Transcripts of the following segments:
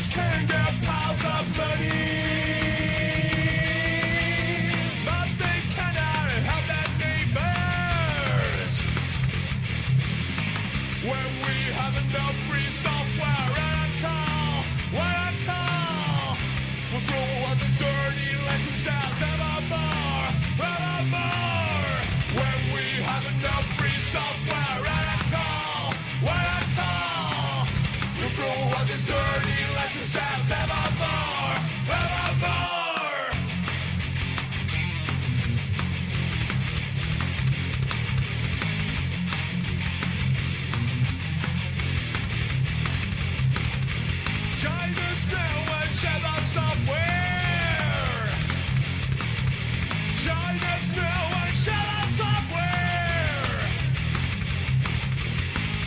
can get piles of money, but they cannot help their neighbors. When we have enough free software and I call, we'll throw out this dirty license sounds evermore. When we have enough free software and I call, we'll throw out this dirty license sounds evermore. China's now and share the software. China's now and share the software.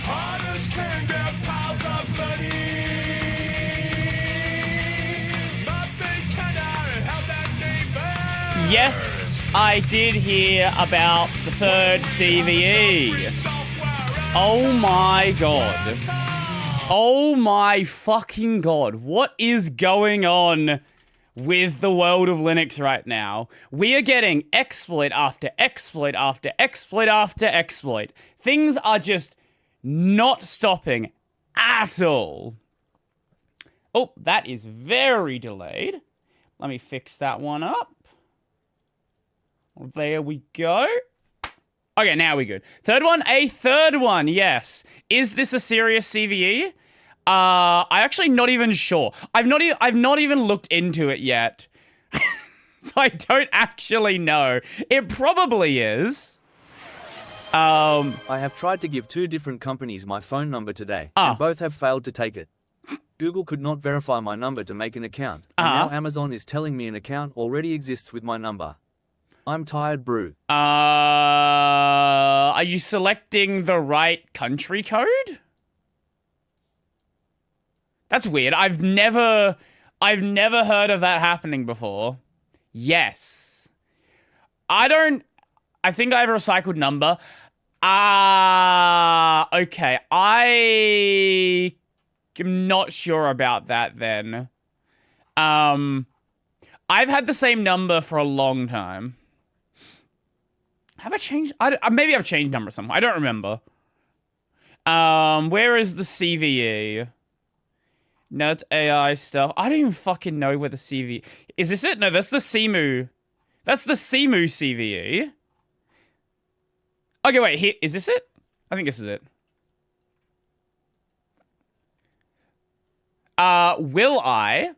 Hunters can get piles of money, but they cannot help their neighbors. Yes, I did hear about the third CVE. Oh my god. Oh my fucking god. What is going on with the world of Linux right now? We are getting exploit after exploit after exploit after exploit. Things are just not stopping at all. Oh, that is very delayed. Let me fix that one up. There we go. Okay, now we're good. A third one, yes. Is this a serious CVE? I'm actually not even sure. I've not even looked into it yet. So I don't actually know. It probably is. I have tried to give 2 different companies my phone number today, and both have failed to take it. Google could not verify my number to make an account, and now Amazon is telling me an account already exists with my number. I'm tired, brew. Are you selecting the right country code? That's weird. I've never heard of that happening before. Yes. I think I have a recycled number. Okay. I am not sure about that then. I've had the same number for a long time. Have I changed? Maybe I've changed number somewhere. I don't remember. Where is the CVE? No, it's AI stuff. I don't even fucking know where the CVE... Is this it? No, that's the Shenmue. That's the Shenmue CVE. Okay, wait. Here, is this it? I think this is it. Will I?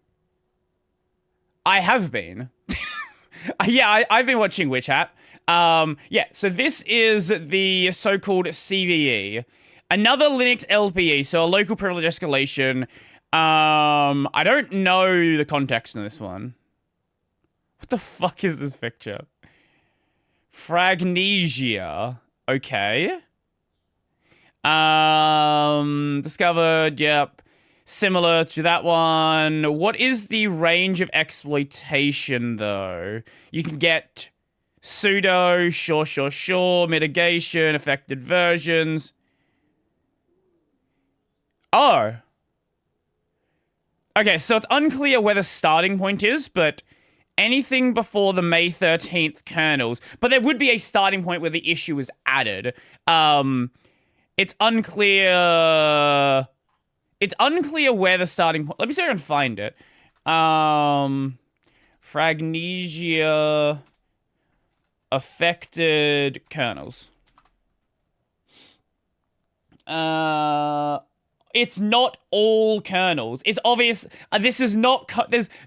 I have been. Yeah, I've been watching Witch Hat. Yeah, so this is the so-called CVE. Another Linux LPE, so a local privilege escalation. I don't know the context in this one. What the fuck is this picture? Fragnesia. Okay. Discovered, yep. Similar to that one. What is the range of exploitation, though? You can get sudo, sure, mitigation, affected versions. Oh. Okay, so it's unclear where the starting point is, but anything before the May 13th kernels. But there would be a starting point where the issue is added. It's unclear... It's unclear where the starting point... Let me see if I can find it. Fragnesia... affected kernels. It's not all kernels. It's obvious. This is not.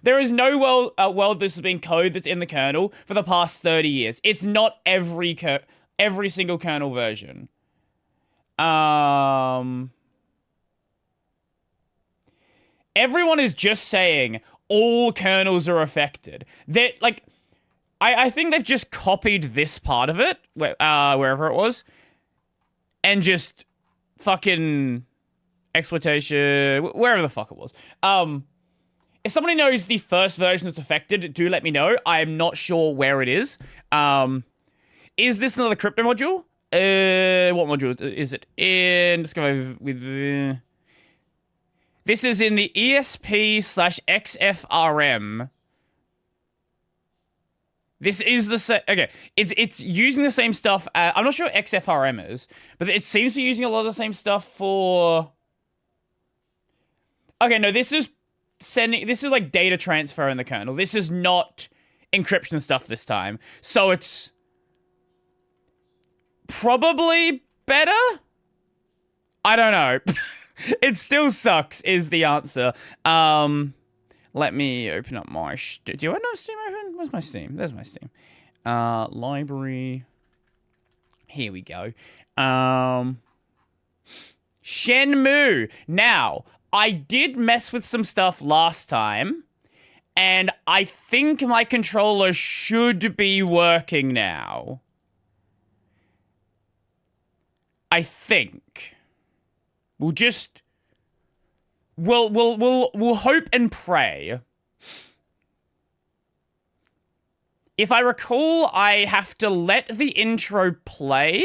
There is no world this has been code that's in the kernel for the past 30 years. It's not every single kernel version. Everyone is just saying all kernels are affected. That like. I think they've just copied this part of it, wherever it was, and just fucking exploitation, wherever the fuck it was. If somebody knows the first version that's affected, do let me know. I'm not sure where it is. Is this another crypto module? What module is it? In Discover with... This is in the ESP/XFRM. This is the same. Okay, it's using the same stuff. I'm not sure what XFRM is, but it seems to be using a lot of the same stuff for. Okay, no, this is sending. This is like data transfer in the kernel. This is not encryption stuff this time. So it's probably better. I don't know. It still sucks. Is the answer. Let me open up my... Do I know Steam open? Where's my Steam? There's my Steam. Library. Here we go. Shenmue. Now, I did mess with some stuff last time, and I think my controller should be working now. I think. We'll just... We'll hope and pray. If I recall, I have to let the intro play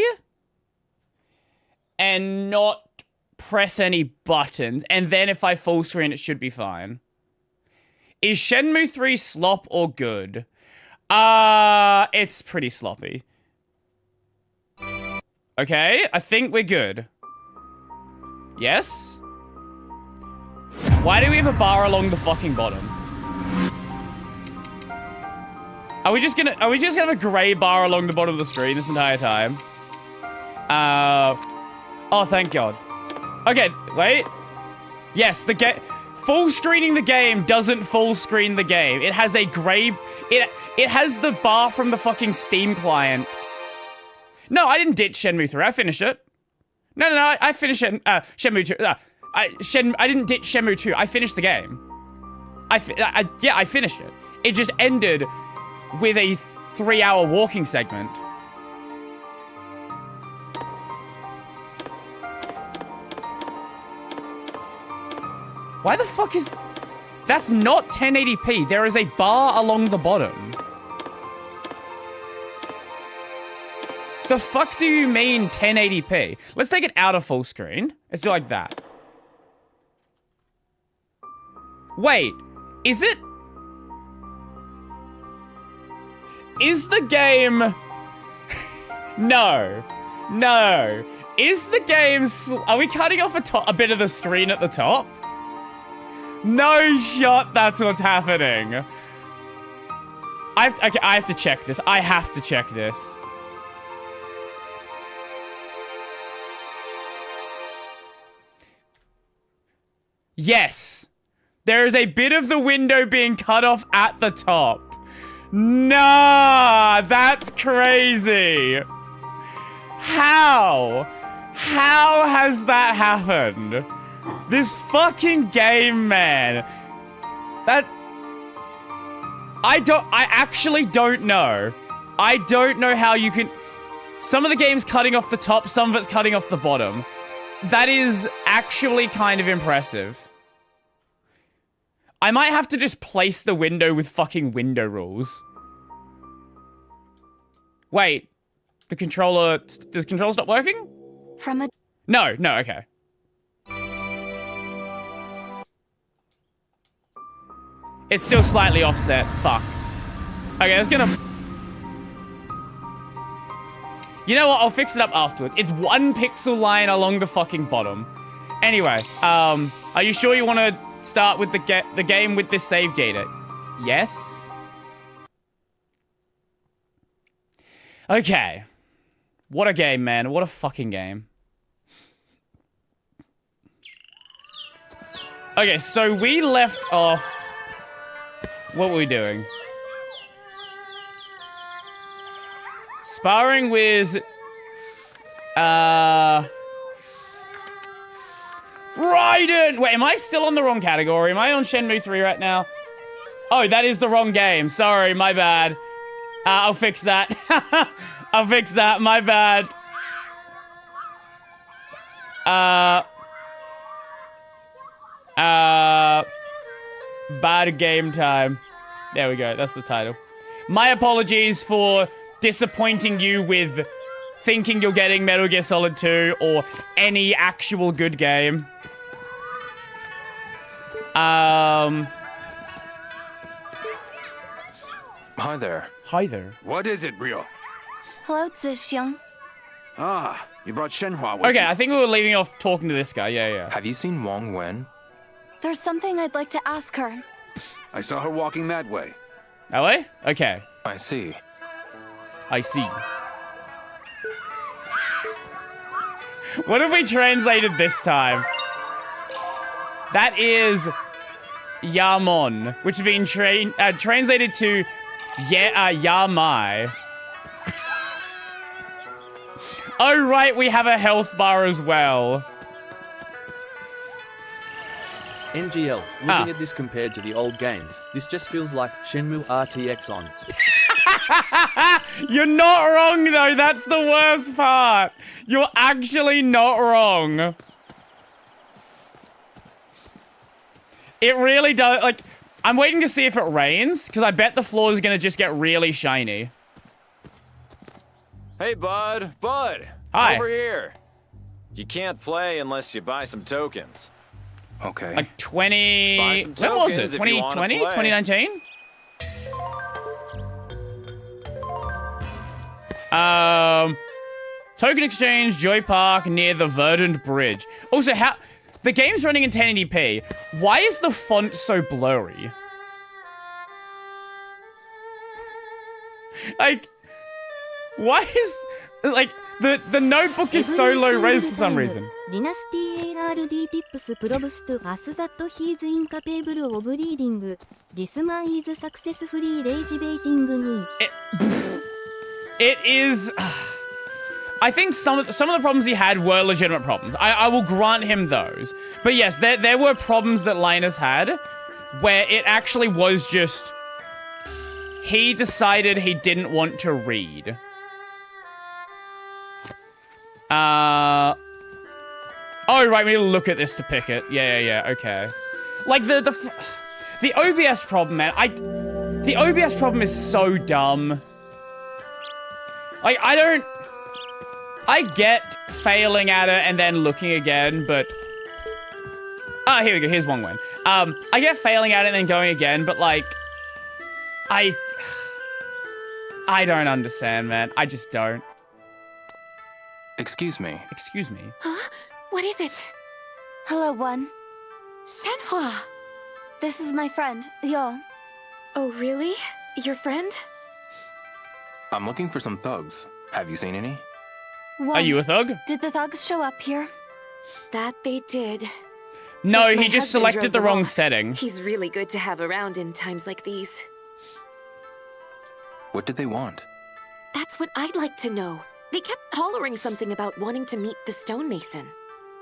and not press any buttons, and then if I full screen, it should be fine. Is Shenmue 3 slop or good? It's pretty sloppy. Okay, I think we're good. Yes? Why do we have a bar along the fucking bottom? Are we just gonna have a grey bar along the bottom of the screen this entire time? Oh, thank God. Okay, wait. Yes, full screening the game doesn't full screen the game. It has a grey... It has the bar from the fucking Steam client. No, I didn't ditch Shenmue 3. I finished it. No, I finished Shenmue 2. I didn't ditch Shenmue 2. I finished the game. Yeah, I finished it. It just ended with a 3-hour walking segment. Why the fuck is... That's not 1080p. There is a bar along the bottom. The fuck do you mean 1080p? Let's take it out of full screen. Let's do like that. Wait, is it... Is the game... No. Is the game... Are we cutting off a bit of the screen at the top? No shot, that's what's happening. Okay, I have to check this. I have to check this. Yes. There is a bit of the window being cut off at the top. Nah, that's crazy. How? How has that happened? This fucking game, man. I actually don't know. I don't know how you can... Some of the game's cutting off the top, some of it's cutting off the bottom. That is actually kind of impressive. I might have to just place the window with fucking window rules. Wait. Does the controller stop working? No, okay. It's still slightly offset. Fuck. Okay, that's gonna... You know what? I'll fix it up afterwards. It's 1 pixel line along the fucking bottom. Anyway, are you sure you want to start with the game with this save data? Yes? Okay. What a game, man. What a fucking game. Okay, so we left off... What were we doing? Sparring with... Raiden! Wait, am I still on the wrong category? Am I on Shenmue 3 right now? Oh, that is the wrong game. Sorry, my bad. I'll fix that. I'll fix that, my bad. Bad game time. There we go, that's the title. My apologies for disappointing you with thinking you're getting Metal Gear Solid 2 or any actual good game. Hi there. Hi there. What is it, Ryo? Hello, Zixiang. Ah, you brought Shenhua with Okay, you. I think we were leaving off talking to this guy. Yeah. Have you seen Wong Wen? There's something I'd like to ask her. I saw her walking that way. That way? Okay. I see. I see. What have we translated this time? That is Yamon, which has been translated to Yamai. Oh, right, we have a health bar as well. NGL, looking at this compared to the old games, this just feels like Shenmue RTX on. You're not wrong, though. That's the worst part. You're actually not wrong. It really does. Like, I'm waiting to see if it rains, because I bet the floor is going to just get really shiny. Hey, bud. Bud. Hi. Over here. You can't play unless you buy some tokens. Okay. Like 20... Buy some When was it? tokens if you wanna 2020? play. 2019? Token exchange, Joy Park, near the Verdant Bridge. Also, how... The game's running in 1080p. Why is the font so blurry? Like... Why is... Like, the notebook is so low res for some reason. Dynasty ARD tips proves to us that he is incapable of reading. This man is successfully rage baiting me. It is... I think some of the problems he had were legitimate problems. I will grant him those. But yes, there were problems that Linus had where it actually was just... He decided he didn't want to read. Oh, right, we need to look at this to pick it. Yeah, okay. Like, the OBS problem, man. The OBS problem is so dumb. Like, I get failing at it and then looking again, but... Ah, here we go. Here's one win. I get failing at it and then going again, but, like... I don't understand, man. I just don't. Excuse me. Excuse me. Huh? What is it? Hello, One. Shenhua! This is my friend, Yo. Oh, really? Your friend? I'm looking for some thugs. Have you seen any? One. Are you a thug? Did the thugs show up here? That they did. No, But my he just husband selected drove the them wrong off. setting. He's really good to have around in times like these. What did they want? That's what I'd like to know. They kept hollering something about wanting to meet the stonemason.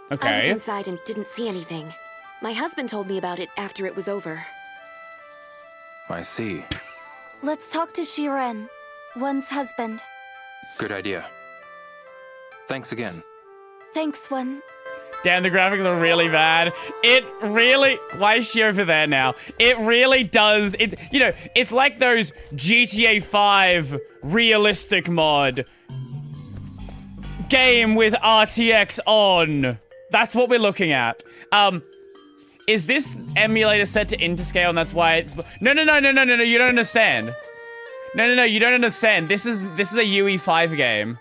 I was Okay. inside and didn't see anything. My husband told me about it after it was over. I see. Let's talk to Shiren, One's husband. Good idea. Thanks again. Thanks, One. Damn, the graphics are really bad. It really... Why is she over there now? It really does... It's like those GTA 5 realistic mod game with RTX on. That's what we're looking at. Is this emulator set to interscale and that's why it's... No, you don't understand. No, you don't understand. This is a UE5 game.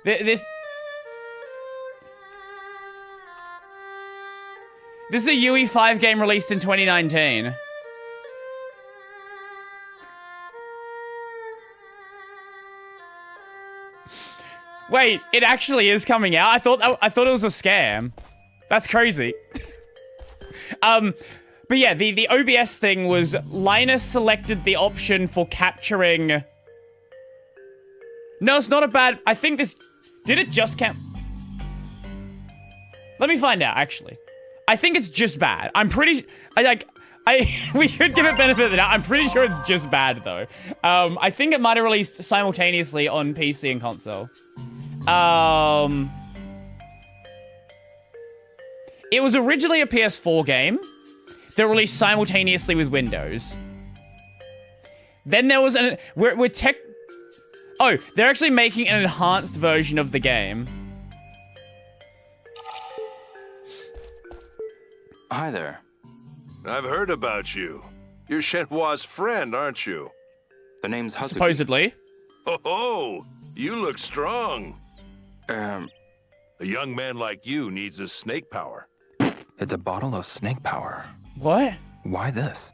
This is a UE5 game released in 2019. Wait, it actually is coming out? I thought it was a scam. That's crazy. But yeah, the OBS thing was Linus selected the option for capturing... No, it's not a bad... I think this... Did it just count? Let me find out, actually. I think it's just bad. I'm pretty... we should give it benefit of the doubt. I'm pretty sure it's just bad, though. I think it might have released simultaneously on PC and console. It was originally a PS4 game that released simultaneously with Windows. Then there was an... We're tech... Oh, they're actually making an enhanced version of the game. Hi there. I've heard about you. You're Shenmue's friend, aren't you? The name's Hazuki. Supposedly. Oh, you look strong. Um, A young man like you needs a snake power. it's a bottle of snake power. What? Why this?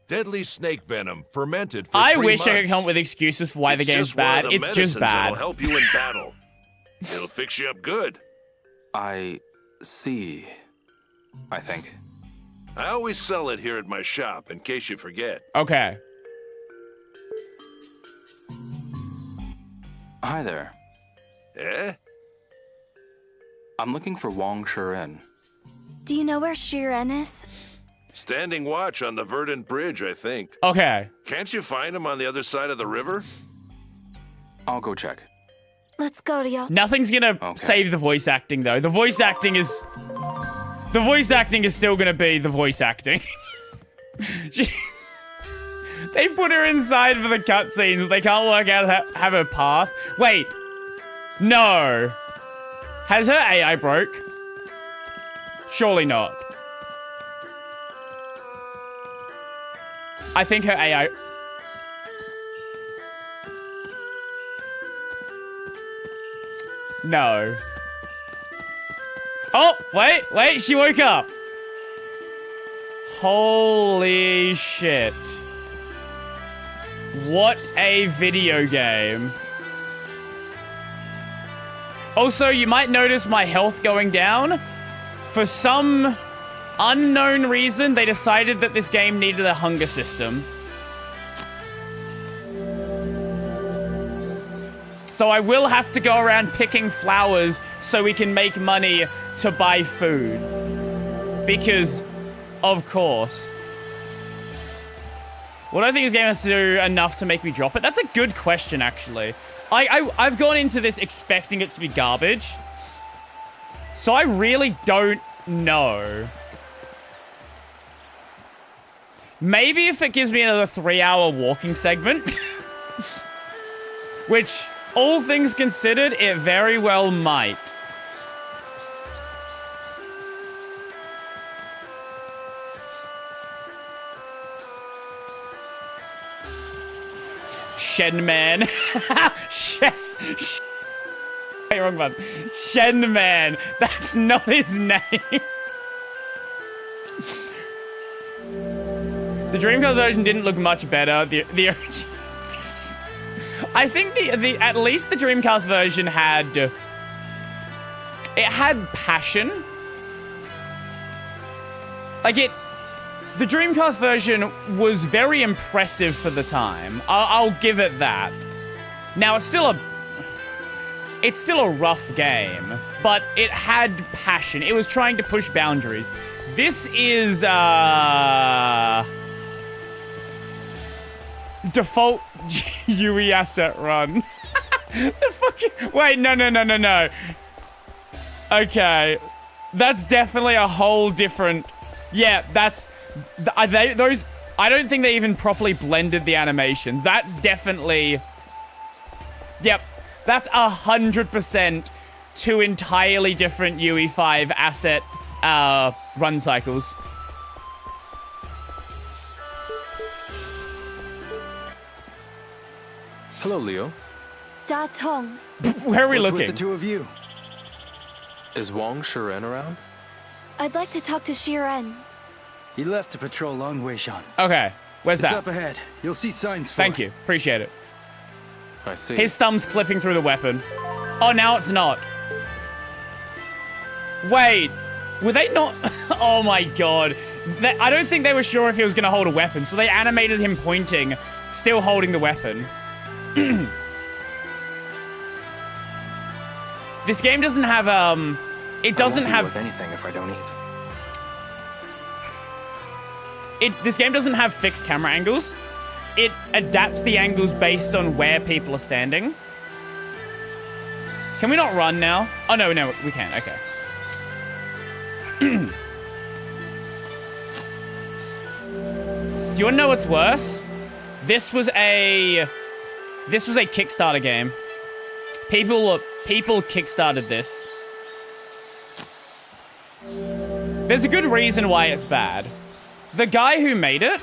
Deadly snake venom fermented for I 3 wish I could months. come up with excuses for why the It's game's just one of bad. the It's just medicines that'll bad. help you in battle. It'll fix you up good. I see. I think. I always sell it here at my shop in case you forget. Okay. Hi there. Eh? I'm looking for Wong Shiren. Do you know where Shiren is? Standing watch on the Verdant Bridge, I think. Okay. Can't you find him on the other side of the river? I'll go check. Let's go, Ryo. Nothing's gonna Okay. save the voice acting, though. The voice acting is still gonna be the voice acting. They put her inside for the cutscenes. They can't work out how to have her path. Wait. No. Has her AI broke? Surely not. I think her AI... No. Oh, wait, she woke up. Holy shit. What a video game. Also, you might notice my health going down. For some unknown reason, they decided that this game needed a hunger system. So I will have to go around picking flowers so we can make money to buy food. Because, of course. Well, I don't think this game has to do enough to make me drop it. That's a good question, actually. I've gone into this expecting it to be garbage. So I really don't know. Maybe if it gives me another 3-hour walking segment. Which, all things considered, it very well might. Shenman. Wait, wrong one. Shenman. That's not his name. The Dreamcast version didn't look much better. The I think the at least the Dreamcast version had passion. Like the Dreamcast version was very impressive for the time. I'll give it that. Now it's still a rough game, but it had passion. It was trying to push boundaries. This is default UE asset run. The fucking wait, no. Okay, that's definitely a whole different. Yeah, that's those. I don't think they even properly blended the animation. That's definitely. Yep, that's 100% two entirely different UE5 asset run cycles. Hello, Leo. Da Tong. Where are we What's looking? with the two of you? Is Wong Shiren around? I'd like to talk to Shiren. He left to patrol Long Weishan. Okay, where's It's that? up ahead. You'll see signs for Thank it. you, appreciate it. I see. His thumb's clipping through the weapon. Oh, now it's not. Wait, were they not? Oh my god. I don't think they were sure if he was going to hold a weapon, so they animated him pointing, still holding the weapon. This game doesn't have, it doesn't I won't be have, with anything if I don't eat. this game doesn't have fixed camera angles. It adapts the angles based on where people are standing. Can we not run now? Oh, no, we can. Okay. Do you want to know what's worse? This was a Kickstarter game. People kickstarted this. There's a good reason why it's bad. The guy who made it,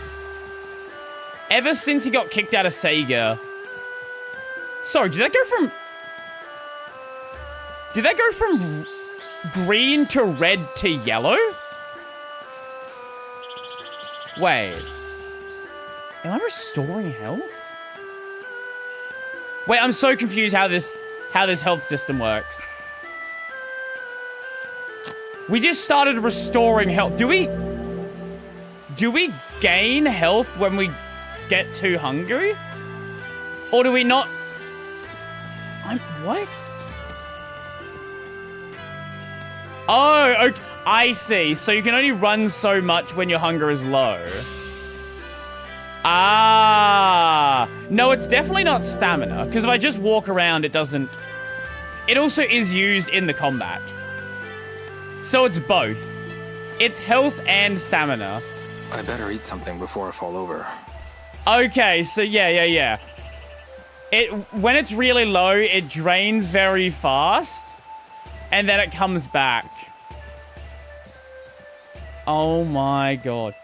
ever since he got kicked out of Sega... Sorry, did that go from green to red to yellow? Wait. Am I restoring health? Wait, I'm so confused how this health system works. We just started restoring health. Do we gain health when we get too hungry? Or do we not? What? Oh, okay. I see. So you can only run so much when your hunger is low. Ah. No, it's definitely not stamina. Because if I just walk around, it doesn't... It also is used in the combat. So it's both. It's health and stamina. I better eat something before I fall over. Okay, so yeah. When it's really low, it drains very fast. And then it comes back. Oh my god.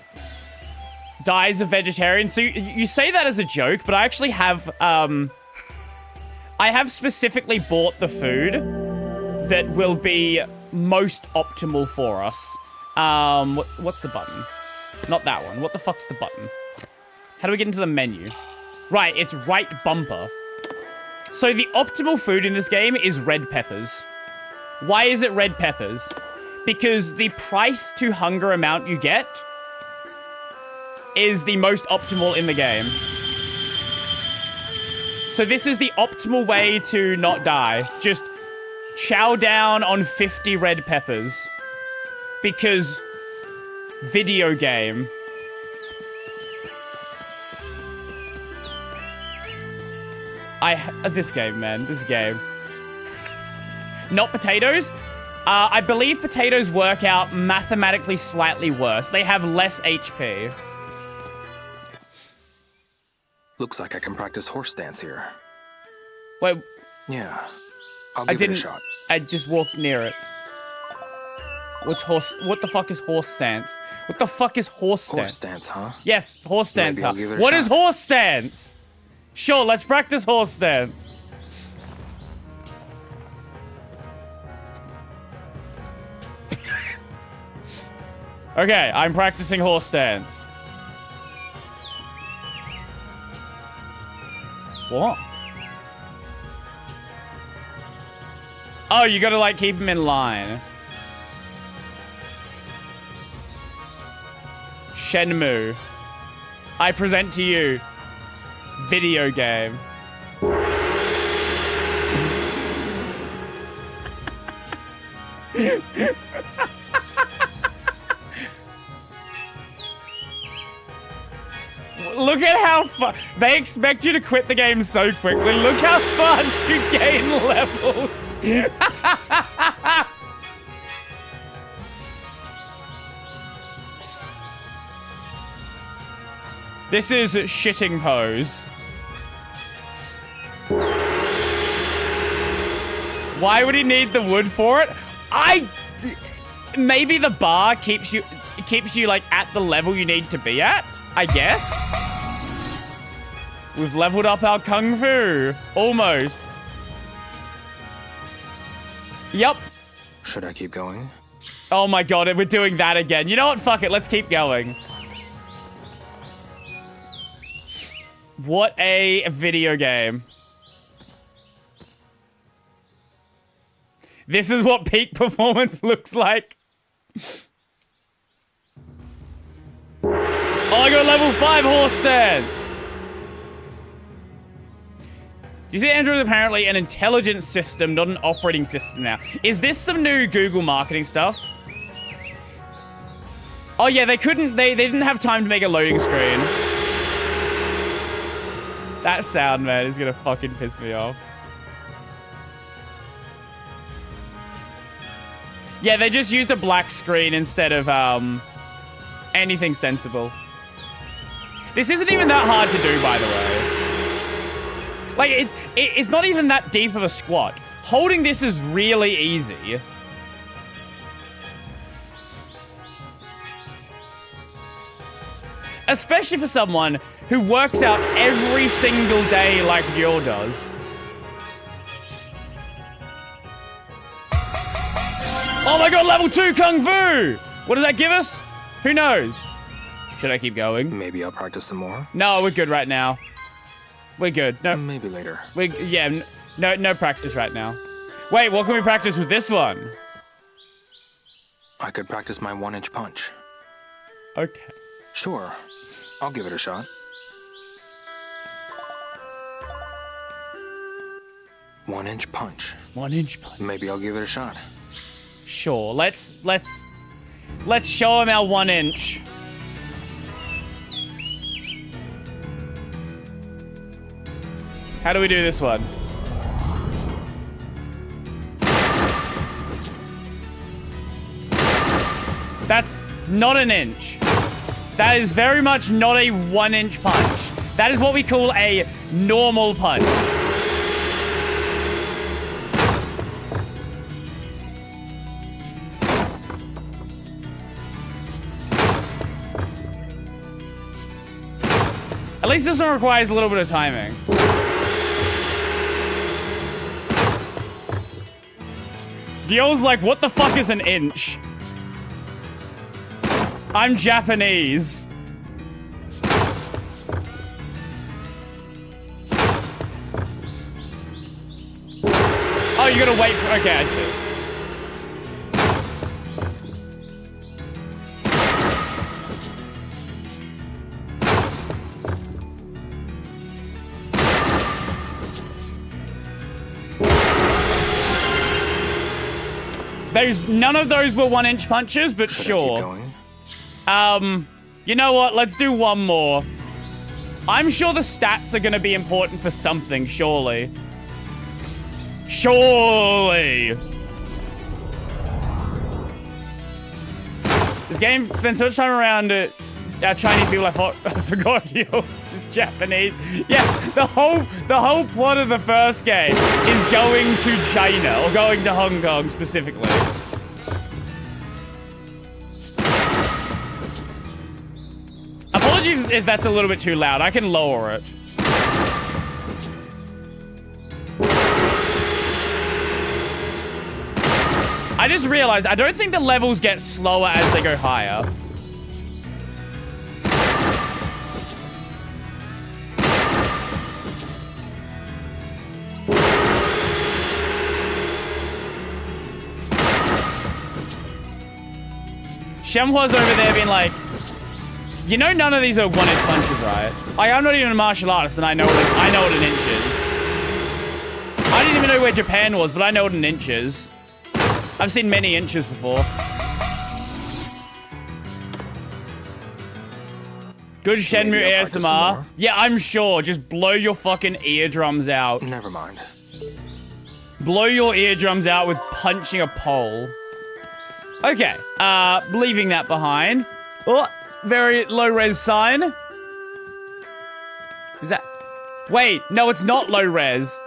Dies a vegetarian. So you say that as a joke, but I actually have, I have specifically bought the food that will be most optimal for us. What's the button? Not that one. What the fuck's the button? How do we get into the menu? Right, it's right bumper. So the optimal food in this game is red peppers. Why is it red peppers? Because the price to hunger amount you get is the most optimal in the game. So this is the optimal way to not die. Just chow down on 50 red peppers. Because video game. This game, man. This game. Not potatoes. I believe potatoes work out mathematically slightly worse. They have less HP. Looks like I can practice horse stance here. Wait. Yeah. I'll give it a shot. I just walked near it. What the fuck is horse stance? What the fuck is horse stance? Horse stance, huh? Yes, horse stance, huh? Maybe I'll give it a What shot. is horse stance? Sure, let's practice horse stance. Okay, I'm practicing horse stance. What? Oh, you gotta, like, keep him in line. Shenmue. I present to you. Video game. Look at how fast... They expect you to quit the game so quickly. Look how fast you gain levels. This is shitting pose. Why would he need the wood for it? Maybe the bar keeps you like at the level you need to be at, I guess. We've leveled up our kung fu. Almost. Yup. Should I keep going? Oh my god, we're doing that again. You know what? Fuck it. Let's keep going. What a video game. This is what peak performance looks like. Oh, I got level 5 horse stance. You see, Android is apparently an intelligence system, not an operating system now. Is this some new Google marketing stuff? Oh yeah, they didn't have time to make a loading screen. That sound, man, is gonna fucking piss me off. Yeah, they just used a black screen instead of, anything sensible. This isn't even that hard to do, by the way. Like, it's not even that deep of a squat. Holding this is really easy. Especially for someone who works out every single day like Yo does. Oh my god, level 2 Kung Fu! What does that give us? Who knows? Should I keep going? Maybe I'll practice some more. No, we're good right now. We're good. No, Maybe later. No practice right now. Wait, what can we practice with this one? I could practice my 1-inch punch. Okay. Sure. I'll give it a shot. 1-inch punch. 1-inch punch. Maybe I'll give it a shot. Sure. Let's show him our 1 inch. How do we do this one? That's not an inch. That is very much not a 1-inch punch. That is what we call a normal punch. At least this one requires a little bit of timing. Gio's like, what the fuck is an inch? I'm Japanese. Oh, you gotta wait for... Okay, I see. None of those were 1-inch punches, but sure. You know what? Let's do one more. I'm sure the stats are gonna be important for something, surely. Surely! This game spends so much time around Chinese people, I forgot you. It's Japanese. Yes, the whole plot of the first game is going to China, or going to Hong Kong specifically. Apologies if that's a little bit too loud. I can lower it. I just realized I don't think the levels get slower as they go higher. Shenmue's over there being like, you know none of these are 1-inch punches, right? I'm not even a martial artist and I know what an inch is. I didn't even know where Japan was, but I know what an inch is. I've seen many inches before. Good Shenmue ASMR. Yeah, I'm sure. Just blow your fucking eardrums out. Never mind. Blow your eardrums out with punching a pole. Okay, leaving that behind. Oh, very low-res sign. Is that... Wait, no, it's not low-res.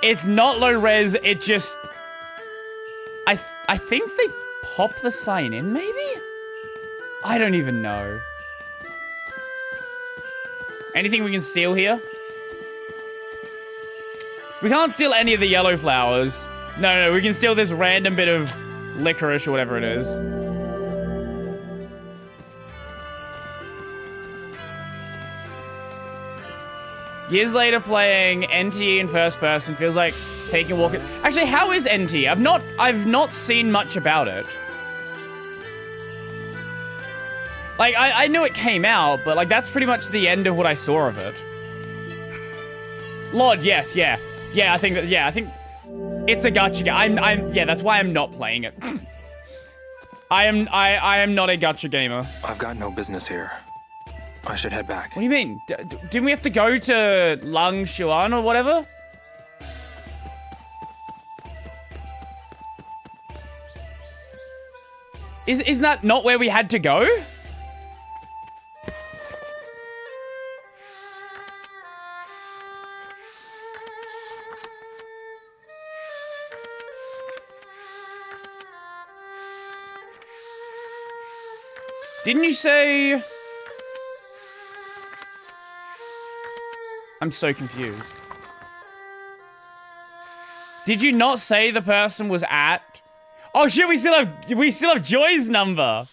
It's not low-res, it just... I think they pop the sign in, maybe? I don't even know. Anything we can steal here? We can't steal any of the yellow flowers. No, we can steal this random bit of licorice or whatever it is. Years later playing NTE in first person feels like taking a walk. Actually, how is NTE? I've not seen much about it. Like, I knew it came out, but like that's pretty much the end of what I saw of it. Lord, yes, yeah. I think it's a gacha game. Yeah, that's why I'm not playing it. I am not a gacha gamer. I've got no business here. I should head back. What do you mean? Didn't we have to go to Lang Xuan or whatever? Isn't that not where we had to go? Didn't you say... I'm so confused. Did you not say the person was at? Oh shit, we still have Joy's number.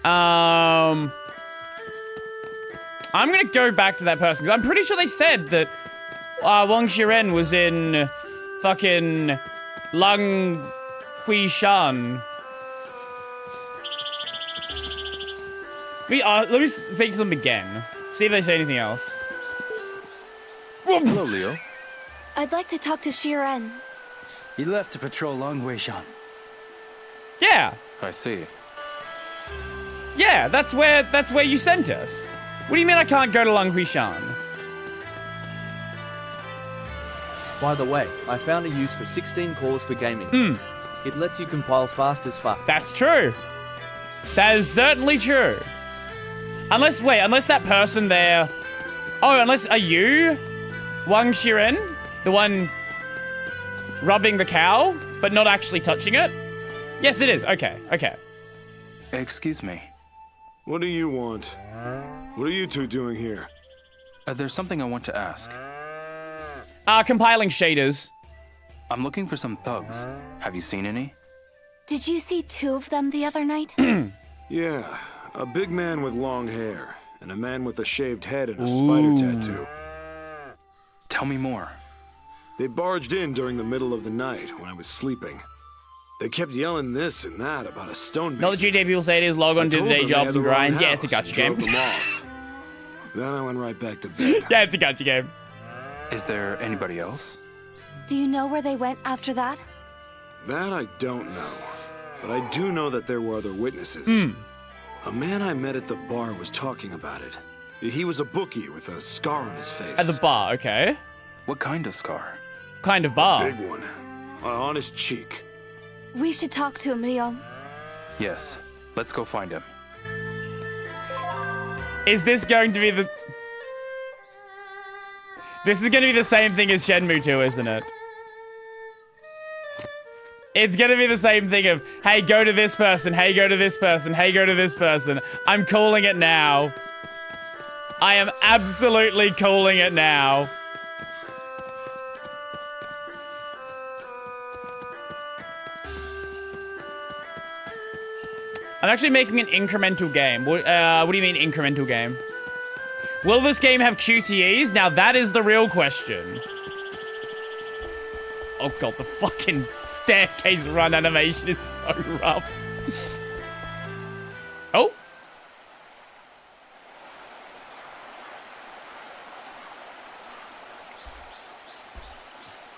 I'm gonna go back to that person because I'm pretty sure they said that Wang Xiren was in fucking Lang Huishan. Let me speak to them again. See if they say anything else. Hello, Leo. I'd like to talk to Shiren. He left to patrol Long Weishan. Yeah. I see. Yeah, that's where you sent us. What do you mean I can't go to Lang Huishan? By the way, I found a use for 16 cores for gaming. It lets you compile fast as fuck. That's true. That is certainly true. Unless that person there... Oh, are you Wang Xiren? The one rubbing the cow, but not actually touching it? Yes, it is. Okay. Excuse me. What do you want? What are you two doing here? There's something I want to ask. Compiling shaders. I'm looking for some thugs. Have you seen any? Did you see 2 of them the other night? Yeah, a big man with long hair, and a man with a shaved head and a spider tattoo. Tell me more. They barged in during the middle of the night when I was sleeping. They kept yelling this and that about a stone basin. Not the GTA people say it is, log on, do the day jobs and grind. Yeah, it's a gacha game. Then I went right back to bed. Yeah, it's a gacha game. Is there anybody else? Do you know where they went after that? That I don't know. But I do know that there were other witnesses. A man I met at the bar was talking about it. He was a bookie with a scar on his face. At the bar, okay. What kind of scar? Kind of bar? Big one. On his cheek. We should talk to him, Leon. Yes. Let's go find him. Is this going to be the... This is going to be the same thing as Shenmue 2, isn't it? It's going to be the same thing of, hey, go to this person, hey, go to this person, hey, go to this person. I'm calling it now. I am absolutely calling it now. I'm actually making an incremental game. What do you mean incremental game? Will this game have QTEs? Now that is the real question. Oh god, the fucking staircase run animation is so rough. Oh.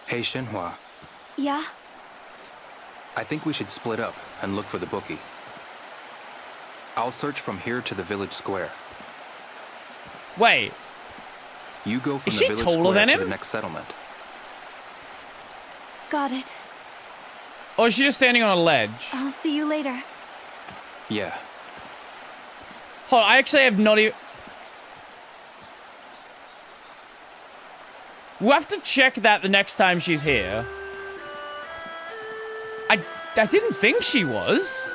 Hey, Shenhua. Yeah? I think we should split up and look for the bookie. I'll search from here to the village square. Wait. You go from is the she village taller square than to him? the next settlement. Got it. Or is she just standing on a ledge? I'll see you later. Yeah. Hold on, I actually have not even... We'll have to check that the next time she's here. I didn't think she was.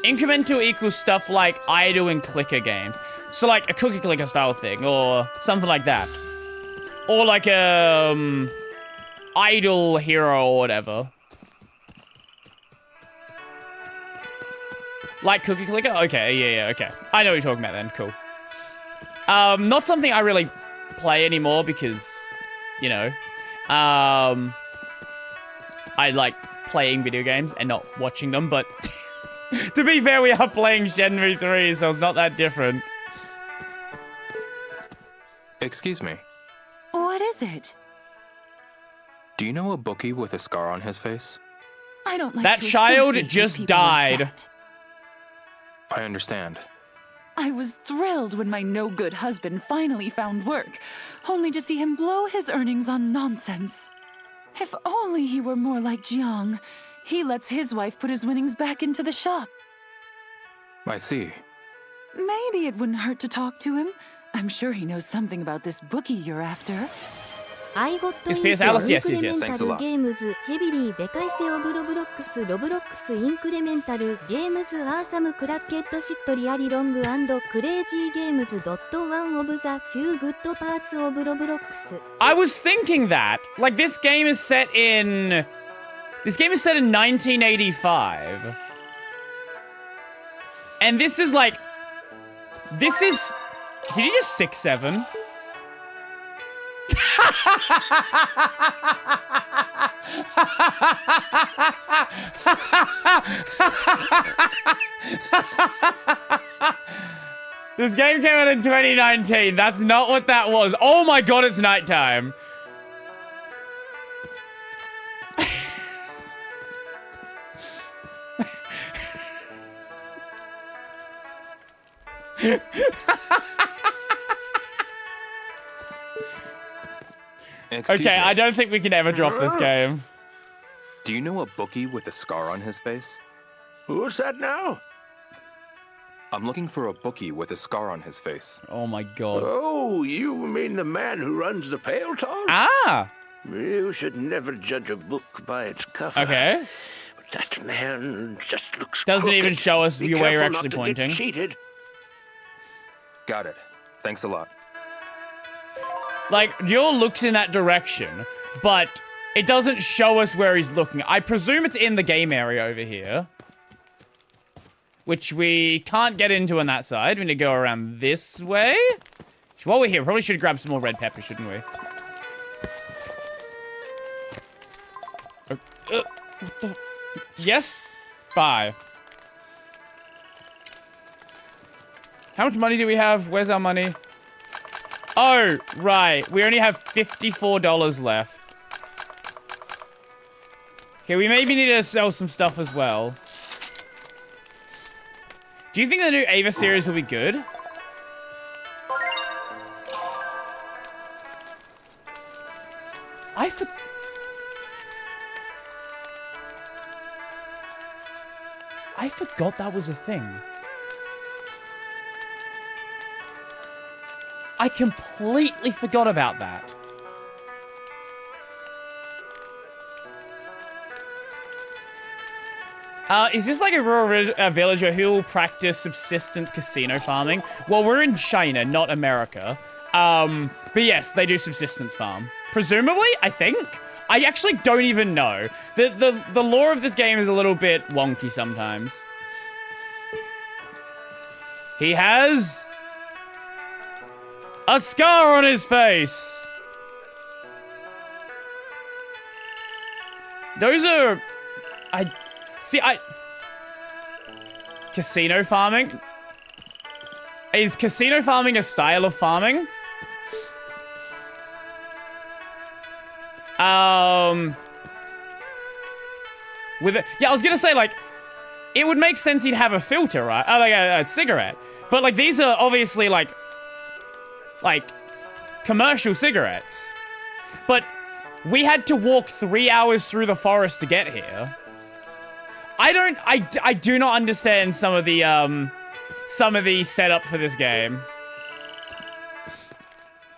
Incremental equals stuff like idle and clicker games. So like a cookie clicker style thing or something like that. Or like idle hero or whatever. Like cookie clicker? Okay, yeah, okay. I know what you're talking about then, cool. Not something I really play anymore because, you know, I like playing video games and not watching them, but to be fair, we are playing Shenmue 3, so it's not that different. Excuse me. What is it? Do you know a bookie with a scar on his face? I don't like that to child associate just with people like died. that. I understand. I was thrilled when my no-good husband finally found work, only to see him blow his earnings on nonsense. If only he were more like Jiang. He lets his wife put his winnings back into the shop. I see. Maybe it wouldn't hurt to talk to him. I'm sure he knows something about this bookie you're after. I got Is PS Alice? Yes, yes, yes. Thanks a lot. ゲームズヘビリーベカイセオブロブロックスロブロックスインクレメンタルゲームズアーサムクラッケットシットリアリロング&クレイジーゲームズドットワンオブザフューグッドパーツオブロブロックス I was thinking that. Like, this game is set in 1985. And this is like... This is... Did he just 6-7? This game came out in 2019. That's not what that was. Oh my god, it's nighttime. Excuse Okay, me. I don't think we can ever drop this game. Do you know a bookie with a scar on his face? Who's that now? I'm looking for a bookie with a scar on his face. Oh my god. Oh, you mean the man who runs the Pale Talk? Ah! You should never judge a book by its cover. Okay. But that man just looks Doesn't even crooked. show us Be where you're careful actually not to pointing. Get cheated. Got it. Thanks a lot. Like, Dior looks in that direction, but it doesn't show us where he's looking. I presume it's in the game area over here. Which we can't get into on that side. We need to go around this way. While we're here, probably should grab some more red pepper, shouldn't we? What the? Yes? Bye. How much money do we have? Where's our money? Oh, right. We only have $54 left. Okay, we maybe need to sell some stuff as well. Do you think the new Ava series will be good? I forgot that was a thing. I completely forgot about that. Is this like a rural villager who will practice subsistence casino farming? Well, we're in China, not America. But yes, they do subsistence farm. Presumably, I think. I actually don't even know. The lore of this game is a little bit wonky sometimes. He has a scar on his face. Those are... Casino farming? Is casino farming a style of farming? Yeah, I was gonna say, like, it would make sense he'd have a filter, right? Like a cigarette. But, like, these are obviously, like, commercial cigarettes. But we had to walk 3 hours through the forest to get here. I do not understand some of the setup for this game.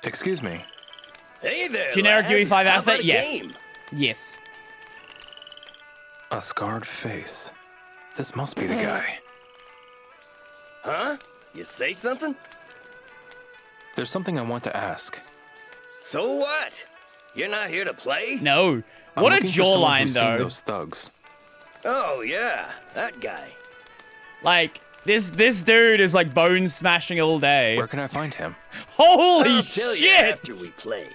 Excuse me. Hey there, Generic lad. UE5 How asset? about a Yes. game? Yes. A scarred face. This must be the guy. Huh? You say something? There's something I want to ask. So what? You're not here to play? No. I'm What a looking for someone jawline, who's seen though. those thugs. Oh, yeah. That guy. Like, this dude is, like, bone smashing all day. Where can I find him? Holy I'll tell you shit! after we play.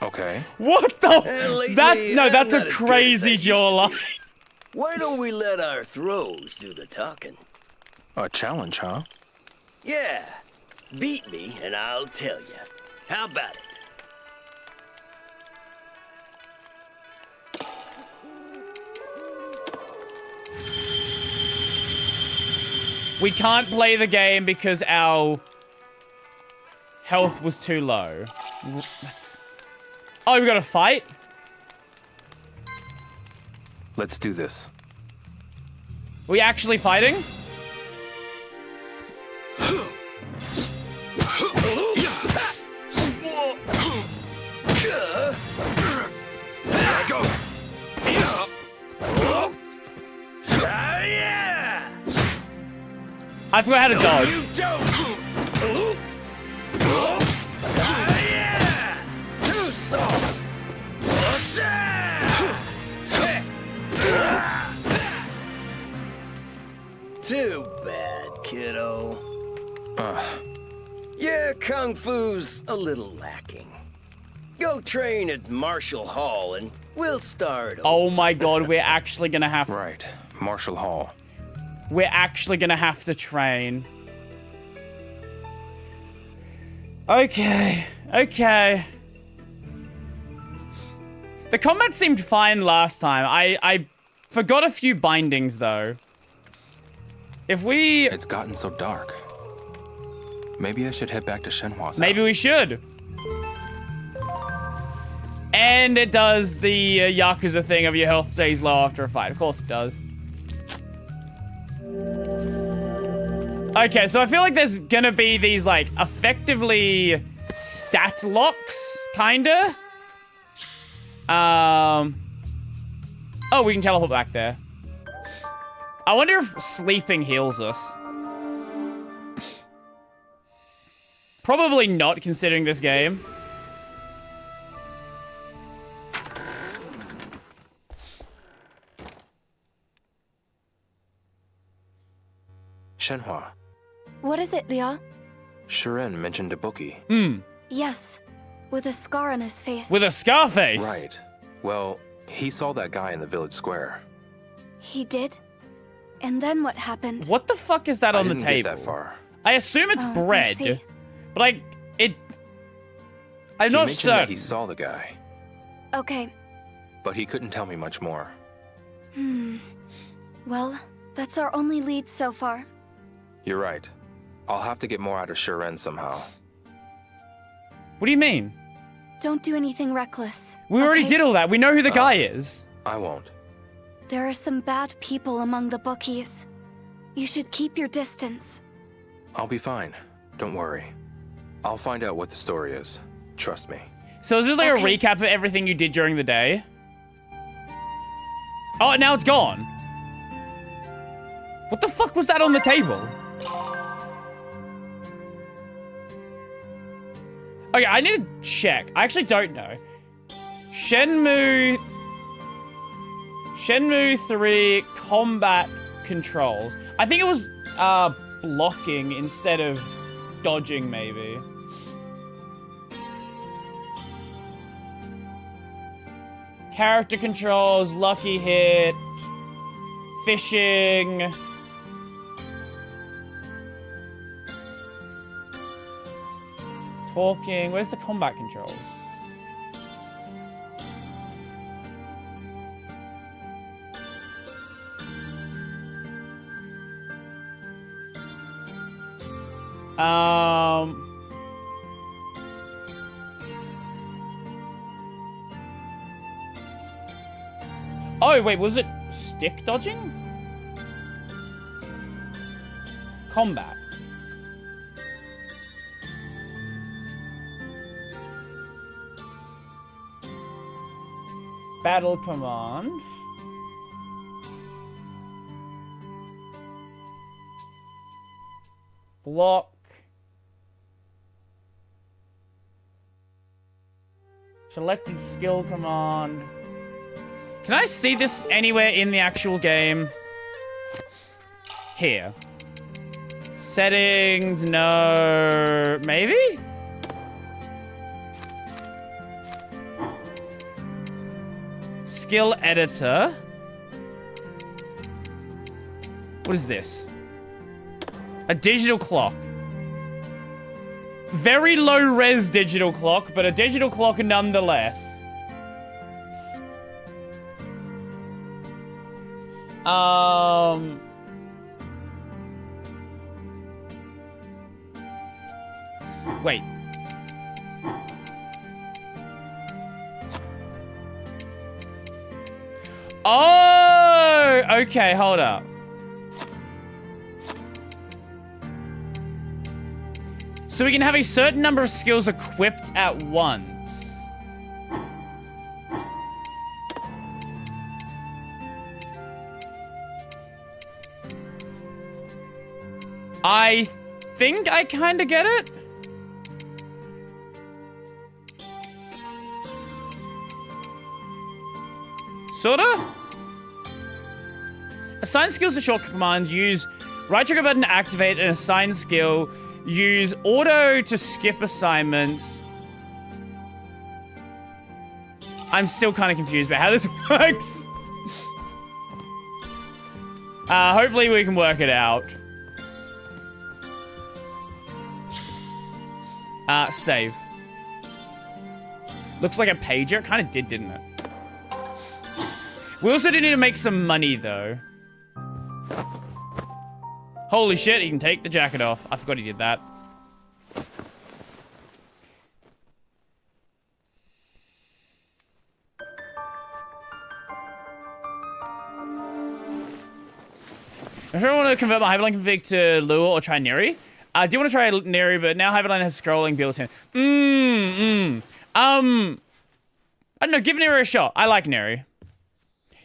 Okay. What the? lately, That's I'm a not as crazy good as I used to jawline. be. Why don't we let our throws do the talking? A challenge, huh? Yeah. Beat me and I'll tell you. How about it? We can't play the game because our health was too low. Oh, we got to fight? Let's do this. Are we actually fighting? I forgot how to dodge. You don't! Yeah! Too soft! Too bad, kiddo. Yeah, Kung Fu's a little lacking. Go train at Marshall Hall and we'll start over. Oh my god, we're actually gonna have... Right. Marshall Hall. We're actually gonna have to train. Okay. Okay. The combat seemed fine last time. I forgot a few bindings, though. If we... It's gotten so dark. Maybe I should head back to Shenhua's Maybe house. we should. And it does the Yakuza thing of your health stays low after a fight. Of course it does. Okay, so I feel like there's gonna be these, like, effectively stat locks, kinda. Oh, we can teleport back there. I wonder if sleeping heals us. Probably not, considering this game. Shenhua. What is it, Liao? Shiren mentioned a bookie. Yes, with a scar on his face. With a scar face? Right. Well, he saw that guy in the village square. He did? And then what happened? What the fuck is that on the I didn't table? get that far. I assume it's I bread. see. But, like, it... I'm He not mentioned that certain. he saw the guy, Okay. but he couldn't tell me much more. Well, that's our only lead so far. You're right. I'll have to get more out of Shiren somehow. What do you mean? Don't do anything reckless. We already okay? did all that. We know who the guy is. I won't. There are some bad people among the bookies. You should keep your distance. I'll be fine. Don't worry. I'll find out what the story is. Trust me. So is this like Okay. a recap of everything you did during the day? Oh, now it's gone. What the fuck was that on the table? Okay, I need to check. I actually don't know. Shenmue 3 combat controls. I think it was blocking instead of dodging, maybe. Character controls, lucky hit, fishing. Talking. Where's the combat controls? Oh, wait, was it stick dodging? Combat. Battle command. Block. Selected skill command. Can I see this anywhere in the actual game? Here. Settings, no. Maybe? Skill editor. What is this? A digital clock. Very low res digital clock, but a digital clock nonetheless. Wait. Oh, okay, hold up. So we can have a certain number of skills equipped at once. I think I kind of get it. Sorta? Assign skills to shortcut commands. Use right trigger button to activate an assigned skill. Use auto to skip assignments. I'm still kind of confused about how this works. Hopefully we can work it out. Save. Looks like a pager. Kind of did, didn't it? We also do need to make some money, though. Holy shit, he can take the jacket off. I forgot he did that. I'm sure I want to convert my Hyperline config to Lua or try Neri. I do want to try Neri, but now Hyperline has scrolling built-in. I don't know, give Neri a shot. I like Neri.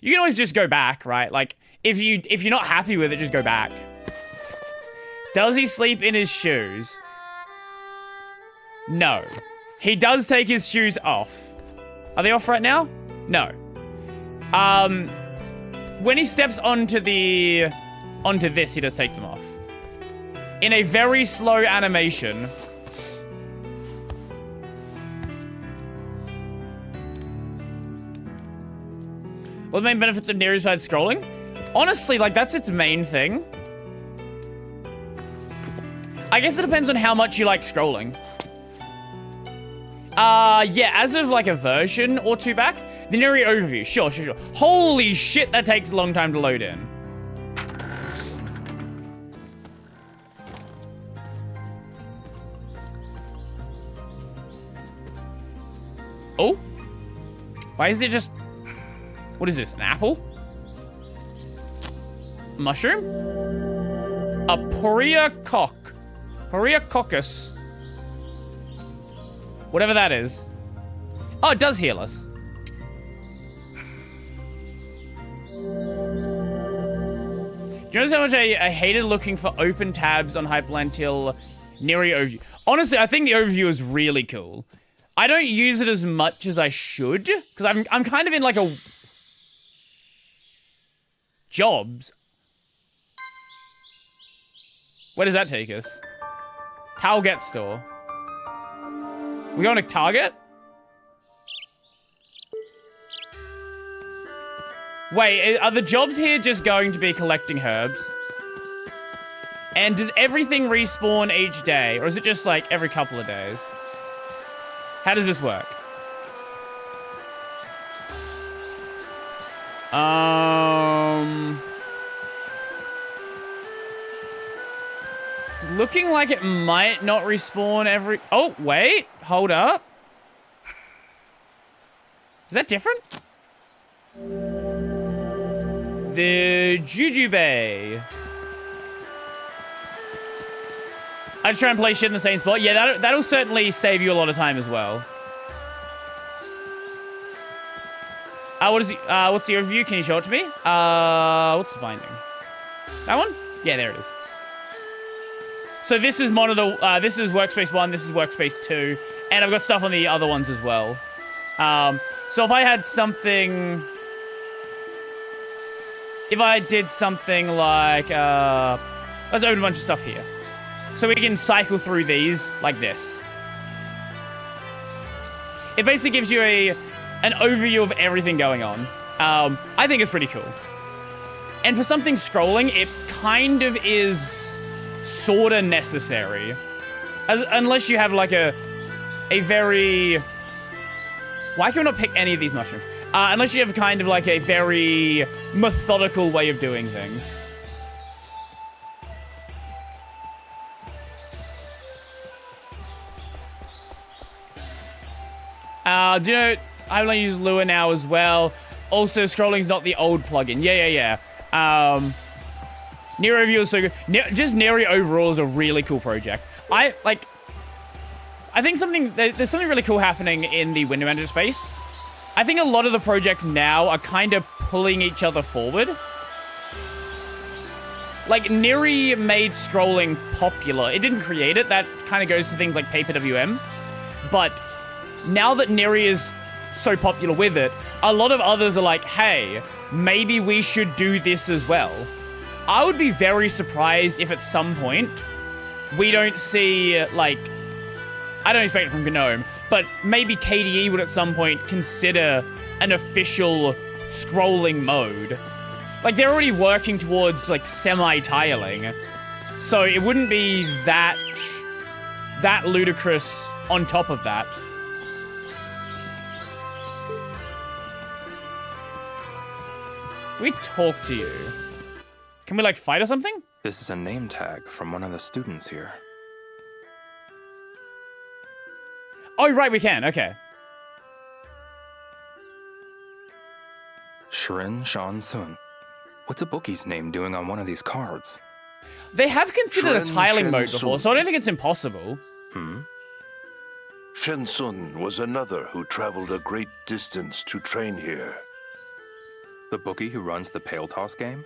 You can always just go back, right? Like, if you're not happy with it, just go back. Does he sleep in his shoes? No. He does take his shoes off. Are they off right now? No. When he steps onto this, he does take them off. In a very slow animation. What are the main benefits of Neri besides scrolling? Honestly, like, that's its main thing. I guess it depends on how much you like scrolling. Yeah, as of, like, a version or two back, the Neri overview. Sure. Holy shit, that takes a long time to load in. Oh? Why is it just... What is this? An apple? Mushroom? A Poriococcus. Whatever that is. Oh, it does heal us. Do you notice how much I hated looking for open tabs on Hyperline till Neri overview? Honestly, I think the overview is really cool. I don't use it as much as I should, because I'm kind of in like a... Jobs? Where does that take us? Talget store. We going to Target? Wait, are the jobs here just going to be collecting herbs? And does everything respawn each day? Or is it just like every couple of days? How does this work? It's looking like it might not respawn every... Oh, wait. Hold up. Is that different? The Jujube. I just try and play shit in the same spot. Yeah, that'll certainly save you a lot of time as well. What's the overview? Can you show it to me? What's the binding? That one? Yeah, there it is. So this is monitor. This is workspace 1. This is workspace 2, and I've got stuff on the other ones as well. So if I had something, if I did something like, let's open a bunch of stuff here, so we can cycle through these like this. It basically gives you an overview of everything going on. I think it's pretty cool. And for something scrolling, it kind of is sorta necessary. Unless you have like a very... Why can we not pick any of these mushrooms? Unless you have kind of like a very methodical way of doing things. Do you know... I only use Lua now as well. Also, scrolling's not the old plugin. Yeah. Neri Overview is so good. Just Neri overall is a really cool project. I think there's something really cool happening in the window manager space. I think a lot of the projects now are kind of pulling each other forward. like, Neri made scrolling popular. It didn't create it. That kind of goes to things like Pay-Per-WM. But now that Neri is so popular with it, a lot of others are like, hey, maybe we should do this as well. I would be very surprised if at some point we don't see, like, I don't expect it from GNOME, but maybe KDE would at some point consider an official scrolling mode. Like, they're already working towards, like, semi-tiling. So it wouldn't be that ludicrous on top of that. We talk to you. Can we, like, fight or something? This is a name tag from one of the students here. Oh, right, we can. Okay. Shrin Shan Sun. What's a bookie's name doing on one of these cards? They have considered a tiling mode before, so I don't think it's impossible. Shen Sun was another who traveled a great distance to train here. The bookie who runs the Pale Toss game?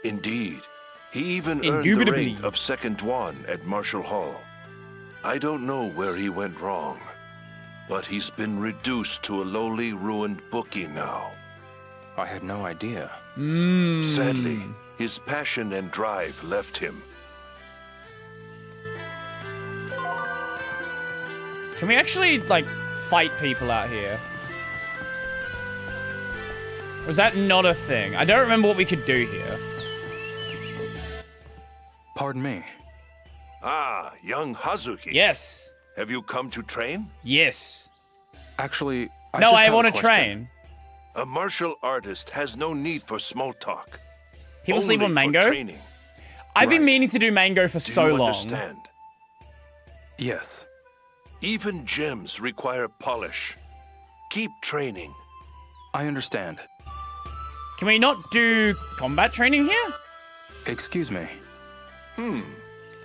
Indeed. He even earned the rank of Second Dwan at Marshall Hall. I don't know where he went wrong, but he's been reduced to a lowly, ruined bookie now. I had no idea. Sadly, his passion and drive left him. Can we actually, like, fight people out here? Was that not a thing? I don't remember what we could do here. Pardon me. Ah, young Hazuki. Yes. Have you come to train? Yes. Actually, I want to train. A martial artist has no need for small talk. People sleep on Mango? Training. I've been meaning to do Mango for so long. Do you understand? Yes. Even gems require polish. Keep training. I understand. Can we not do combat training here? Excuse me.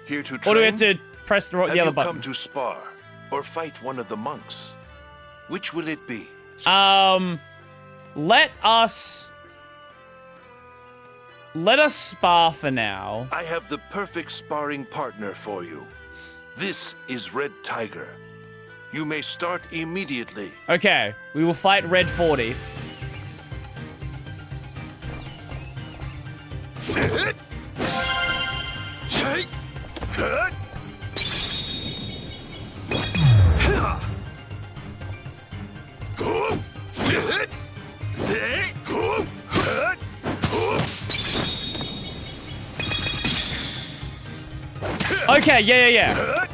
Here to train? Or do we have to press the other button? Have you come to spar or fight one of the monks? Which will it be? Let us spar for now. I have the perfect sparring partner for you. This is Red Tiger. You may start immediately. Okay, we will fight Red 40. Sit. Shake. Sit. Sit. Okay, yeah.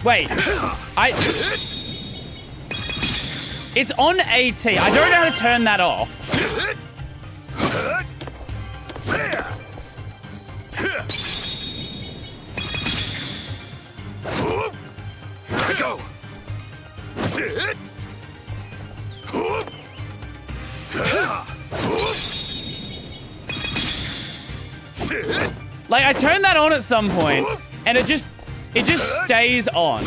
Wait, it's on AT. I don't know how to turn that off. Go. Like, I turned that on at some point, and it just stays on.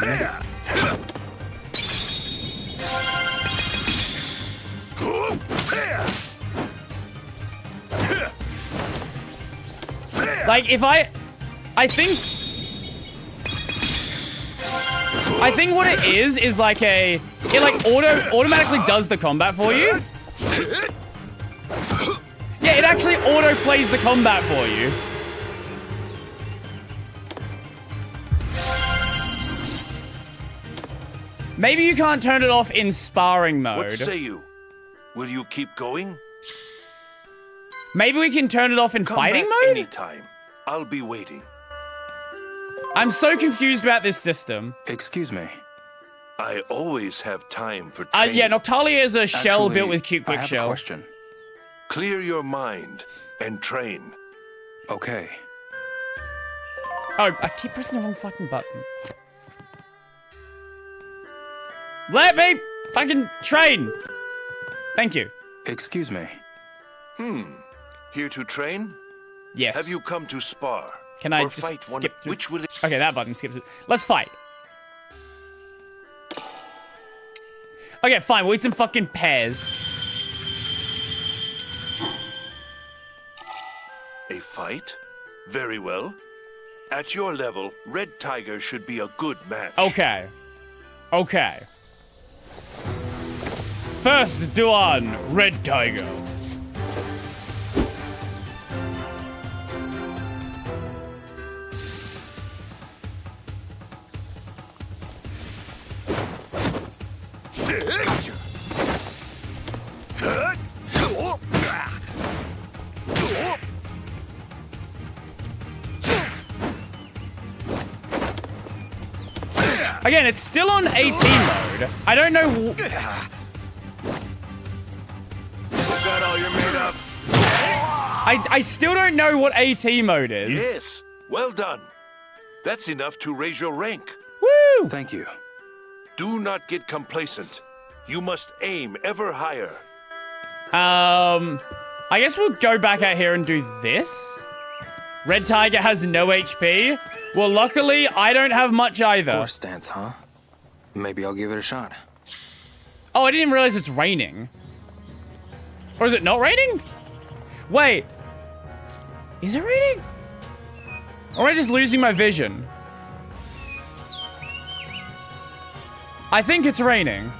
Like, if I think what it is like it like automatically does the combat for you. Yeah, it actually auto plays the combat for you. Maybe you can't turn it off in sparring mode. What say you? Will you keep going? Maybe we can turn it off in fighting mode? Anytime. I'll be waiting. I'm so confused about this system. Excuse me. I always have time for training. Yeah, Noctalia is a shell built with cute quick I have shell. A question. Clear your mind and train. Okay. Oh, I keep pressing the wrong fucking button. Let me fucking train. Thank you. Excuse me. Here to train? Yes. Have you come to spar? Can I or just fight one? skip through? Which will it? Okay, that button skips it. Let's fight. Okay, fine. We'll eat some fucking pears. A fight? Very well. At your level, Red Tiger should be a good match. Okay. Okay. First Duan, Red Tiger. Again, it's still on AT mode. I don't know. Is that all you're made of? I still don't know what AT mode is. Yes. Well done. That's enough to raise your rank. Woo! Thank you. Do not get complacent. You must aim ever higher. I guess we'll go back out here and do this. Red Tiger has no HP. Well, luckily, I don't have much either. Horse stance, huh? Maybe I'll give it a shot. Oh, I didn't even realize it's raining. Or is it not raining? Wait. Is it raining? Or am I just losing my vision? I think it's raining.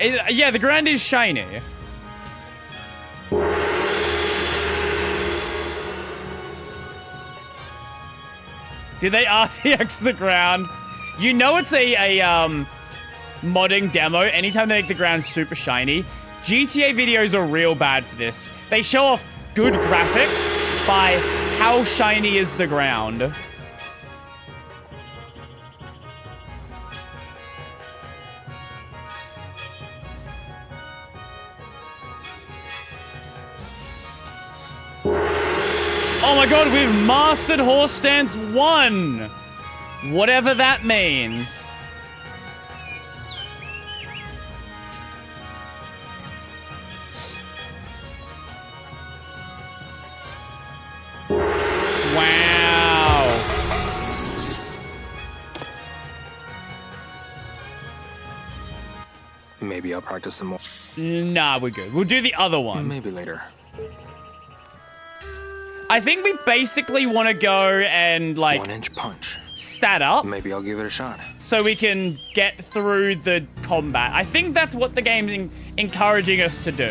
Yeah, the ground is shiny. Did they RTX the ground? You know it's a modding demo. Anytime they make the ground super shiny. GTA videos are real bad for this. They show off good graphics by how shiny is the ground. Oh my god, we've mastered Horse Stance 1! Whatever that means. Wow. Maybe I'll practice some more. Nah, we're good. We'll do the other one. Maybe later. I think we basically want to go and, like, 1-inch punch. Stat up. Maybe I'll give it a shot. So we can get through the combat. I think that's what the game's encouraging us to do.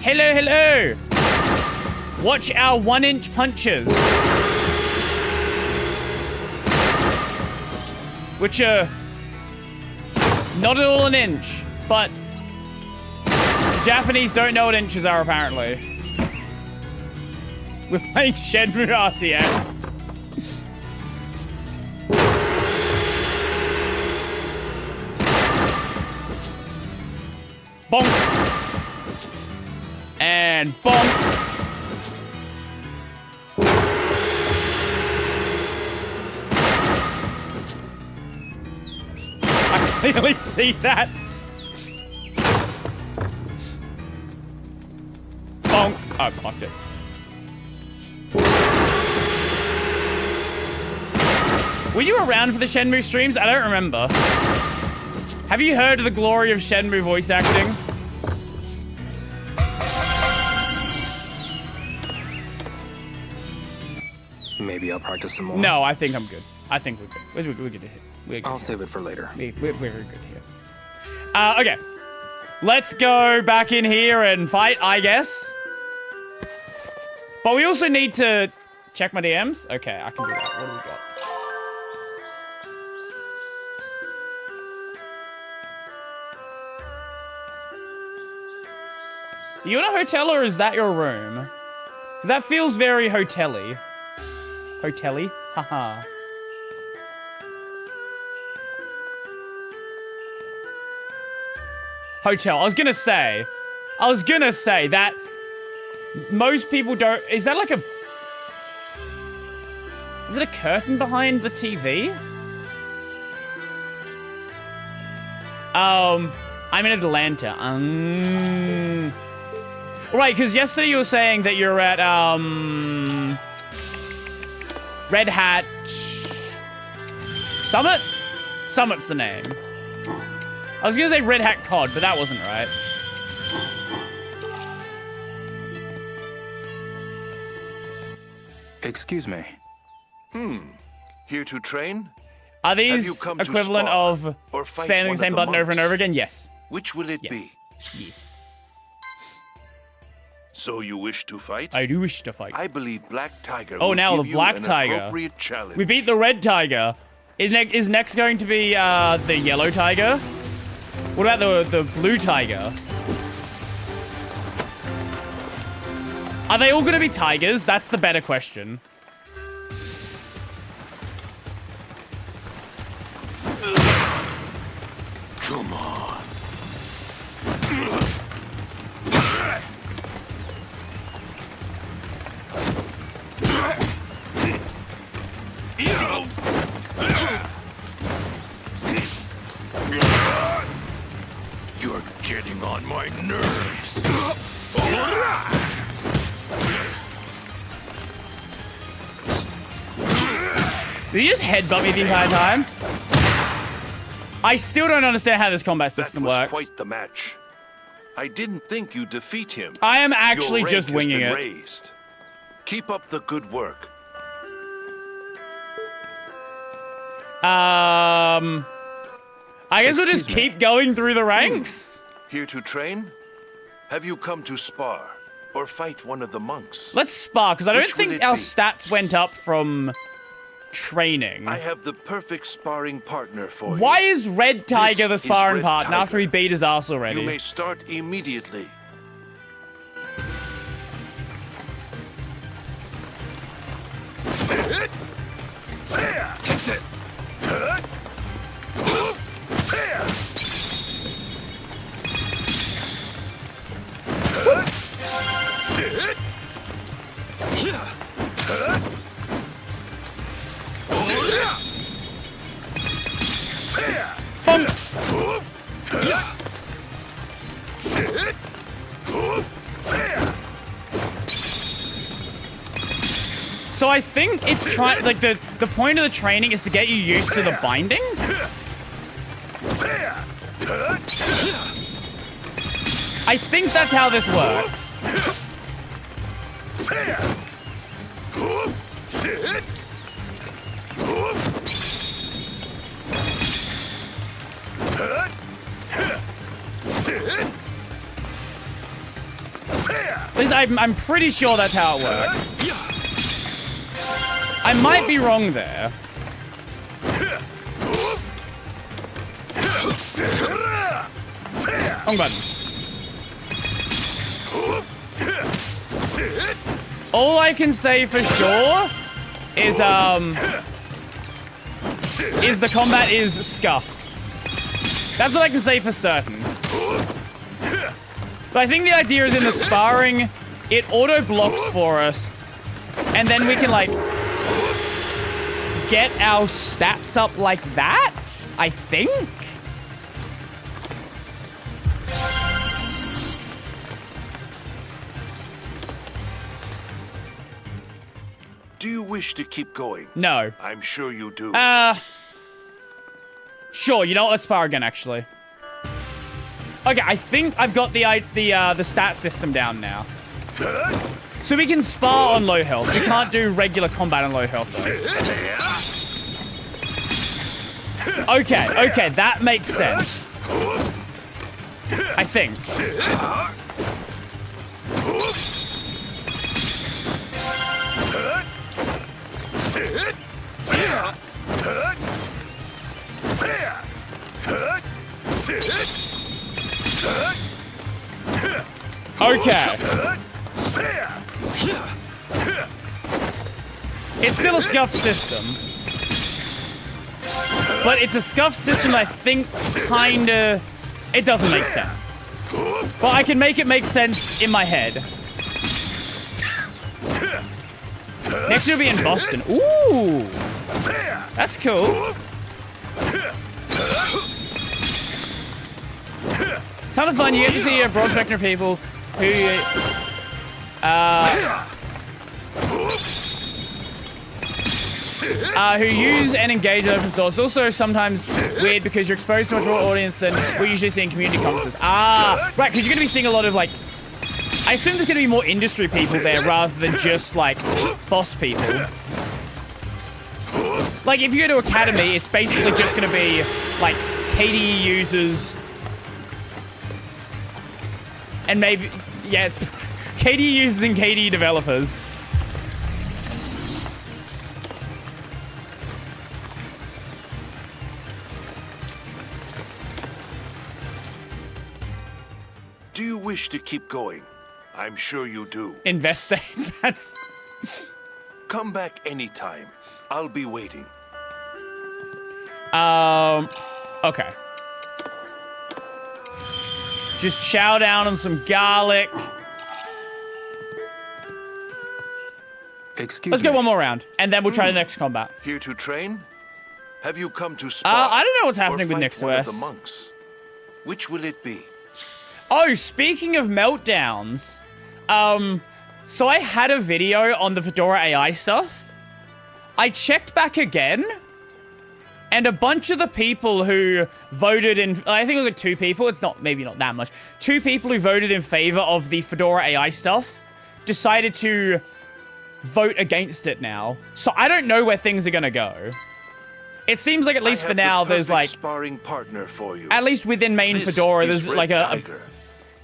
Hello, hello. Watch our 1-inch punches. Which are not at all an inch, but Japanese don't know what inches are, apparently. We're playing Shenmue RTS. Bonk. And bonk. I clearly see that. Bonk. Oh, I blocked it. Were you around for the Shenmue streams? I don't remember. Have you heard of the glory of Shenmue voice acting? Maybe I'll practice some more. No, I think I'm good. I think we're good. We're good here. I'll save it for later. We're good here. Okay. Let's go back in here and fight, I guess. But we also need to check my DMs. Okay, I can do that. What do we got? Are you in a hotel or is that your room? Because that feels very hotel-y. Hotel-y? Haha. Hotel. I was gonna say that most people don't... Is that like a... Is it a curtain behind the TV? I'm in Atlanta. Right, because yesterday you were saying that you're at, Red Hat... Summit? Summit's the name. I was gonna say Red Hat COD, but that wasn't right. Excuse me. Here to train? Are these equivalent of spamming the same button over and over again? Yes. Which will it be? Yes. So you wish to fight? I do wish to fight. I believe Black Tiger Oh, will now give the Black you an Tiger. appropriate challenge. We beat the Red Tiger. Is next going to be the Yellow Tiger? What about the Blue Tiger? Are they all going to be tigers? That's the better question. Come on. You're getting on my nerves. Did he just headbutt me the entire time? I still don't understand how this combat system works. That was quite the match. I didn't think you'd defeat him. I am actually Your just rank winging has it. been raised. Keep up the good work. I guess we'll just keep going through the ranks. Here to train? Have you come to spar or fight one of the monks? Let's spar, because I don't Which will think it our be? stats went up from training. I have the perfect sparring partner for you. Why is Red Tiger This the is sparring Red partner Tiger. after he beat his ass already? You may start immediately. Take this. So I think it's like the point of the training is to get you used to the bindings. I think that's how this works. At least I'm pretty sure that's how it works. I might be wrong there. Wrong button. All I can say for sure is the combat is scuffed. That's what I can say for certain. But I think the idea is in the sparring, it auto blocks for us, and then we can like get our stats up like that, I think. Do you wish to keep going? No. I'm sure you do. Sure, you know what? Let's spar again, actually. Okay, I think I've got the stat system down now. So we can spar on low health. We can't do regular combat on low health, though. Okay, that makes sense. I think. Okay. It's still a scuffed system. But it's a scuffed system that I think kinda... It doesn't make sense. But I can make it make sense in my head. Next year will be in Boston. Ooh! That's cool. ton of fun. You get to see a broad spectrum of people who use and engage in open source. Also, sometimes weird because you're exposed to a much more audience than we usually see in community conferences. Right, because you're going to be seeing a lot of, like, I assume there's going to be more industry people there rather than just, like, FOSS people. Like, if you go to Academy, it's basically just going to be, like, KDE users. And maybe, yeah, it's KDE users and KDE developers. Do you wish to keep going? I'm sure you do. Investing, that's... Come back anytime. I'll be waiting. Okay. Just chow down on some garlic. Excuse me. Let's go one more round, and then we'll try the next combat. Here to train? Have you come to spar? I don't know what's happening with one NixOS. of the monks? Which will it be? Oh, speaking of meltdowns, so I had a video on the Fedora AI stuff. I checked back again, and a bunch of the people who voted in, I think it was like 2 people, it's not, maybe not that much, 2 people who voted in favor of the Fedora AI stuff decided to vote against it now. So I don't know where things are gonna go. It seems like at least for now, there's like, sparring partner for you. at least within main This Fedora, is there's Red like a Tiger.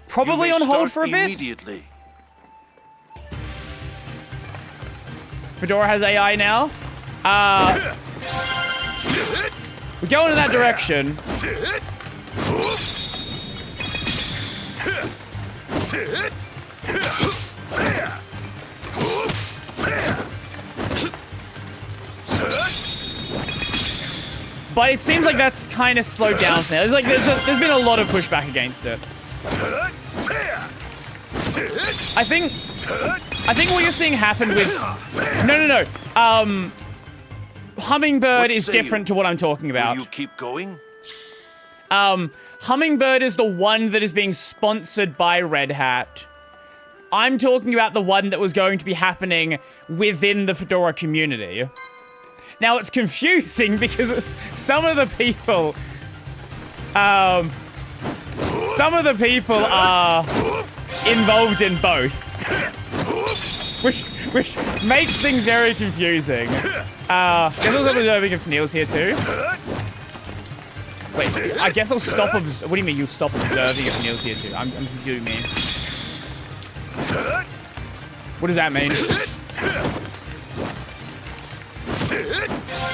probably You may on hold start for a bit. Immediately. Fedora has AI now. We're going in that direction. But it seems like that's kind of slowed down now. There's like there's been a lot of pushback against it. I think what you're seeing happen with no. Hummingbird is different to what I'm talking about. Will you keep going? Hummingbird is the one that is being sponsored by Red Hat. I'm talking about the one that was going to be happening within the Fedora community. Now, it's confusing because some of the people are involved in both. Which makes things very confusing. Guess I'll stop observing if Neil's here too. Wait, I guess I'll stop what do you mean you'll stop observing if Neil's here too? I'm confusing me. What does that mean?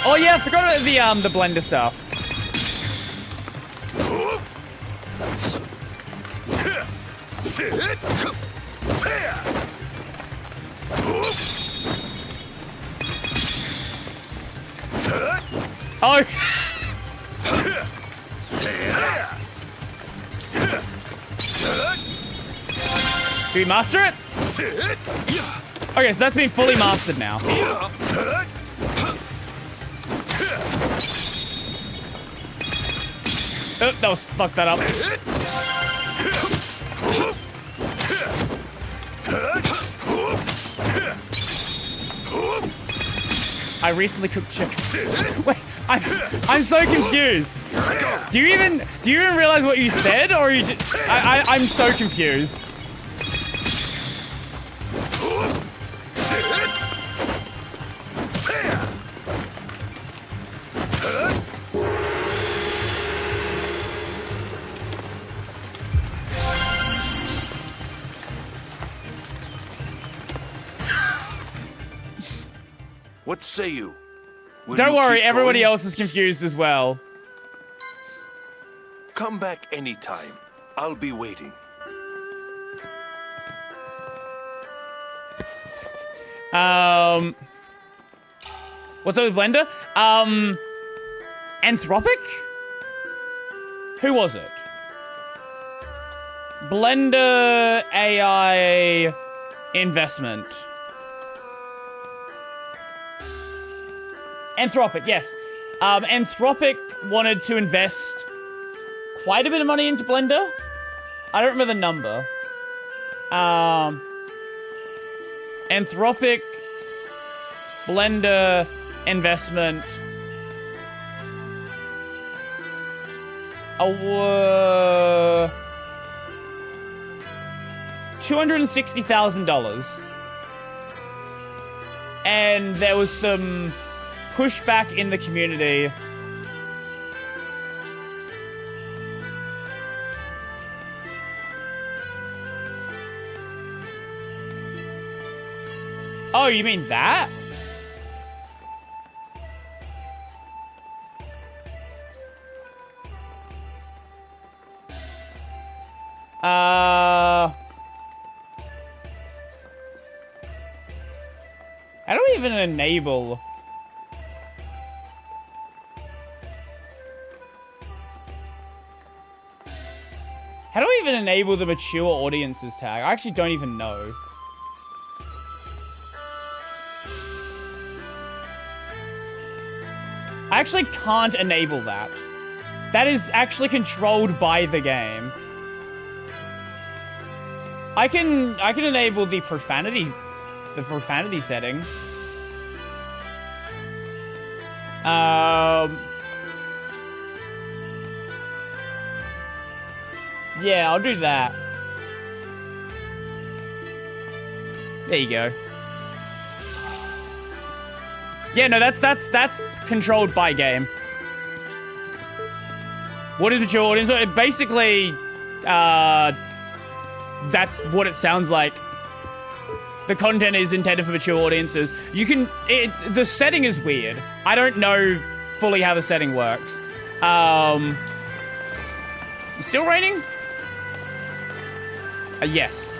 Oh yeah, I forgot about the blender stuff. Oh. Did we master it? Okay, so that's been fully mastered now. Oh, that was fucked that up. I recently cooked chicken. Wait, I'm so confused. Do you even realize what you said, or you just? I'm so confused. What say you? Don't worry, everybody else is confused as well. Come back anytime. I'll be waiting. What's up with Blender? Anthropic? Who was it? Blender AI investment. Anthropic, yes. Anthropic wanted to invest quite a bit of money into Blender. I don't remember the number. Anthropic Blender investment. $260,000. And there was some pushback in the community. Oh, you mean that? How do we even enable? How do we even enable the mature audiences tag? I actually don't even know. I actually can't enable that. That is actually controlled by the game. I can enable the profanity setting. Yeah, I'll do that. There you go. Yeah, no, that's controlled by game. What is mature audience? Basically, that's what it sounds like. The content is intended for mature audiences. You can... the setting is weird. I don't know fully how the setting works. Still raining? Yes.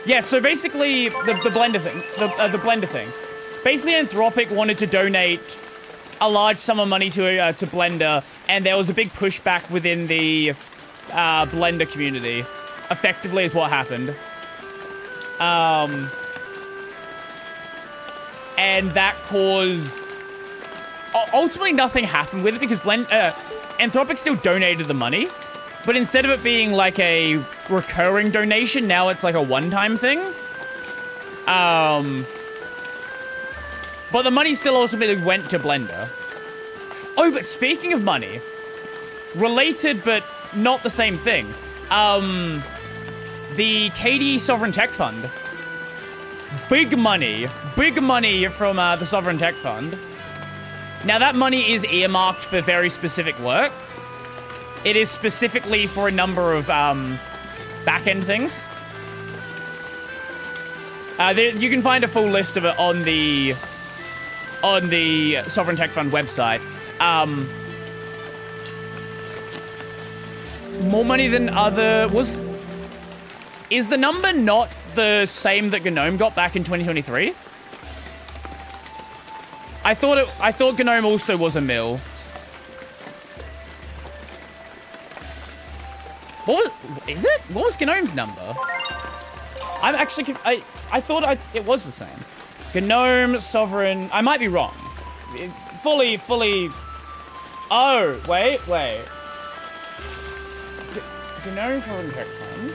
Yeah, so basically, the Blender thing. The Blender thing. Basically, Anthropic wanted to donate a large sum of money to Blender, and there was a big pushback within the Blender community. Effectively is what happened. And that caused... ultimately, nothing happened with it because Anthropic still donated the money, but instead of it being like a recurring donation, now it's like a one-time thing. But the money still ultimately went to Blender. Oh, but speaking of money, related but not the same thing. The KD Sovereign Tech Fund. Big money from the Sovereign Tech Fund. Now that money is earmarked for very specific work. It is specifically for a number of back-end things. You can find a full list of it on the Sovereign Tech Fund website. More money than other... Is the number not the same that GNOME got back in 2023? I thought GNOME also was a mill. Is it? What was GNOME's number? I'm actually... I thought it was the same. GNOME, Sovereign... I might be wrong. Fully... Oh, wait. GNOME Sovereign Tech Fund.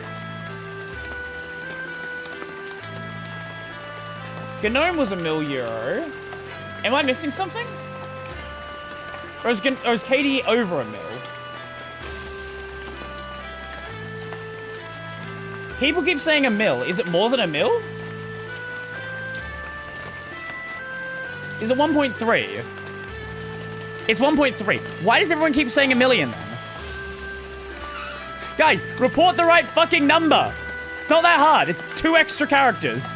GNOME was €1 million. Am I missing something? Or is KD over $1 million? People keep saying $1 million. Is it more than $1 million? Is it 1.3? It's 1.3. Why does everyone keep saying $1 million then? Guys, report the right fucking number. It's not that hard. It's 2 extra characters.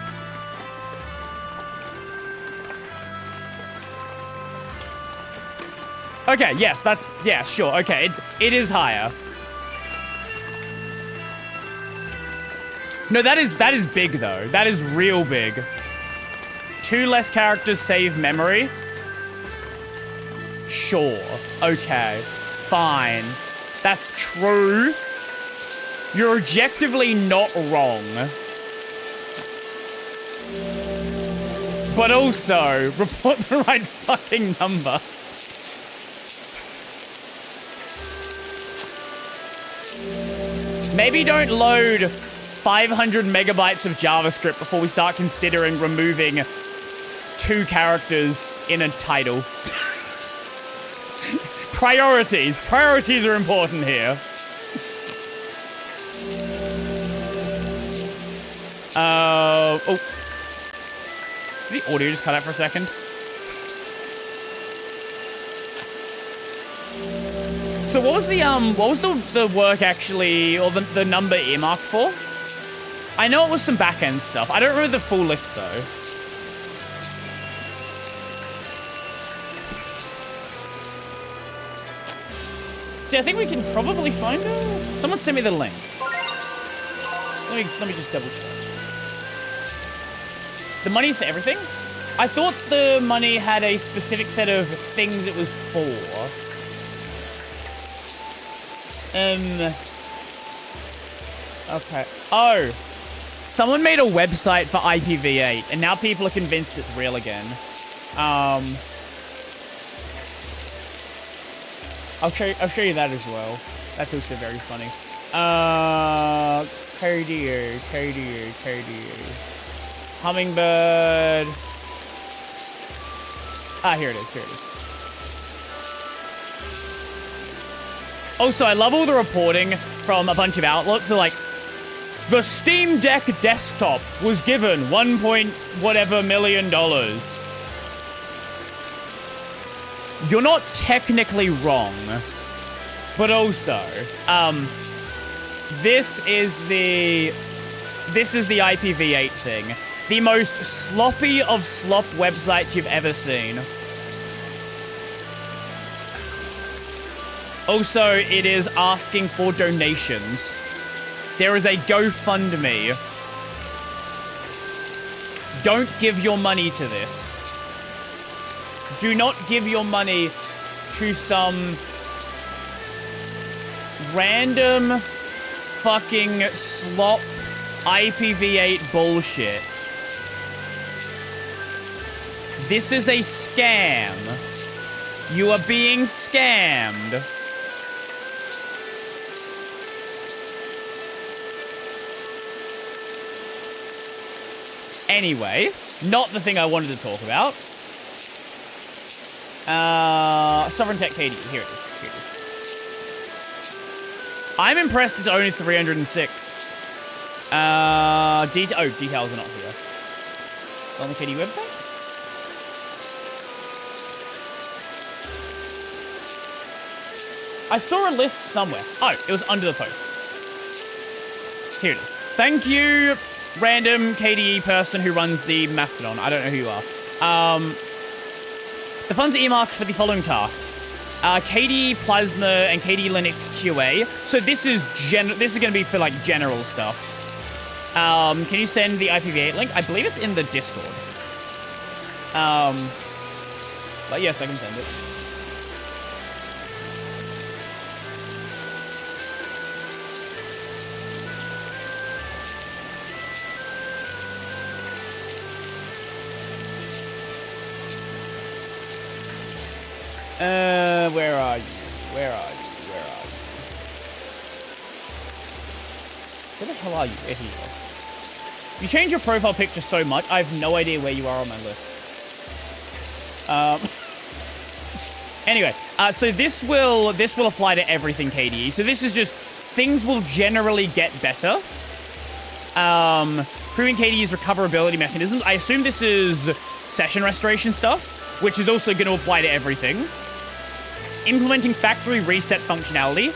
Okay, yes, yeah, sure. Okay, it is higher. No, that is big though. That is real big. 2 less characters save memory. Sure. Okay. Fine. That's true. You're objectively not wrong. But also, report the right fucking number. Maybe don't load 500 megabytes of JavaScript before we start considering removing 2 characters in a title. Priorities. Priorities are important here. Oh. Did the audio just cut out for a second? So what was the work actually, or the number earmarked for? I know it was some back-end stuff. I don't remember the full list though. See, I think we can probably find her. Someone send me the link. Let me just double check. The money's for everything? I thought the money had a specific set of things it was for. Okay. Oh. Someone made a website for IPv8, and now people are convinced it's real again. I'll show you that as well. That's also very funny. KDU. Hummingbird. Here it is. Also, I love all the reporting from a bunch of outlets. So, like, the Steam Deck desktop was given $1 million. You're not technically wrong, but also, this is the IPv8 thing. The most sloppy of slop websites you've ever seen. Also, it is asking for donations. There is a GoFundMe. Don't give your money to this. Do not give your money to some random fucking slop IPv8 bullshit. This is a scam. You are being scammed. Anyway, not the thing I wanted to talk about. Sovereign Tech KD. Here it is. I'm impressed it's only 306. Details are not here. On the KD website? I saw a list somewhere. Oh, it was under the post. Here it is. Thank you, random KDE person who runs the Mastodon. I don't know who you are. The funds are earmarked for the following tasks. KDE Plasma and KDE Linux QA. So this is going to be for like general stuff. Can you send the IPv8 link? I believe it's in the Discord. But yes, I can send it. Where are you? Where the hell are you? Here you go. You change your profile picture so much, I have no idea where you are on my list. Anyway, so this will apply to everything KDE. So this is just, things will generally get better. Improving KDE's recoverability mechanisms. I assume this is session restoration stuff, which is also going to apply to everything. Implementing factory reset functionality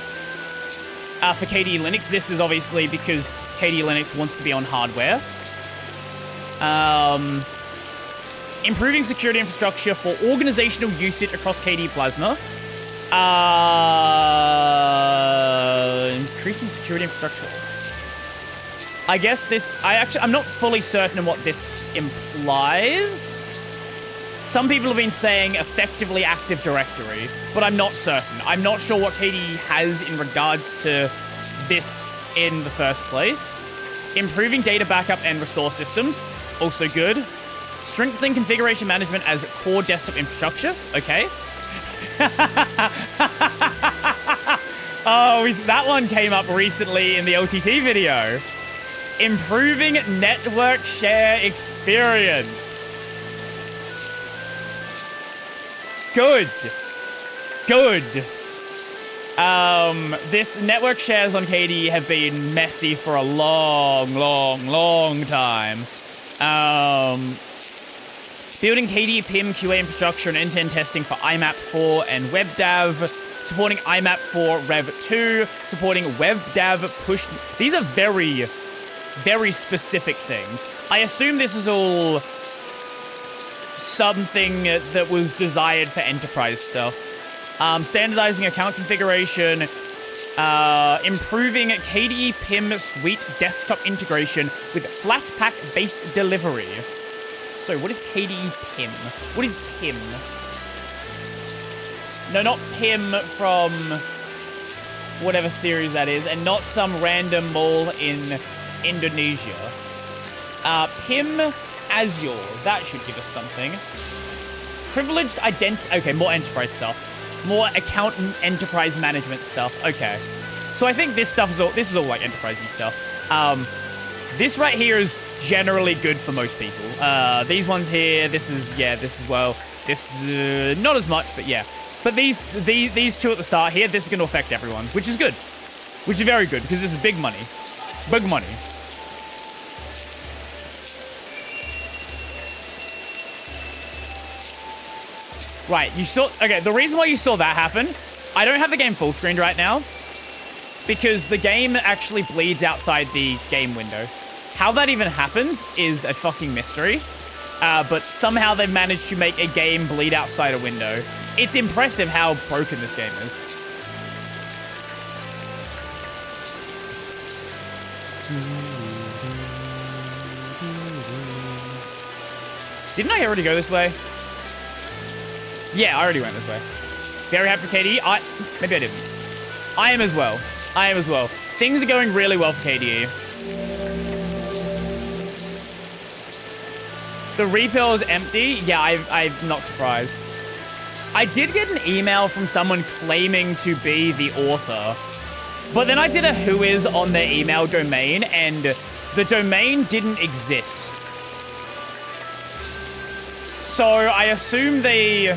for KDE Linux. This is obviously because KDE Linux wants to be on hardware. Improving security infrastructure for organizational usage across KDE Plasma. Increasing security infrastructure. I guess this... I'm not fully certain on what this implies. Some people have been saying effectively Active Directory, but I'm not certain. I'm not sure what KDE has in regards to this in the first place. Improving data backup and restore systems, also good. Strengthening configuration management as core desktop infrastructure, okay. Oh, that one came up recently in the LTT video. Improving network share experience. Good. Good. This network shares on KDE have been messy for a long time. Building KDE PIM QA infrastructure and end-to-end testing for IMAP 4 and WebDAV. Supporting IMAP 4 Rev 2. Supporting WebDAV push. These are very, very specific things. I assume this is all something that was desired for enterprise stuff. Standardizing account configuration. Improving KDE PIM suite desktop integration with Flatpak-based delivery. So, what is KDE PIM? What is PIM? No, not PIM from whatever series that is, and not some random mall in Indonesia. PIM Azure. That should give us something. Privileged identity. Okay, more enterprise stuff. More account and enterprise management stuff. Okay. So I think this stuff is all, this is all like enterprisey stuff. This right here is generally good for most people. These ones here, this is well. This is not as much, but yeah. But these two at the start here, this is going to affect everyone, which is good. Which is very good, because this is big money. Big money. Right, you saw... Okay, the reason why you saw that happen, I don't have the game full screened right now, because the game actually bleeds outside the game window. How that even happens is a fucking mystery, but somehow they've managed to make a game bleed outside a window. It's impressive how broken this game is. Didn't I already go this way? Yeah, I already went this way. Very happy for KDE. Maybe I didn't. I am as well. I am as well. Things are going really well for KDE. The repo is empty. Yeah, I'm not surprised. I did get an email from someone claiming to be the author, but then I did a whois on their email domain, and the domain didn't exist. So I assume they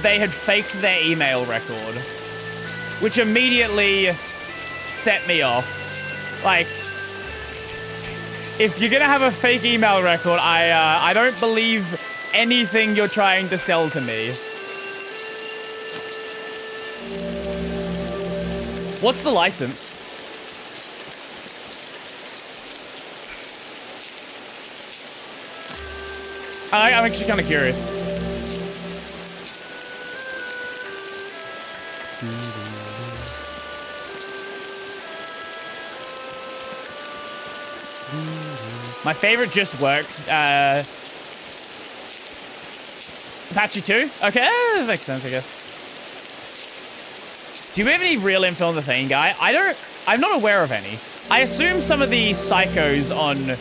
had faked their email record, which immediately set me off. Like, if you're gonna have a fake email record, I don't believe anything you're trying to sell to me. What's the license? I'm actually kind of curious. My favorite just works. Apache 2? Okay, that makes sense, I guess. Do you have any real info on the thing, guy? I'm not aware of any. I assume some of the psychos on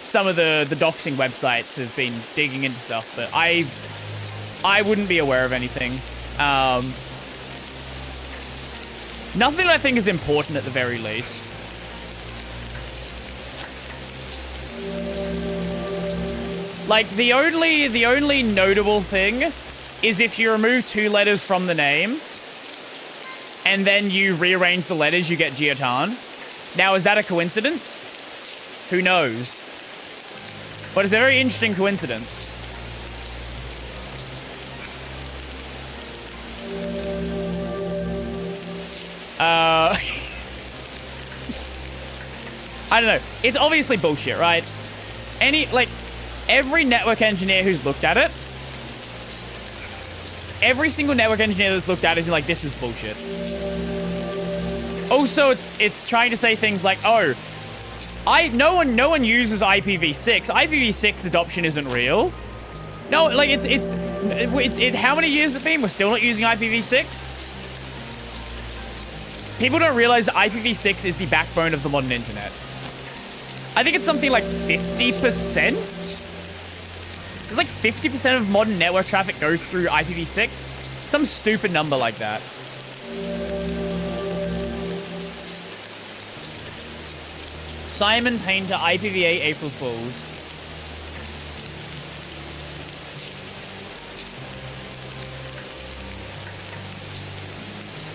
some of the doxing websites have been digging into stuff, but I wouldn't be aware of anything. Nothing I think is important at the very least. Like, the only notable thing is if you remove 2 letters from the name and then you rearrange the letters, you get Giatan. Now, is that a coincidence? Who knows? But it's a very interesting coincidence. I don't know. It's obviously bullshit, right? Every network engineer who's looked at it, every single network engineer that's looked at it is like, this is bullshit. Also, it's trying to say things like, oh, no one uses IPv6. IPv6 adoption isn't real. No, like how many years has it been? We're still not using IPv6. People don't realize that IPv6 is the backbone of the modern internet. I think it's something like 50%. It's like 50% of modern network traffic goes through IPv6. Some stupid number like that. Simon Painter, IPv8 April Fools.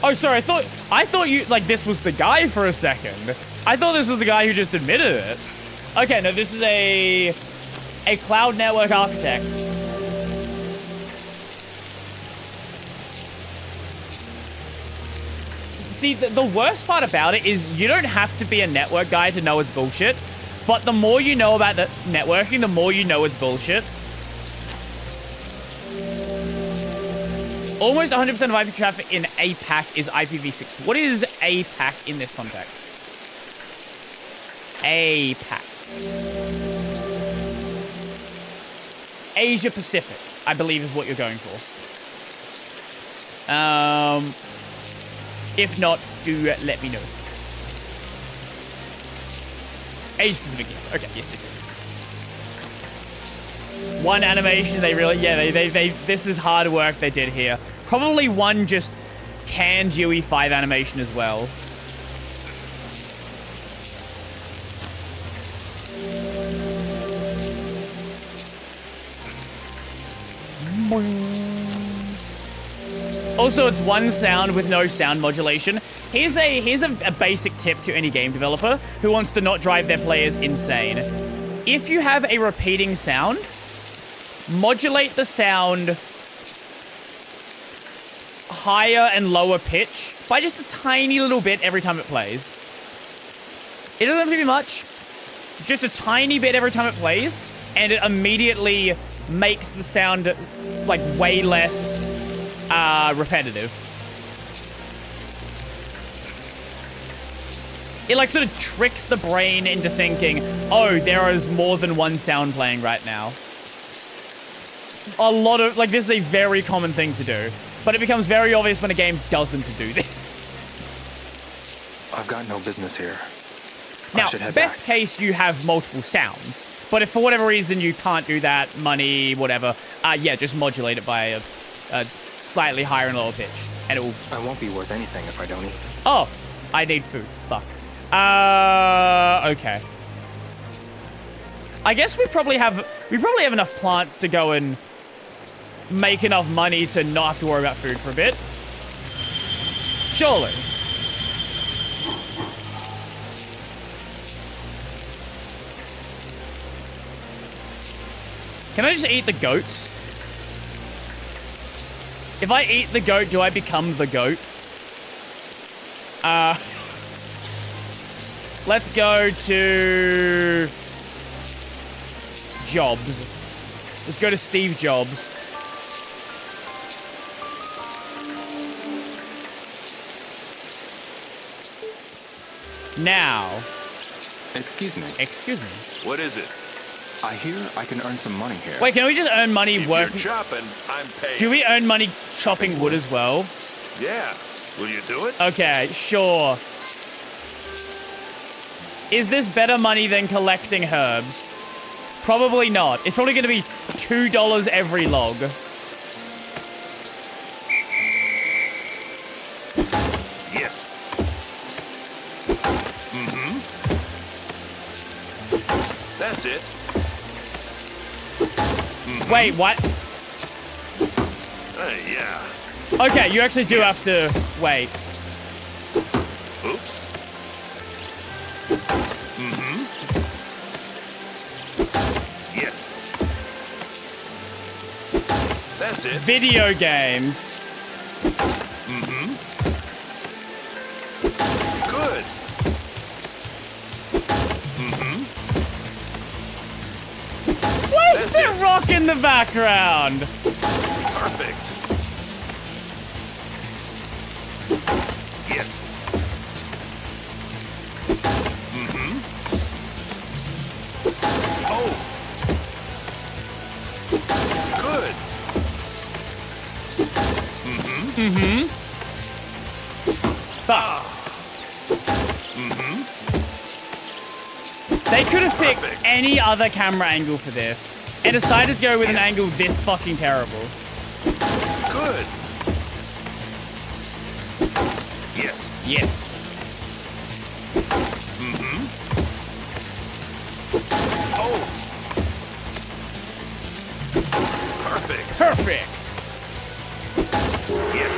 Oh, sorry, I thought you, like, this was the guy for a second. I thought this was the guy who just admitted it. Okay, no, this is a cloud network architect. See, the worst part about it is you don't have to be a network guy to know it's bullshit. But the more you know about the networking, the more you know it's bullshit. Almost 100% of IP traffic in APAC is IPv6. What is APAC in this context? APAC. Asia Pacific, I believe is what you're going for. If not, do let me know. Asia Pacific, yes. Okay, yes. One animation, they really, yeah, they this is hard work they did here. Probably one just canned UE5 animation as well. Also, it's one sound with no sound modulation. Here's a basic tip to any game developer who wants to not drive their players insane. If you have a repeating sound, modulate the sound higher and lower pitch by just a tiny little bit every time it plays. It doesn't have to be much. Just a tiny bit every time it plays, and it immediately makes the sound like way less repetitive. It like sort of tricks the brain into thinking, oh, there is more than one sound playing right now. A lot of, like, this is a very common thing to do, but it becomes very obvious when a game doesn't do this. I've got no business here. Now, best case, you have multiple sounds, but if for whatever reason you can't do that, money, whatever, yeah, just modulate it by a slightly higher and lower pitch, and it will... I won't be worth anything if I don't eat. Oh, I need food. Fuck. Okay. I guess we probably have enough plants to go and make enough money to not have to worry about food for a bit. Surely. Can I just eat the goats? If I eat the goat, do I become the goat? Let's go to Jobs. Let's go to Steve Jobs. Now. Excuse me. Excuse me. What is it? I hear I can earn some money here. Wait, can we just earn money if working? You're chopping, I'm paying. Do we earn money chopping wood as well? Yeah. Will you do it? Okay, sure. Is this better money than collecting herbs? Probably not. It's probably going to be $2 every log. Yes. Mm-hmm. That's it. Mm-hmm. Wait, what? Yeah. Okay, you actually do have to wait. Oops. Mm-hmm. Yes. That's it. Video games. Mm-hmm. Good. Mm-hmm. Why is there rock in the background? Perfect. Yes. Mm-hmm. Oh. Good. Mm-hmm. Mm-hmm. Ah. Mm-hmm. They could have picked any other camera angle for this and decided to go with an angle this fucking terrible. Good. Yes. Yes. Mm-hmm. Oh! Perfect. Perfect. Yes.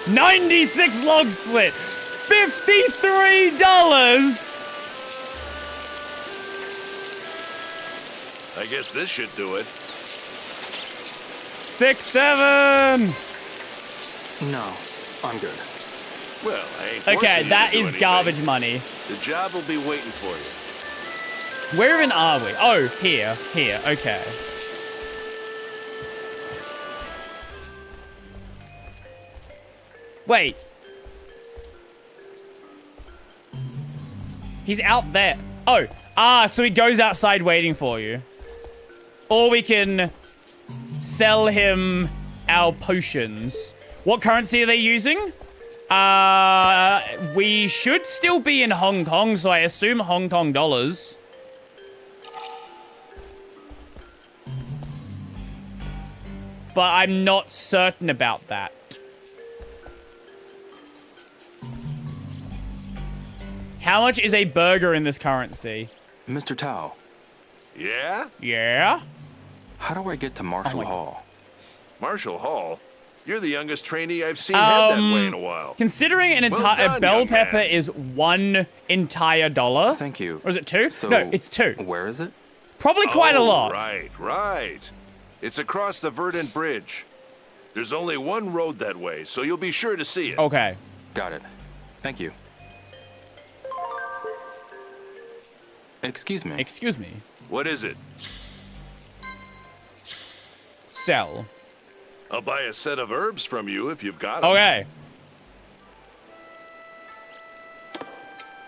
96 log split. $53. I guess this should do it. 6, 7. No, I'm good. Well, I ain't Okay, forcing you that to do is anything. garbage money. The job will be waiting for you. Where even are we? Oh, here. Here, okay. Wait. He's out there. Oh, so he goes outside waiting for you. Or we can sell him our potions. What currency are they using? We should still be in Hong Kong, so I assume Hong Kong dollars. But I'm not certain about that. How much is a burger in this currency? Mr. Tao. Yeah? Yeah? How do I get to Marshall Hall? Marshall Hall? You're the youngest trainee I've seen head that way in a while. Considering an entire bell pepper is $1 entire dollar. Thank you. Or is it 2? So, no, it's 2. Where is it? Probably quite a lot. Right. It's across the Verdant Bridge. There's only one road that way, so you'll be sure to see it. Okay. Got it. Thank you. Excuse me. Excuse me. What is it? Sell. I'll buy a set of herbs from you if you've got them. Okay.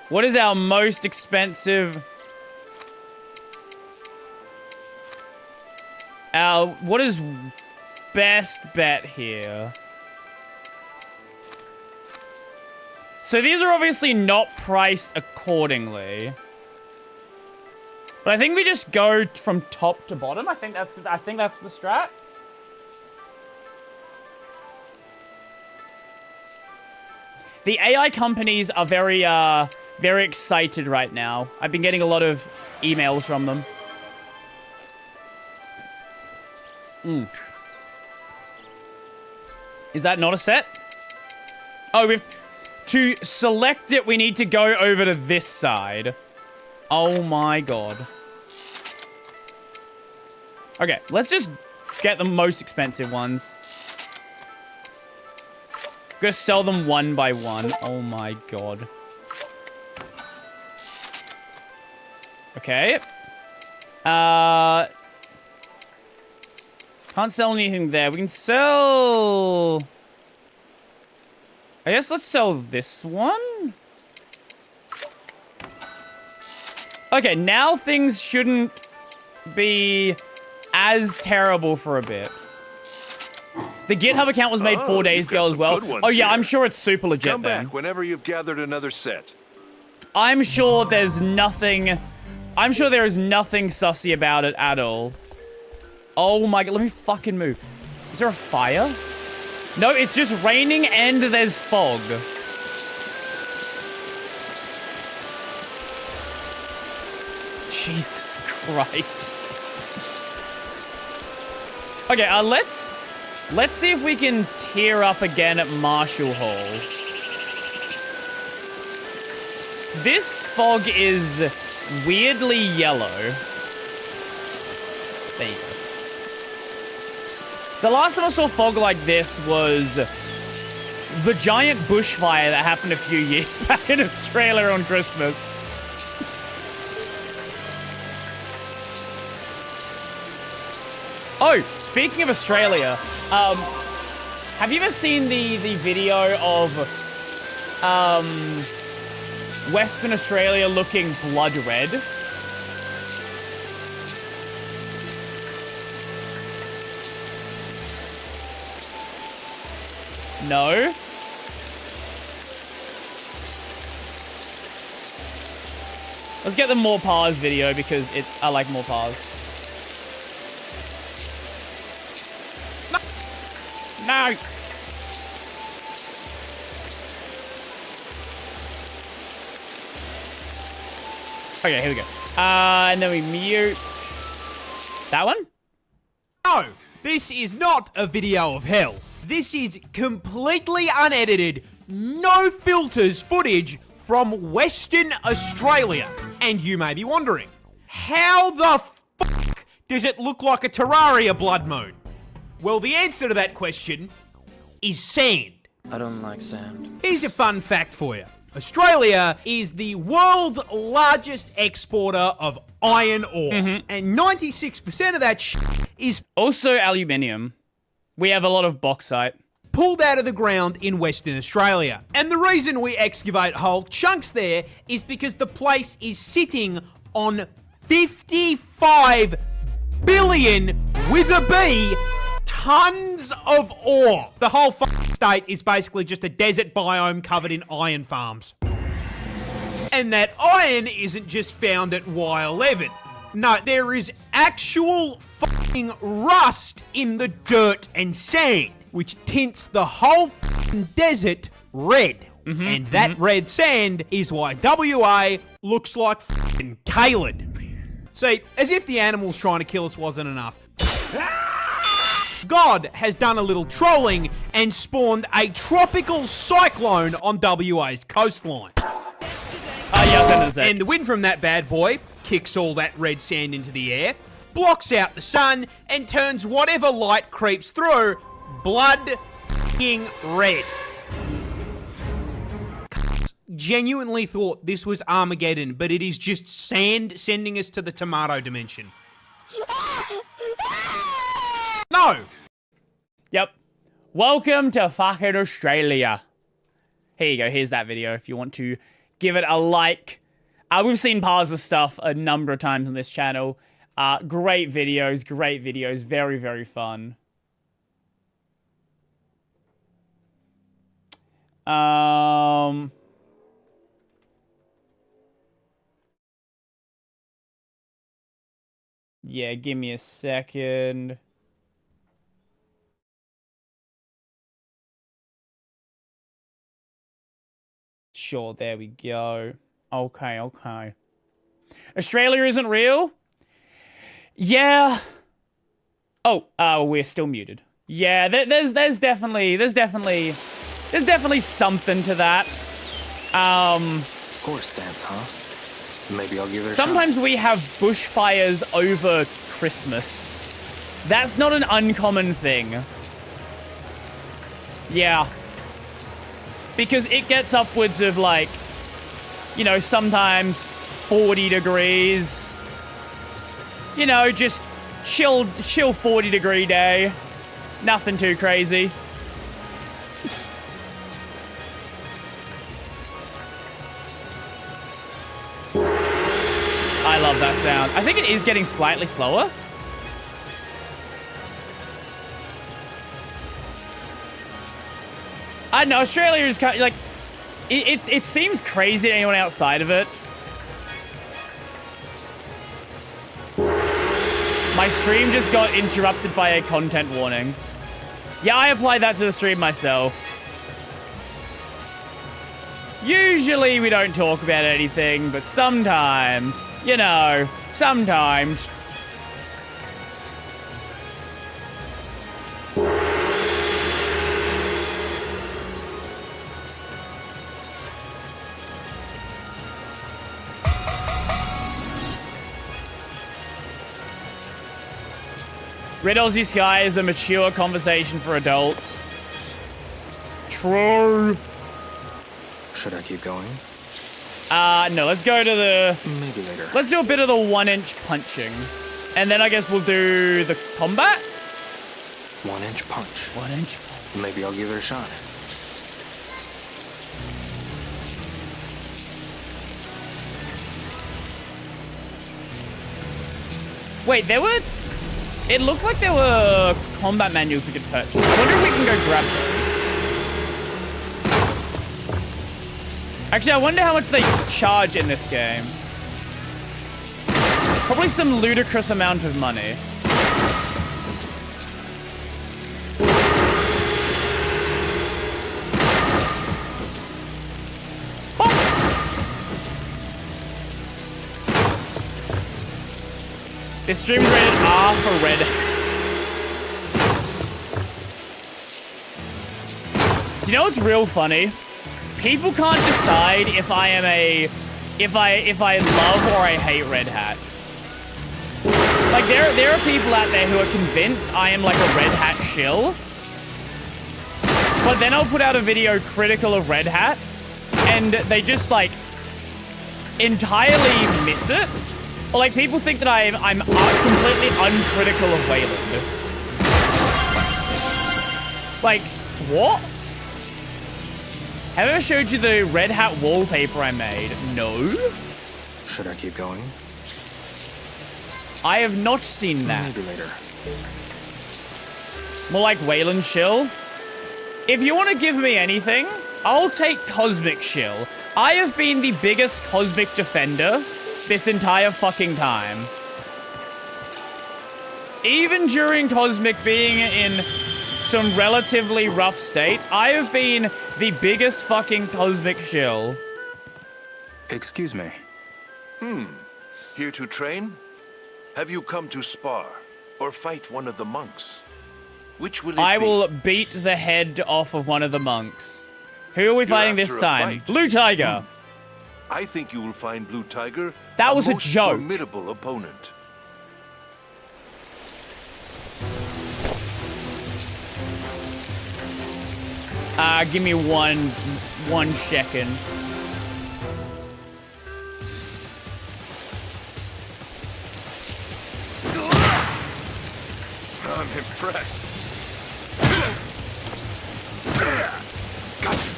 What is our most expensive? What is best bet here? So these are obviously not priced accordingly. But I think we just go from top to bottom. I think that's the strat. The AI companies are very excited right now. I've been getting a lot of emails from them. Is that not a set? Oh, to select it, we need to go over to this side. Oh my god. Okay, let's just get the most expensive ones. Gonna sell them one by one. Oh my god. Okay. Can't sell anything there. We can sell... I guess let's sell this one. Okay, now things shouldn't be as terrible for a bit. The GitHub account was made 4 days ago as well. Oh yeah, I'm sure it's super legit Come then. back whenever you've gathered another set. I'm sure there's nothing... I'm sure there is nothing sussy about it at all. Oh my god, let me fucking move. Is there a fire? No, it's just raining and there's fog. Jesus Christ. Okay, let's see if we can tear up again at Marshall Hall. This fog is weirdly yellow. There you go. The last time I saw fog like this was the giant bushfire that happened a few years back in Australia on Christmas. Oh, speaking of Australia, have you ever seen the video of Western Australia looking blood red? No? Let's get the more pars video because I like more pars. No! Okay, here we go. And then we mute that one. No, this is not a video of hell. This is completely unedited, no filters footage from Western Australia. And you may be wondering, how the fuck does it look like a Terraria blood moon? Well, the answer to that question is sand. I don't like sand. Here's a fun fact for you. Australia is the world's largest exporter of iron ore. And 96% of that shit is also aluminium. We have a lot of bauxite. Pulled out of the ground in Western Australia. And the reason we excavate whole chunks there is because the place is sitting on 55 billion, with a B, tons of ore. The whole state is basically just a desert biome covered in iron farms. And that iron isn't just found at Y11. No, there is actual fucking rust in the dirt and sand, which tints the whole desert red. And that red sand is why WA looks like fucking Caled. See, as if the animals trying to kill us wasn't enough. God has done a little trolling and spawned a tropical cyclone on WA's coastline. And the wind from that bad boy kicks all that red sand into the air, blocks out the sun, and turns whatever light creeps through blood f***ing red. Genuinely thought this was Armageddon, but it is just sand sending us to the tomato dimension. No! Yep. Welcome to fucking Australia. Here you go. Here's that video if you want to give it a like. We've seen Parza stuff a number of times on this channel. Great videos. Very, very fun. Yeah, give me a second. Sure, there we go. Okay. Australia isn't real? Yeah. Oh, we're still muted. Yeah, there's definitely something to that. Horse dance, huh? Maybe I'll give it a Sometimes shot. we have bushfires over Christmas. That's not an uncommon thing. Yeah. Because it gets upwards of, like, you know, sometimes 40 degrees. You know, just chill 40-degree day. Nothing too crazy. I love that sound. I think it is getting slightly slower. I don't know, Australia is kind of like... It seems crazy to anyone outside of it. My stream just got interrupted by a content warning. Yeah, I applied that to the stream myself. Usually we don't talk about anything, but sometimes, you know, sometimes. Red Aussie Sky is a mature conversation for adults. True. Should I keep going? No, let's go to the... Maybe later. Let's do a bit of the 1-inch punching. And then I guess we'll do the combat? 1-inch punch. 1-inch punch. Maybe I'll give it a shot. Wait, there were... It looked like there were combat manuals we could purchase. I wonder if we can go grab those. Actually, I wonder how much they charge in this game. Probably some ludicrous amount of money. This stream is rated R for red. Do you know what's real funny? People can't decide if I am if I love or I hate Red Hat. Like there are people out there who are convinced I am like a Red Hat shill. But then I'll put out a video critical of Red Hat and they just like entirely miss it. Or like people think that I'm completely uncritical of Wayland. Like, what? Have I ever showed you the Red Hat wallpaper I made? No. Should I keep going? I have not seen that. Maybe later. More like Wayland Shill. If you want to give me anything, I'll take Cosmic Shill. I have been the biggest Cosmic defender this entire fucking time. Even during Cosmic being in some relatively rough state, I have been the biggest fucking Cosmic shill. Excuse me. Here to train? Have you come to spar or fight one of the monks? Which will it be? I will beat the head off of one of the monks. Who are we fighting this time? Blue Tiger. I think you will find Blue Tiger that was a most joke. Formidable opponent. Give me one second. I'm impressed. Gotcha.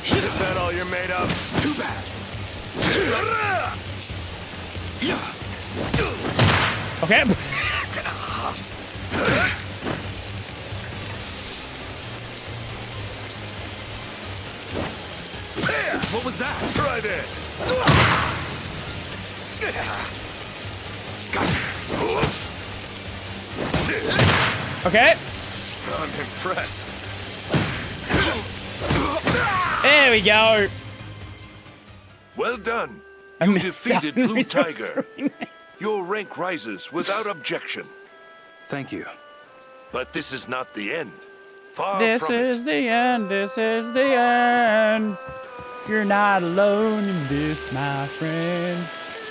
Is that all you're made of? Too bad. Okay. What was that? Try this. Gotcha. Okay. I'm impressed. There we go. Well done. You defeated Blue Tiger. Your rank rises without objection. Thank you. But this is not the end. Far This from is the end. This is the end. You're not alone in this, my friend.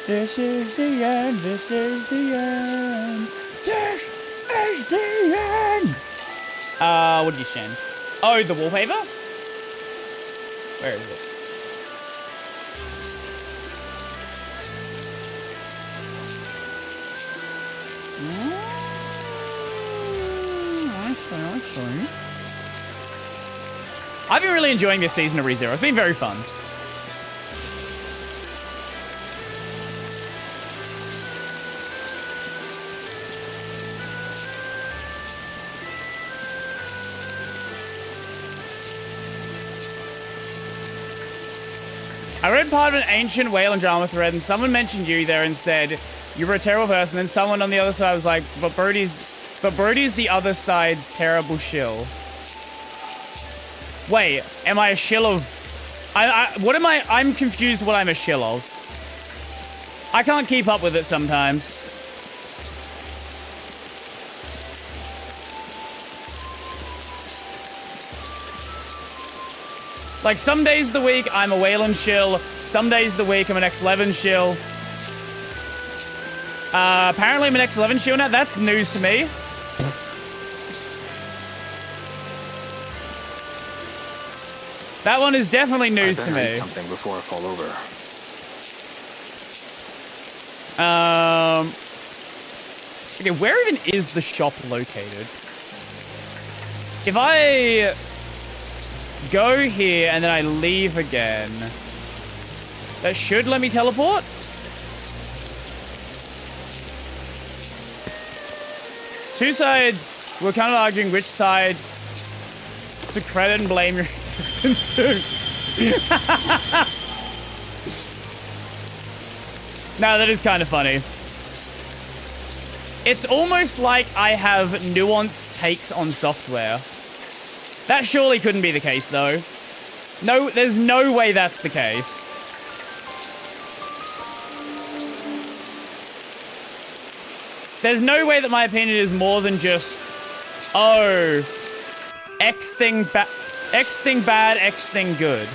This is the end. This is the end. This is the end. What did you send? Oh, the wallpaper? Where is it? I see. I've been really enjoying this season of ReZero. It's been very fun. I read part of an ancient Wayland drama thread, and someone mentioned you there and said you were a terrible person. Then someone on the other side was like, but Brody's the other side's terrible shill. Wait, am I a shill of... what am I... I'm confused what I'm a shill of. I can't keep up with it sometimes. Like, some days of the week, I'm a Wayland shill. Some days of the week, I'm an X11 shill. Apparently I'm an X11 shill now. That's news to me. That one is definitely news to me. Eat something before I fall over. Okay, where even is the shop located? If I go here and then I leave again, that should let me teleport? Two sides. We're kind of arguing which side to credit and blame your existence to. No, that is kind of funny. It's almost like I have nuanced takes on software. That surely couldn't be the case, though. No, there's no way that's the case. There's no way that my opinion is more than just, oh, X thing bad, X thing good.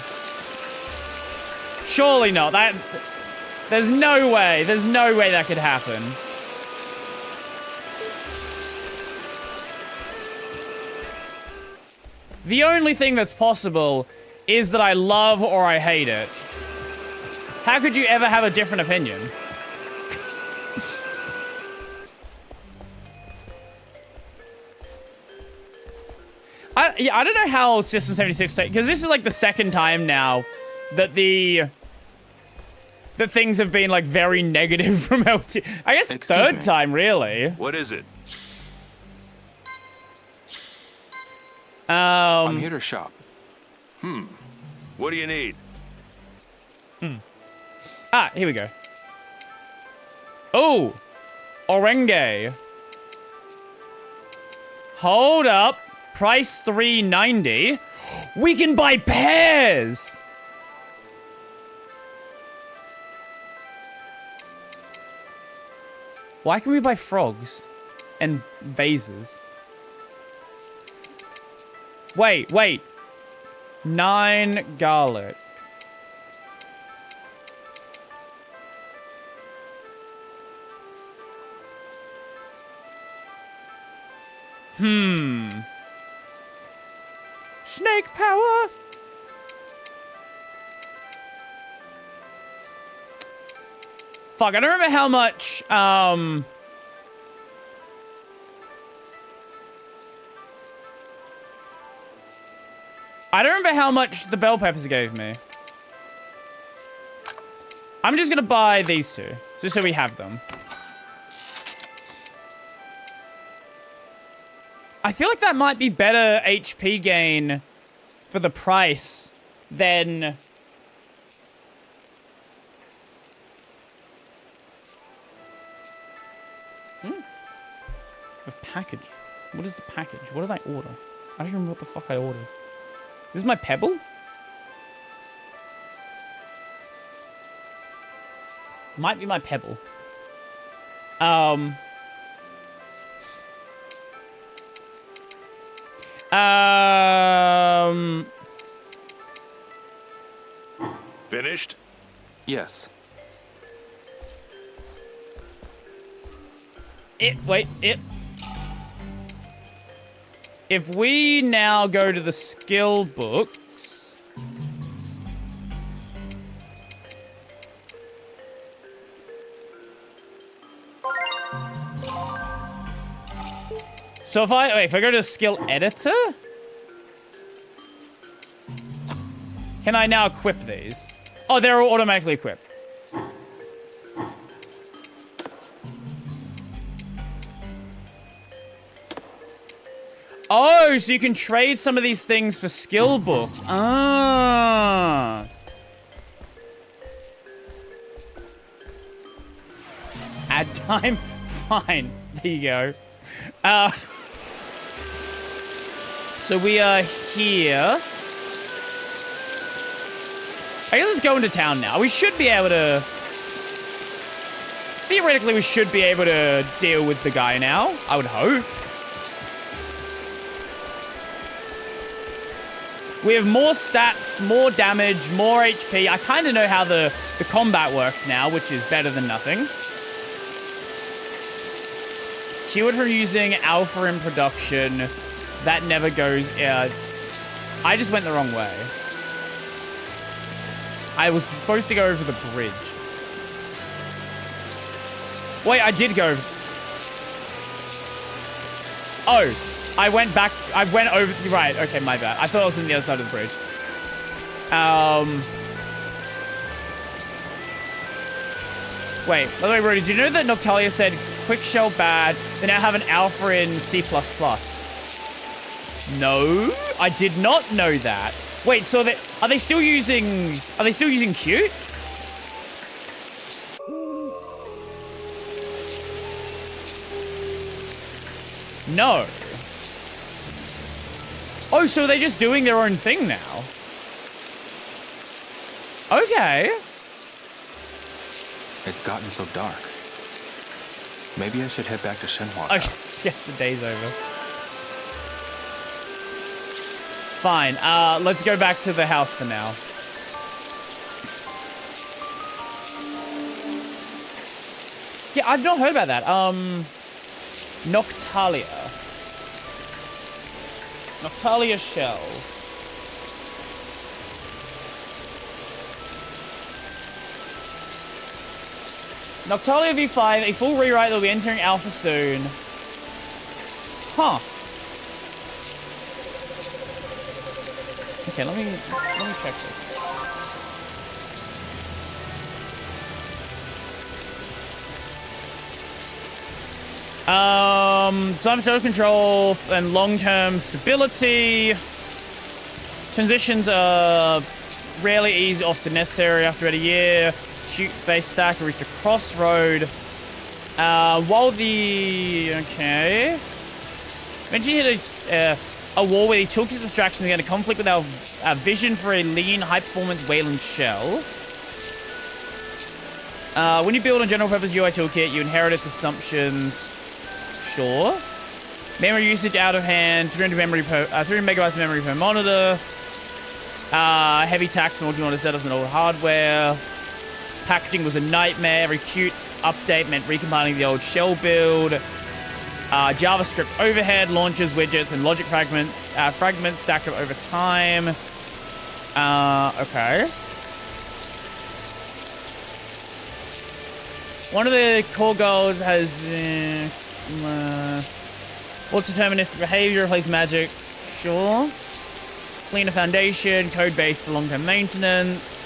Surely not. There's no way that could happen. The only thing that's possible is that I love or I hate it. How could you ever have a different opinion? I don't know how System 76 because this is like the second time now that things have been like very negative from LT. I guess third time really. What is it? I'm here to shop. What do you need? Ah, here we go. Oh, Orenge. Hold up. Price $3.90. We can buy pairs. Why can we buy frogs and vases? Wait. 9 garlic. Snake power. Fuck, I don't remember how much, I don't remember how much the bell peppers gave me. I'm just gonna buy these two, just so we have them. I feel like that might be better HP gain for the price than... The package. What is the package? What did I order? I don't remember what the fuck I ordered. This is my pebble? Might be my pebble. Finished? Yes. If we now go to the skill books... So if I go to skill editor... Can I now equip these? Oh, they're all automatically equipped. Oh, so you can trade some of these things for skill books. Ah. Add time? Fine. There you go. So we are here. I guess let's go into town now. We should be able to... Theoretically, we should be able to deal with the guy now. I would hope. We have more stats, more damage, more HP. I kind of know how the combat works now, which is better than nothing. Cured from using alpha in production. That never goes... I just went the wrong way. I was supposed to go over the bridge. Wait, I did go... Oh, I went back... I went over... Right, okay, my bad. I thought I was on the other side of the bridge. Wait, by the way, Brody, do you know that Noctalia said quick shell bad, they now have an alpha in C++? No, I did not know that. Wait, so are they still using Qt? No. Oh, so they're just doing their own thing now. Okay. It's gotten so dark. Maybe I should head back to Shenhua's Oh, house. yes, the day's over. Fine. Let's go back to the house for now. Yeah, I've not heard about that. Noctalia. Noctalia shell. Noctalia V5, a full rewrite that will be entering alpha soon. Huh. Okay, let me check this. Some total control and long-term stability. Transitions are rarely easy, often necessary after about a year. Shoot base stack or reach a crossroad. While the... Okay. Eventually hit a wall where he took his distraction again, a conflict with our vision for a lean, high-performance Wayland shell. When you build a general-purpose UI toolkit, you inherit its assumptions. Sure. Memory usage out of hand, 300 megabytes of memory per monitor. Heavy tax on what you want to set up in old hardware. Packaging was a nightmare. Every cute update meant recompiling the old shell build. JavaScript overhead, launchers, widgets, and logic fragments stacked up over time. Okay. One of the core goals has what's deterministic behavior, replace magic. Sure. Cleaner foundation, code base for long-term maintenance.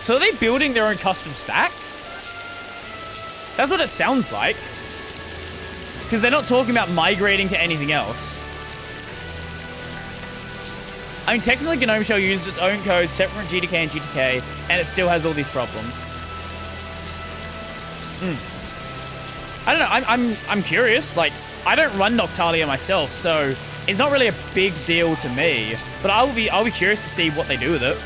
So are they building their own custom stack? That's what it sounds like. Because they're not talking about migrating to anything else. I mean, technically, GNOME Shell uses its own code separate from GTK and GTK, and it still has all these problems. I don't know. I'm curious. Like, I don't run Noctalia myself, so it's not really a big deal to me. But I'll be curious to see what they do with it.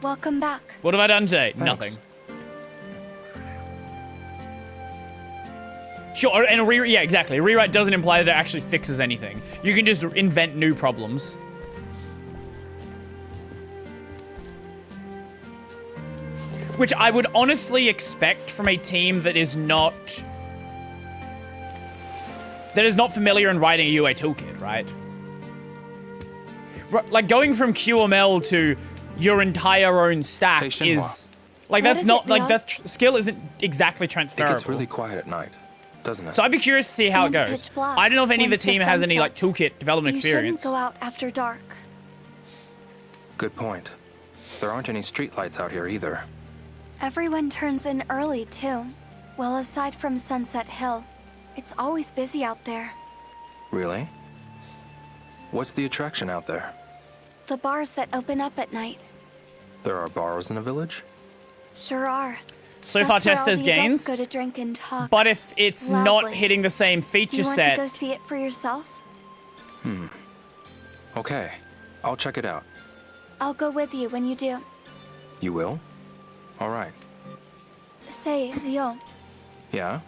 Welcome back. What have I done today? Thanks. Nothing. Sure, and yeah, exactly. A rewrite doesn't imply that it actually fixes anything. You can just invent new problems. Which I would honestly expect from a team that is not familiar in writing a UA toolkit, right? Like going from QML to your entire own stack is like that's not like that skill isn't exactly transferable. It gets really quiet at night, doesn't it? So I'd be curious to see how it goes. I don't know if any of the team has any like toolkit development experience. You shouldn't go out after dark. Good point. There aren't any streetlights out here either. Everyone turns in early too. Well, aside from Sunset Hill, it's always busy out there. Really? What's the attraction out there? The bars that open up at night. There are bars in the village? Sure are. So far, Tess says gains. Go to drink and talk. But if it's not hitting the same feature set, do you want to go see it for yourself? Okay, I'll check it out. I'll go with you when you do. You will? All right. Say, Leo. Yeah?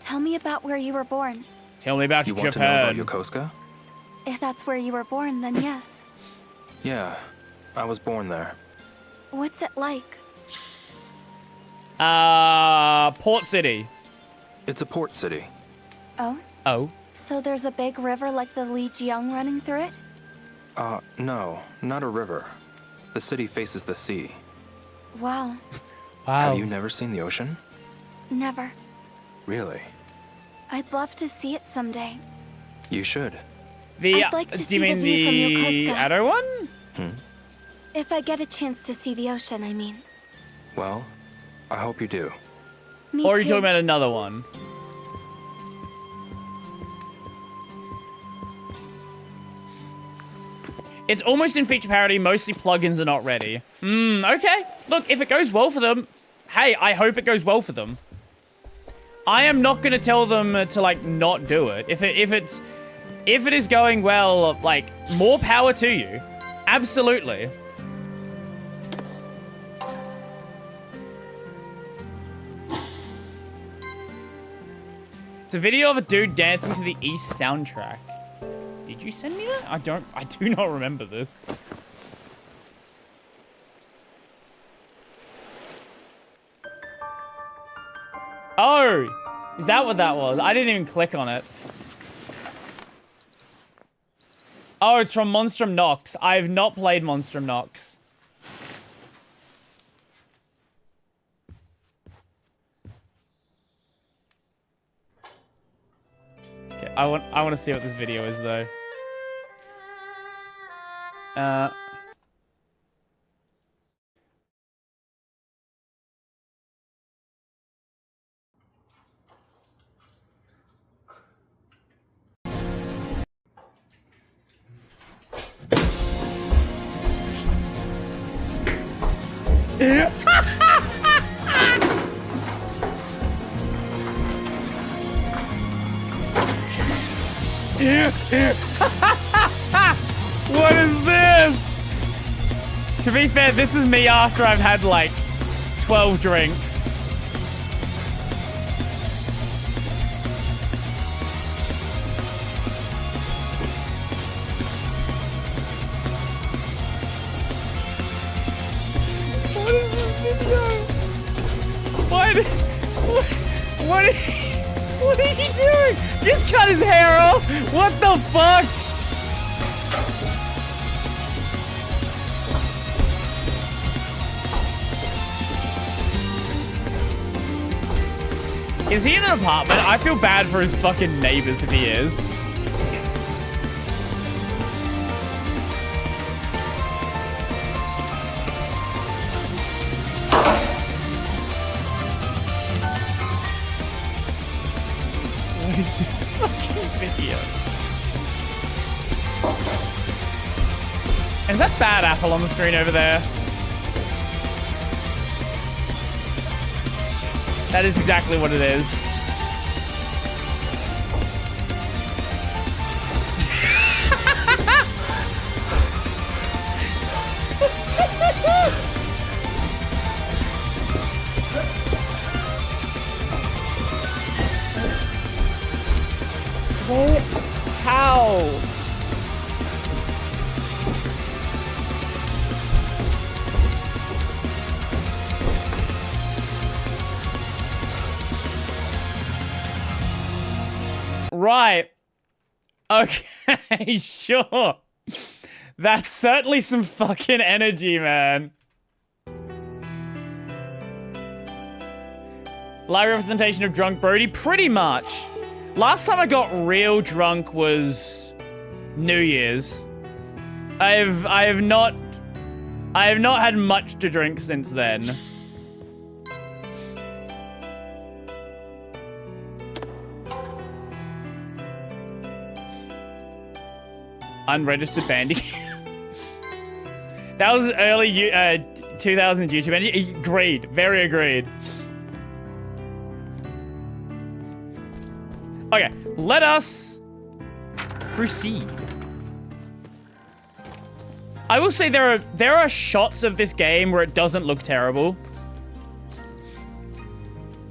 Tell me about where you were born. Tell me about you Japan. Want to know about Yokosuka? If that's where you were born, then yes. Yeah, I was born there. What's it like? Port City. It's a port city. Oh? Oh. So there's a big river like the Lijiang running through it? No, not a river. The city faces the sea. Wow. Wow. Have you never seen the ocean? Never. Really? I'd love to see it someday. You should. I'd like to see the view from Yokosuka. Other one? If I get a chance to see the ocean, I mean. Well, I hope you do. Me or are you too. talking about another one? It's almost in feature parity, mostly plugins are not ready. Okay. Look, if it goes well for them, hey, I hope it goes well for them. I am not going to tell them to, like, not do it. If it is going well, like, more power to you. Absolutely. It's a video of a dude dancing to the East soundtrack. Did you send me that? I do not remember this. Oh, is that what that was? I didn't even click on it. Oh, it's from Monstrum Nox. I have not played Monstrum Nox. Okay, I want to see what this video is though. What is this? To be fair, this is me after I've had like 12 drinks. What is this video? What are you doing? Just cut his hair off? What the fuck? Is he in an apartment? I feel bad for his fucking neighbors if he is. What is this fucking video? Is that bad apple on the screen over there? That is exactly what it is. What? How? Right. Okay, sure. That's certainly some fucking energy, man. Live representation of drunk Brody? Pretty much. Last time I got real drunk was New Year's. I have not had much to drink since then. Unregistered bandy. That was early 2000 YouTube. Agreed. Very agreed. Okay, let us proceed. I will say there are shots of this game where it doesn't look terrible.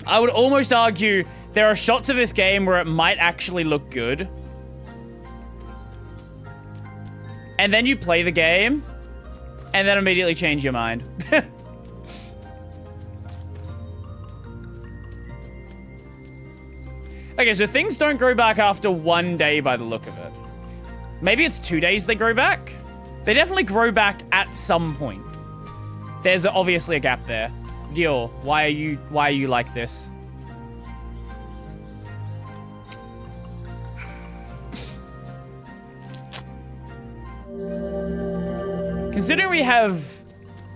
I would almost argue there are shots of this game where it might actually look good. And then you play the game, and then immediately change your mind. Okay, so things don't grow back after 1 day by the look of it. Maybe it's 2 days they grow back? They definitely grow back at some point. There's obviously a gap there. Dior, why are you like this? Considering we have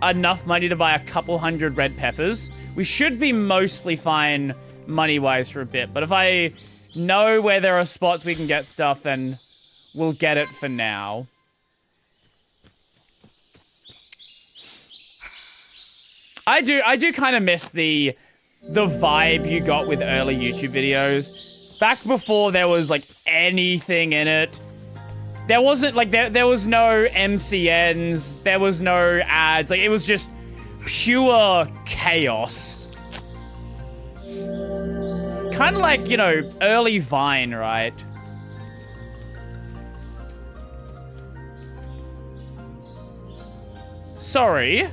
enough money to buy a couple hundred red peppers, we should be mostly fine money-wise for a bit. But if I know where there are spots we can get stuff, then we'll get it for now. I do kind of miss the vibe you got with early YouTube videos. Back before there was like anything in it. There wasn't, like, there was no MCNs. There was no ads. Like, it was just pure chaos. Kind of like, you know, early Vine, right? Sorry.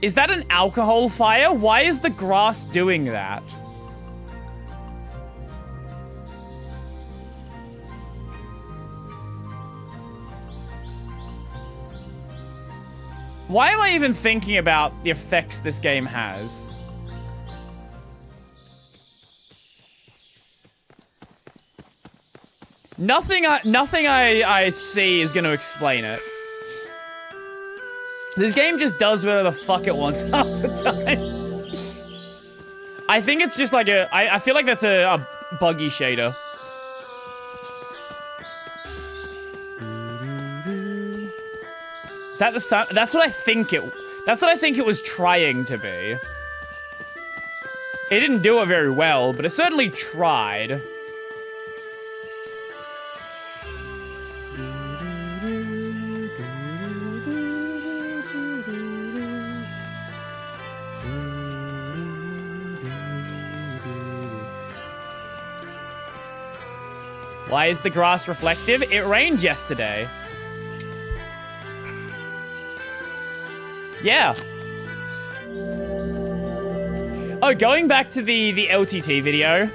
Is that an alcohol fire? Why is the grass doing that? Why am I even thinking about the effects this game has? Nothing I see is going to explain it. This game just does whatever the fuck it wants half the time. I think it's just like I feel like that's a buggy shader. Is that the sun? That's what I think it was trying to be. It didn't do it very well, but it certainly tried. Why is the grass reflective? It rained yesterday. Yeah. Oh, going back to the LTT video.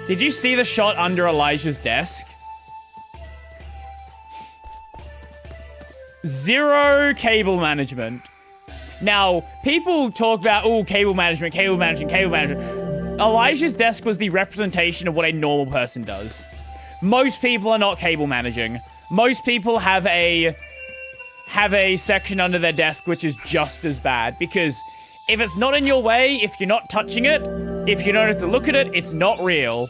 Did you see the shot under Elijah's desk? Zero cable management. Now, people talk about, oh, cable management. Elijah's desk was the representation of what a normal person does. Most people are not cable managing. Most people have a section under their desk which is just as bad, because if it's not in your way, if you're not touching it, if you don't have to look at it, it's not real.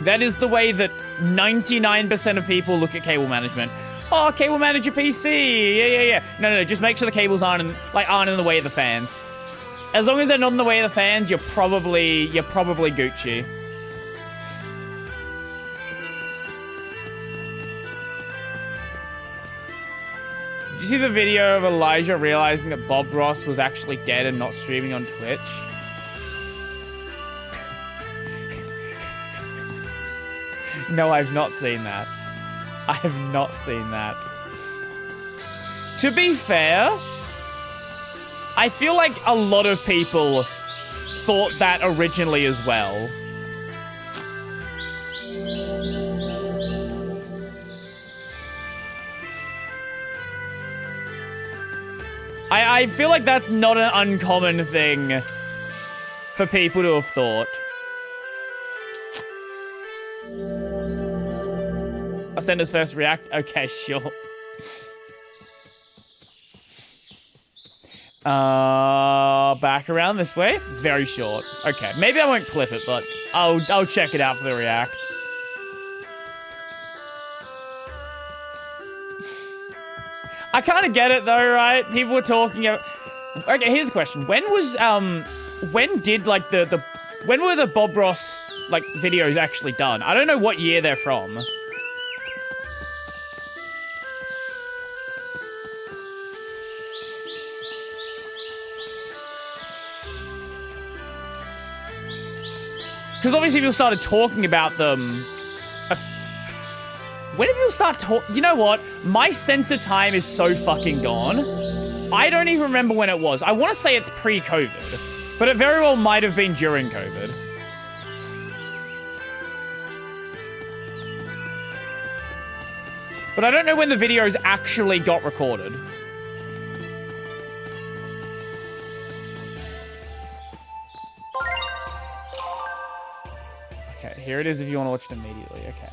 That is the way that 99% of people look at cable management. Oh, cable manage your PC. Yeah. No, just make sure the cables aren't in the way of the fans. As long as they're not in the way of the fans, you're probably Gucci. Did you see the video of Elijah realizing that Bob Ross was actually dead and not streaming on Twitch? No, I've not seen that. I have not seen that. To be fair, I feel like a lot of people thought that originally as well. I feel like that's not an uncommon thing for people to have thought. Ascender's first react? Okay, sure. Back around this way? It's very short. Okay, maybe I won't clip it, but I'll check it out for the react. I kind of get it though, right? People were talking about... Okay, here's a question. When was, when did, like, when were the Bob Ross, like, videos actually done? I don't know what year they're from. Because obviously people started talking about them. When did people start talking? You know what? My center time is so fucking gone. I don't even remember when it was. I want to say it's pre-COVID, but it very well might have been during COVID. But I don't know when the videos actually got recorded. Okay, here it is if you want to watch it immediately. Okay.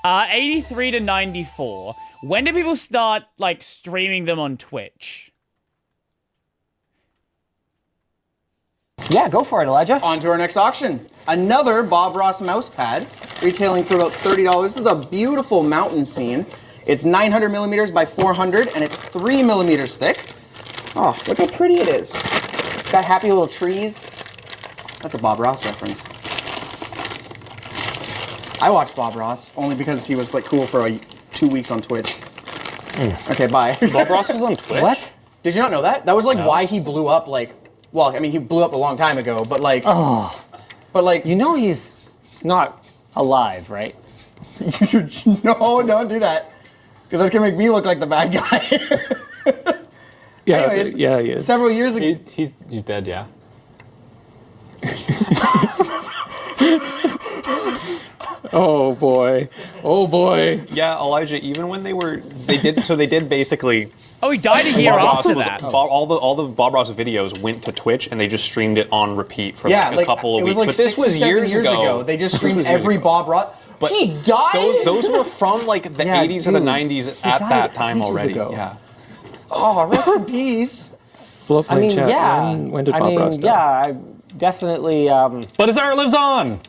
Uh, 83 to 94. When did people start, like, streaming them on Twitch? Yeah, go for it, Elijah. On to our next auction. Another Bob Ross mouse pad, retailing for about $30. This is a beautiful mountain scene. It's 900 millimeters by 400, and it's 3 millimeters thick. Oh, look how pretty it is. Got happy little trees. That's a Bob Ross reference. I watched Bob Ross only because he was like cool for 2 weeks on Twitch. Okay, bye. Bob Ross was on Twitch? What? Did you not know that? That was like why he blew up. Like, well, I mean, he blew up a long time ago, but like, but like, you know, he's not alive, right? No, don't do that, because that's gonna make me look like the bad guy. Yeah, Anyways, yeah, he is. Several years ago, He's dead, yeah. Oh boy. Oh boy. Yeah, Elijah, even when they did basically. Oh, he died a year after that. All the Bob Ross videos went to Twitch and they just streamed it on repeat for like a couple of weeks. Like but this was years ago. They just streamed every Bob Ross. But he died? Those were from like the 80s or the 90s at that time already. Ago. Yeah. Oh, rest in peace. I mean, yeah. When did Bob Ross die? Yeah, I definitely. But his art lives on.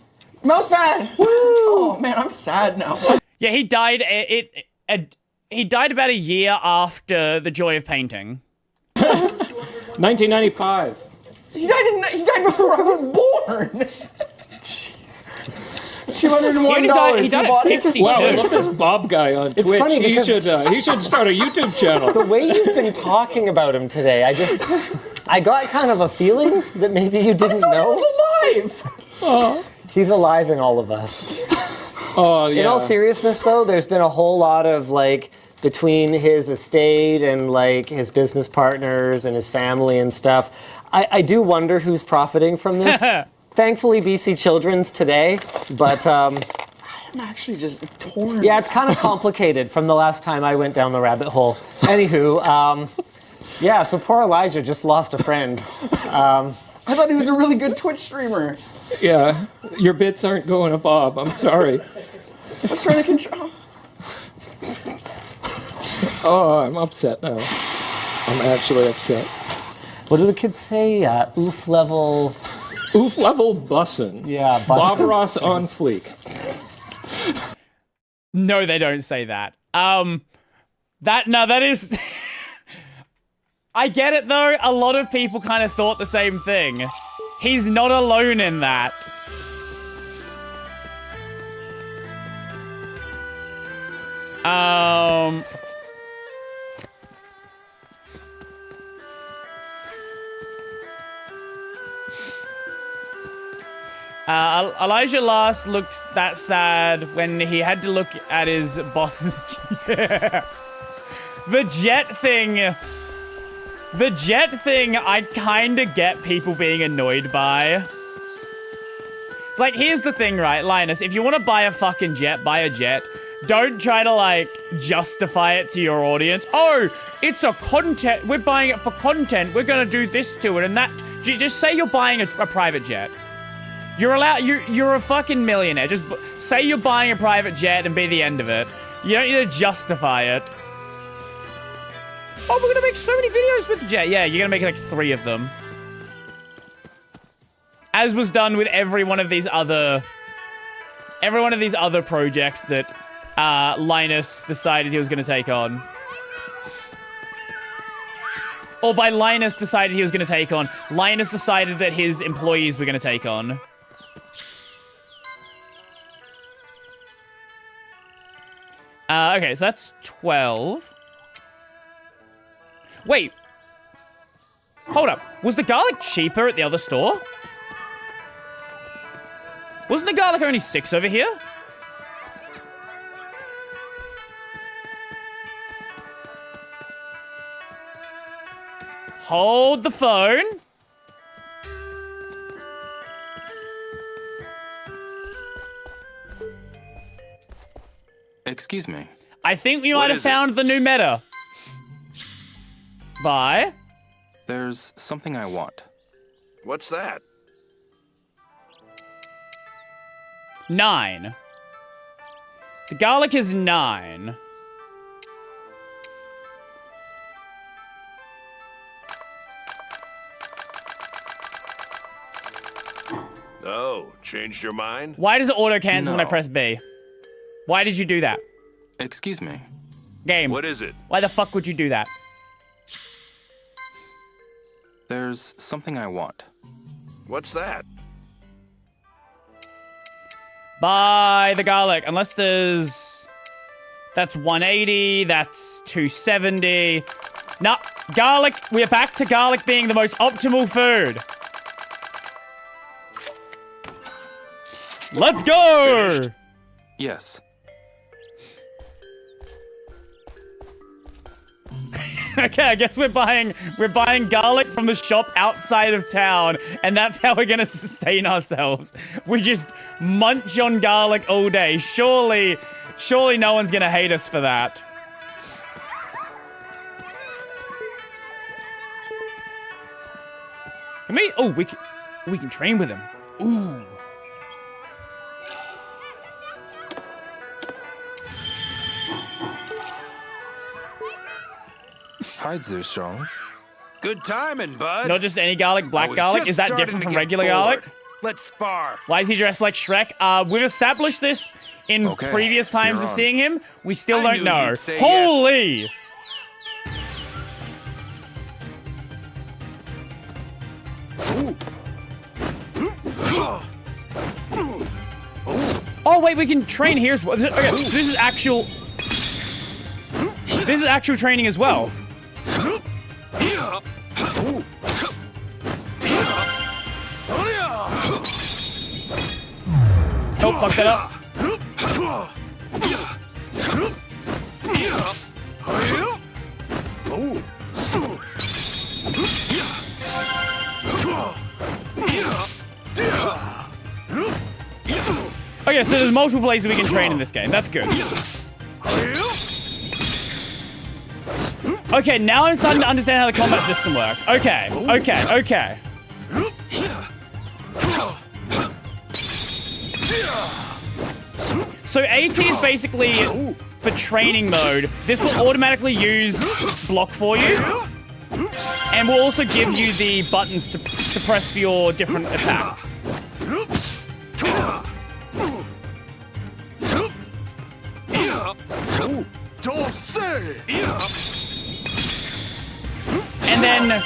Mousepad! Woo! Oh man, I'm sad now. Yeah, he died. He died about a year after The Joy of Painting. 1995. He died before I was born. Jeez. $201. He died at 52. Wow, look at this Bob guy on Twitch. Funny he should start a YouTube channel. The way you've been talking about him today, I got kind of a feeling that maybe you didn't know. He was alive. Oh. He's alive in all of us. Oh, yeah. In all seriousness, though, there's been a whole lot of, like, between his estate and, like, his business partners and his family and stuff, I do wonder who's profiting from this. Thankfully, BC Children's today, but... I'm actually just torn. Yeah, it's kind of complicated from the last time I went down the rabbit hole. Anywho, yeah, so poor Elijah just lost a friend. I thought he was a really good Twitch streamer. Yeah, your bits aren't going to Bob. I'm sorry. I was trying to control. Oh, I'm upset now. I'm actually upset. What do the kids say? Oof level... Oof level bussin'. Yeah, bussin'. Bob Ross on fleek. No, they don't say that. That is... I get it, though. A lot of people kind of thought the same thing. He's not alone in that. Elijah last looked that sad when he had to look at his boss's chair. The jet thing, I kind of get people being annoyed by. It's like, here's the thing, right, Linus? If you want to buy a fucking jet, buy a jet. Don't try to, like, justify it to your audience. Oh, it's a content. We're buying it for content. We're going to do this to it and that. Just say you're buying a private jet. You're allowed. You're a fucking millionaire. Just say you're buying a private jet and be the end of it. You don't need to justify it. Oh, we're gonna make so many videos with the jet. Yeah, you're gonna make like 3 of them. As was done with every one of these other projects that Linus decided he was gonna take on. Or by Linus decided he was gonna take on. Linus decided that his employees were gonna take on. Okay, so that's 12. Wait. Hold up. Was the garlic cheaper at the other store? Wasn't the garlic only 6 over here? Hold the phone. Excuse me. I think we might have found the new meta. Bye. There's something I want. What's that? 9. The garlic is 9. Oh, changed your mind? Why does it auto-cancel when I press B? Why did you do that? Excuse me. Game. What is it? Why the fuck would you do that? There's something I want. What's that? Buy the garlic. Unless there's... That's 180. That's 270. No, garlic. We are back to garlic being the most optimal food. Let's go! Finished? Yes. Okay, I guess we're buying garlic from the shop outside of town, and that's how we're gonna sustain ourselves. We just munch on garlic all day. Surely no one's gonna hate us for that. Can we? Oh, we can train with him. Ooh. Hi, Zushong. Good timing, bud. Not just any garlic, black garlic. Is that different from regular garlic? Let's spar. Why is he dressed like Shrek? We've established this in previous times of seeing him. We still don't know. Holy! Oh wait, we can train here as well. Okay, this is actual. This is actual training as well. Oh, fuck that up. Okay, so there's multiple places we can train in this game. That's good. Okay, now I'm starting to understand how the combat system works. Okay. So AT is basically for training mode. This will automatically use block for you. And will also give you the buttons to press for your different attacks. And then,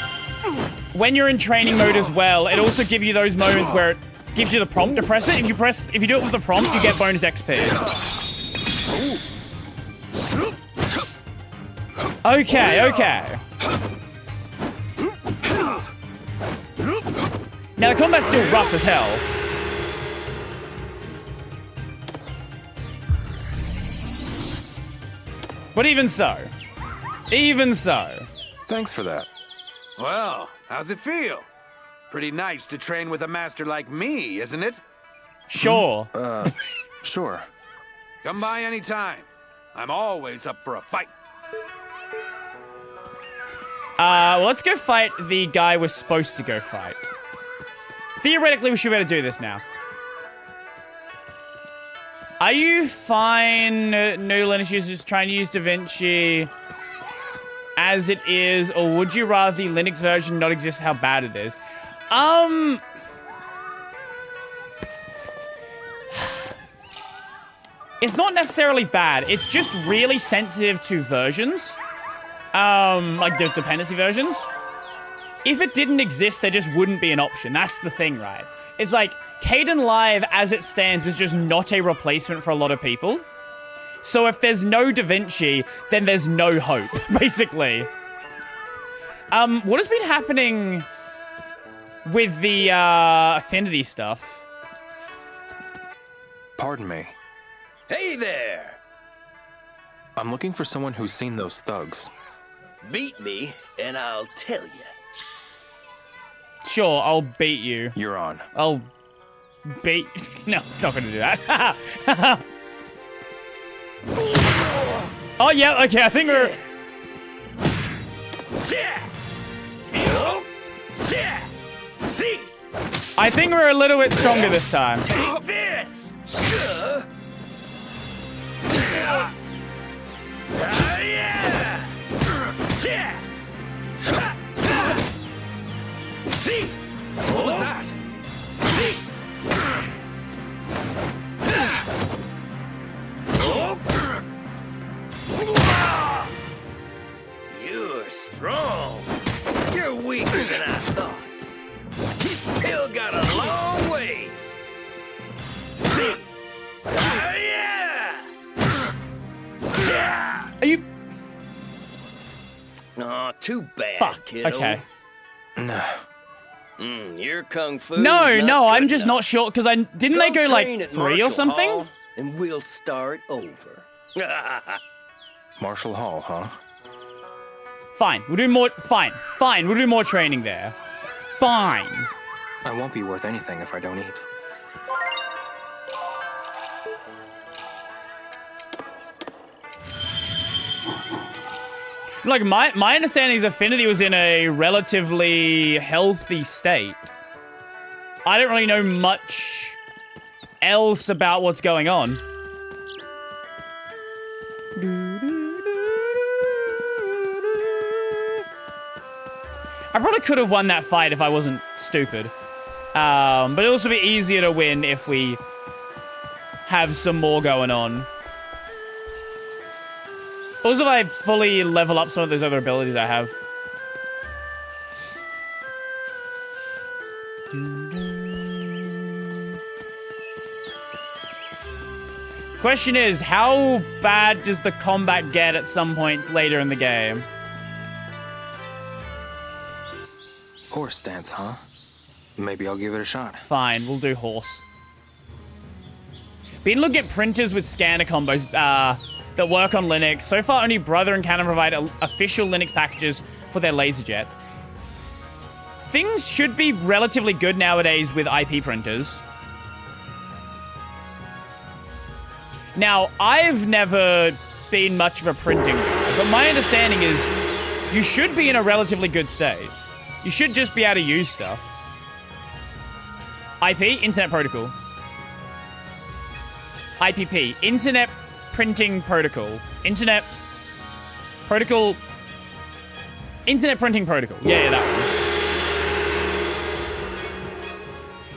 when you're in training mode as well, it also gives you those moments where it gives you the prompt to press it. If you do it with the prompt, you get bonus XP. Okay. Now the combat's still rough as hell. But even so. Thanks for that. Well, how's it feel? Pretty nice to train with a master like me, isn't it? Sure. Sure. Come by anytime. I'm always up for a fight. Well, let's go fight the guy we're supposed to go fight. Theoretically, we should be able to do this now. Are you fine, new Linux users trying to use DaVinci as it is, or would you rather the Linux version not exist how bad it is? It's not necessarily bad. It's just really sensitive to versions. Like the dependency versions. If it didn't exist, there just wouldn't be an option. That's the thing, right? It's like, Kden Live, as it stands, is just not a replacement for a lot of people. So if there's no DaVinci, then there's no hope, basically. What has been happening with the Affinity stuff? Pardon me. Hey there! I'm looking for someone who's seen those thugs. Beat me, and I'll tell you. Sure, I'll beat you. You're on. I'll beat... No, not gonna do that. Oh, yeah, okay, I think we're... I think we're a little bit stronger this time. Take this! What was that? You're strong. You're weaker than I thought. You still got a long ways. See? Yeah! Are you... Aw, too bad, Fuck. kiddo. Okay. No. Your kung fu. No, I'm just not sure because I didn't they go like train at 3 or Marshall something? Hall, and we'll start over. Marshall Hall, huh? Fine, we'll do more. Fine, we'll do more training there. Fine. I won't be worth anything if I don't eat. Like, my understanding is Affinity was in a relatively healthy state. I don't really know much else about what's going on. I probably could have won that fight if I wasn't stupid. But it'll also be easier to win if we have some more going on. Also, if I fully level up some of those other abilities I have. Question is, how bad does the combat get at some points later in the game? Horse dance, huh? Maybe I'll give it a shot. Fine, we'll do horse. Been looking at printers with scanner combos that work on Linux. So far, only Brother and Canon provide official Linux packages for their laser jets. Things should be relatively good nowadays with IP printers. Now, I've never been much of a printing guy, but my understanding is you should be in a relatively good state. You should just be able to use stuff. IP, Internet Protocol. IPP, Internet Printing Protocol. Internet Protocol. Internet Printing Protocol. Yeah, that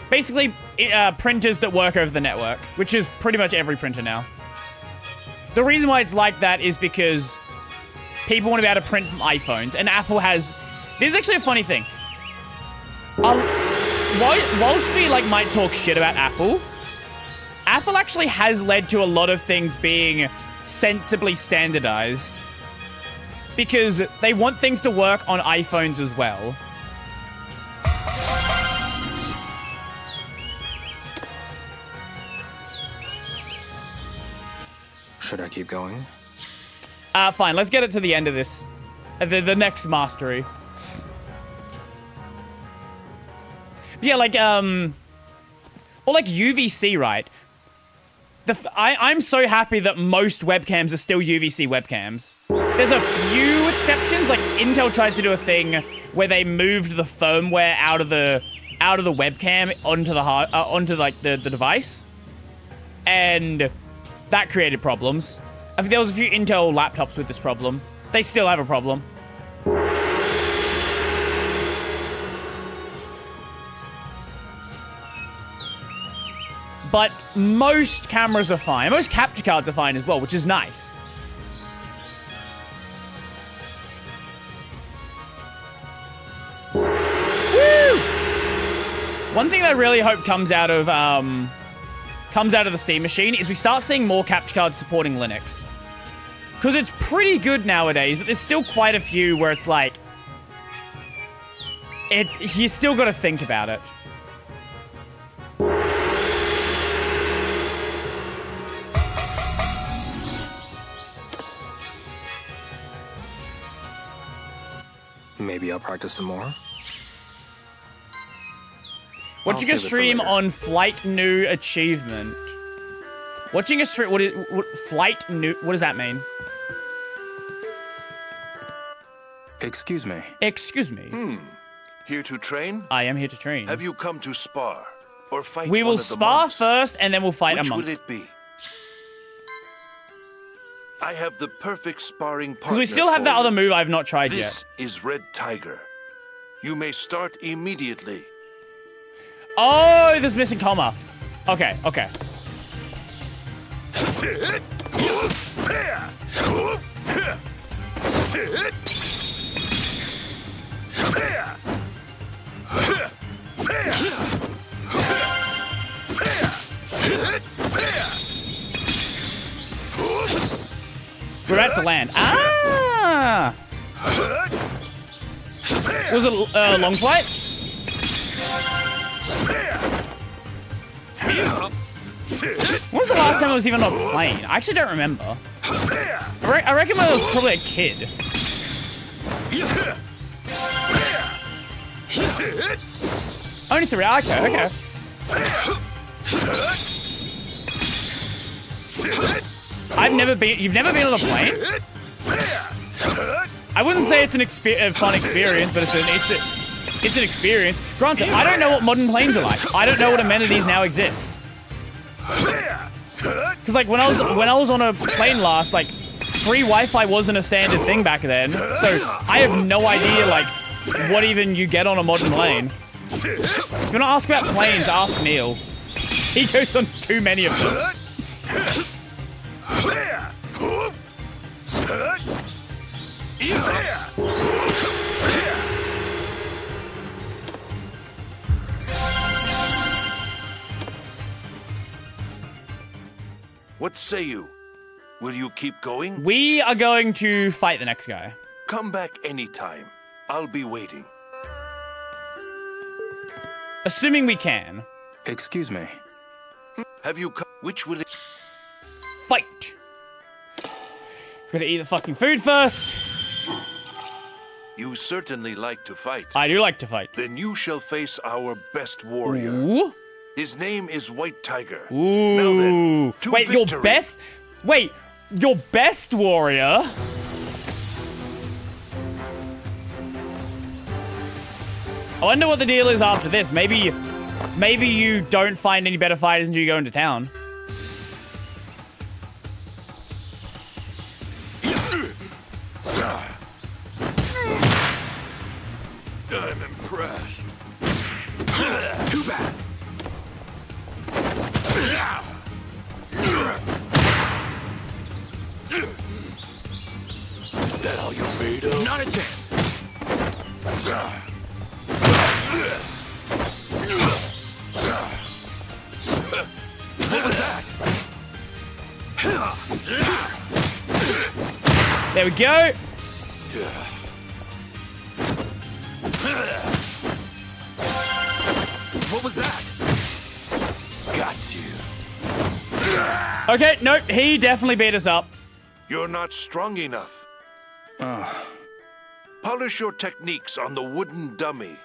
one. Basically, printers that work over the network, which is pretty much every printer now. The reason why it's like that is because people want to be able to print from iPhones, and Apple has... This is actually a funny thing. Whilst we might talk shit about Apple actually has led to a lot of things being sensibly standardized because they want things to work on iPhones as well. Should I keep going? Fine. Let's get it to the end of this. The next mastery. Yeah, or UVC, right? I'm so happy that most webcams are still UVC webcams. There's a few exceptions, like Intel tried to do a thing where they moved the firmware out of the webcam onto the device, and that created problems. I think there was a few Intel laptops with this problem. They still have a problem. But most cameras are fine. Most capture cards are fine as well, which is nice. Woo! One thing that I really hope comes out of the Steam machine is we start seeing more capture cards supporting Linux. Because it's pretty good nowadays, but there's still quite a few where it's like... you still got to think about it. Maybe I'll practice some more. Watching a stream on Flight New Achievement. Watching a stream... Flight New... What does that mean? Excuse me. Excuse me. Here to train? I am here to train. Have you come to spar? Or fight We will one of the spar monks? first, and then we'll fight a Which monk. will it be? I have the perfect sparring partner. Because we still have that for other you. move I've not tried yet. This is Red Tiger. You may start immediately. Oh, there's missing comma. Okay, okay. to land. Ah! Was it a long flight? When was the last time I was even on a plane? I actually don't remember. I reckon when I was probably a kid. Only 3 hours? Okay. You've never been on a plane? I wouldn't say it's a fun experience, but it's an experience. Granted, I don't know what modern planes are like. I don't know what amenities now exist. Because like when I was on a plane last, like free Wi-Fi wasn't a standard thing back then. So I have no idea like what even you get on a modern plane. If you want to ask about planes, ask Neil. He goes on too many of them. What say you? Will you keep going? We are going to fight the next guy. Come back anytime. I'll be waiting. Assuming we can. Excuse me. Have you come? Which will it? Fight! Gotta eat the fucking food first. You certainly like to fight. I do like to fight. Then you shall face our best warrior. Ooh. His name is White Tiger. Ooh. Now then, wait, victory. your best warrior? I wonder what the deal is after this. Maybe you don't find any better fighters until you go into town. I'm impressed. Too bad. Is that all you're made of? Not a chance. What was that? There we go. What was that? Got you. Okay, nope, he definitely beat us up. You're not strong enough. Polish your techniques on the wooden dummy.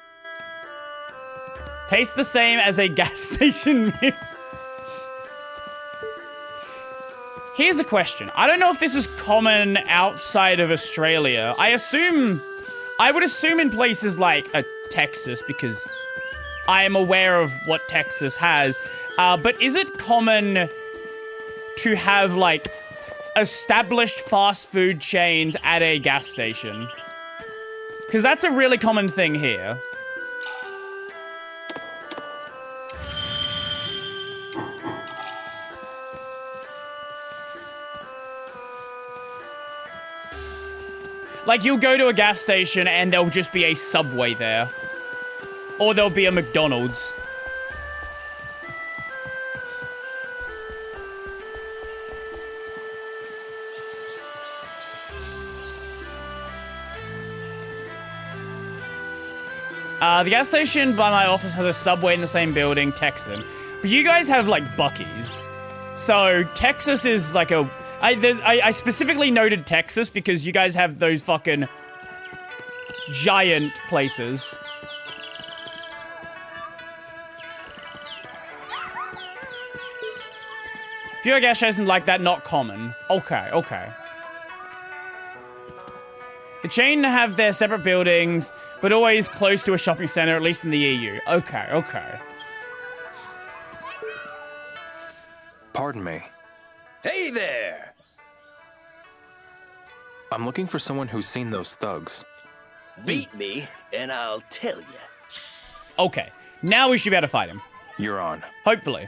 Tastes the same as a gas station meal. Here's a question. I don't know if this is common outside of Australia. I would assume in places like Texas, because I am aware of what Texas has. But is it common to have, like, established fast food chains at a gas station? Because that's a really common thing here. Like, you'll go to a gas station and there'll just be a Subway there. Or there'll be a McDonald's. The gas station by my office has a Subway in the same building, Texan. But you guys have, like, Buc-ee's. So, Texas is, like, a... I specifically noted Texas because you guys have those fucking giant places. If you're a gas station like that, not common. Okay, okay. The chain have their separate buildings, but always close to a shopping center, at least in the EU. Okay, okay. Pardon me. Hey there! I'm looking for someone who's seen those thugs. Beat me, and I'll tell you. Okay, now we should be able to fight him. You're on. Hopefully.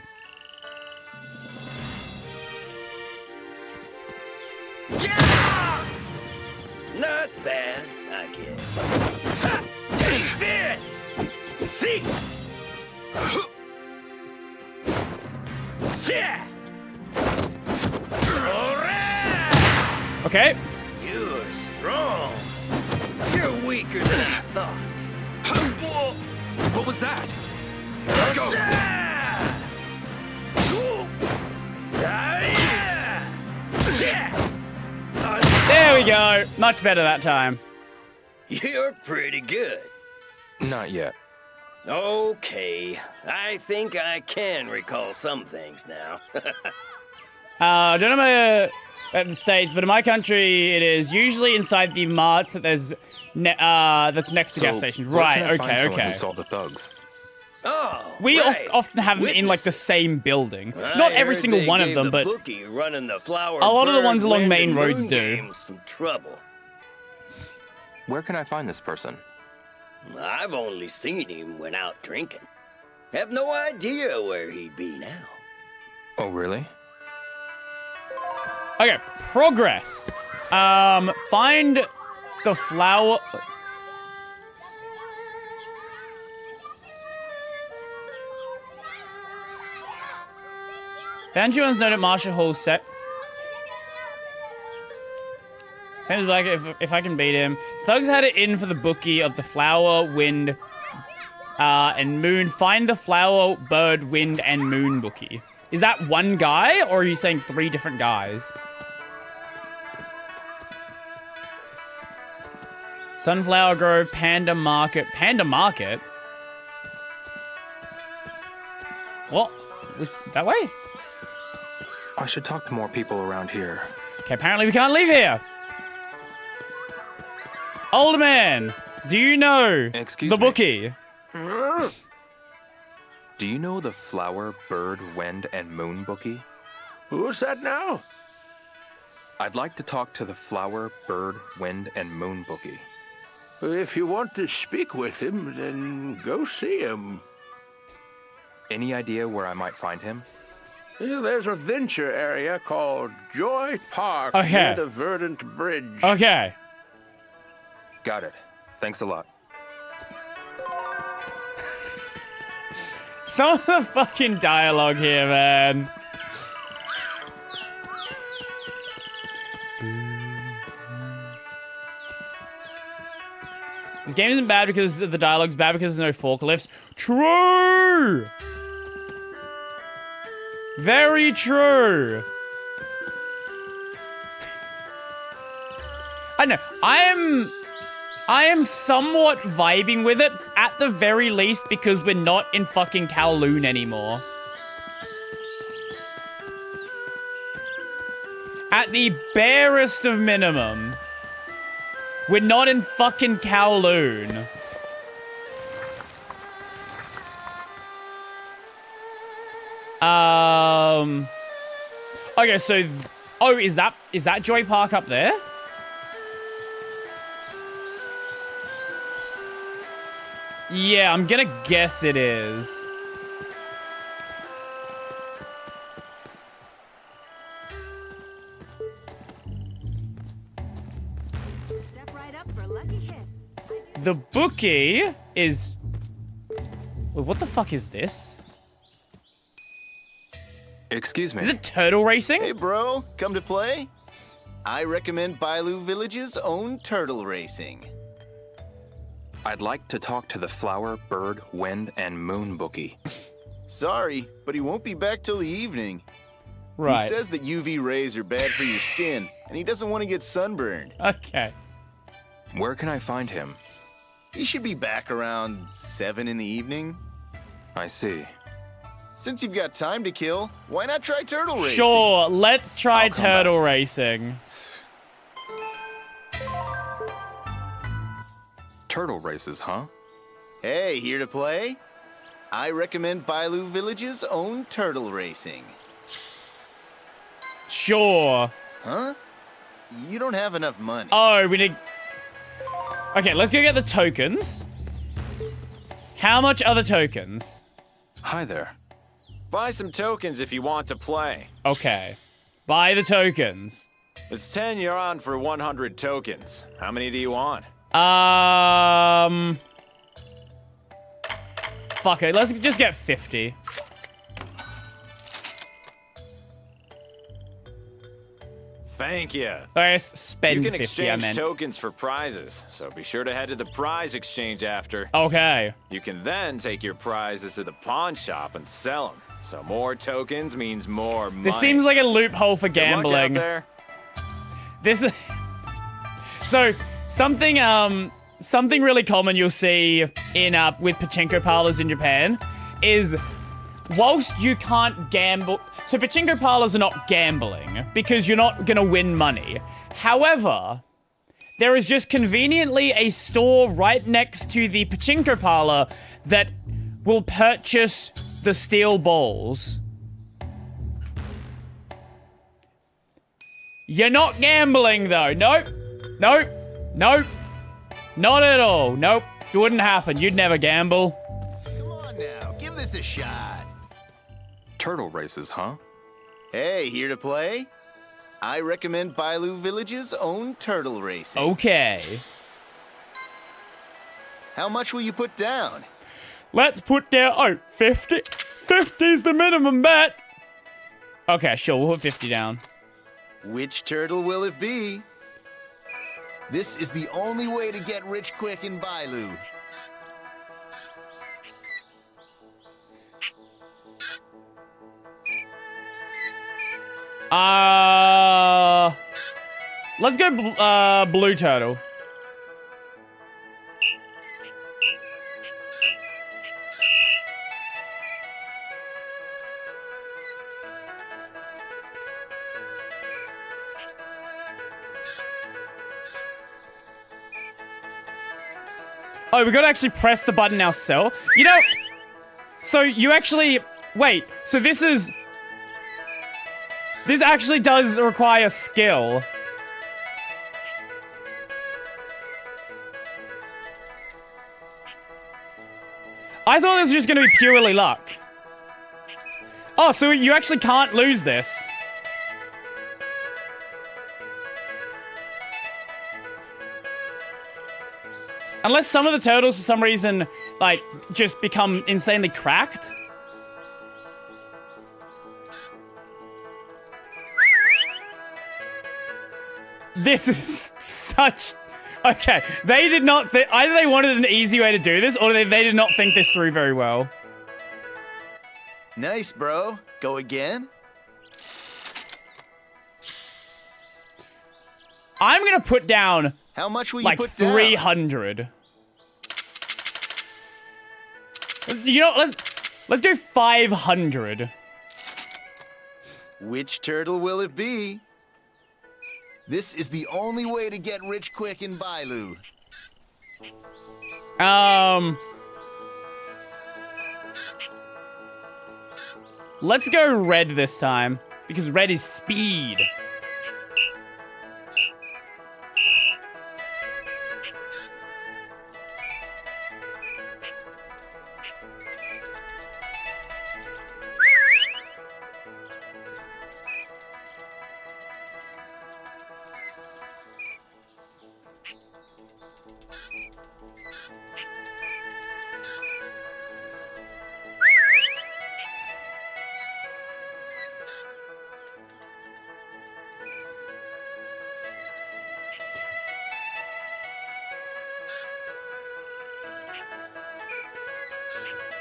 Yeah! Not bad, I guess. Ha! Take this! See? Okay. weaker than I thought. What was that? Go. There we go. Much better that time. You're pretty good. Not yet. Okay, I think I can recall some things now. I don't know about the States, but in my country, it is usually inside the marts that there's that's next to gas stations. Right? Okay. Who saw the thugs? Oh, we right. often have them in like the same building. Not every single one of them, but bookie running the flower a lot of the bird, ones along wind, main and roads moon do. games some trouble. Where can I find this person? I've only seen him when out drinking. Have no idea where he'd be now. Oh, really? Okay, progress. Find the flower. Vanjuan's note at Marshall Hall set. Same as Black if I can beat him. Thugs had it in for the bookie of the flower, wind, and moon. Find the flower, bird, wind, and moon bookie. Is that one guy, or are you saying 3 different guys? Sunflower Grove, Panda Market. Panda Market? What? That way? I should talk to more people around here. Okay, apparently we can't leave here. Older man, do you know Excuse the me. bookie? Do you know the flower, bird, wind, and moon bookie? Who's that now? I'd like to talk to the flower, bird, wind, and moon bookie. If you want to speak with him, then go see him. Any idea where I might find him? There's a venture area called Joy Park Okay. near the Verdant Bridge. Okay. Got it. Thanks a lot. Some of the fucking dialogue here, man. This game isn't bad because the dialogue's bad because there's no forklifts. True! Very true. I know. I am somewhat vibing with it, at the very least, because we're not in fucking Kowloon anymore. At the barest of minimum, we're not in fucking Kowloon. Okay, so... Oh, is that Joy Park up there? Yeah, I'm gonna guess it is. Step right up for a lucky hit. The bookie is... Wait, what the fuck is this? Excuse me. Is it turtle racing? Hey, bro, come to play? I recommend Bailu Village's own turtle racing. I'd like to talk to the flower, bird, wind, and moon bookie. Sorry, but he won't be back till the evening. Right. He says that UV rays are bad for your skin, and he doesn't want to get sunburned. Okay. Where can I find him? He should be back around 7 in the evening. I see. Since you've got time to kill, why not try turtle racing? Sure, let's try I'll come turtle racing. Turtle races, huh? Hey, here to play? I recommend Bailu Village's own turtle racing. Sure. Huh? You don't have enough money. Oh, we need... Okay, let's go get the tokens. How much are the tokens? Hi there. Buy some tokens if you want to play. Okay. Buy the tokens. It's 10 you're on for 100 tokens. How many do you want? Fuck it, let's just get 50. Thank you. Alright, spend 50, You can I exchange meant. tokens for prizes, so be sure to head to the prize exchange after. Okay. You can then take your prizes to the pawn shop and sell them. So more tokens means more money. This seems like a loophole for Good luck out gambling. there. This is so something really common you'll see in with pachinko parlors in Japan is whilst you can't gamble. So pachinko parlors are not gambling because you're not gonna win money. However, there is just conveniently a store right next to the pachinko parlor that will purchase the steel balls. You're not gambling, though. Nope. Nope. Nope. Not at all. Nope. It wouldn't happen. You'd never gamble. Come on now, give this a shot. Turtle races, huh? Hey, here to play? I recommend Bailu Village's own turtle racing. Okay. How much will you put down? Let's put down, 50. 50's the minimum bet. Okay, sure, we'll put 50 down. Which turtle will it be? This is the only way to get rich quick in Bailu. Let's go blue turtle. Oh, we gotta actually press the button ourselves. You know, so you actually, wait, so this actually does require skill. I thought this was just gonna be purely luck. Oh, so you actually can't lose this. Unless some of the turtles, for some reason, like, just become insanely cracked. This is such... Okay, they did not... Either they wanted an easy way to do this, or they did not think this through very well. Nice, bro. Go again? I'm gonna put down... How much will you like put down? 300. You know, let's go 500. Which turtle will it be? This is the only way to get rich quick in Bailu. Let's go red this time, because red is speed.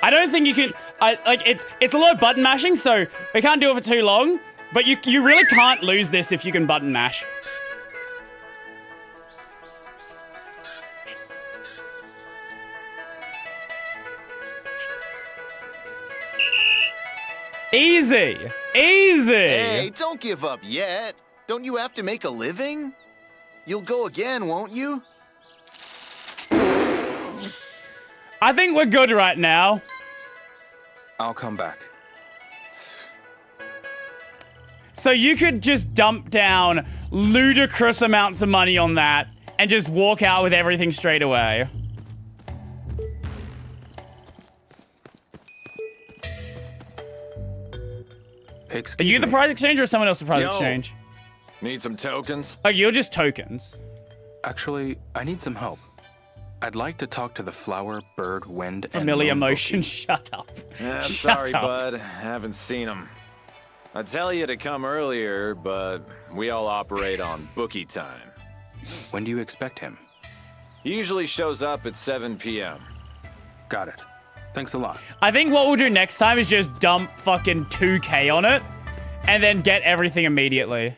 I don't think you can... it's a lot of button mashing, so we can't do it for too long. But you really can't lose this if you can button mash. Easy! Easy! Hey, don't give up yet. Don't you have to make a living? You'll go again, won't you? I think we're good right now. I'll come back. So you could just dump down ludicrous amounts of money on that and just walk out with everything straight away. Excuse Are you the me. prize exchange or someone else the prize exchange? Need some tokens? Oh, you're just tokens. Actually, I need some help. I'd like to talk to the flower, bird, wind, Familiar and moon motion. bookie. Shut up. Yeah, Shut sorry, up. bud. Haven't seen him. I'd tell you to come earlier, but we all operate on bookie time. When do you expect him? He usually shows up at 7 p.m. Got it. Thanks a lot. I think what we'll do next time is just dump fucking 2K on it and then get everything immediately.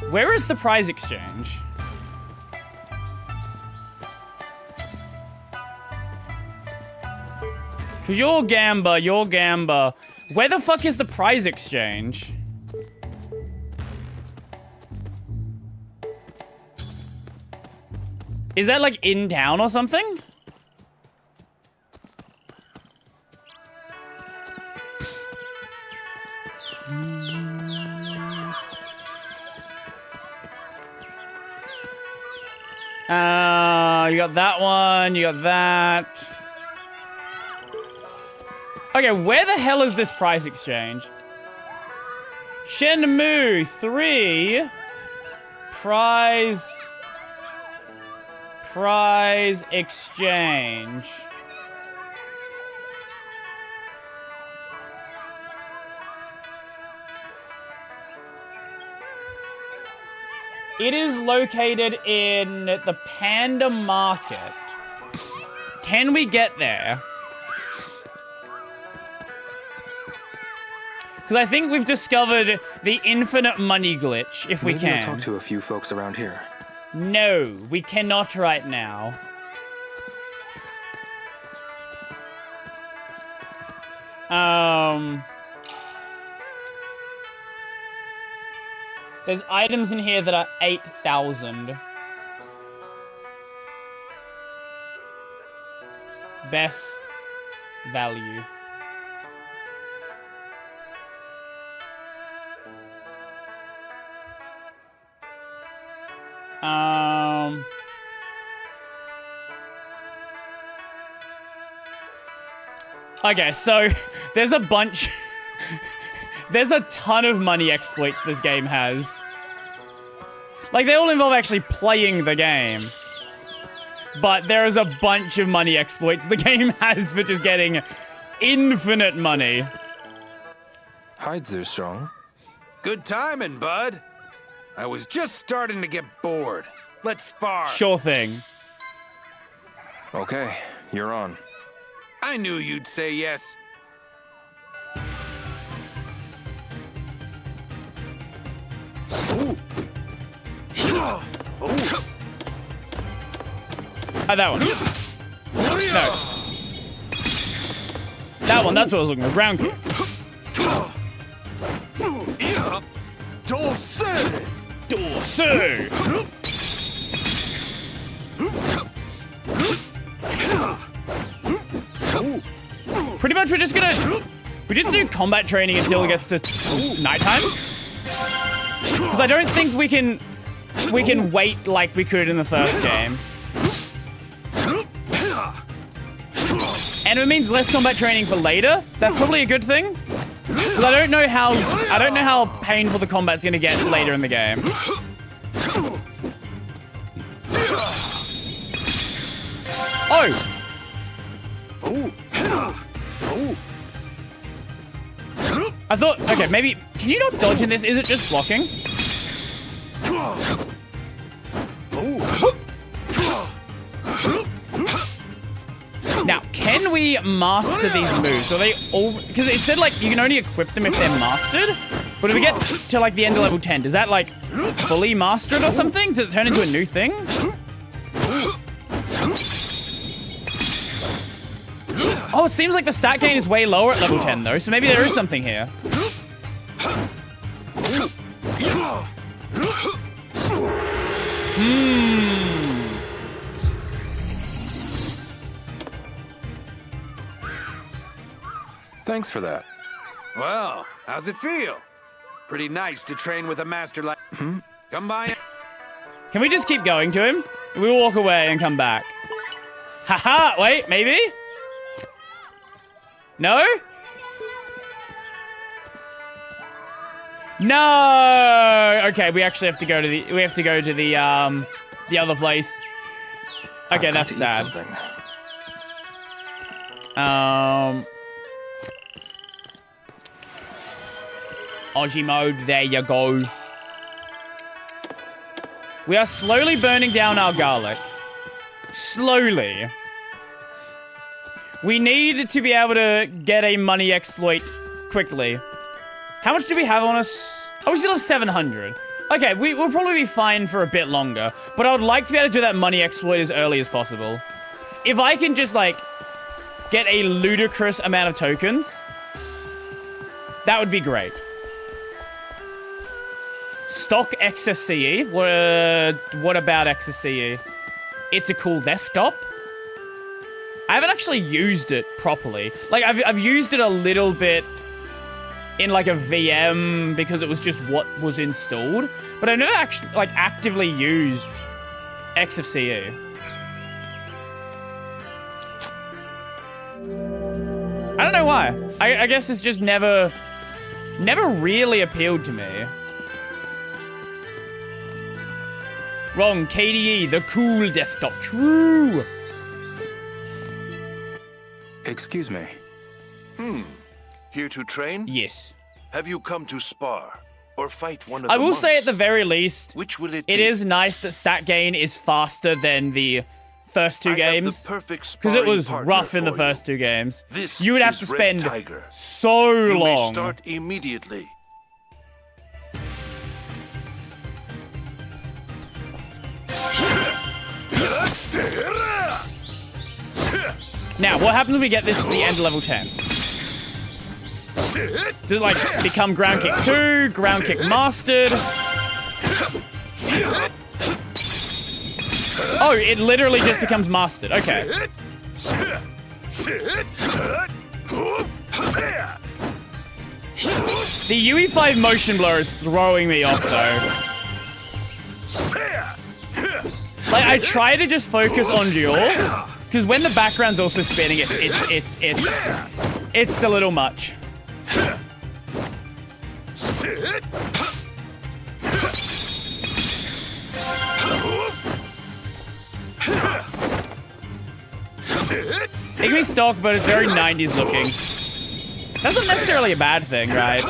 Where is the prize exchange? Cause you're Gamba. Where the fuck is the prize exchange? Is that like in town or something? You got that one, you got that. Okay, where the hell is this prize exchange? Shenmue 3. Prize exchange. It is located in the Panda Market. Can we get there? Because I think we've discovered the infinite money glitch, if we Maybe can. I'll talk to a few folks around here. No, we cannot right now. There's items in here that are 8,000. Best value. Okay, so there's a bunch. There's a ton of money exploits this game has. Like, they all involve actually playing the game. But there is a bunch of money exploits the game has for just getting infinite money. Hi, Zerstrong. Good timing, bud. I was just starting to get bored. Let's spar. Sure thing. Okay, you're on. I knew you'd say yes. Oh, that one. No. That one, that's what I was looking for. Ground kick. Dorsey! Dorsey! Pretty much we're just do combat training until it gets to nighttime. Because I don't think we can wait like we could in the first game. And if it means less combat training for later, that's probably a good thing. Because I don't know how painful the combat's gonna get later in the game. Oh! I thought, okay, maybe, can you not dodge in this? Is it just blocking? Now, can we master these moves? Are they all, because it said like you can only equip them if they're mastered, but if we get to like the end of level 10, does that like fully master it or something? Does it turn into a new thing? Oh, it seems like the stat gain is way lower at level 10 though, so maybe there is something here. Thanks for that. Well, how's it feel? Pretty nice to train with a master like... Come by. Can we just keep going to him? We'll walk away and come back. Haha, wait, maybe? No? No! Okay, we actually have to go to the other place. Okay, that's sad. Aussie mode. There you go. We are slowly burning down our garlic. Slowly. We need to be able to get a money exploit quickly. How much do we have on us? Oh, we still have 700. Okay, we'll probably be fine for a bit longer. But I would like to be able to do that money exploit as early as possible. If I can just, like, get a ludicrous amount of tokens, that would be great. Stock XSCE? What about XSCE? It's a cool desktop. I haven't actually used it properly. Like, I've used it a little bit in, like, a VM because it was just what was installed. But I've never actually, like, actively used XFCE. I don't know why. I guess it's just never really appealed to me. Wrong, KDE, the cool desktop. True. Excuse me. Here to train? Yes. Have you come to spar or fight one of I the will monks? say at the very least, which will it be? Is nice that stat gain is faster than the first two games. Because it was rough in the first two games. You would have to spend so long. You may start immediately. Now, what happens when we get this at the end of level 10? Does it, like, become ground kick 2, ground kick mastered? Oh, it literally just becomes mastered. Okay. The UE5 motion blur is throwing me off, though. Like, I try to just focus on duel, because when the background's also spinning, it's a little much. It can be stock, but it's very 90s looking. That's not necessarily a bad thing, right?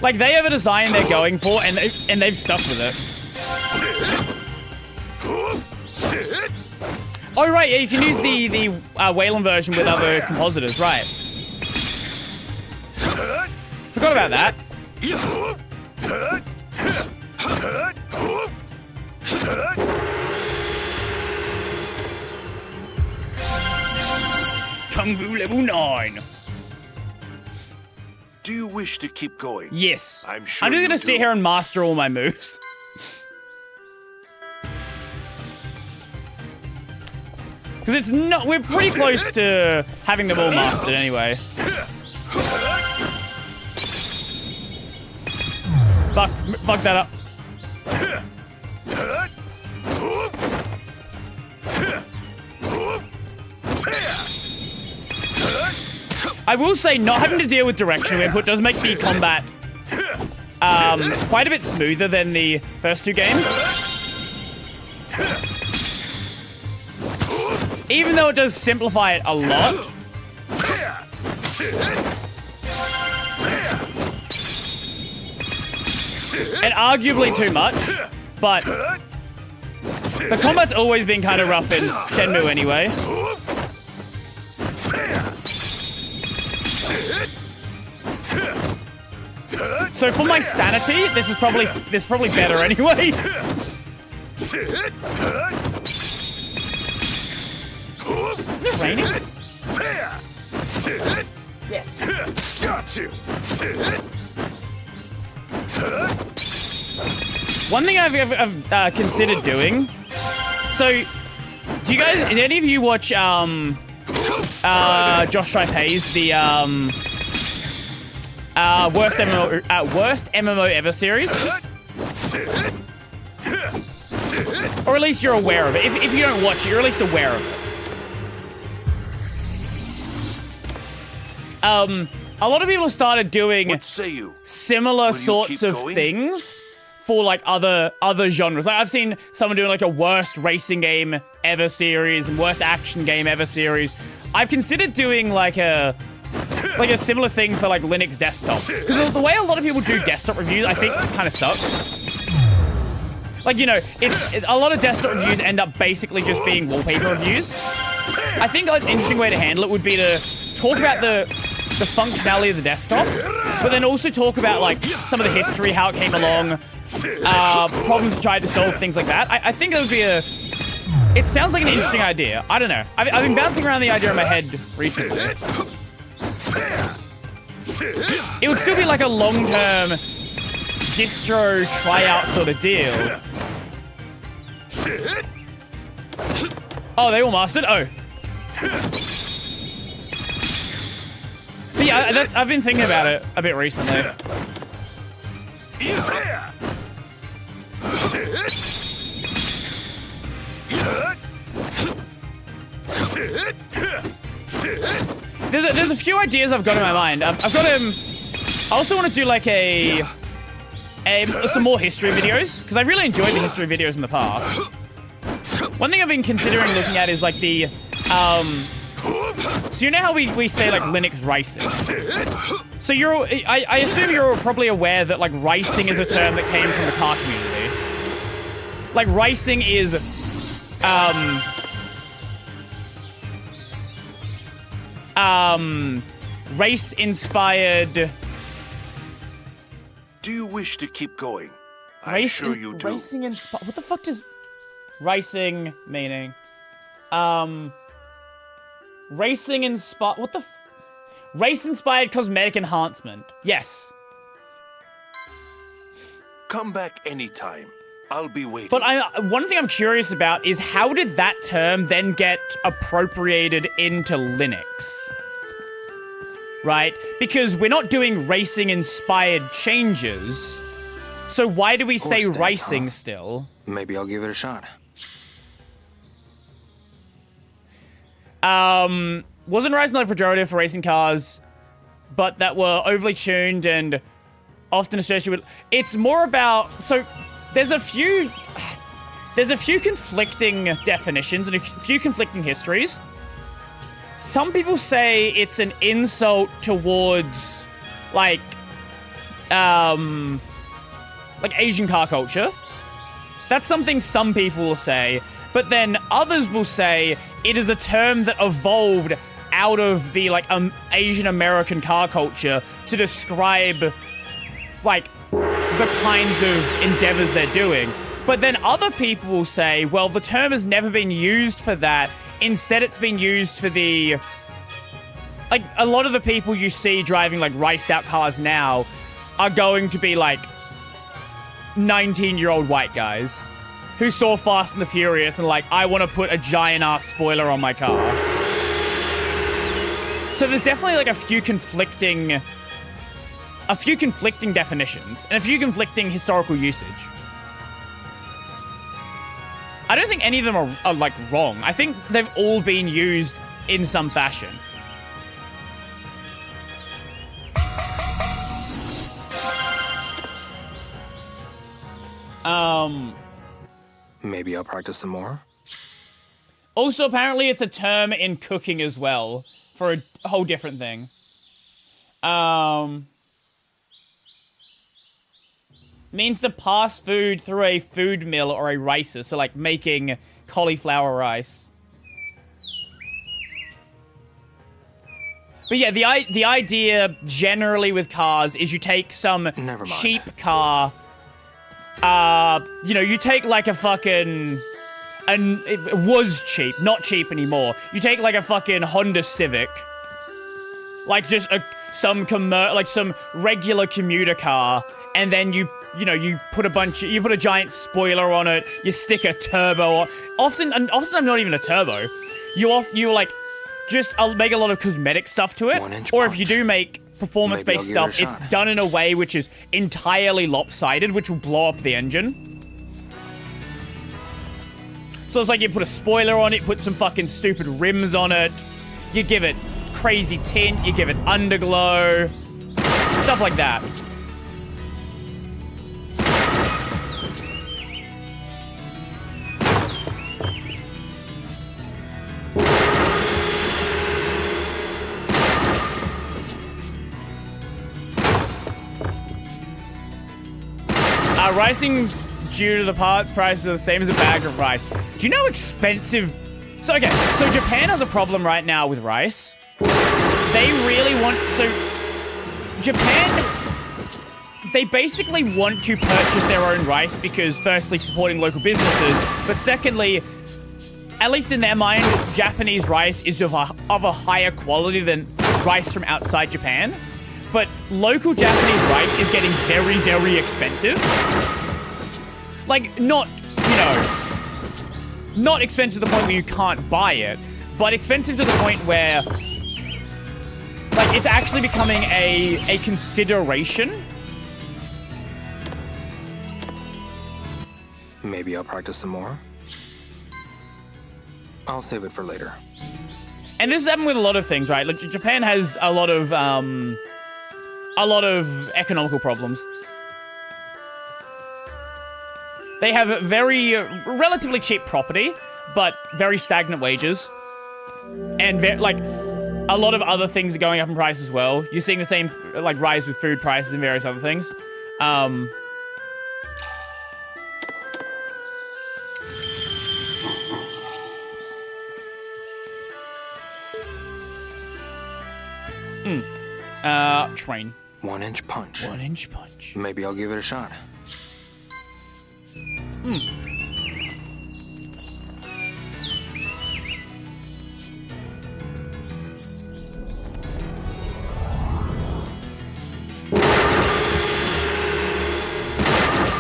Like, they have a design they're going for, and they've stuck with it. Oh, right, yeah, you can use the Wayland version with other compositors, right. Forgot about that. Kung Fu level 9. Do you wish to keep going? Yes. I'm sure I'm just you gonna do. sit here and master all my moves. Because it's not, we're pretty close to having them all mastered anyway. Fuck that up. I will say, not having to deal with directional input does make the combat quite a bit smoother than the first two games. Even though it does simplify it a lot. And arguably too much, but the combat's always been kind of rough in Shenmue anyway. So for my sanity, this is probably better anyway. Is it raining? Yes. Got you. One thing I've considered doing. So, do you guys? Did any of you watch Josh Tripay's the worst MMO ever series? Or at least you're aware of it. If you don't watch it, you're at least aware of it. A lot of people started doing similar sorts of things for like other genres. Like I've seen someone doing like a worst racing game ever series and worst action game ever series. I've considered doing like a similar thing for like Linux desktop. Because the way a lot of people do desktop reviews, I think kind of sucks. Like, you know, a lot of desktop reviews end up basically just being wallpaper reviews. I think an interesting way to handle it would be to talk about the functionality of the desktop, but then also talk about like some of the history, how it came along, problems it tried to solve, things like that. I think it would be it sounds like an interesting idea. I don't know. I've been bouncing around the idea in my head recently. It would still be like a long-term distro tryout sort of deal. Oh, they all mastered? Oh. But yeah, I've been thinking about it a bit recently. There's a few ideas I've got in my mind. I've got I also want to do like some more history videos, because I really enjoyed the history videos in the past. One thing I've been considering looking at is like the so you know how we say like Linux racing? So I assume you're probably aware that like racing is a term that came from the car community. Like racing is race-inspired. Do you wish to keep going? I'm sure you do. Racing what the fuck does racing meaning? Racing-inspired. What the? Race-inspired cosmetic enhancement. Yes. Come back anytime. I'll be waiting. But one thing I'm curious about is how did that term then get appropriated into Linux? Right? Because we're not doing racing-inspired changes. So why do we say racing still? Maybe I'll give it a shot. Wasn't racing like pejorative for racing cars, but that were overly tuned and often associated with... It's more about... So there's a few conflicting definitions and a few conflicting histories. Some people say it's an insult towards, like Asian car culture. That's something some people will say. But then others will say it is a term that evolved out of the, like, Asian American car culture to describe, like, the kinds of endeavors they're doing. But then other people will say, well, the term has never been used for that. Instead, it's been used for the... Like, a lot of the people you see driving, like, riced-out cars now are going to be, like, 19-year-old white guys who saw Fast and the Furious and, like, I want to put a giant-ass spoiler on my car. So there's definitely, like, a few conflicting definitions and a few conflicting historical usage. I don't think any of them are like, wrong. I think they've all been used in some fashion. Maybe I'll practice some more. Also, apparently it's a term in cooking as well, for a whole different thing. Means to pass food through a food mill or a ricer, so like making cauliflower rice. But yeah, the idea generally with cars is you take some cheap car, you know, you take like a fucking, and it was cheap, not cheap anymore. You take like a fucking Honda Civic, like just some regular commuter car, and then you put a giant spoiler on it, you stick a turbo on, often I'm not even a turbo. You like just make a lot of cosmetic stuff to it, or if you do make performance-based stuff, it's done in a way which is entirely lopsided, which will blow up the engine. So it's like you put a spoiler on it, put some fucking stupid rims on it, you give it crazy tint, you give it underglow, stuff like that. rising due to the part prices are the same as a bag of rice. Do you know how expensive... So, okay, so Japan has a problem right now with rice. They really want... So, Japan... They basically want to purchase their own rice because, firstly, supporting local businesses, but secondly, at least in their mind, Japanese rice is of a higher quality than rice from outside Japan. But local Japanese rice is getting very, very expensive. Like, not, you know, not expensive to the point where you can't buy it, but expensive to the point where, like, it's actually becoming a consideration. Maybe I'll practice some more. I'll save it for later. And this is happening with a lot of things, right? Like, Japan has a lot of economical problems. They have very, relatively cheap property, but very stagnant wages. And, like, a lot of other things are going up in price as well. You're seeing the same, like, rise with food prices and various other things. Train. 1-inch punch. 1-inch punch. Maybe I'll give it a shot.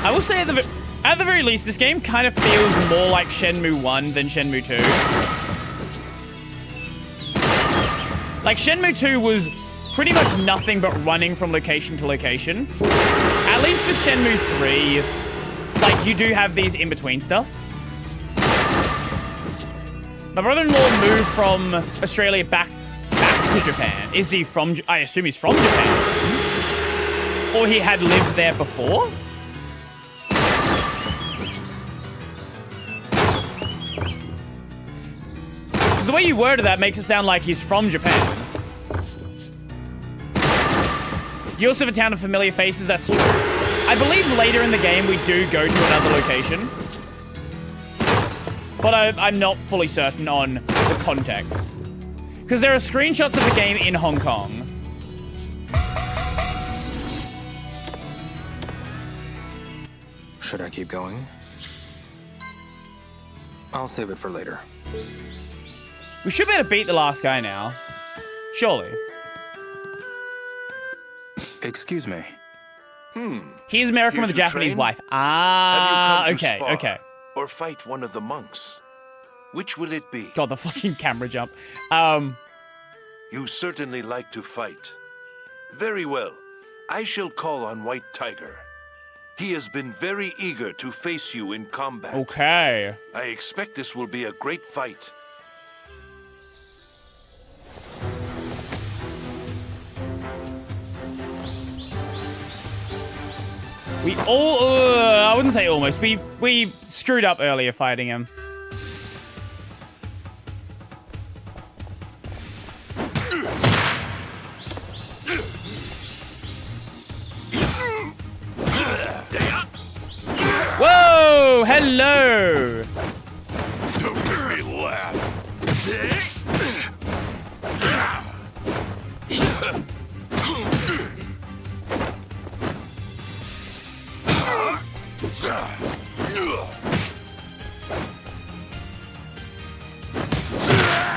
I will say at the very least, this game kind of feels more like Shenmue 1 than Shenmue 2. Like, Shenmue 2 was pretty much nothing but running from location to location. At least with Shenmue 3, like, you do have these in-between stuff. My brother-in-law moved from Australia back to Japan. Is he from... I assume he's from Japan. Or he had lived there before? Because the way you worded that makes it sound like he's from Japan. You also have a town of familiar faces, that's true. I believe later in the game we do go to another location. But I'm not fully certain on the context. Because there are screenshots of the game in Hong Kong. Should I keep going? I'll save it for later. We should be able to beat the last guy now. Surely. Excuse me. He's American with a Japanese wife. Ah, okay, spar okay. Or fight one of the monks. Which will it be? God, the fucking camera jump. You certainly like to fight. Very well. I shall call on White Tiger. He has been very eager to face you in combat. Okay. I expect this will be a great fight. We all... I wouldn't say almost. We screwed up earlier fighting him. Whoa! Hello! Don't make me laugh.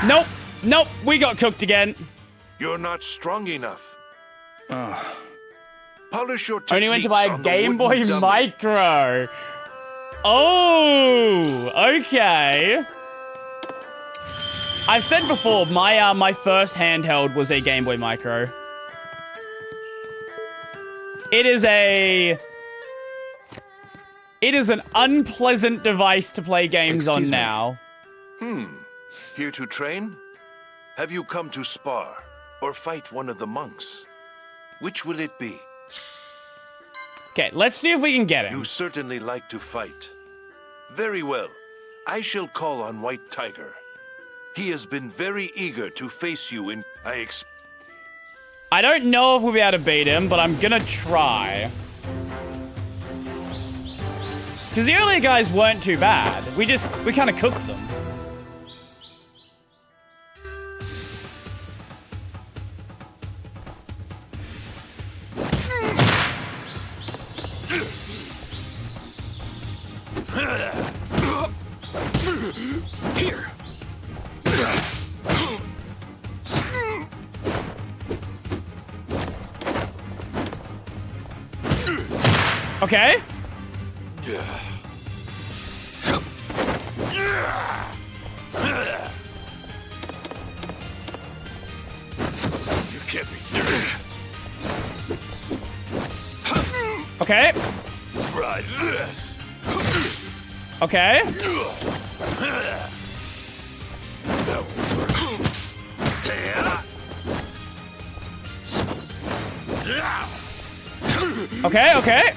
Nope. Nope. We got cooked again. You're not strong enough. Polish your techniques. Only went to buy a on the Game Boy wooden dummy. Micro. Oh, okay. I've said before, my first handheld was a Game Boy Micro. It is an unpleasant device to play games on now. Here to train? Have you come to spar or fight one of the monks? Which will it be? Okay, let's see if we can get him. You certainly like to fight. Very well. I shall call on White Tiger. He has been very eager to face you in... I don't know if we'll be able to beat him, but I'm gonna try. Because the earlier guys weren't too bad. We kind of cooked them. Here. Okay. You can't be serious. Okay. Try this. Okay. That won't work. Okay, okay.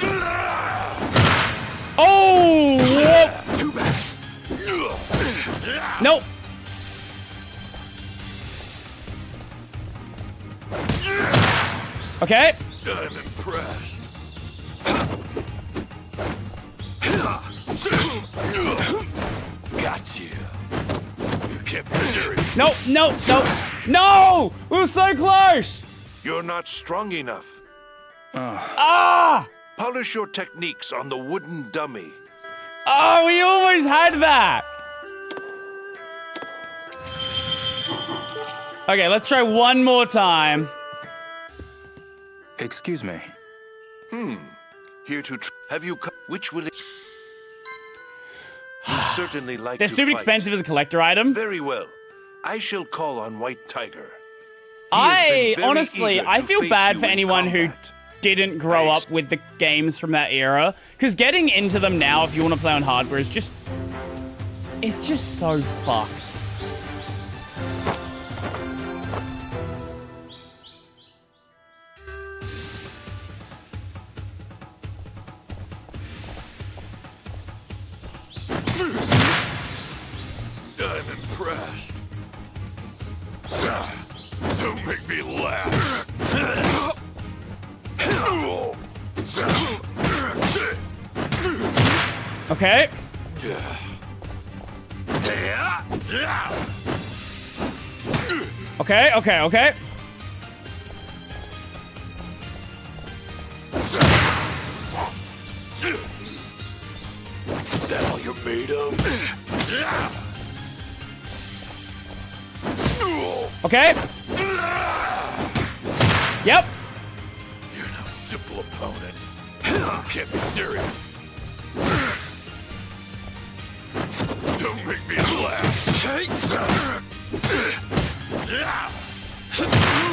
Oh! Whoop. Too bad. Nope. Okay. I'm impressed. Got you. You can't be serious. No, no, no. No! We were so close! You're not strong enough. Ah! Polish your techniques on the wooden dummy. Oh, we almost had that! Okay, let's try one more time. Excuse me. Here to have you which will it? You certainly like They're to stupid fight. expensive as a collector item. Very well. I shall call on White Tiger. Honestly, I feel bad for anyone who didn't grow up with the games from that era. Because getting into them now, if you want to play on hardware, is just... It's just so fucked. I'm impressed. Don't make me laugh. Okay. Okay, okay, okay. Is that all you're made of? Okay. Yep. You're no simple opponent. You can't be serious. Don't make me laugh.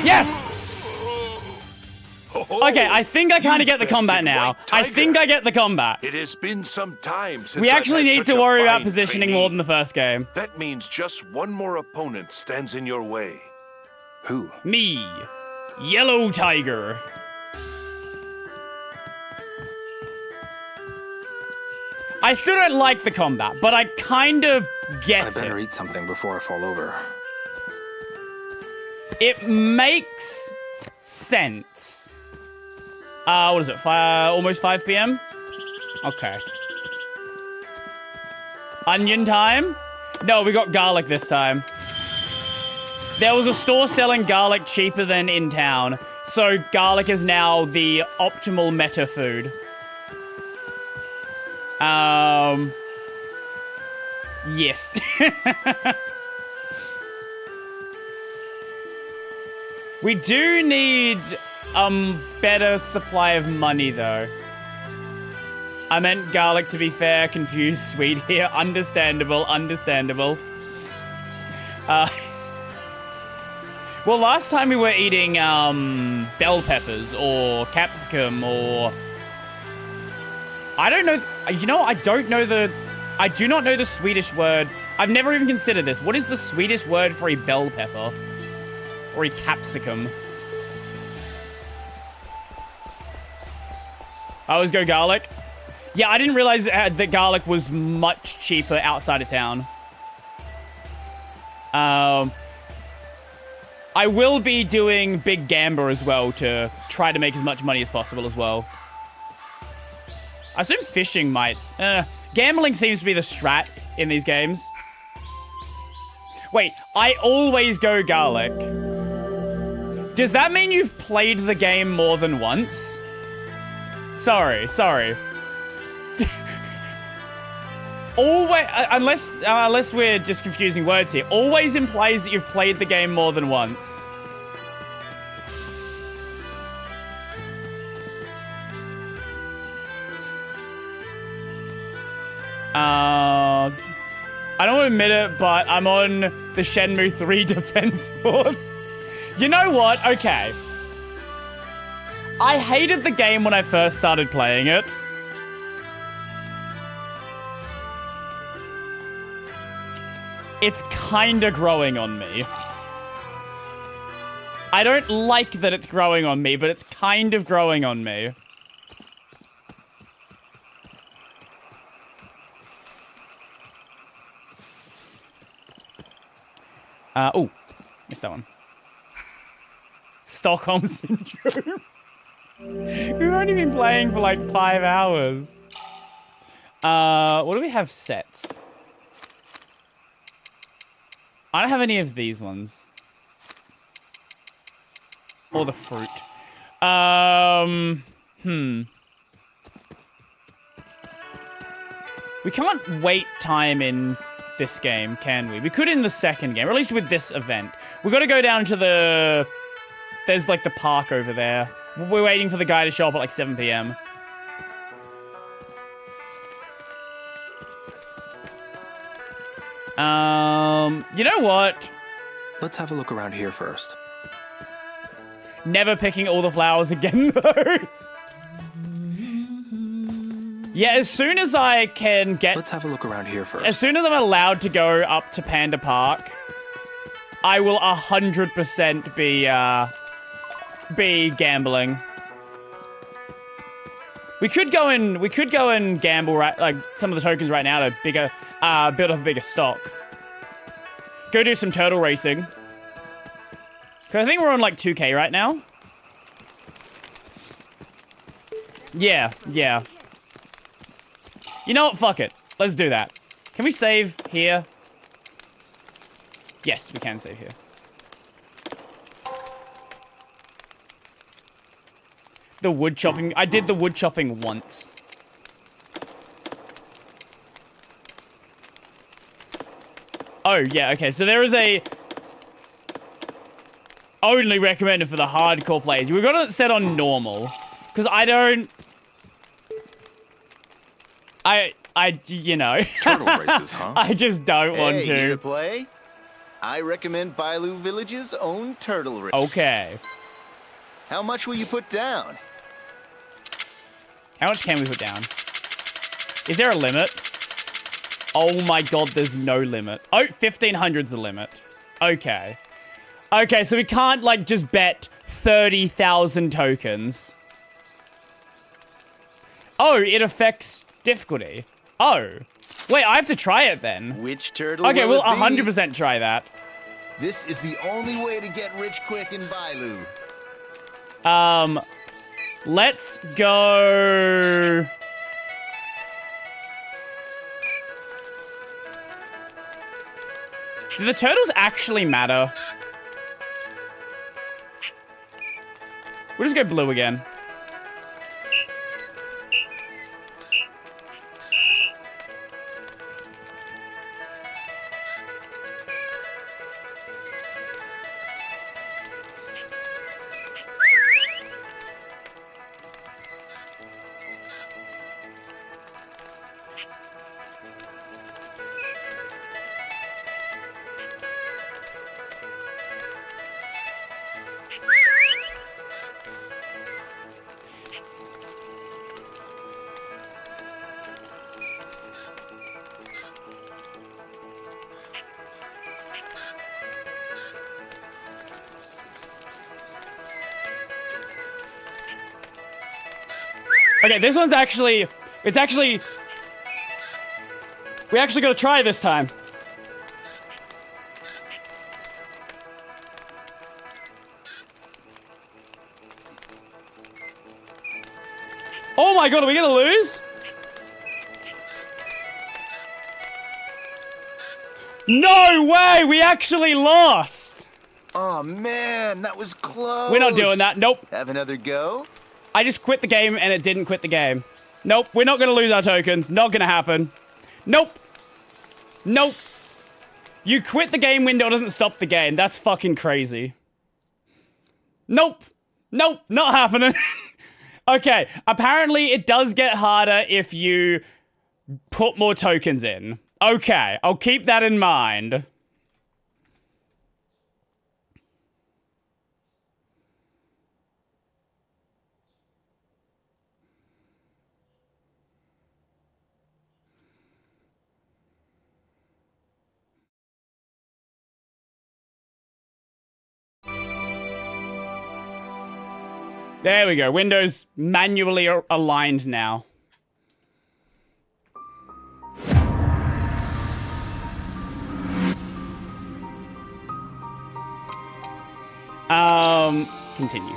Yes! Okay, I think I kind of get the combat now. I think I get the combat. It has been some time since We actually I've had need such to a worry about fine positioning trainee. more than the first game. That means just one more opponent stands in your way. Who? Me. Yellow Tiger. I still don't like the combat, but I kind of get I better it. eat something before I fall over. It makes sense. What is it? Almost 5 p.m.? Okay. Onion time? No, we got garlic this time. There was a store selling garlic cheaper than in town, so garlic is now the optimal meta food. Yes. We do need better supply of money, though. I meant garlic, to be fair. Confused sweet here. Understandable, understandable. Well, last time we were eating bell peppers or capsicum or... I don't know. You know, I do not know the Swedish word. I've never even considered this. What is the Swedish word for a bell pepper? Or a capsicum? I always go garlic. Yeah, I didn't realize that garlic was much cheaper outside of town. I will be doing Big Gamba as well to try to make as much money as possible as well. I assume fishing might. Gambling seems to be the strat in these games. Wait, I always go garlic. Does that mean you've played the game more than once? Sorry. Always, unless we're just confusing words here. Always implies that you've played the game more than once. I don't want to admit it, but I'm on the Shenmue 3 defense force. You know what? Okay. I hated the game when I first started playing it. It's kinda growing on me. I don't like that it's growing on me, but it's kind of growing on me. Oh, missed that one. Stockholm Syndrome. We've only been playing for like 5 hours. What do we have sets? I don't have any of these ones. Or the fruit. We can't wait time in this game, can we? We could in the second game, or at least with this event. We've got to go down to the... There's like the park over there. We're waiting for the guy to show up at like 7 p.m. You know what? Let's have a look around here first. Never picking all the flowers again, though. Yeah, as soon as I can get... Let's have a look around here first. As soon as I'm allowed to go up to Panda Park, I will 100% be gambling. We could go and gamble like some of the tokens right now to build up a bigger stock. Go do some turtle racing. Cause I think we're on like 2K right now. Yeah. You know what? Fuck it. Let's do that. Can we save here? Yes, we can save here. The wood chopping. I did the wood chopping once. Oh, yeah, okay. So there is a... Only recommended for the hardcore players. We've got it set on normal. Because I don't... you know. Turtle races, huh? I just don't want to. Here to play? I recommend Bailu Village's own turtle race. Okay. How much will you put down? How much can we put down? Is there a limit? Oh my god, there's no limit. Oh, 1,500's the limit. Okay. Okay, so we can't, like, just bet 30,000 tokens. Oh, it affects difficulty. Oh. Wait, I have to try it then. Which turtle Okay, will we'll it be? 100% try that. This is the only way to get rich quick in Bailu. Let's go... Do the turtles actually matter? We'll just go blue again. Okay, this one's actually... We actually gotta try this time. Oh my god, are we gonna lose? No way! We actually lost! Oh man, that was close. We're not doing that. Nope. Have another go? I just quit the game and it didn't quit the game. Nope, we're not gonna lose our tokens. Not gonna happen. Nope. Nope. You quit the game window doesn't stop the game. That's fucking crazy. Nope. Nope, not happening. Okay, apparently it does get harder if you put more tokens in. Okay, I'll keep that in mind. There we go. Windows manually aligned now. Continue.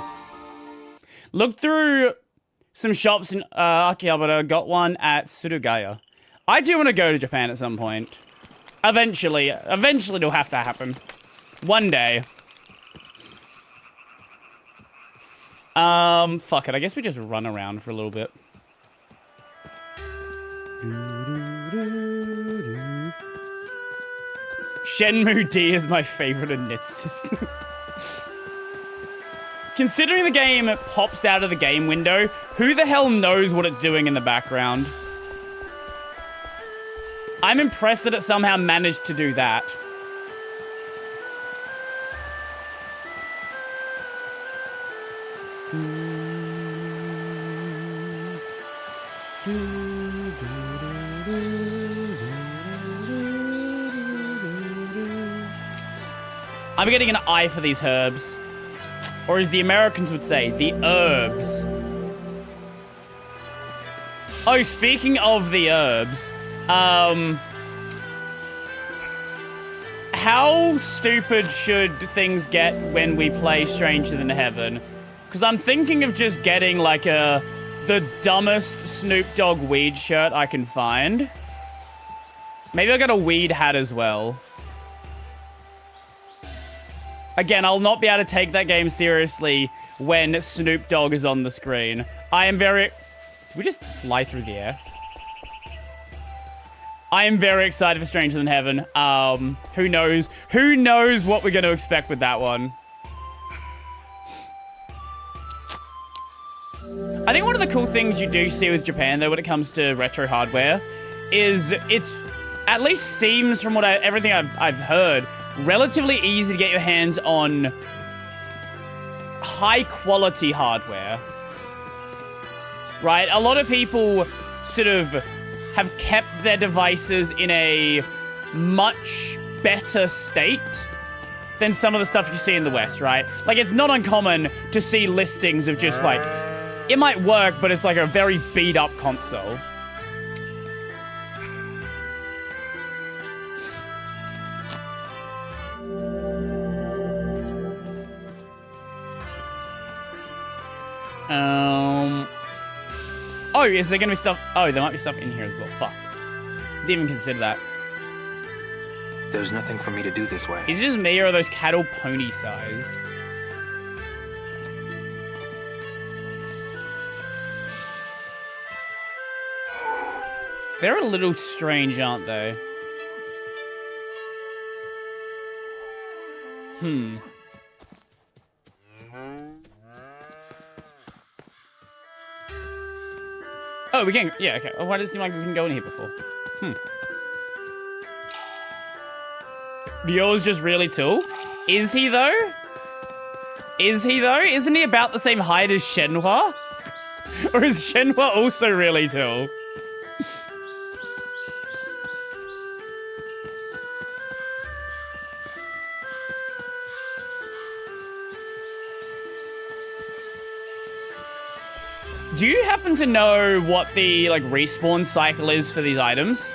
Look through some shops in Akihabara. Got one at Surugaya. I do want to go to Japan at some point. Eventually. Eventually it'll have to happen. One day. Fuck it. I guess we just run around for a little bit. Shenmue D is my favorite in its system. Considering the game pops out of the game window, who the hell knows what it's doing in the background? I'm impressed that it somehow managed to do that. I'm getting an eye for these herbs. Or as the Americans would say, the herbs. Oh, speaking of the herbs, how stupid should things get when we play Stranger Than Heaven? Because I'm thinking of just getting like the dumbest Snoop Dogg weed shirt I can find. Maybe I'll get a weed hat as well. Again, I'll not be able to take that game seriously when Snoop Dogg is on the screen. I am very... Did we just fly through the air? I am very excited for Stranger Than Heaven. Who knows? Who knows what we're going to expect with that one? I think one of the cool things you do see with Japan, though, when it comes to retro hardware, is it's, at least seems from what everything I've heard, relatively easy to get your hands on high-quality hardware. Right? A lot of people sort of have kept their devices in a much better state than some of the stuff you see in the West, right? Like, it's not uncommon to see listings of just, like, it might work, but it's like a very beat-up console. Oh, is there gonna be stuff? Oh, there might be stuff in here as well. Fuck. Didn't even consider that. There's nothing for me to do this way. Is it just me or are those cattle pony-sized? They're a little strange, aren't they? Oh, we can... Yeah, okay. Oh, why does it seem like we can go in here before? Ryo's just really tall? Is he, though? Is he, though? Isn't he about the same height as Shenhua? Or is Shenhua also really tall? Do you happen to know what the, like, respawn cycle is for these items?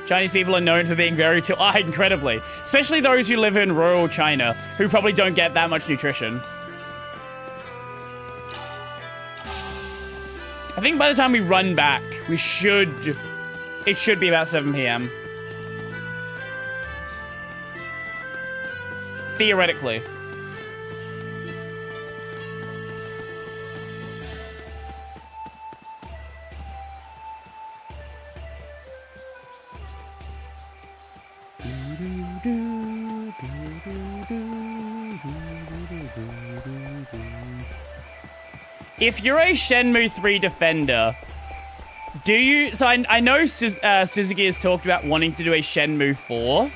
Chinese people are known for being very tall. Ah, incredibly. Especially those who live in rural China, who probably don't get that much nutrition. I think by the time we run back, it should be about 7 p.m. Theoretically. If you're a Shenmue 3 defender, do you... So I know Suzuki has talked about wanting to do a Shenmue 4.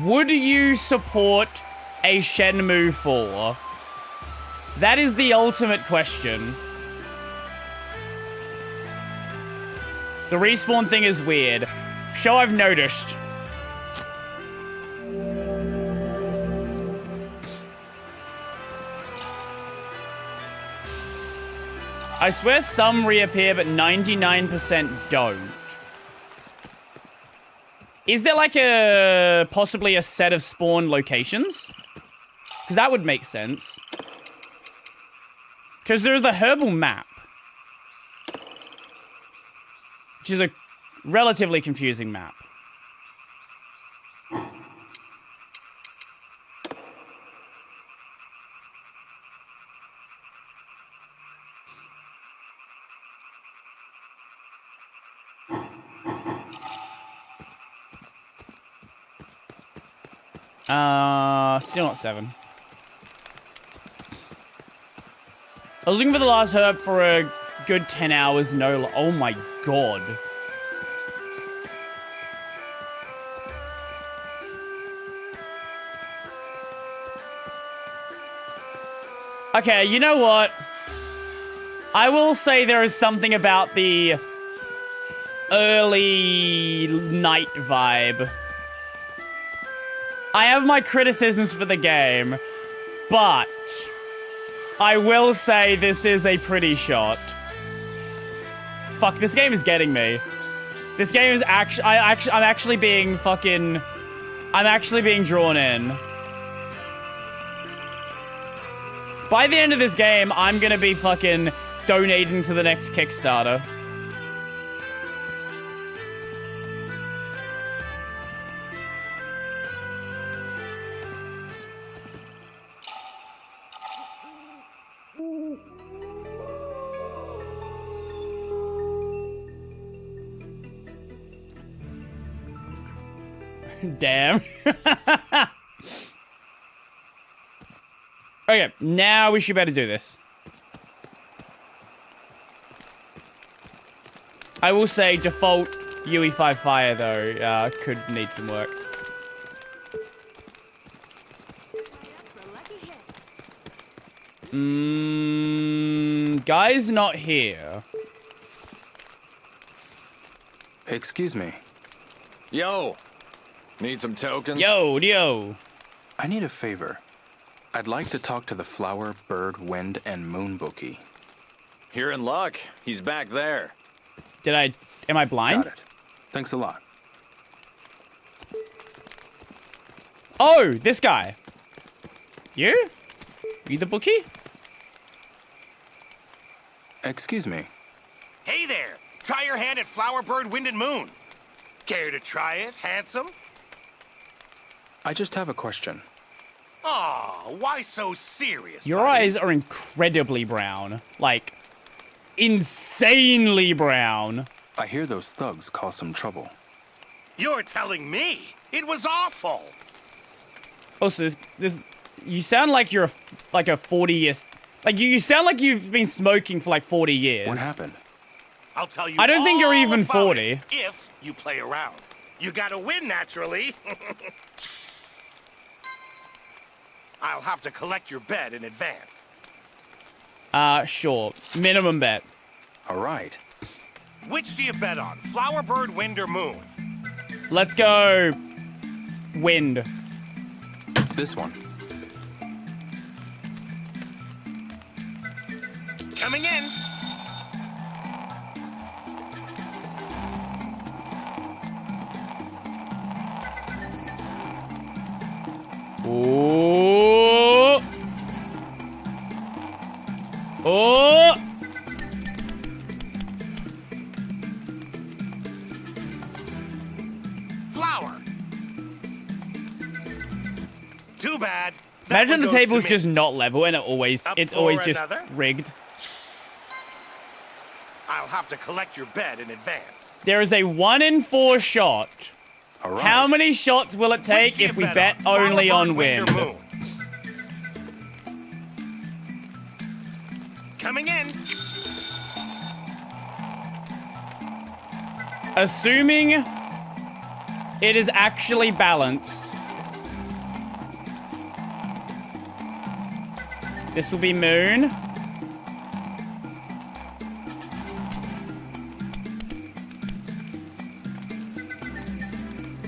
Would you support a Shenmue 4? That is the ultimate question. The respawn thing is weird. So I've noticed. I swear some reappear, but 99% don't. Is there like possibly a set of spawn locations? Because that would make sense. Because there's the herbal map. Which is a relatively confusing map. Still not 7. I was looking for the last herb for a good 10 hours, oh my god. Okay, you know what? I will say there is something about the early night vibe. I have my criticisms for the game, but I will say this is a pretty shot. Fuck, this game is getting me. This game is I'm actually being drawn in. By the end of this game, I'm gonna be fucking donating to the next Kickstarter. Damn. Okay, now we should better do this. I will say default UE5 fire, though, could need some work. Guy's not here. Excuse me. Yo! Need some tokens? Yo! I need a favor. I'd like to talk to the Flower, Bird, Wind, and Moon bookie. You're in luck. He's back there. Am I blind? Got it. Thanks a lot. Oh, this guy. You the bookie? Excuse me. Hey there! Try your hand at Flower, Bird, Wind, and Moon. Care to try it, handsome? I just have a question. Aw, why so serious? Your eyes are incredibly brown. Like, insanely brown. I hear those thugs cause some trouble. You're telling me? It was awful. Also, this you sound like you're like a 40-year... Like, you sound like you've been smoking for like 40 years. What happened? I'll tell you I don't think you're even about 40. it if you play around. You gotta win, naturally. I'll have to collect your bet in advance. Sure. Minimum bet. All right. Which do you bet on? Flower, Bird, Wind, or Moon? Let's go... Wind. This one. Coming in. Oh! Oh! Flower. Too bad. Imagine the table's just not level and it's always just rigged. I'll have to collect your bet in advance. There is a 1 in 4 shot. All right. How many shots will it take if we bet only on wind? Coming in. Assuming it is actually balanced. This will be moon.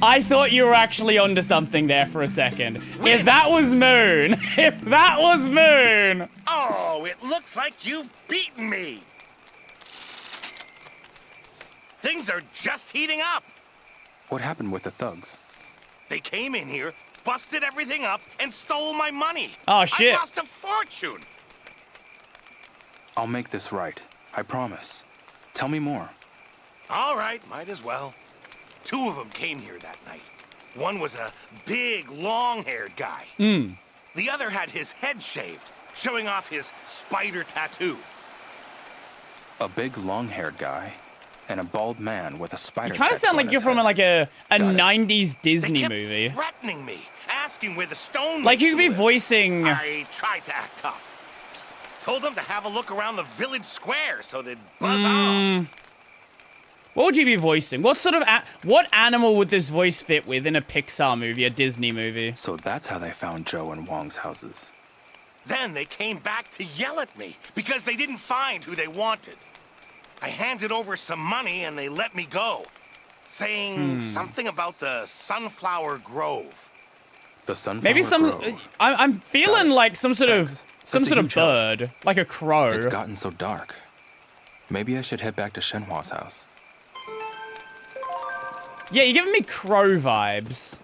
I thought you were actually onto something there for a second. If that was moon, if that was moon. Oh, it looks like you've beaten me. Things are just heating up. What happened with the thugs? They came in here, busted everything up, and stole my money. Oh, shit. I lost a fortune. I'll make this right. I promise. Tell me more. All right, might as well. 2 of them came here that night. One was a big, long-haired guy. The other had his head shaved, showing off his spider tattoo. A big, long-haired guy and a bald man with a spider You kind of sound like you're from like a 90s Disney movie. Threatening me, asking where the stone Like you could be lives. voicing... I tried to act tough. Told them to have a look around the village square so they'd buzz off. What would you be voicing? What sort of what animal would this voice fit with in a Pixar movie, a Disney movie? So that's how they found Joe and Wong's houses. Then they came back to yell at me because they didn't find who they wanted. I handed over some money and they let me go, saying something about the Sunflower Grove. The Sunflower Maybe some. Grove. I'm feeling like some sort of bird, like a crow. It's gotten so dark. Maybe I should head back to Shenhua's house. Yeah, you're giving me crow vibes.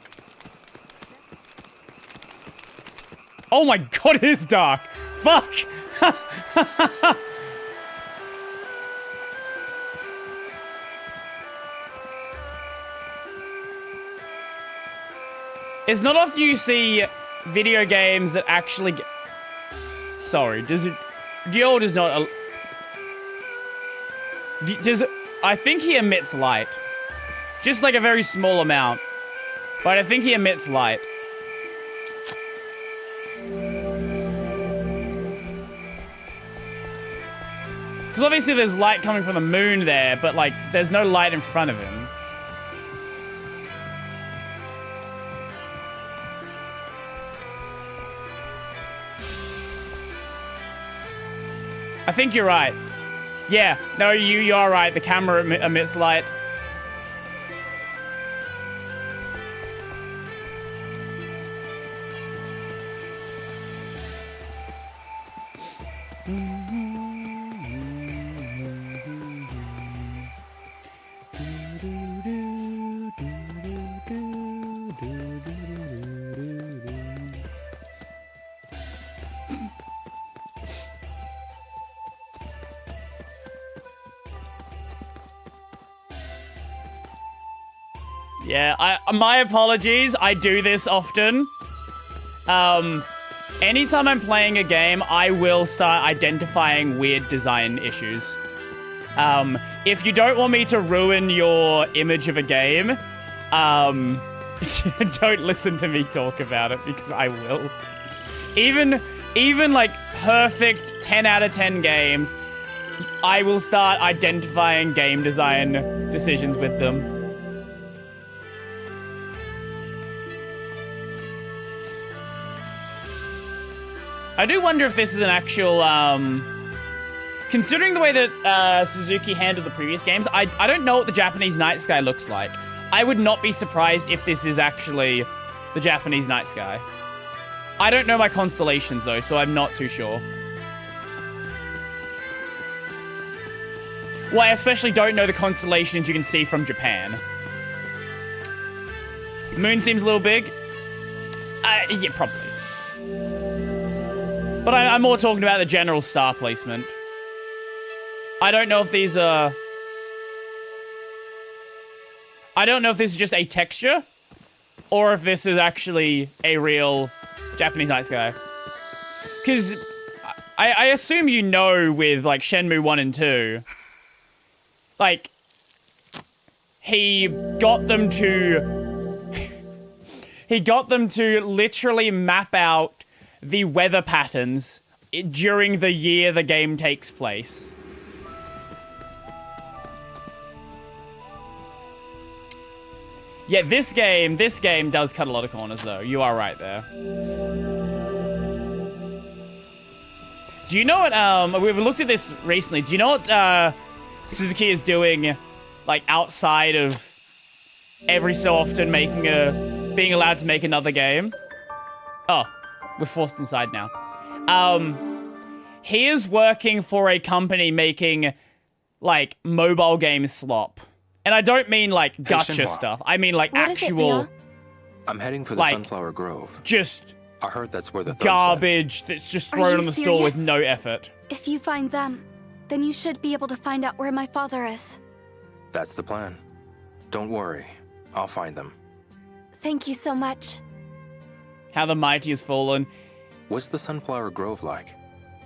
Oh my god, it is dark. Fuck. It's not often you see video games that actually get... Sorry, does it... Yo does not... Does it... I think he emits light. Just like a very small amount. But I think he emits light. Because obviously there's light coming from the moon there, but like, there's no light in front of him. I think you're right. Yeah, no, you're right. The camera emits light. Yeah, my apologies. I do this often. Anytime I'm playing a game, I will start identifying weird design issues. If you don't want me to ruin your image of a game, don't listen to me talk about it, because I will. Even like perfect 10 out of 10 games, I will start identifying game design decisions with them. I do wonder if this is an actual, considering the way that Suzuki handled the previous games, I don't know what the Japanese night sky looks like. I would not be surprised if this is actually the Japanese night sky. I don't know my constellations though, so I'm not too sure. Well, I especially don't know the constellations you can see from Japan. The moon seems a little big. Yeah, probably. But I'm more talking about the general star placement. I don't know if these are... I don't know if this is just a texture, or if this is actually a real Japanese nice guy. Because I assume you know with, like, Shenmue 1 and 2, like, he got them to literally map out the weather patterns during the year the game takes place. Yeah, this game does cut a lot of corners, though. You are right there. Do you know what, we've looked at this recently. Do you know what, Suzuki is doing, like, outside of every so often being allowed to make another game? Oh, we're forced inside now. He is working for a company making, like, mobile game slop. And I don't mean, like, gacha stuff. I mean, like, what actual... Is it, I'm heading for the like, Sunflower Grove. Just... I heard that's where the thugs garbage that's just thrown on the store with no effort. If you find them, then you should be able to find out where my father is. That's the plan. Don't worry. I'll find them. Thank you so much. How the mighty has fallen. What's the Sunflower Grove like?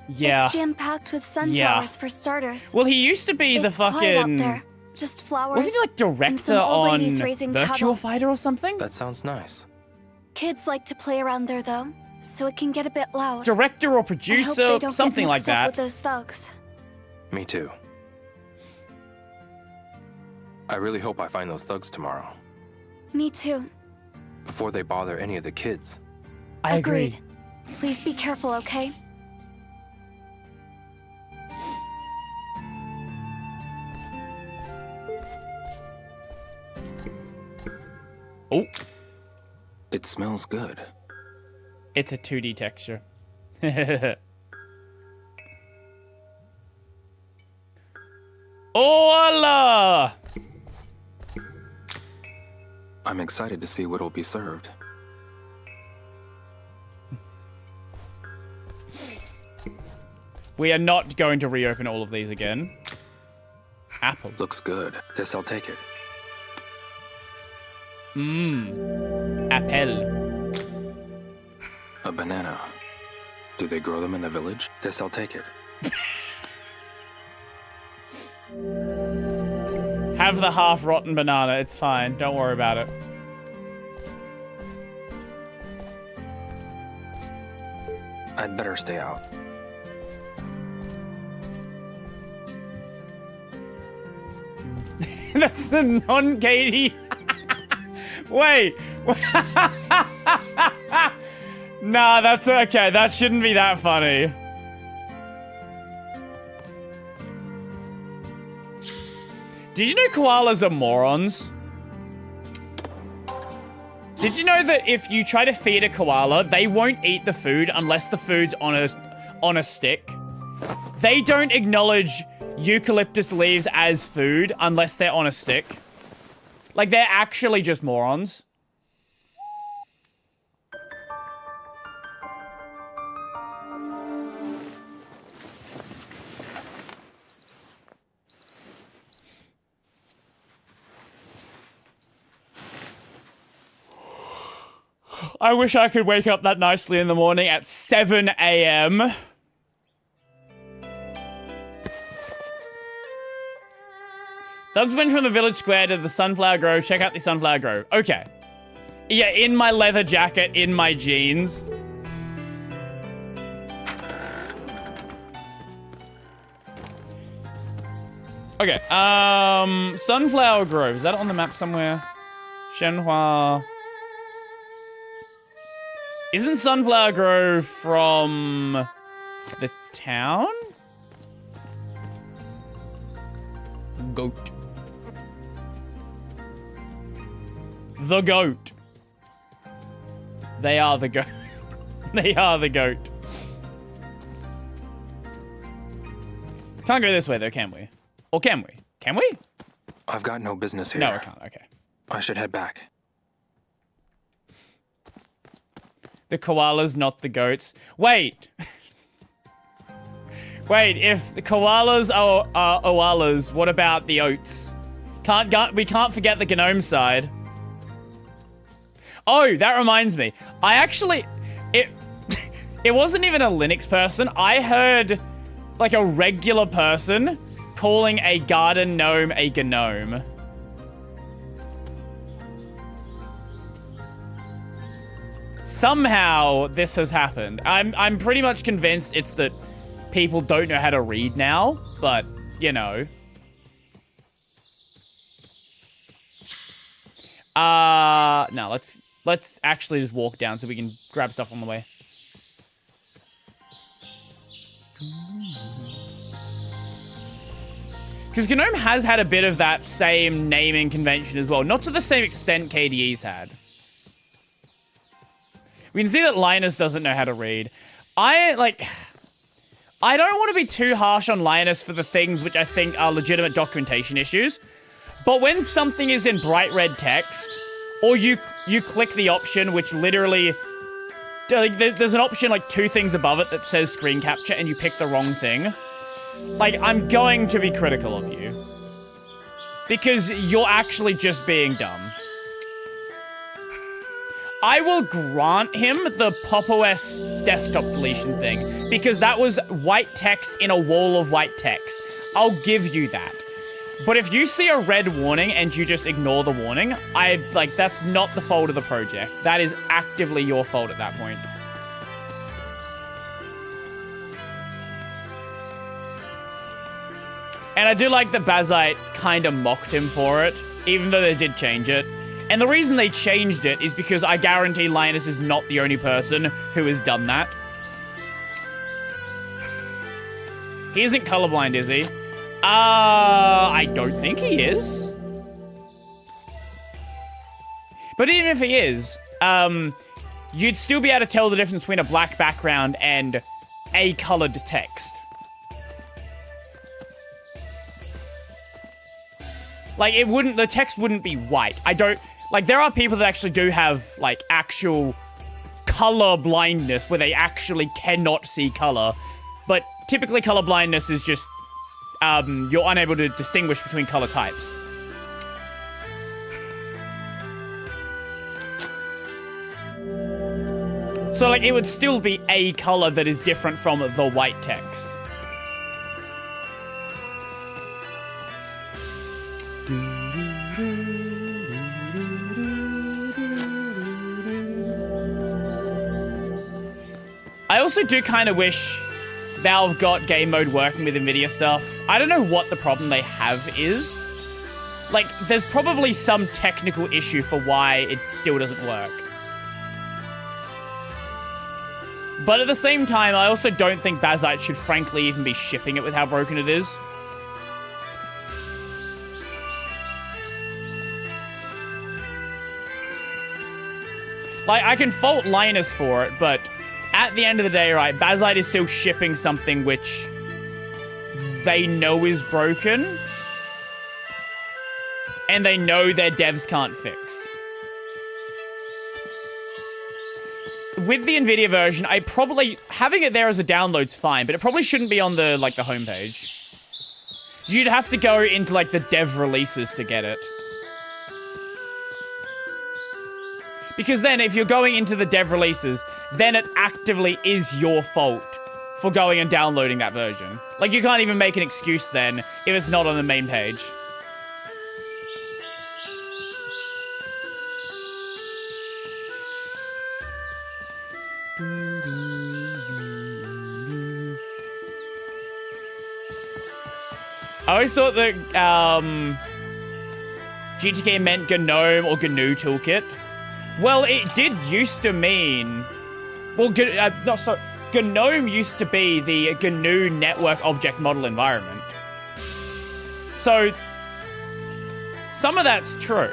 Yeah. It's jam-packed with sunflowers for starters. Well, he used to be the fucking... quiet out there. Just flowers. Wasn't he like director on Virtua Fighter or something? That sounds nice. Kids like to play around there, though, so it can get a bit loud. Director or producer, I hope they don't something get like mixed up that. with those thugs. Me too. I really hope I find those thugs tomorrow. Me too. Before they bother any of the kids. I agree. Please be careful, okay? Oh. It smells good. It's a 2D texture. Hola! I'm excited to see what'll be served. We are not going to reopen all of these again. Apple. Looks good. Guess I'll take it. Apple. A banana. Do they grow them in the village? Guess I'll take it. Have the half-rotten banana. It's fine. Don't worry about it. I'd better stay out. That's the non-Katie. Wait. Nah, that's okay. That shouldn't be that funny. Did you know koalas are morons? Did you know that if you try to feed a koala, they won't eat the food unless the food's on a stick? They don't acknowledge eucalyptus leaves as food unless they're on a stick. Like, they're actually just morons. I wish I could wake up that nicely in the morning at 7 a.m. Thugs went from the village square to the Sunflower Grove. Check out the Sunflower Grove. Okay. Yeah, in my leather jacket, in my jeans. Okay, Sunflower Grove. Is that on the map somewhere? Shenhua. Isn't Sunflower Grove from the town? Goat. The goat. They are the goat. They are the goat. Can't go this way though, can we? Or can we? Can we? I've got no business here. No, we can't. Okay. I should head back. The koalas, not the goats. Wait. Wait, if the koalas are oalas, what about the oats? We can't forget the gnome side. Oh, that reminds me. It wasn't even a Linux person. I heard like a regular person calling a garden gnome a gnome. Somehow this has happened. I'm pretty much convinced it's that people don't know how to read now, but you know. No, let's actually just walk down so we can grab stuff on the way. Because GNOME has had a bit of that same naming convention as well. Not to the same extent KDE's had. We can see that Linus doesn't know how to read. I don't want to be too harsh on Linus for the things which I think are legitimate documentation issues. But when something is in bright red text, or you click the option which literally... Like, there's an option like 2 things above it that says screen capture and you pick the wrong thing. Like, I'm going to be critical of you. Because you're actually just being dumb. I will grant him the Pop! OS desktop deletion thing. Because that was white text in a wall of white text. I'll give you that. But if you see a red warning and you just ignore the warning, that's not the fault of the project. That is actively your fault at that point. And I do like that Bazite kind of mocked him for it, even though they did change it. And the reason they changed it is because I guarantee Linus is not the only person who has done that. He isn't colorblind, is he? I don't think he is. But even if he is, you'd still be able to tell the difference between a black background and a colored text. Like, the text wouldn't be white. There are people that actually do have, like, actual color blindness where they actually cannot see color. But typically color blindness is just, you're unable to distinguish between color types. So, like, it would still be a color that is different from the white text. I also do kind of wish Valve got game mode working with NVIDIA stuff. I don't know what the problem they have is. Like, there's probably some technical issue for why it still doesn't work. But at the same time, I also don't think Bazite should frankly even be shipping it with how broken it is. Like, I can fault Linus for it, but at the end of the day, right, Bazite is still shipping something which they know is broken. And they know their devs can't fix. With the NVIDIA version, having it there as a download's fine, but it probably shouldn't be on the homepage. You'd have to go into, like, the dev releases to get it. Because then, if you're going into the dev releases, then it actively is your fault for going and downloading that version. Like, you can't even make an excuse then if it's not on the main page. I always thought that GTK meant GNOME or GNU Toolkit. Well, it did used to mean... Well, GNOME used to be the GNU Network Object Model Environment. So, some of that's true.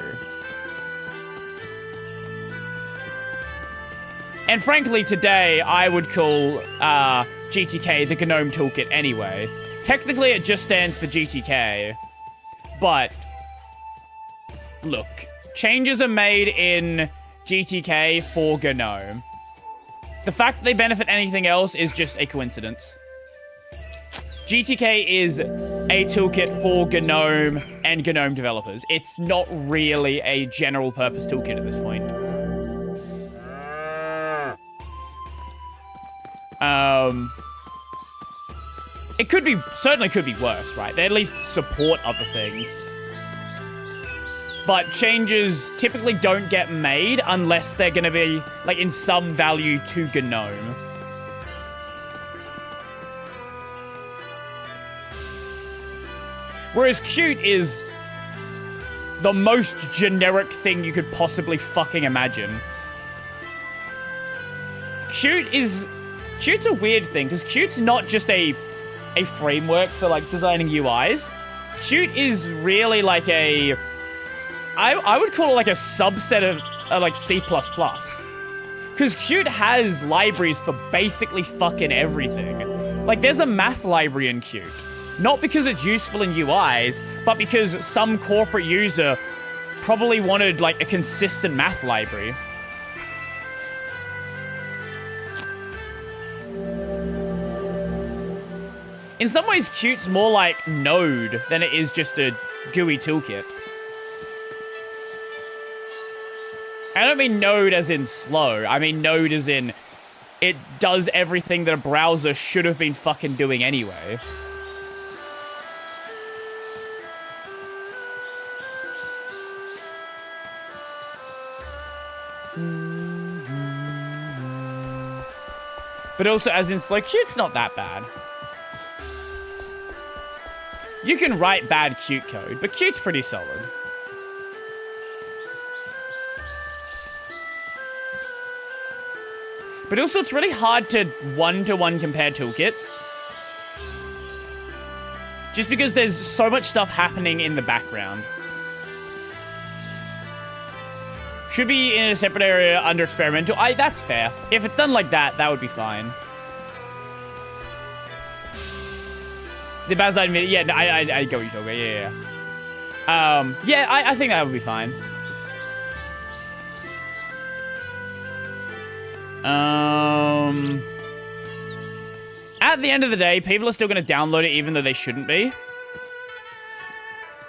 And frankly, today, I would call GTK the GNOME Toolkit anyway. Technically, it just stands for GTK. But, look, changes are made in GTK for GNOME. The fact that they benefit anything else is just a coincidence. GTK is a toolkit for GNOME and GNOME developers. It's not really a general purpose toolkit at this point. It could be, certainly could be worse, right? They at least support other things. But changes typically don't get made unless they're gonna be, like, in some value to GNOME. Whereas cute is the most generic thing you could possibly fucking imagine. Cute's a weird thing, because cute's not just a framework for, like, designing UIs. Qt is really like a... I would call it like a subset of like C++. Because Qt has libraries for basically fucking everything. Like, there's a math library in Qt. Not because it's useful in UIs, but because some corporate user probably wanted, like, a consistent math library. In some ways, Qt's more like Node than it is just a GUI toolkit. I don't mean Node as in slow. I mean Node as in it does everything that a browser should have been fucking doing anyway. But also, as in, like, Qt's not that bad. You can write bad Qt code, but Qt's pretty solid. But also, it's really hard to one-to-one compare toolkits. Just because there's so much stuff happening in the background. Should be in a separate area under experimental. That's fair. If it's done like that, that would be fine. The Bazine video, yeah, no, I get what you're talking about, yeah. I think that would be fine. At the end of the day, people are still going to download it even though they shouldn't be.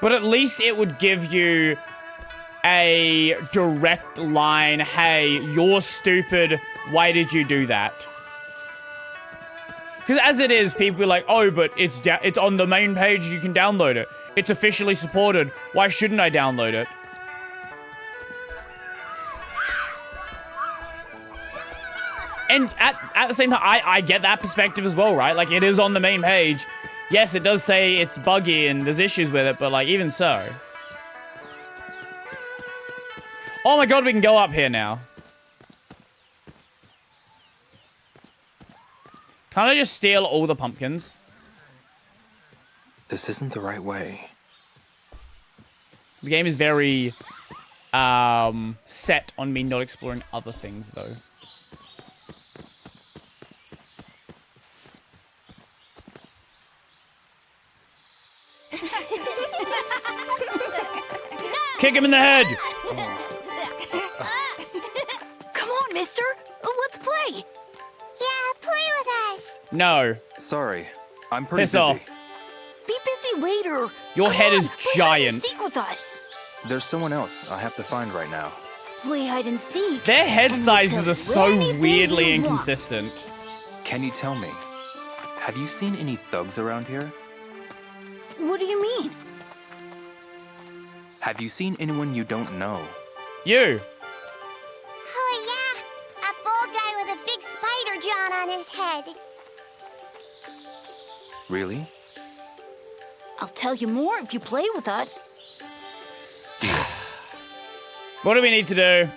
But at least it would give you a direct line, hey, you're stupid, why did you do that? Because as it is, people are like, oh, but it's on the main page, you can download it. It's officially supported. Why shouldn't I download it? And at the same time, I get that perspective as well, right? Like, it is on the main page. Yes, it does say it's buggy and there's issues with it, but, like, even so. Oh my god, we can go up here now. Can't I just steal all the pumpkins? This isn't the right way. The game is very set on me not exploring other things, though. Kick him in the head! Come on, mister. Let's play. Yeah, play with us. No. Sorry, I'm pretty Piss busy. off. Be busy later. Your head is Play giant. hide and seek with us. There's someone else I have to find right now. Play hide and seek. Their head and sizes we'll are so tell anything weirdly you want. inconsistent. Can you tell me, have you seen any thugs around here? What do you mean? Have you seen anyone you don't know? You. Oh, yeah. A bald guy with a big spider John on his head. Really? I'll tell you more if you play with us. What do we need to do?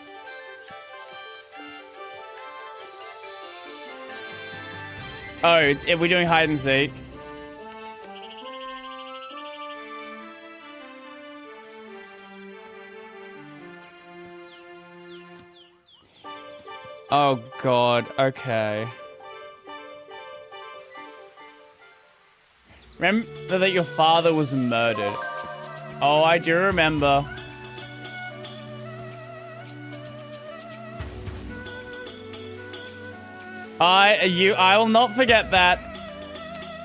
Oh, if we're doing hide and seek. Oh god, okay. Remember that your father was murdered. Oh, I do remember. I will not forget that.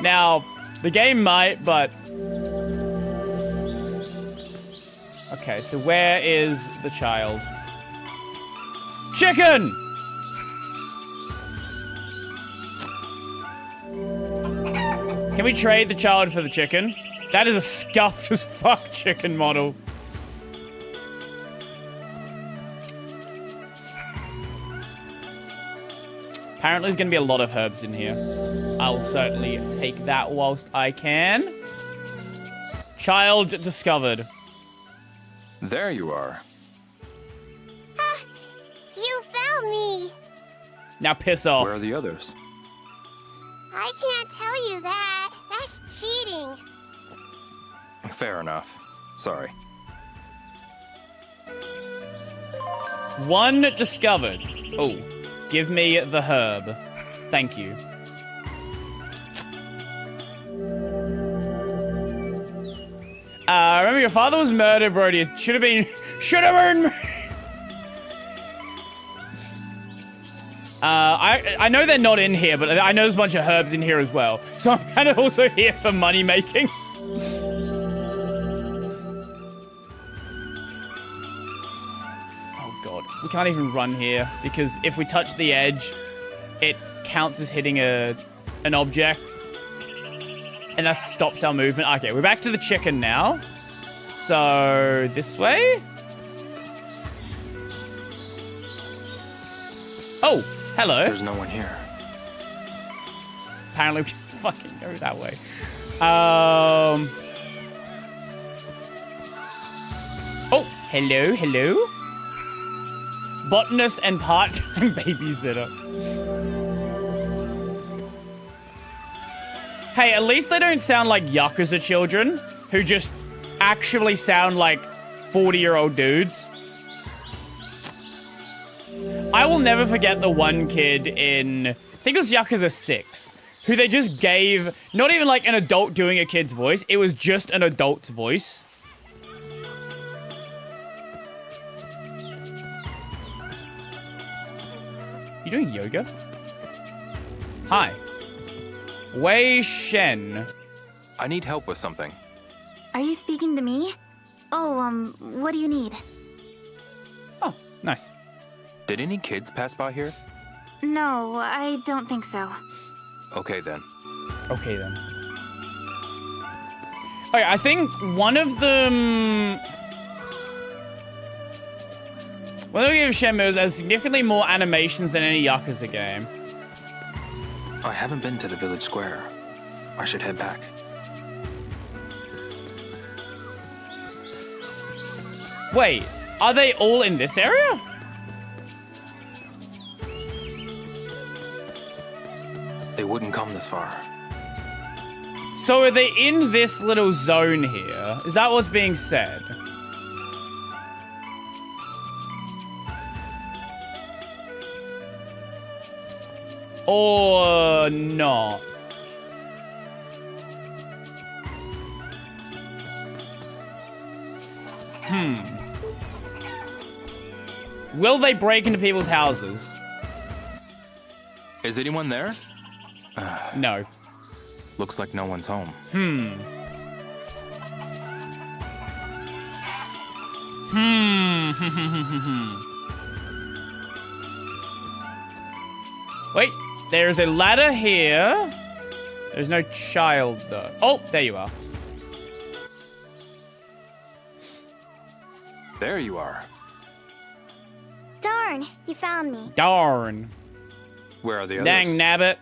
Now, the game might, but... Okay, so where is the child? Chicken! Can we trade the child for the chicken? That is a scuffed as fuck chicken model. Apparently there's going to be a lot of herbs in here. I'll certainly take that whilst I can. Child discovered. There you are. You found me. Now piss off. Where are the others? I can't tell you that. That's cheating. Fair enough. Sorry. One discovered. Oh, give me the herb. Thank you. Remember your father was murdered, Brody. It should have been I know they're not in here, but I know there's a bunch of herbs in here as well. So I'm kind of also here for money making. Oh god, we can't even run here because if we touch the edge, it counts as hitting an object. And that stops our movement. Okay, we're back to the chicken now. So, this way? Oh, hello. There's no one here. Apparently we fucking go that way. Oh, hello. Botanist and part-time babysitter. Hey, at least they don't sound like Yakuza children who just actually sound like 40-year-old dudes. I will never forget the one kid in, I think it was Yakuza 6, who they just gave, not even like an adult doing a kid's voice, it was just an adult's voice. You doing yoga? Hi. Wei Shen. I need help with something. Are you speaking to me? Oh, what do you need? Oh, nice. Did any kids pass by here? No, I don't think so. Okay then. Okay, I think one of them... One of the Shenmue has significantly more animations than any Yakuza game. I haven't been to the village square. I should head back. Wait, are they all in this area? They wouldn't come this far. So are they in this little zone here? Is that what's being said? Or not? Will they break into people's houses? Is anyone there? No. Looks like no one's home. Wait, there's a ladder here. There's no child, though. Oh, there you are. There you are. Darn, you found me. Darn. Where are the others? Dang nabbit.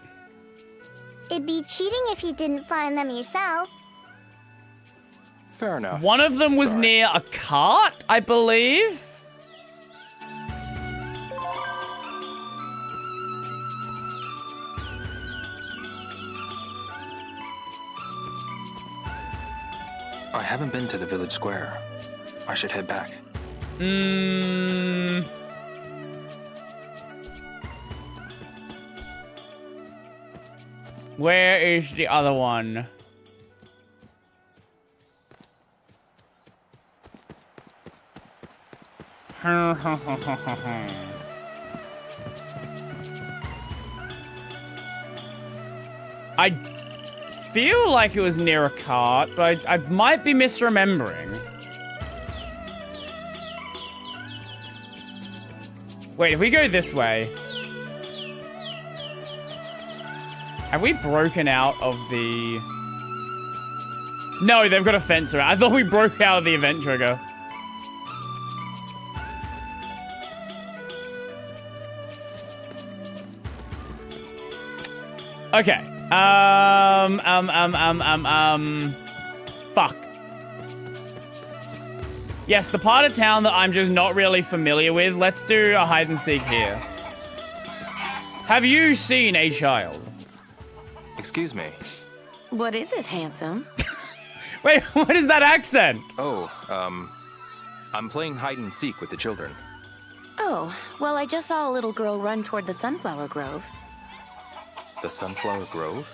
It'd be cheating if you didn't find them yourself. Fair enough. One of them was near a cart, I believe. I haven't been to the village square. I should head back. Where is the other one? I feel like it was near a cart, but I might be misremembering. Wait, if we go this way... Have we broken out of the... No, they've got a fence around. I thought we broke out of the event trigger. Okay. Fuck. Yes, the part of town that I'm just not really familiar with. Let's do a hide and seek here. Have you seen a child? Excuse me. What is it, handsome? Wait, what is that accent? Oh, I'm playing hide and seek with the children. Oh, well, I just saw a little girl run toward the sunflower grove. The sunflower grove?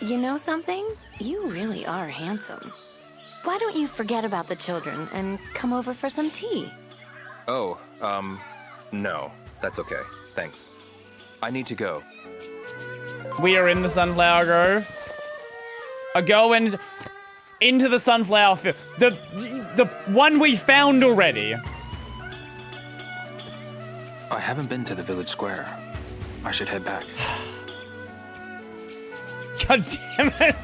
You know something? You really are handsome. Why don't you forget about the children and come over for some tea? Oh, no. That's okay. Thanks. I need to go. We are in the sunflower grove. I go into the sunflower field. The one we found already. I haven't been to the village square. I should head back. God damn it.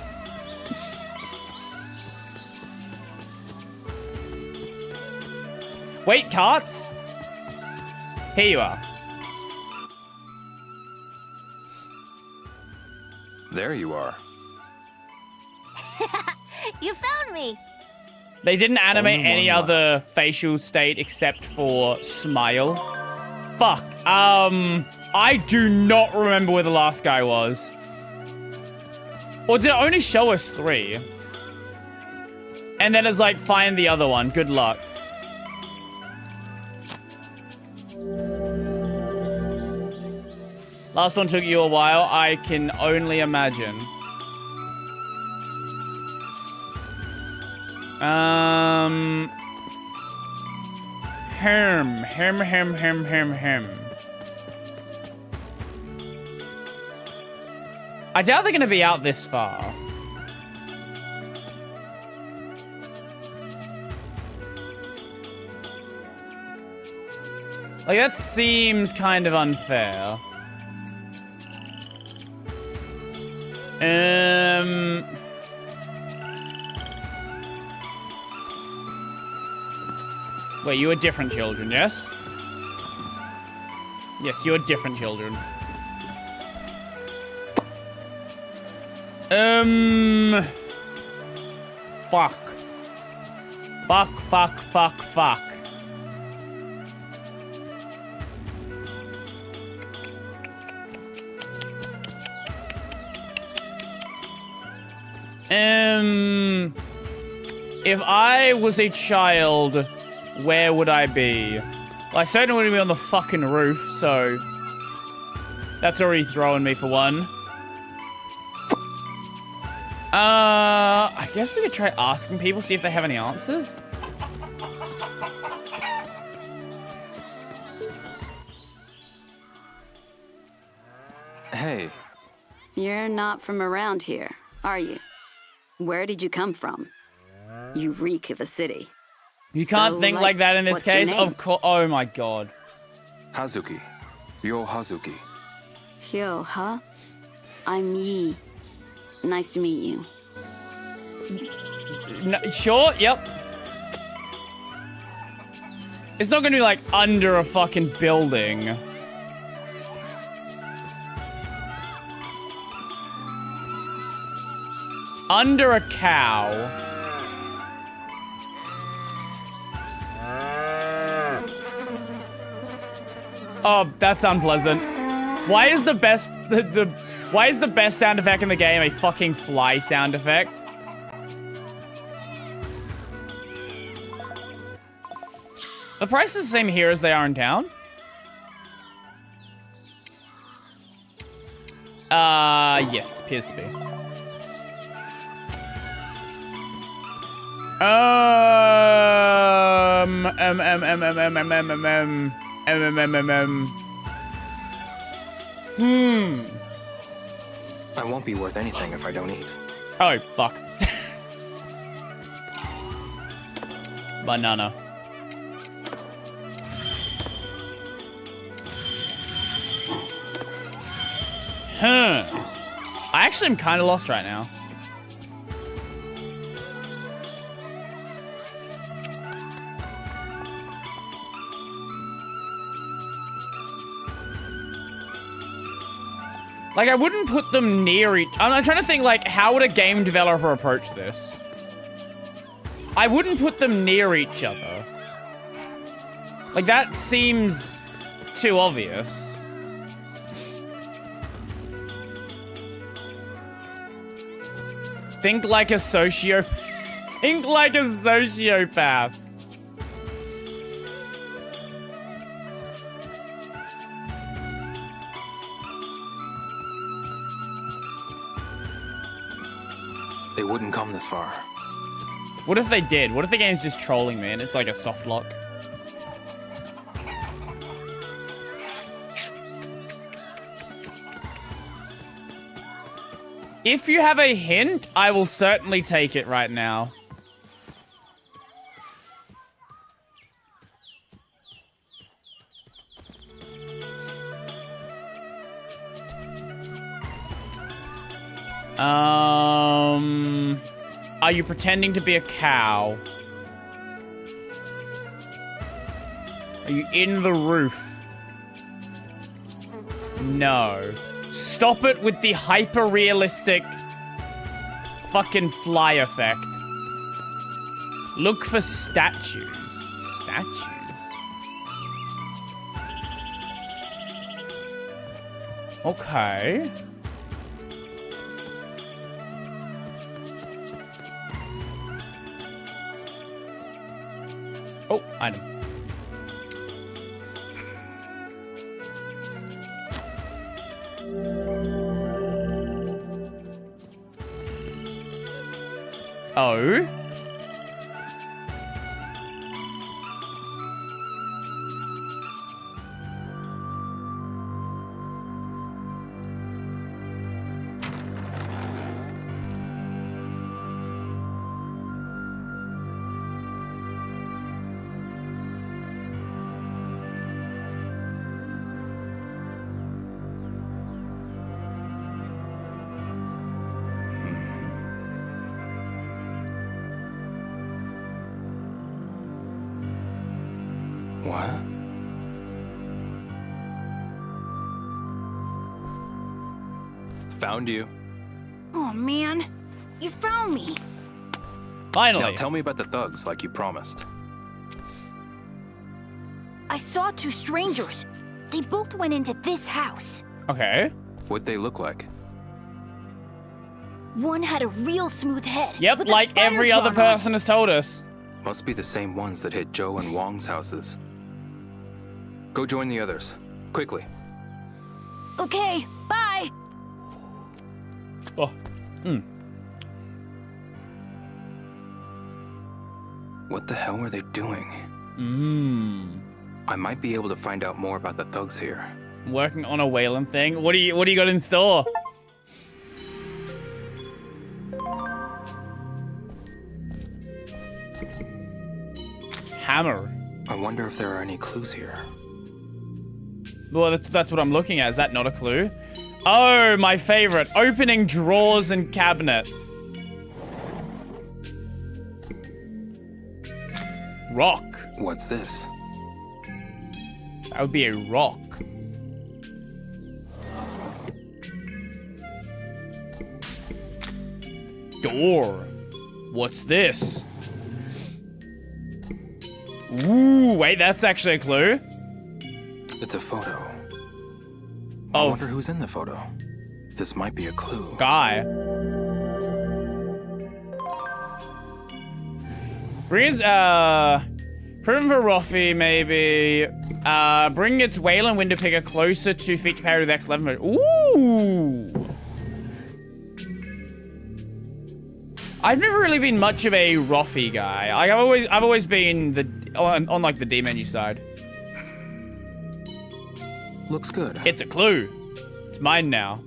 Wait, carts? Here you are. There you are. You found me. They didn't animate any other facial state except for smile. Fuck. I do not remember where the last guy was. Or did it only show us 3? And then it's like, find the other one. Good luck. Last one took you a while. I can only imagine. Hem. I doubt they're gonna be out this far. Like, that seems kind of unfair. Wait, you are different children, yes? Yes, you are different children. Fuck. Fuck. If I was a child, where would I be? Well, I certainly wouldn't be on the fucking roof, so that's already throwing me for one. I guess we could try asking people, see if they have any answers. Hey. You're not from around here, are you? Where did you come from? You reek of a city. You can't think like that in this case. Of course. Oh my god. Hazuki. Yo Hazuki. Yo, huh? I'm Yi. Nice to meet you. No, sure, yep. It's not gonna be like under a fucking building. Under a cow. Oh, that's unpleasant. Why is the best why is the best sound effect in the game a fucking fly sound effect? The price is the same here as they are in town. Yes, appears to be. I won't be worth anything if I don't eat. Oh, fuck. Banana. Huh. I actually am kind of lost right now. Like, I wouldn't put them near each... I'm trying to think, like, how would a game developer approach this? I wouldn't put them near each other. Like, that seems too obvious. Think like a Think like a sociopath. They wouldn't come this far. What if they did? What if the game's just trolling me and it's like a soft lock? If you have a hint, I will certainly take it right now. Are you pretending to be a cow? Are you in the roof? No. Stop it with the hyper-realistic fucking fly effect. Look for statues. Statues? Okay. Oh, item. Oh? What? Found you. Oh man, you found me. Finally. Now tell me about the thugs like you promised. I saw two strangers. They both went into this house. Okay. What'd they look like? One had a real smooth head. Yep, with a like spider every other drawn on it. person has told us. Must be the same ones that hit Joe and Wong's houses. Go join the others. Quickly. Okay, bye. Oh. What the hell were they doing? I might be able to find out more about the thugs here. Working on a Wayland thing. What do you got in store? Hammer. I wonder if there are any clues here. Well, that's what I'm looking at. Is that not a clue? Oh, my favorite. Opening drawers and cabinets. Rock. What's this? That would be a rock. Door. What's this? Ooh, wait, that's actually a clue. It's a photo. I wonder who's in the photo. This might be a clue. Guy. Bring Proven for Roffy, maybe. Bring its Wayland window picker closer to feature parity with X11. Ooh! I've never really been much of a Roffy guy. I've always been on like the D menu side. Looks good. It's a clue. It's mine now.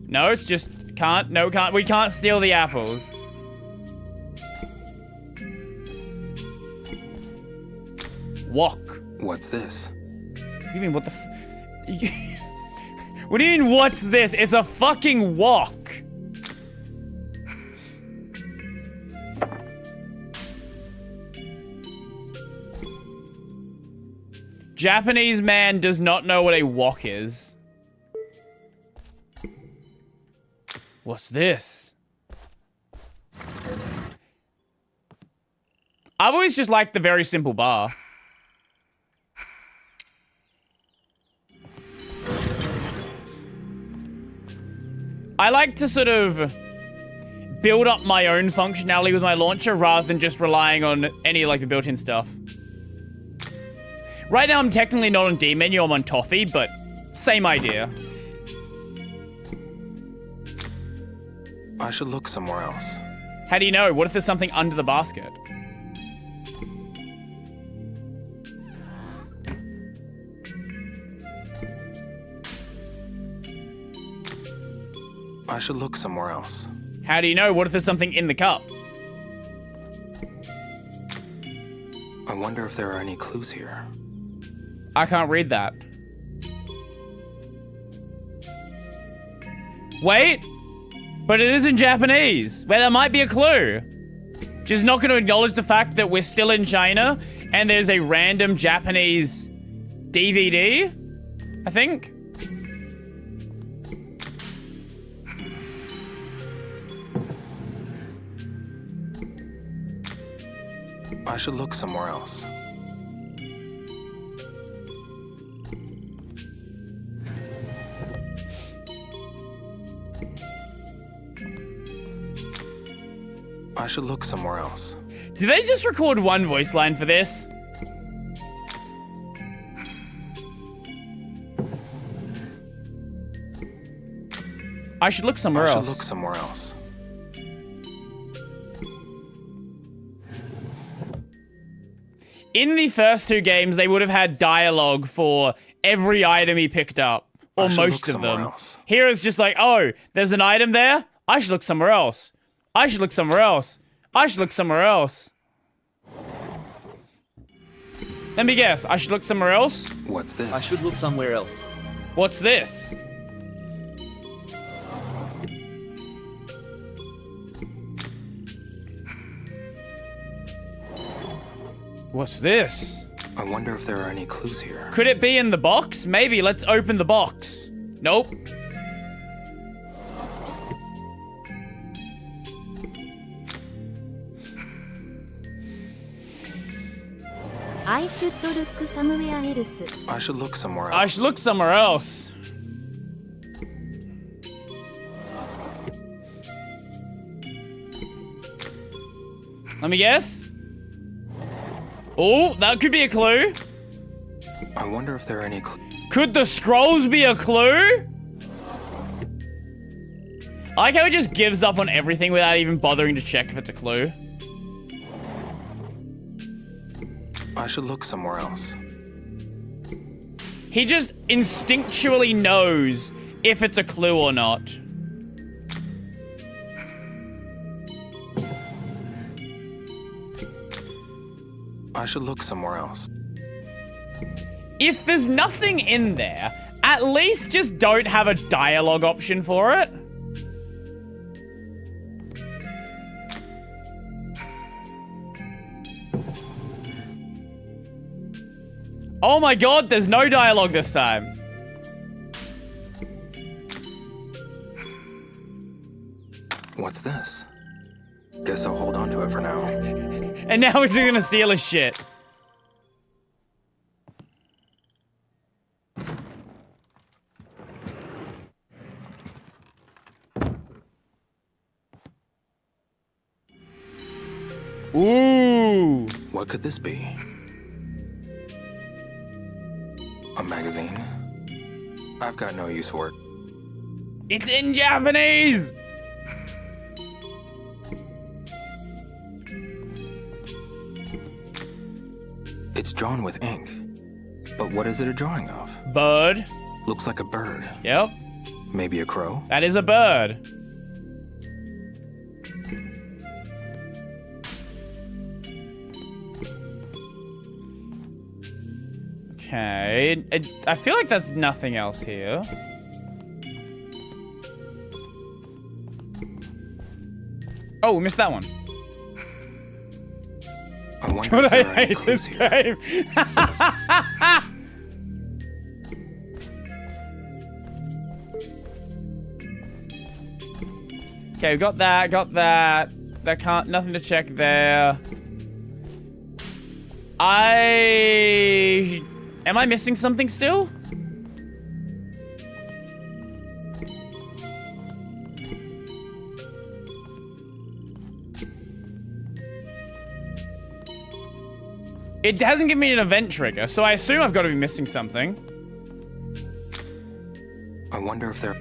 No, it's just we can't steal the apples. Wok. What's this? What do you mean, what the What do you mean, what's this? It's a fucking wok. Japanese man does not know what a wok is. What's this? I've always just liked the very simple bar. I like to sort of build up my own functionality with my launcher rather than just relying on any like the built-in stuff. Right now I'm technically not on D menu, I'm on Toffee, but same idea. I should look somewhere else. How do you know? What if there's something under the basket? I should look somewhere else. How do you know? What if there's something in the cup? I wonder if there are any clues here. I can't read that. Wait! But it is in Japanese, where there might be a clue. Just not going to acknowledge the fact that we're still in China and there's a random Japanese DVD, I think. I should look somewhere else. I should look somewhere else. Did they just record one voice line for this? I should look somewhere else. I should look somewhere else. In the first two games, they would have had dialogue for every item he picked up. Or most of them. Else. Here it's just like, oh, there's an item there? I should look somewhere else. I should look somewhere else. I should look somewhere else. Let me guess. I should look somewhere else? What's this? I should look somewhere else. What's this? What's this? I wonder if there are any clues here. Could it be in the box? Maybe. Let's open the box. Nope. I should look somewhere else. I should look somewhere else. I should look somewhere else. Let me guess. Oh, that could be a clue. I wonder if there are any clues. Could the scrolls be a clue? I like how he just gives up on everything without even bothering to check if it's a clue. I should look somewhere else. He just instinctually knows if it's a clue or not. I should look somewhere else. If there's nothing in there, at least just don't have a dialogue option for it. Oh my god, there's no dialogue this time. What's this? Guess I'll hold on to it for now. And now he's gonna steal his shit. Ooh. What could this be? A magazine? I've got no use for it. It's in Japanese! It's drawn with ink. But what is it a drawing of? Bird. Looks like a bird. Yep. Maybe a crow? That is a bird. Okay. I feel like that's nothing else here. Oh, we missed that one. I wonder if I there are any hate clues this here. game. Okay, got that, got that. That can't, nothing to check there. Am I missing something still? It hasn't given me an event trigger, so I assume I've got to be missing something. I wonder if they're...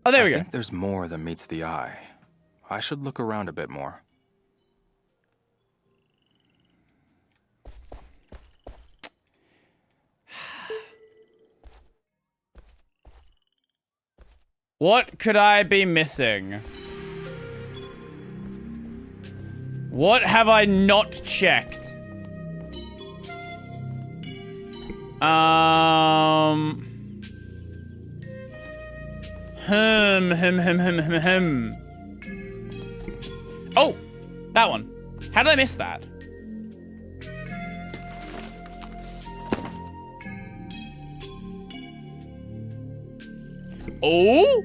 Oh, there we go. I think there's more than meets the eye. I should look around a bit more. What could I be missing? What have I not checked? Oh, that one. How did I miss that? Oh?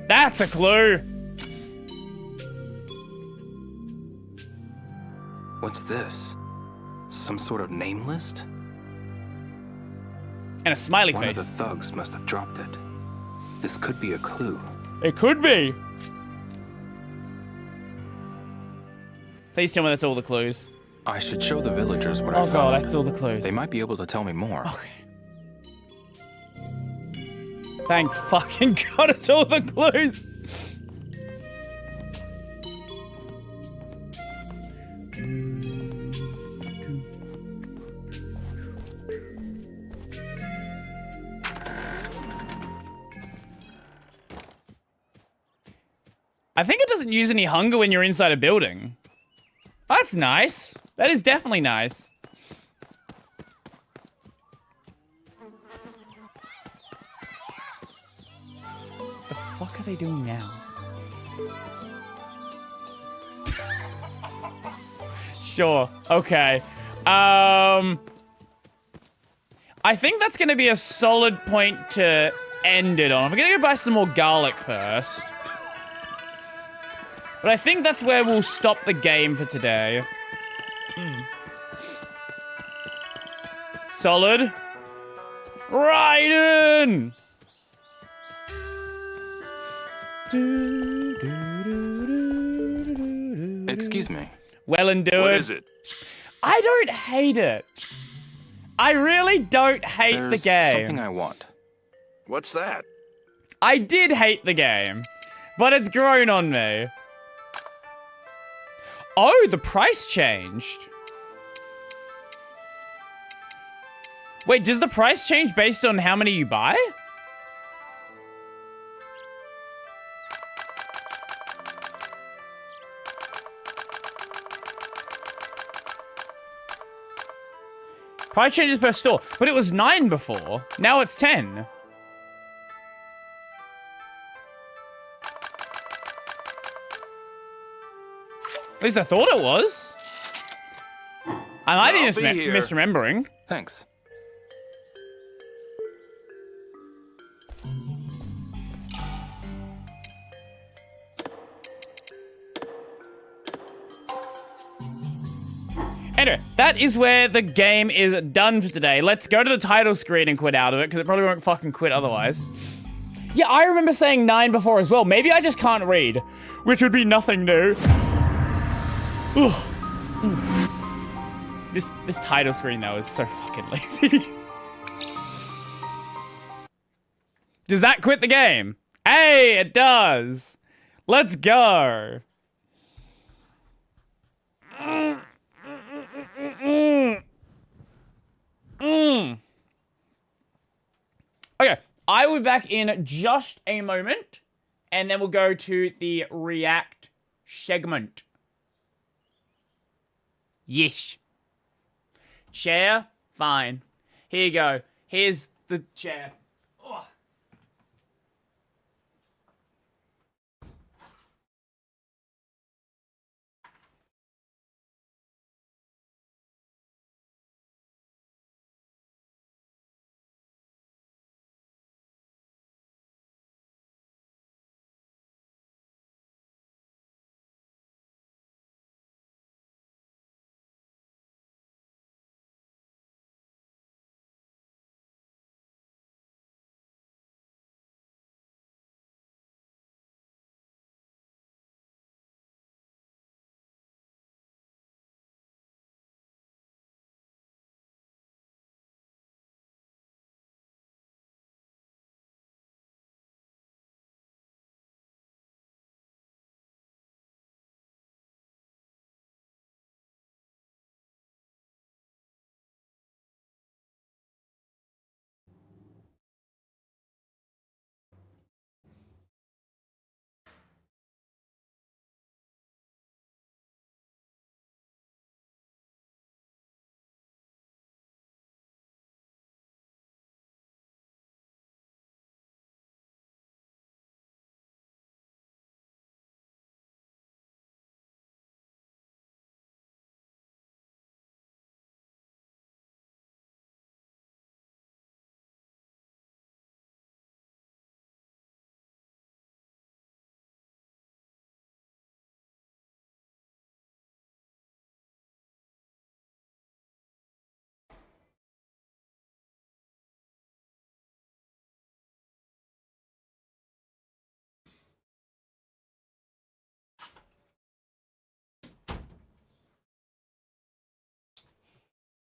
That's a clue. What's this? Some sort of name list? And a smiley One face. One of the thugs must have dropped it. This could be a clue. It could be. Please tell me that's all the clues. I should show the villagers what I found. Oh god, that's all the clues. They might be able to tell me more. Okay. Thank fucking god, it's all the clues. I think it doesn't use any hunger when you're inside a building. That's nice. That is definitely nice. The fuck are they doing now? Sure. Okay. I think that's going to be a solid point to end it on. I'm going to go buy some more garlic first. But I think that's where we'll stop the game for today. Solid. Raiden! Excuse me. Well and do What it. is it? I don't hate it. I really don't hate There's the game. something I want. What's that? I did hate the game, but it's grown on me. Oh, the price changed. Wait, does the price change based on how many you buy? Price changes per store, but it was 9 before. Now it's 10. At least I thought it was. I might be misremembering. Thanks. Anyway, that is where the game is done for today. Let's go to the title screen and quit out of it, because it probably won't fucking quit otherwise. Yeah, I remember saying 9 before as well. Maybe I just can't read, which would be nothing new. This title screen, though, is so fucking lazy. Does that quit the game? Hey, it does. Let's go. Okay, I will be back in just a moment, and then we'll go to the React segment. Yes. Chair? Fine. Here you go. Here's the chair. Ugh.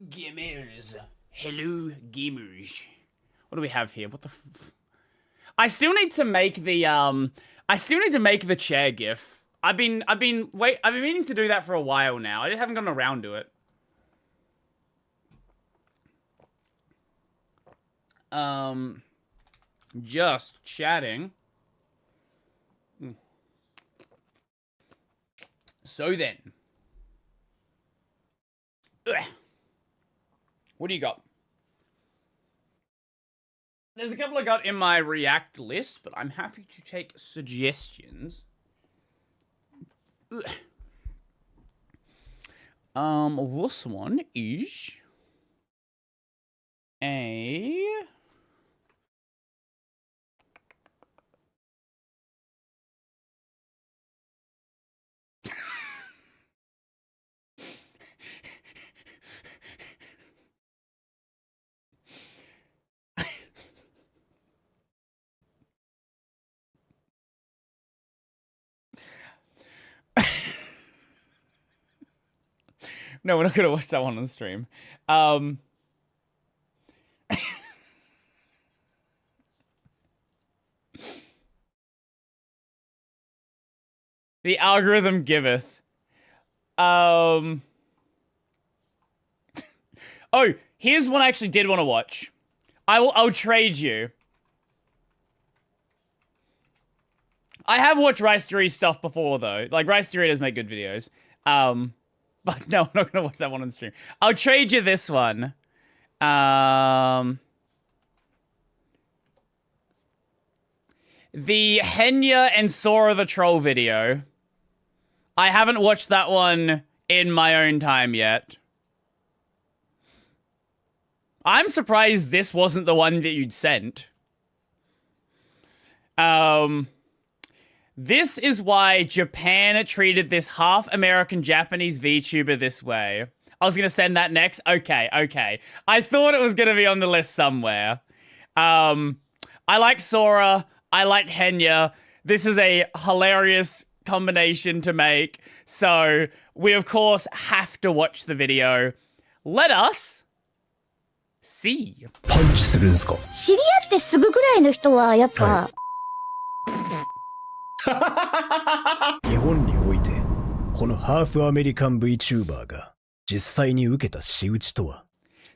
Gamers. Hello, gamers. What do we have here? What the I still need to make the chair gif. I've been meaning to do that for a while now. I just haven't gotten around to it. Just chatting. So then. Ugh. What do you got? There's a couple I got in my React list, but I'm happy to take suggestions. Ugh. This one is a No, we're not gonna watch that one on the stream. The algorithm giveth. Oh, here's one I actually did want to watch. I'll trade you. I have watched Rice Doritos stuff before though. Like Rice Doritos make good videos. But no, I'm not gonna watch that one on the stream. I'll trade you this one. The Henya and Sora the Troll video. I haven't watched that one in my own time yet. I'm surprised this wasn't the one that you'd sent. This is why Japan treated this half American Japanese VTuber this way. I was gonna send that next. Okay. I thought it was gonna be on the list somewhere. I like Sora. I like Henya. This is a hilarious combination to make. So we of course have to watch the video. Let us see. パンチするんすか？知り合ってすぐぐらいの人はやっぱ、日本においてこのハーフアメリカン VTuber が実際に受けた仕打ちとは。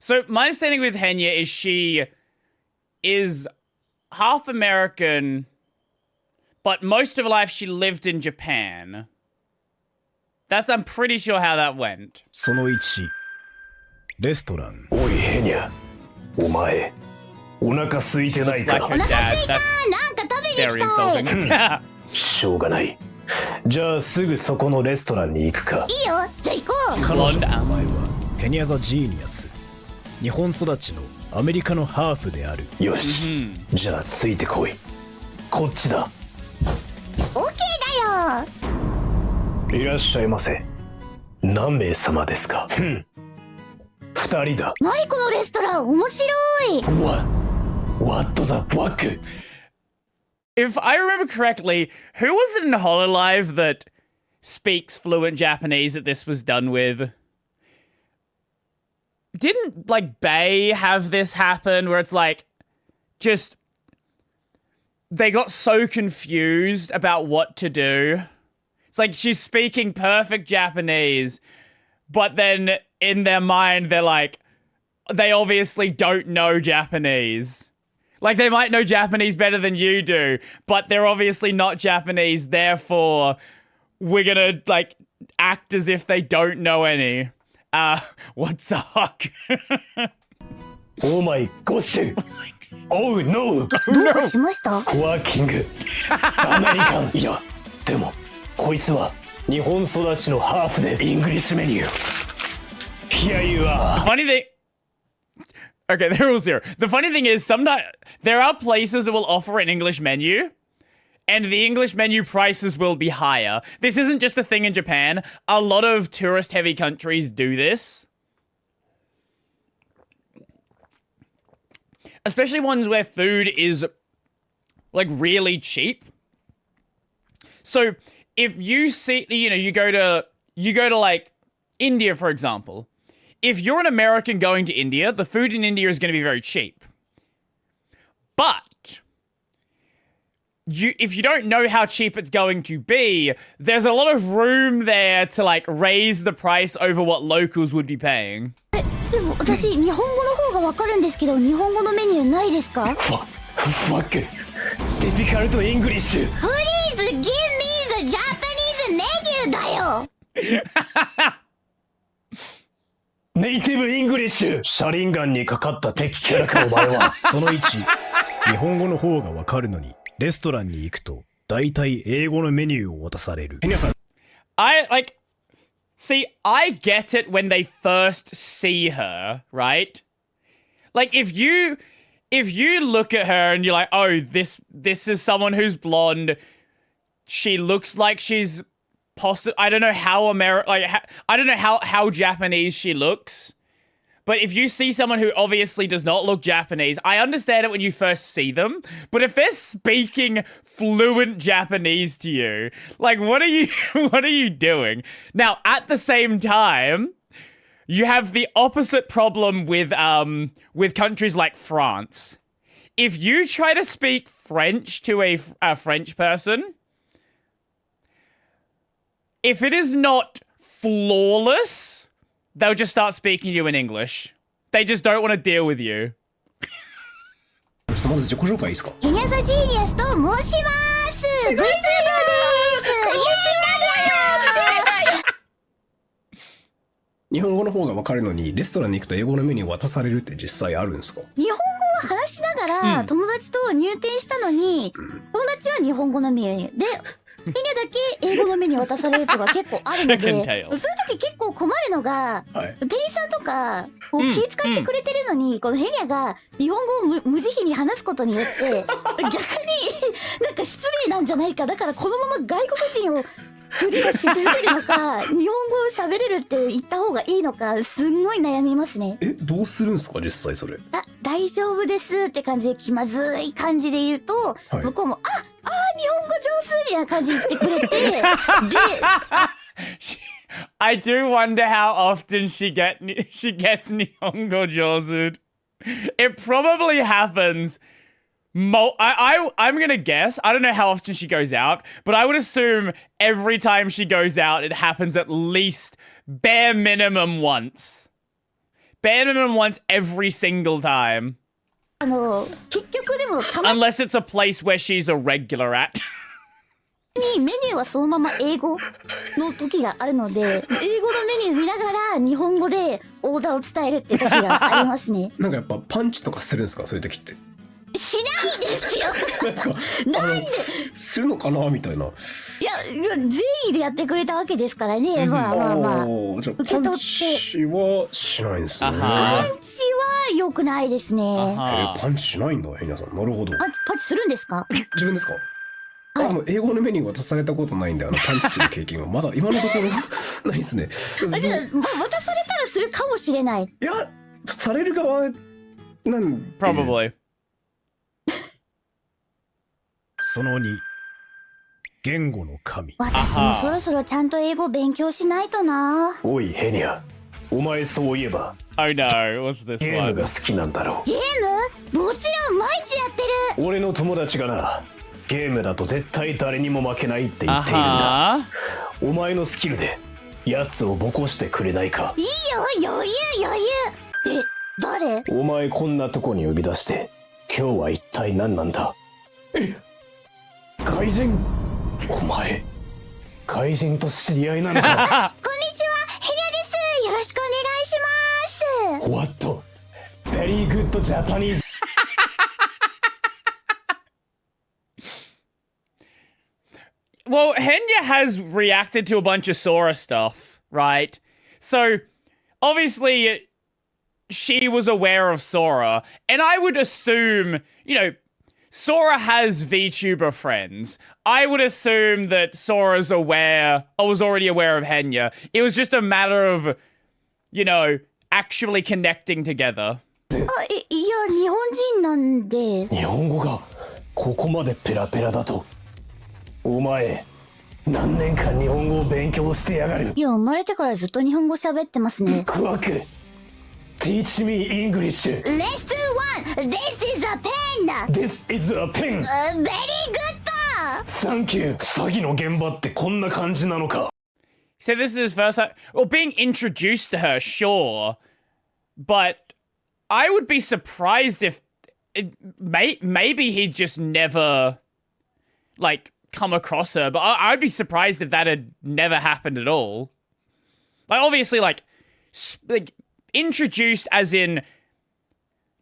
So my understanding with Henya is she is half American, but most of her life she lived in Japan. I'm pretty sure how that went. その1、レストラン。おいヘニャ、お前、お腹空いてないか？ Like her dad. That's very insulting. しょうがない。じゃあすぐそこのレストランに行くか。いいよ、じゃあ行こう。彼女の名前はヘニャザ・ジーニアス。日本育ちのアメリカのハーフである。よし、じゃあついてこい。こっちだ。オッケーだよ。いらっしゃいませ。何名様ですか？2人だ。何このレストラン、面白い。What the fuck? If I remember correctly, who was it in Hololive that speaks fluent Japanese that this was done with? Didn't, like, Bay have this happen where it's like, just, they got so confused about what to do. It's like she's speaking perfect Japanese, but then in their mind, they're like, they obviously don't know Japanese. Like, they might know Japanese better than you do, but they're obviously not Japanese, therefore, we're gonna, like, act as if they don't know any. What's up? Oh my gosh! Oh no! どうかしました？ワーキング。アメリカン。いや、でも、こいつは日本育ちのハーフでイングリッシュメニュー。Here you are. The funny thing... Okay, they're all zero. The funny thing is, sometimes there are places that will offer an English menu, and the English menu prices will be higher. This isn't just a thing in Japan. A lot of tourist-heavy countries do this. Especially ones where food is, like, really cheap. So, if you see, you know, you go to like, India, for example. if you're an American going to India, the food in India is going to be very cheap. But if you don't know how cheap it's going to be, there's a lot of room there to like raise the price over what locals would be paying. でも私日本語の方がわかるんですけど、日本語のメニューないですか？ Fuck. Difficult English. Please give me the Japanese menu だよ。ネイティブイングリッシュ。車輪ガンにかかった敵キャラかお前は。その1、日本語の方がわかるのにレストランに行くと大体英語のメニューを渡される。See, I get it when they first see her, right? Like if you look at her and you're like, oh, this is someone who's blonde. She looks like she's I don't know how I don't know how Japanese she looks. But if you see someone who obviously does not look Japanese, I understand it when you first see them. But if they're speaking fluent Japanese to you, like what are you doing? Now, at the same time, you have the opposite problem with countries like France. If you try to speak French to a French person, if it is not flawless, they'll just start speaking to you in English. They just don't want to deal with you. まず自己紹介いいですか？ヘニャザジーニアスと申します。VTuber です。日本語の方がわかるのにレストランに行くと英語のメニュー渡されるって実際あるんですか？日本語を話しながら友達と入店したのに、友達は日本語のメニューで。ヘニャだけ英語のメニュー渡されるとか結構あるので、そういう時結構困るのが、店員さんとか気使ってくれてるのに、このヘニャが日本語を無慈悲に話すことによって逆になんか失礼なんじゃないか、だからこのまま外国人をフリードし続けるのか日本語を喋れるって言った方がいいのかすんごい悩みますね。どうするんですか実際それ？大丈夫ですって感じで気まずい感じで言うと、向こうも日本語上手みたいな感じで言ってくれてでI do wonder how often she gets Nihongo Jozu. It probably happens. I'm gonna guess. I don't know how often she goes out, but I would assume every time she goes out, it happens at least bare minimum once. Bare minimum once every single time. 結局でも Unless it's a place where she's a regular at. メニューはそのまま英語の時があるので、英語のメニュー見ながら日本語でオーダーを伝えるって時がありますね。なんかやっぱパンチとかするんですかそういう時って？しないですよ。なんでするのかなみたいな。いや善意でやってくれたわけですからね。まあじゃあパンチはしないんですね。パンチは良くないですね。パンチしないんだヘニャさん。なるほど。パンチするんですか？自分ですか？英語のメニュー渡されたことないんでパンチする経験はまだ今のところないですね。じゃあ渡されたらするかもしれない。いやされる側なんで。Probably. その2、言語の神。私もそろそろちゃんと英語勉強しないとな。おいヘニャ、お前そういえば Oh no, what's this one? ゲームが好きなんだろう。ゲーム？もちろん毎日やってる。俺の友達がな、ゲームだと絶対誰にも負けないって言っているんだ。お前のスキルで奴をボコしてくれないか？いいよ、余裕。誰？お前こんなとこに呼び出して今日は一体何なんだ？外人？お前外人と知り合いなのか？こんにちは、ヘニャです。よろしくお願いします。 What? Very good Japanese. Well, Henya has reacted to a bunch of Sora stuff, right? So, obviously, she was aware of Sora, and I would assume, Sora has VTuber friends. I would assume that Sora's aware, or was already aware of Henya. It was just a matter of, actually connecting together. いや、日本人なんで。日本語がここまでペラペラだと。お前、何年間日本語を勉強してやがる。いや、生まれてからずっと日本語喋ってますね。クワク、Teach me English. Lesson 1. This is a pen. This is a pen. Very good. Thank you. 詐欺の現場ってこんな感じなのか。 So this is his first time. Well, being introduced to her, sure. But I would be surprised if maybe he'd just never like come across her. But I'd be surprised if that had never happened at all. Like obviously like introduced as in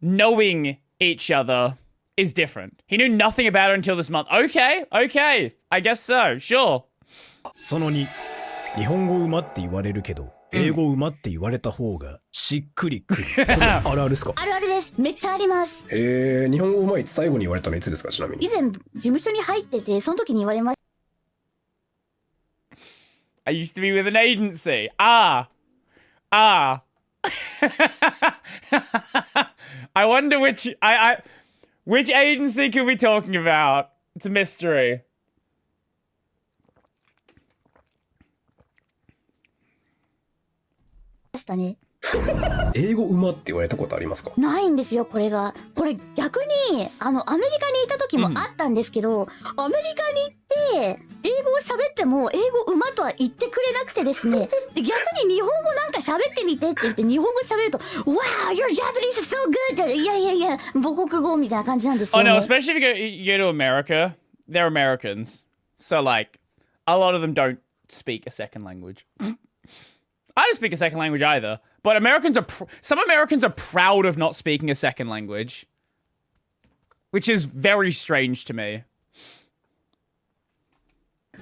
knowing each other is different. He knew nothing about her until this month. Okay, I guess so, sure. その2、日本語うまって言われるけど、英語うまって言われた方がしっくりくる。これあるあるですか？あるあるです。めっちゃあります。日本語うまいって最後に言われたのいつですか、ちなみに。以前事務所に入ってて、その時に言われました。I used to be with an agency. I wonder which agency could we be talking about? It's a mystery. したね。英語うまって言われたことありますか？ないんですよ、これが。これ逆にアメリカにいた時もあったんですけど、アメリカに行って英語を喋っても英語うまとは言ってくれなくてですね。で逆に日本語なんか喋ってみてって言って日本語喋ると Wow, your Japanese is so good! いや母国語みたいな感じなんですよ、ね。Oh no, especially if you go to America, they're Americans. So like, a lot of them don't speak a second language. I don't speak a second language either. But some Americans are proud of not speaking a second language. Which is very strange to me.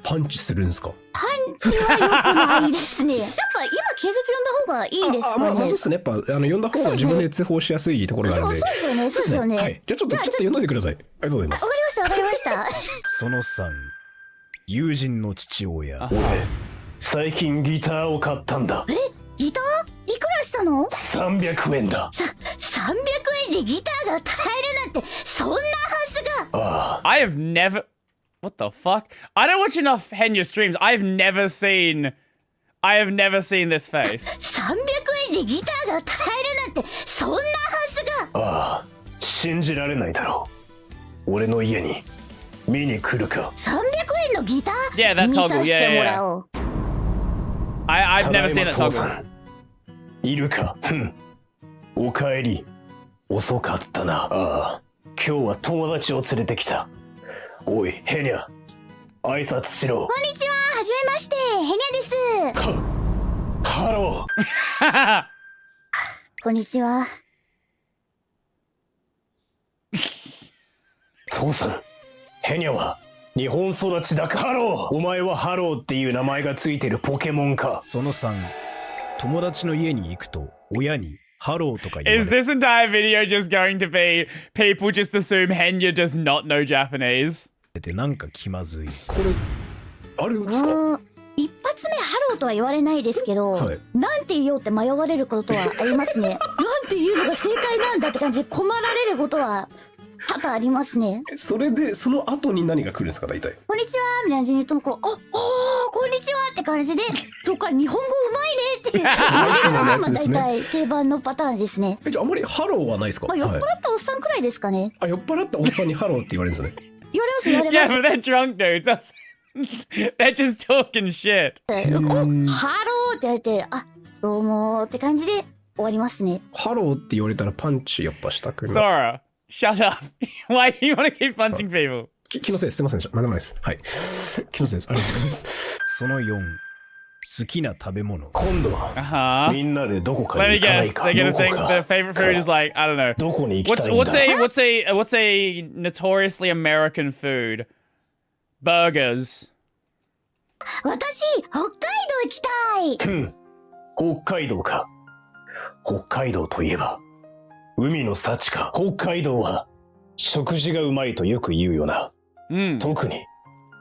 パンチするんですか？パンチは良くないですね。やっぱ今警察呼んだ方がいいですかね。そうですね。やっぱ呼んだ方が自分で通報しやすいところがあるんで。そうですよね。はい。じゃあちょっと呼んでてください。ありがとうございます。わかりました。その3、友人の父親。俺、最近ギターを買ったんだ。ギター？いくらしたの？300円だ。300円でギターが買えるなんてそんなはずが。I have never... What the fuck? I don't watch enough Henya streams. I have never seen this face. 300円でギターが買えるなんてそんなはずが。信じられないだろう。俺の家に見に来るか。300円のギター？ Yeah, that 見さ toggle. せてもらおう。I've never seen that toggle. いるか？おかえり。遅かったな。今日は友達を連れてきた。おい、ヘニャ。挨拶しろ。こんにちは。はじめまして。ヘニャです。ハロー。こんにちは。父さん、ヘニャは日本育ちだか。ハロー。お前はハローっていう名前がついてるポケモンか。その3、友達の家に行くと親にハローとか言われる。 Is this entire video just going to be people just assume Henya does not know Japanese? ってなんか気まずい。これあれですか？一発目ハローとは言われないですけど、なんて言おうって迷われることはありますね。なんて言うのが正解なんだって感じで困られることは多々ありますね。それでその後に何が来るんですか、大体。こんにちはみたいな感じに言うとこう、こんにちはって感じで、そっか日本語うまいねっていう大体定番のパターンですね。じゃああんまりハローはないですか？酔っ払ったおっさんくらいですかね。酔っ払ったおっさんにハローって言われるんですね。言われます言われます。Yeah, but they're drunk dudes. They're just talking shit. ハローって言われて、どうもって感じで終わりますね。ハローって言われたらパンチやっぱしたくなる。Sora, shut up. Why do you want to keep punching people? 気のせいです。すいませんでした。何でもないです。はい。気のせいです。ありがとうございます。その4、好きな食べ物。今度はみんなでどこか Let に me 行かない guess. か。 They're gonna think their favorite food is like, I don't know. どこに行きたいんだ。 What's a notoriously American food? Burgers. 私、北海道行きたい。北海道か。北海道といえば海の幸か。北海道は食事がうまいとよく言うよな。特に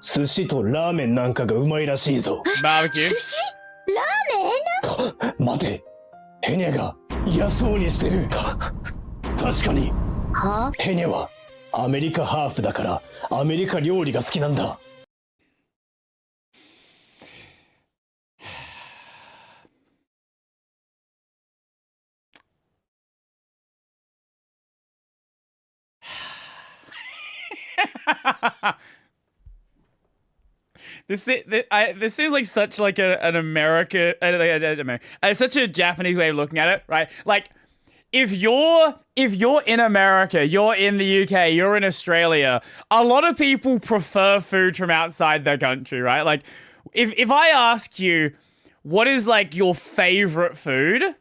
寿司とラーメンなんかがうまいらしいぞ。バーベキュー？寿司？ラーメン？待て、ヘニャが嫌そうにしてる。確かに。ヘニャはアメリカハーフだからアメリカ料理が好きなんだ。This seems like such like an American, such a Japanese way of looking at it, right? Like, if you're in America, you're in the UK, you're in Australia, a lot of people prefer food from outside their country, right? Like, if I ask you, what is like your favorite food?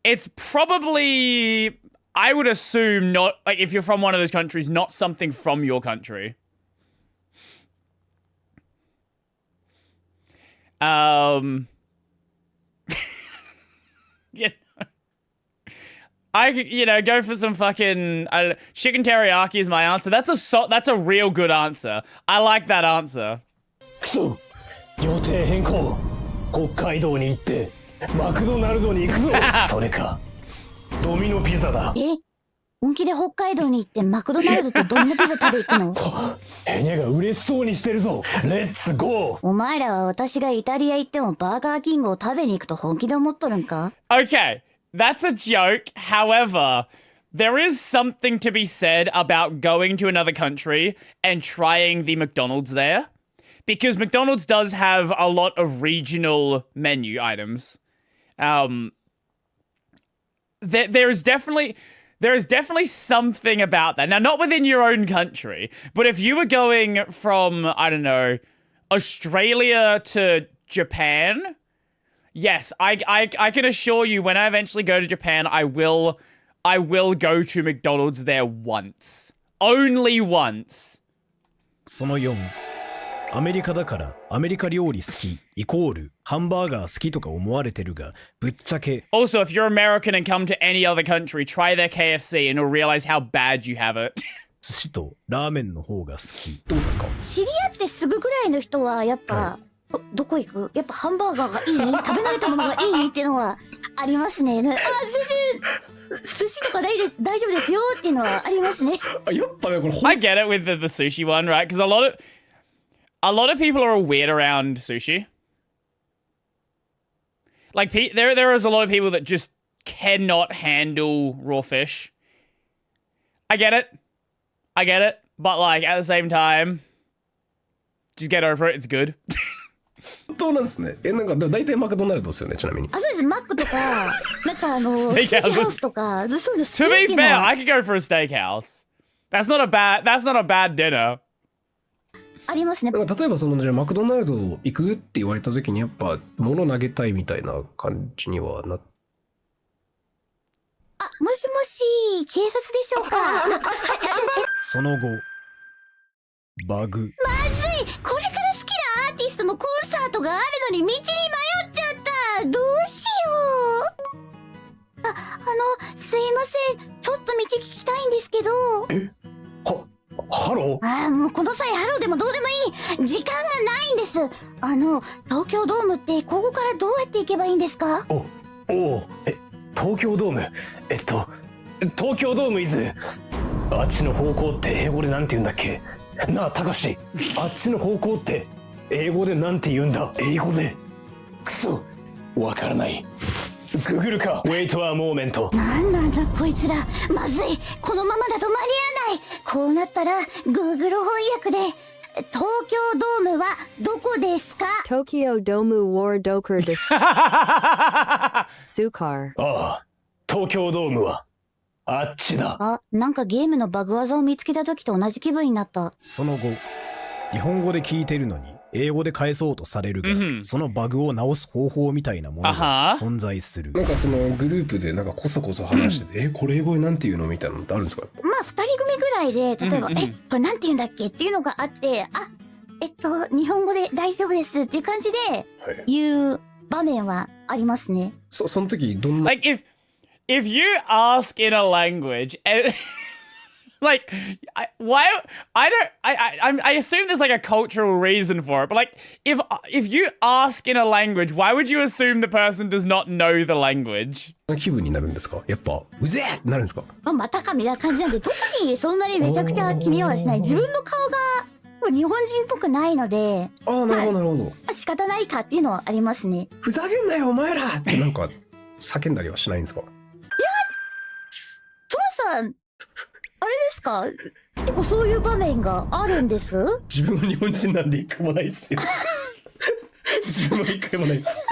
It's probably, I would assume, not like if you're from one of those countries, not something from your country. Yeah. I go for some fucking chicken teriyaki is my answer. That's a real good answer. I like that answer. 予定変更。北海道に行ってマクドナルドに行くぞ。それかドミノピザだ。本気で北海道に行ってマクドナルドとドミノピザ食べ行くの？ヘニャが嬉しそうにしてるぞ。レッツゴー。お前らは私がイタリア行ってもバーガーキングを食べに行くと本気で思っとるんか？ Okay, that's a joke. However, there is something to be said about going to another country and trying the McDonald's there. Because McDonald's does have a lot of regional menu items. There is definitely something about that. Now, not within your own country, but if you were going from, I don't know, Australia to Japan, yes, I can assure you when I eventually go to Japan, I will go to McDonald's there once. Only once. その4、アメリカだからアメリカ料理好きイコールハンバーガー好きとか思われてるが、ぶっちゃけ Also, if you're American and come to any other country, try their KFC and you'll realize how bad you have it. 寿司とラーメンの方が好き。どうですか？知り合ってすぐぐらいの人はやっぱ、どこ行く？やっぱハンバーガーがいい？食べ慣れたものがいいっていうのはありますね。全然寿司とか大丈夫ですよっていうのはありますね。やっぱね、これ I get it with the sushi one, right? Because a lot of people are weird around sushi. Like, there is a lot of people that just cannot handle raw fish. I get it. But, like, at the same time, just get over it. It's good. どうなんですね。なんか大体マクドナルドですよね、ちなみに。あ、そうです。マックとか、なんかステーキハウスとか、そういうの好きっていうのは。To be fair, I could go for a steakhouse. That's not a bad dinner. ありますね。例えばじゃあマクドナルド行くって言われた時にやっぱ物投げたいみたいな感じにはなっ。あ、もしもし、警察でしょうか？その後、バグ。まずい、これから好きなアーティストのコンサートがあるのに道に迷っちゃった。どうしよう。すいません、ちょっと道聞きたいんですけど。ハロー？もうこの際ハローでもどうでもいい。時間がないんです。東京ドームってここからどうやって行けばいいんですか？東京ドーム。東京ドームイズ。あっちの方向って英語でなんて言うんだっけ？なあ、たかし。あっちの方向って英語でなんて言うんだ？英語で。くそ、わからない。ググるか。Wait a moment。なんなんだこいつら。まずい。このままだと間に合わない。こうなったら Google 翻訳で東京ドームはどこですか？東京ドームはどこですか？スーカー。ああ、東京ドームはあっちだ。あ、なんかゲームのバグ技を見つけた時と同じ気分になった。その後、日本語で聞いてるのに英語で返そうとされるが、そのバグを直す方法みたいなものが存在する。なんかそのグループでなんかこそこそ話してて、これ英語でなんて言うのみたいなのってあるんですか？まあ2人組ぐらいで、例えば、これなんて言うんだっけっていうのがあって、日本語で大丈夫ですっていう感じで言う場面はありますね。その時どんな Like if you ask in a language and like I assume there's like a cultural reason for it, but like if you ask in a language, why would you assume the person does not know the language? 気分になるんですか？やっぱうぜーってなるんですか？またかみたいな感じなんで、特にそんなにめちゃくちゃ気にはしない。自分の顔が日本人っぽくないので、なるほどなるほど。仕方ないかっていうのはありますね。ふざけんなよお前らってなんか叫んだりはしないんですか？いや、トラさん。あれですか？結構そういう場面があるんです。自分は日本人なんで一回もないですよ。自分は一回もないです。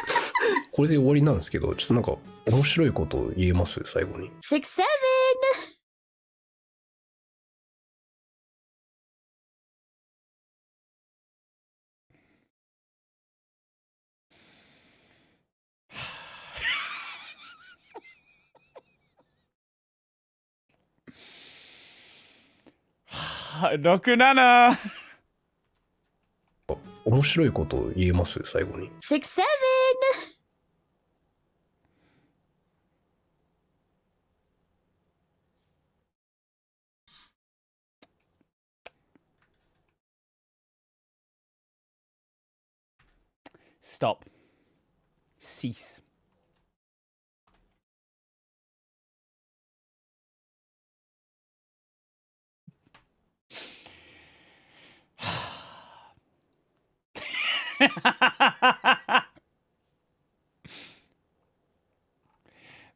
これで終わりなんですけど、ちょっとなんか面白いこと言えます最後に。6、7! Rokunana. 面白いこと言えます最後に。6、7! Stop. Cease.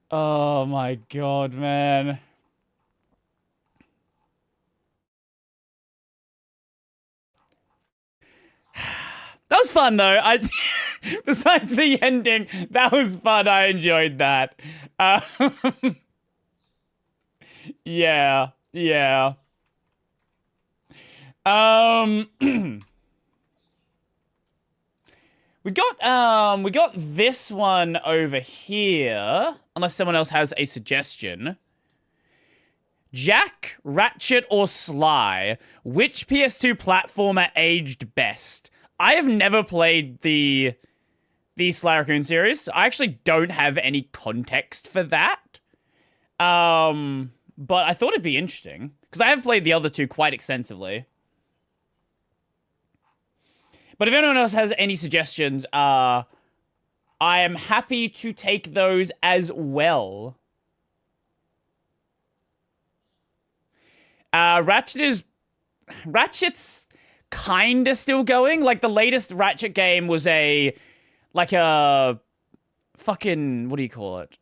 Oh my god, man. That was fun though. Besides the ending, that was fun. I enjoyed that. Yeah. We got this one over here, unless someone else has a suggestion. Jack, Ratchet, or Sly? Which PS2 platformer aged best? I have never played the Sly Raccoon series. I actually don't have any context for that. But I thought it'd be interesting, because I have played the other two quite extensively. But if anyone else has any suggestions, I am happy to take those as well. Ratchet's kinda still going. Like, the latest Ratchet game was a fucking, what do you call it?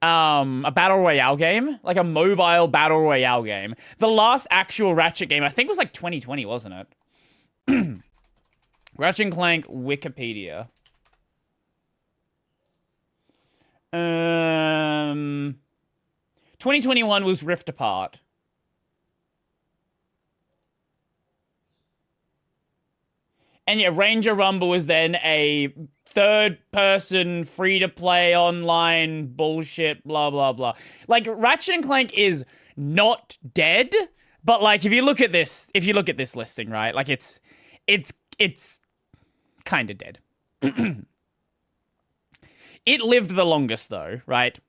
A battle royale game, like a mobile battle royale game. The last actual Ratchet game, I think, was like 2020, wasn't it? Ratchet & Clank Wikipedia. 2021 was Rift Apart. And yeah, Ranger Rumble was then a third-person, free-to-play online bullshit, blah, blah, blah. Like, Ratchet & Clank is not dead, but, like, if you look at this listing, right, like, it's kind of dead. It lived the longest, though, right?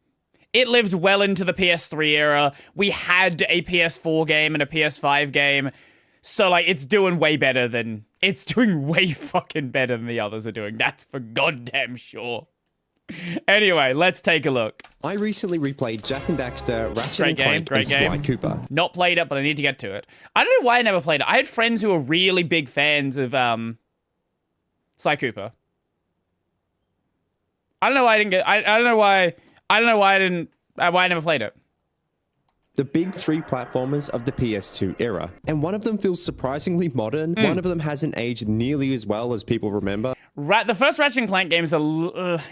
It lived well into the PS3 era. We had a PS4 game and a PS5 game. So, like, it's doing way fucking better than the others are doing. That's for goddamn sure. Anyway, let's take a look. I recently replayed Jak and Daxter, Ratchet & Clank, and Sly Cooper. Not played it, but I need to get to it. I don't know why I never played it. I had friends who were really big fans of Sly Cooper. I don't know why I didn't get. I don't know why I never played it. The big three platformers of the PS2 era, and one of them feels surprisingly modern. One of them hasn't aged nearly as well as people remember. The first Ratchet & Clank game is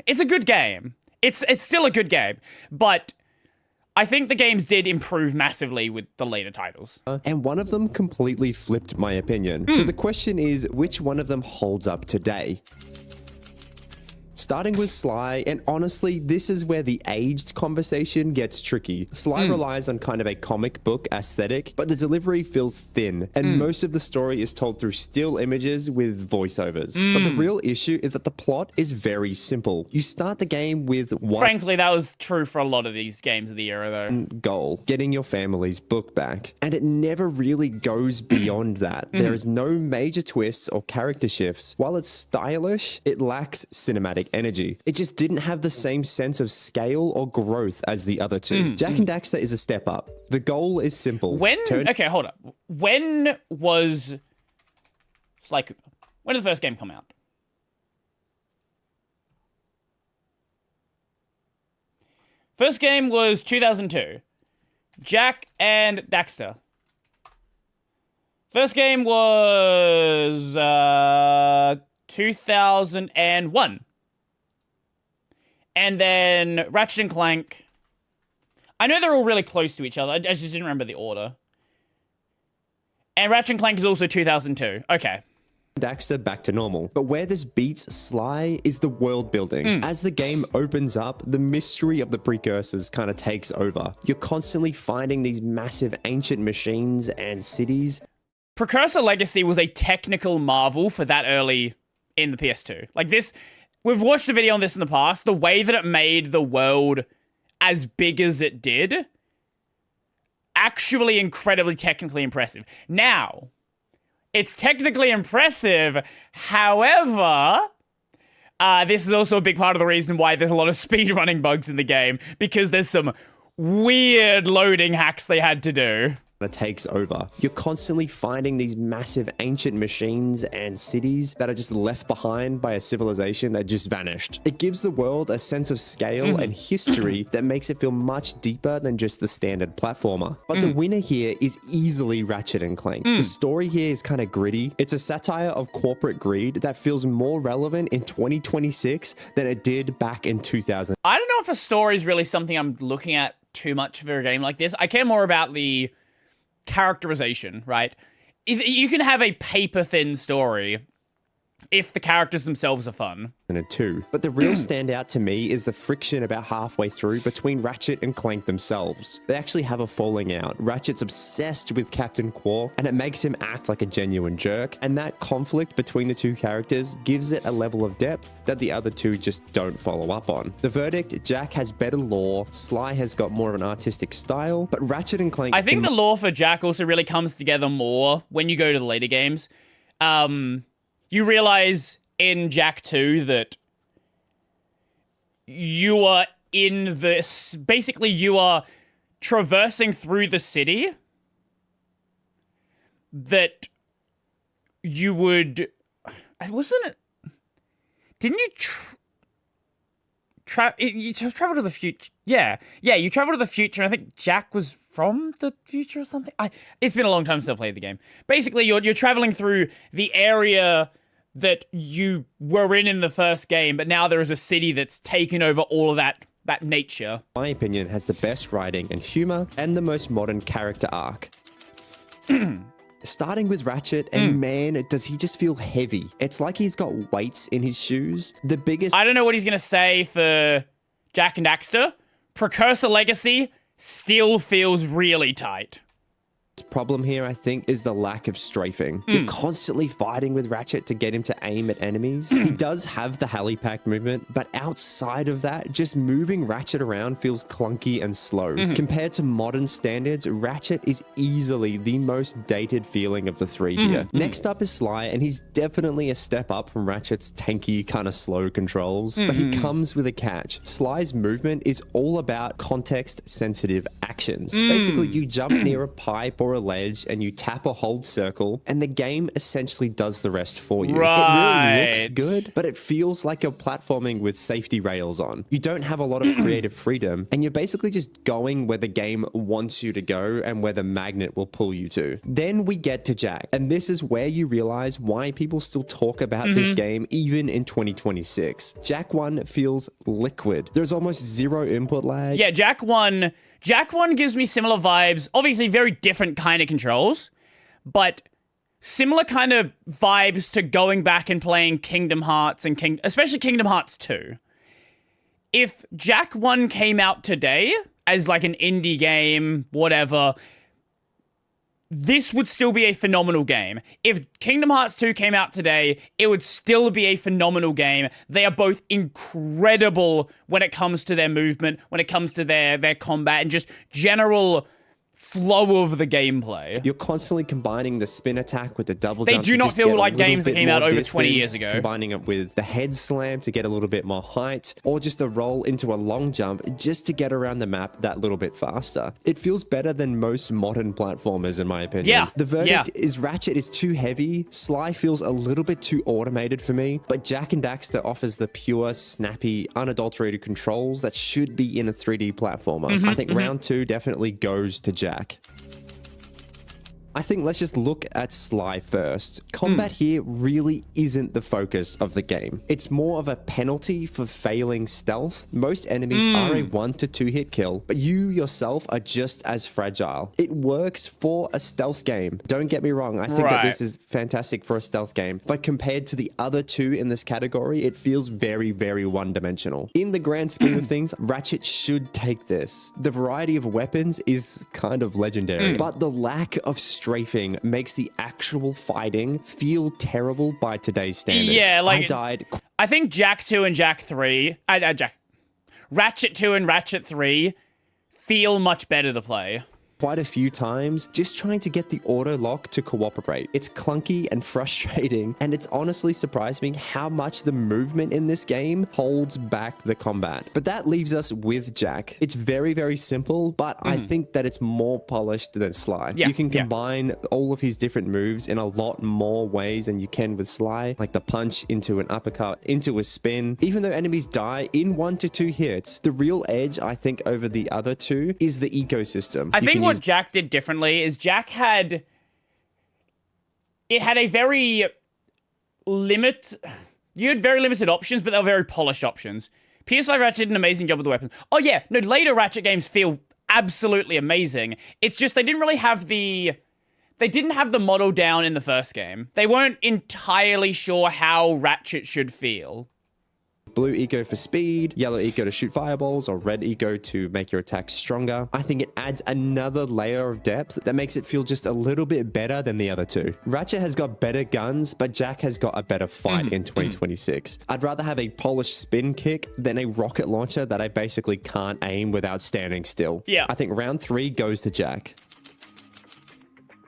it's a good game. It's still a good game, but I think the games did improve massively with the later titles. And one of them completely flipped my opinion. So the question is, which one of them holds up today? Starting with Sly, and honestly, this is where the aged conversation gets tricky. Sly relies on kind of a comic book aesthetic, but the delivery feels thin, and most of the story is told through still images with voiceovers. But the real issue is that the plot is very simple. You start the game with one... Frankly, that was true for a lot of these games of the era, though. ...goal, getting your family's book back. And it never really goes beyond that. There is no major twists or character shifts. While it's stylish, it lacks cinematic energy. It just didn't have the same sense of scale or growth as the other two. Jak and Daxter is a step up. The goal is simple. Okay, hold up. When was Sly Cooper? When did the first game come out? First game was 2002. Jak and Daxter. First game was 2001. And then Ratchet and Clank. I know they're all really close to each other. I just didn't remember the order. And Ratchet and Clank is also 2002. Okay. Daxter back to normal. But where this beats Sly is the world building. As the game opens up, the mystery of the precursors kind of takes over. You're constantly finding these massive ancient machines and cities. Precursor Legacy was a technical marvel for that early in the PS2. Like this, we've watched a video on this in the past. The way that it made the world as big as it did, actually incredibly technically impressive. Now, it's technically impressive, however, this is also a big part of the reason why there's a lot of speedrunning bugs in the game, because there's some weird loading hacks they had to do. It takes over. You're constantly finding these massive ancient machines and cities that are just left behind by a civilization that just vanished. It gives the world a sense of scale and history that makes it feel much deeper than just the standard platformer. But the winner here is easily Ratchet and Clank. The story here is kind of gritty. It's a satire of corporate greed that feels more relevant in 2026 than it did back in 2000. I don't know if a story is really something I'm looking at too much for a game like this. I care more about the characterization, right? If you can have a paper-thin story if the characters themselves are fun. But the real standout to me is the friction about halfway through between Ratchet and Clank themselves. They actually have a falling out. Ratchet's obsessed with Captain Quark, and it makes him act like a genuine jerk. And that conflict between the two characters gives it a level of depth that the other two just don't follow up on. The verdict, Jack has better lore, Sly has got more of an artistic style, but Ratchet and Clank... I think the lore for Jack also really comes together more when you go to the later games. You realize in Jack 2 that you are in this... Basically, you are traversing through the city that you would... Wasn't it... Didn't you... you travel to the future? Yeah, you travel to the future. I think Jack was from the future or something. It's been a long time since I played the game. Basically, you're traveling through the area that you were in the first game, but now there is a city that's taken over all of that nature. My opinion has the best writing and humor and the most modern character arc. Starting with Ratchet, and man, does he just feel heavy. It's like he's got weights in his shoes. The biggest... I don't know what he's going to say for Jack and Daxter. Precursor Legacy still feels really tight. Problem here, I think, is the lack of strafing. You're constantly fighting with Ratchet to get him to aim at enemies. He does have the heli-pack movement, but outside of that, just moving Ratchet around feels clunky and slow. Compared to modern standards, Ratchet is easily the most dated feeling of the three here. Next up is Sly, and he's definitely a step up from Ratchet's tanky, kind of slow controls, but he comes with a catch. Sly's movement is all about context-sensitive actions. Basically, you jump near a pipe or a ledge and you tap or hold circle and the game essentially does the rest for you. It really looks good, but it feels like you're platforming with safety rails on. You don't have a lot of creative freedom and you're basically just going where the game wants you to go and where the magnet will pull you to. Then we get to Jack, and this is where you realize why people still talk about this game even in 2026. Jack 1 feels liquid. There's almost zero input lag. Yeah, Jack 1 gives me similar vibes. Obviously, very different kind of controls, but similar kind of vibes to going back and playing Kingdom Hearts and especially Kingdom Hearts 2. If Jack 1 came out today as like an indie game, whatever, this would still be a phenomenal game. If Kingdom Hearts 2 came out today, it would still be a phenomenal game. They are both incredible when it comes to their movement, when it comes to their combat, and just general flow of the gameplay. You're constantly combining the spin attack with the double jump. They do not feel like games that came out over 20 years ago. Combining it with the head slam to get a little bit more height, or just a roll into a long jump just to get around the map that little bit faster. It feels better than most modern platformers, in my opinion. Yeah. The verdict is Ratchet is too heavy, Sly feels a little bit too automated for me, but Jack and Daxter offers the pure, snappy, unadulterated controls that should be in a 3D platformer. I think round 2 definitely goes to Jack. I think let's just look at Sly first. Combat here really isn't the focus of the game. It's more of a penalty for failing stealth. Most enemies are a 1 to 2 hit kill, but you yourself are just as fragile. It works for a stealth game. Don't get me wrong, I think that this is fantastic for a stealth game, but compared to the other two in this category, it feels very, very one-dimensional. In the grand scheme of things, Ratchet should take this. The variety of weapons is kind of legendary, but the lack of strafing makes the actual fighting feel terrible by today's standards. Yeah, like, I died. I think Jak 2 and Jak 3, Ratchet 2 and Ratchet 3 feel much better to play. Quite a few times just trying to get the auto lock to cooperate. It's clunky and frustrating, and it's honestly surprised me how much the movement in this game holds back the combat. But that leaves us with Jak. It's very, very simple, but I think that it's more polished than Sly. You can combine all of his different moves in a lot more ways than you can with Sly, like the punch into an uppercut, into a spin. Even though enemies die in 1 to 2 hits, the real edge, I think, over the other two is the ecosystem. I think what Jak did differently is Jak had a very you had very limited options, but they were very polished options. PS5 Ratchet did an amazing job with the weapons. Oh yeah, no, later Ratchet games feel absolutely amazing. It's just they didn't have the model down in the first game. They weren't entirely sure how Ratchet should feel. Blue eco for speed, yellow eco to shoot fireballs, or red eco to make your attacks stronger. I think it adds another layer of depth that makes it feel just a little bit better than the other two. Ratchet has got better guns, but Jak has got a better fight in 2026. I'd rather have a polished spin kick than a rocket launcher that I basically can't aim without standing still. Yeah. I think round 3 goes to Jak.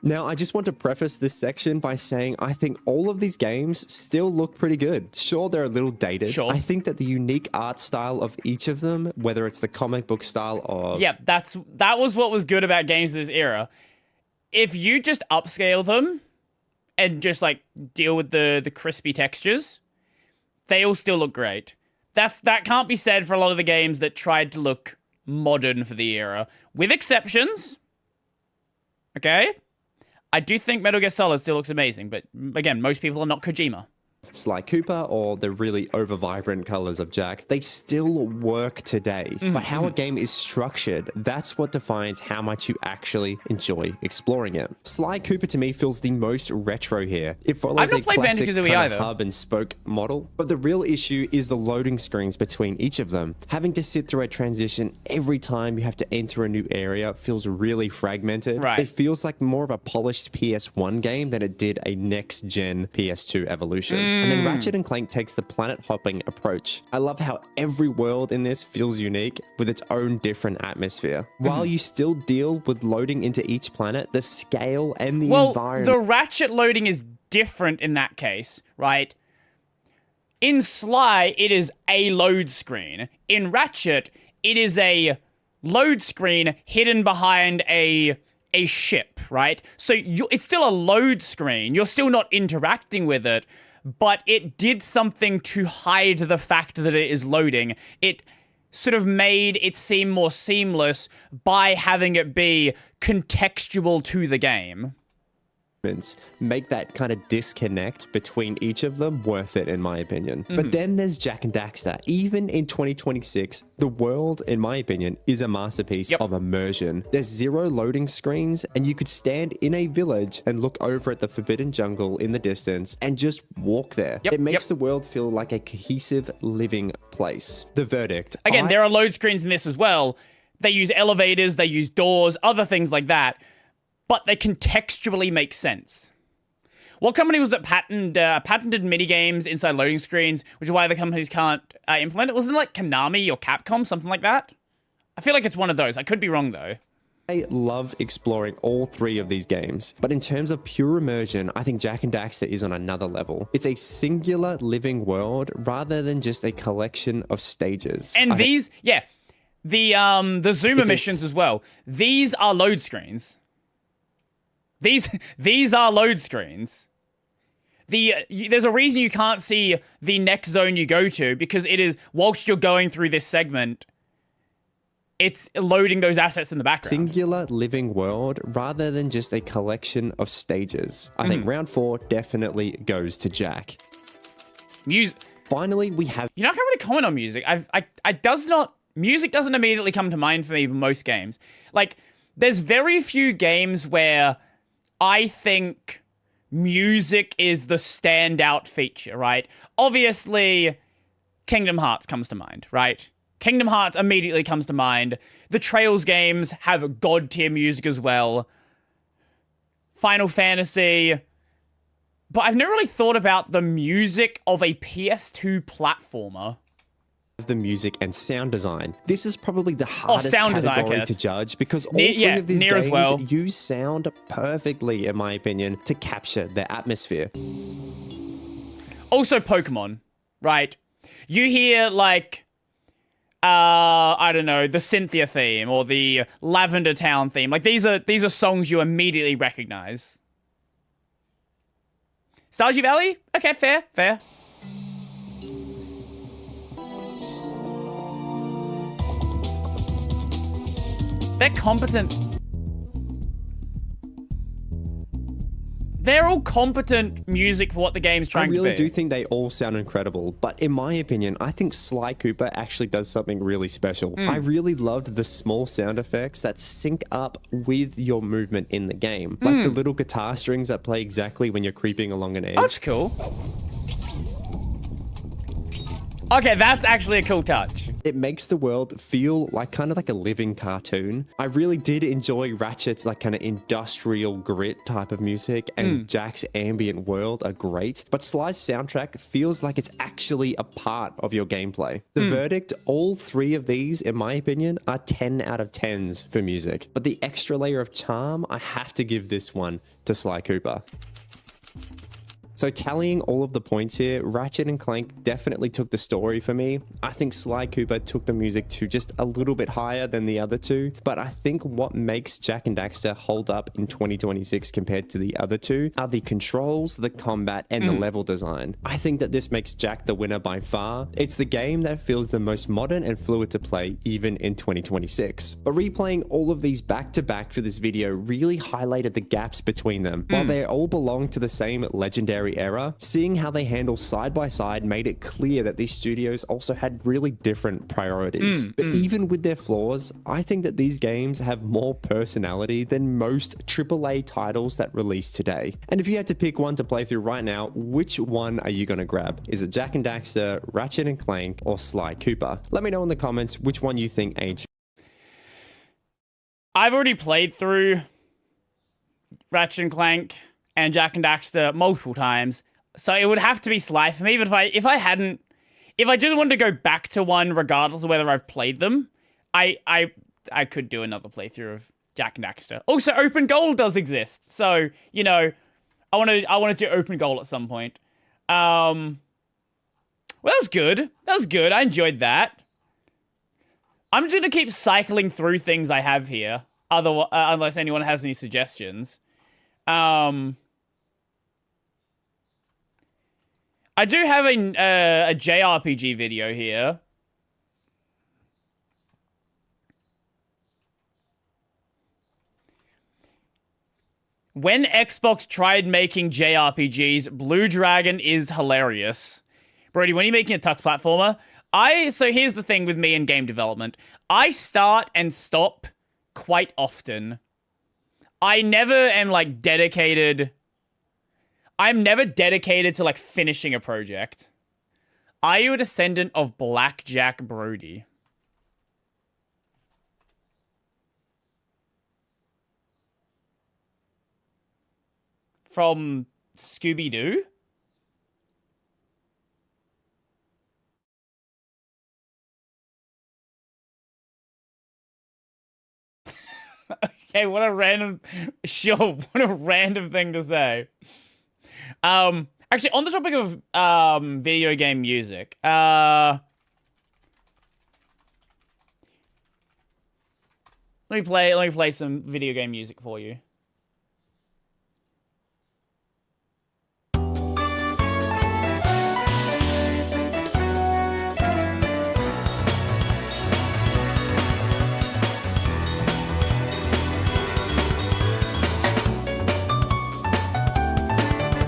Now, I just want to preface this section by saying I think all of these games still look pretty good. Sure, they're a little dated. Sure. I think that the unique art style of each of them, whether it's the comic book style or... Yeah, that was what was good about games of this era. If you just upscale them and just, like, deal with the crispy textures, they all still look great. That can't be said for a lot of the games that tried to look modern for the era. With exceptions. Okay? I do think Metal Gear Solid still looks amazing, but again, most people are not Kojima. Sly Cooper or the really over-vibrant colors of Jak, they still work today. But how a game is structured, that's what defines how much you actually enjoy exploring it. Sly Cooper to me feels the most retro here. It follows a classic kind of hub and spoke model, but the real issue is the loading screens between each of them. Having to sit through a transition every time you have to enter a new area feels really fragmented. It feels like more of a polished PS1 game than it did a next-gen PS2 evolution. And then Ratchet & Clank takes the planet-hopping approach. I love how every world in this feels unique with its own different atmosphere. While you still deal with loading into each planet, the scale and the environment... the Ratchet loading is different in that case, right? In Sly, it is a load screen. In Ratchet, it is a load screen hidden behind a ship, right? So it's still a load screen. You're still not interacting with it, but it did something to hide the fact that it is loading. It sort of made it seem more seamless by having it be contextual to the game. Make that kind of disconnect between each of them worth it, in my opinion. But then there's Jak and Daxter. Even in 2026, the world, in my opinion, is a masterpiece of immersion. There's 0 loading screens, and you could stand in a village and look over at the forbidden jungle in the distance and just walk there. It makes the world feel like a cohesive, living place. The verdict. Again, there are load screens in this as well. They use elevators, they use doors, other things like that. But they contextually make sense. What company was that patented minigames inside loading screens, which is why the companies can't implement it? Wasn't it like Konami or Capcom, something like that? I feel like it's one of those. I could be wrong, though. I love exploring all 3 of these games, but in terms of pure immersion, I think Jak and Daxter is on another level. It's a singular living world rather than just a collection of stages. And the Zuma missions as well. These are load screens. These are load screens. There's a reason you can't see the next zone you go to, because it is, whilst you're going through this segment, it's loading those assets in the background. Singular living world rather than just a collection of stages. I think round 4 definitely goes to Jack. Finally, we have... You know, I can't really comment on music. Music doesn't immediately come to mind for me in most games. Like, there's very few games where I think music is the standout feature, right? Obviously, Kingdom Hearts comes to mind, right? Kingdom Hearts immediately comes to mind. The Trails games have god-tier music as well. Final Fantasy. But I've never really thought about the music of a PS2 platformer. The music and sound design. This is probably the hardest category to judge because all three of these games use sound perfectly, in my opinion, to capture their atmosphere. Also Pokemon, right? You hear, like, I don't know, the Cynthia theme or the Lavender Town theme. Like, these are songs you immediately recognize. Stardew Valley? Okay, fair. They're competent. They're all competent music for what the game's trying to be. I really do think they all sound incredible, but in my opinion, I think Sly Cooper actually does something really special. I really loved the small sound effects that sync up with your movement in the game. Like the little guitar strings that play exactly when you're creeping along an edge. Oh, that's cool. Okay, that's actually a cool touch. It makes the world feel like kind of like a living cartoon. I really did enjoy Ratchet's like kind of industrial grit type of music, and Jack's ambient world are great, but Sly's soundtrack feels like it's actually a part of your gameplay. The verdict, all three of these, in my opinion, are 10 out of 10s for music, but the extra layer of charm, I have to give this one to Sly Cooper. So tallying all of the points here, Ratchet and Clank definitely took the story for me. I think Sly Cooper took the music to just a little bit higher than the other two, but I think what makes Jak and Daxter hold up in 2026 compared to the other two are the controls, the combat, and the level design. I think that this makes Jak the winner by far. It's the game that feels the most modern and fluid to play even in 2026. But replaying all of these back to back for this video really highlighted the gaps between them. While they all belong to the same legendary era, seeing how they handle side by side made it clear that these studios also had really different priorities. But even with their flaws, I think that these games have more personality than most AAA titles that release today. And if you had to pick one to play through right now, which one are you going to grab? Is it Jak and Daxter, Ratchet and Clank, or Sly Cooper? Let me know in the comments which one you think aged. I've already played through Ratchet and Clank and Jak and Daxter multiple times, so it would have to be Sly for me. But if I just wanted to go back to one, regardless of whether I've played them, I could do another playthrough of Jak and Daxter. Also, Open Goal does exist, so you know, I want to do Open Goal at some point. Well, that was good. That was good. I enjoyed that. I'm just gonna keep cycling through things I have here, unless anyone has any suggestions. I do have a JRPG video here. When Xbox tried making JRPGs, Blue Dragon is hilarious. Brody, when you're making a tux platformer, so here's the thing with me in game development. I start and stop quite often. I never am like dedicated. I'm never dedicated to like finishing a project. Are you a descendant of Blackjack Brody? From Scooby-Doo? Okay, what a random thing to say. Actually, on the topic of video game music, let me play some video game music for you.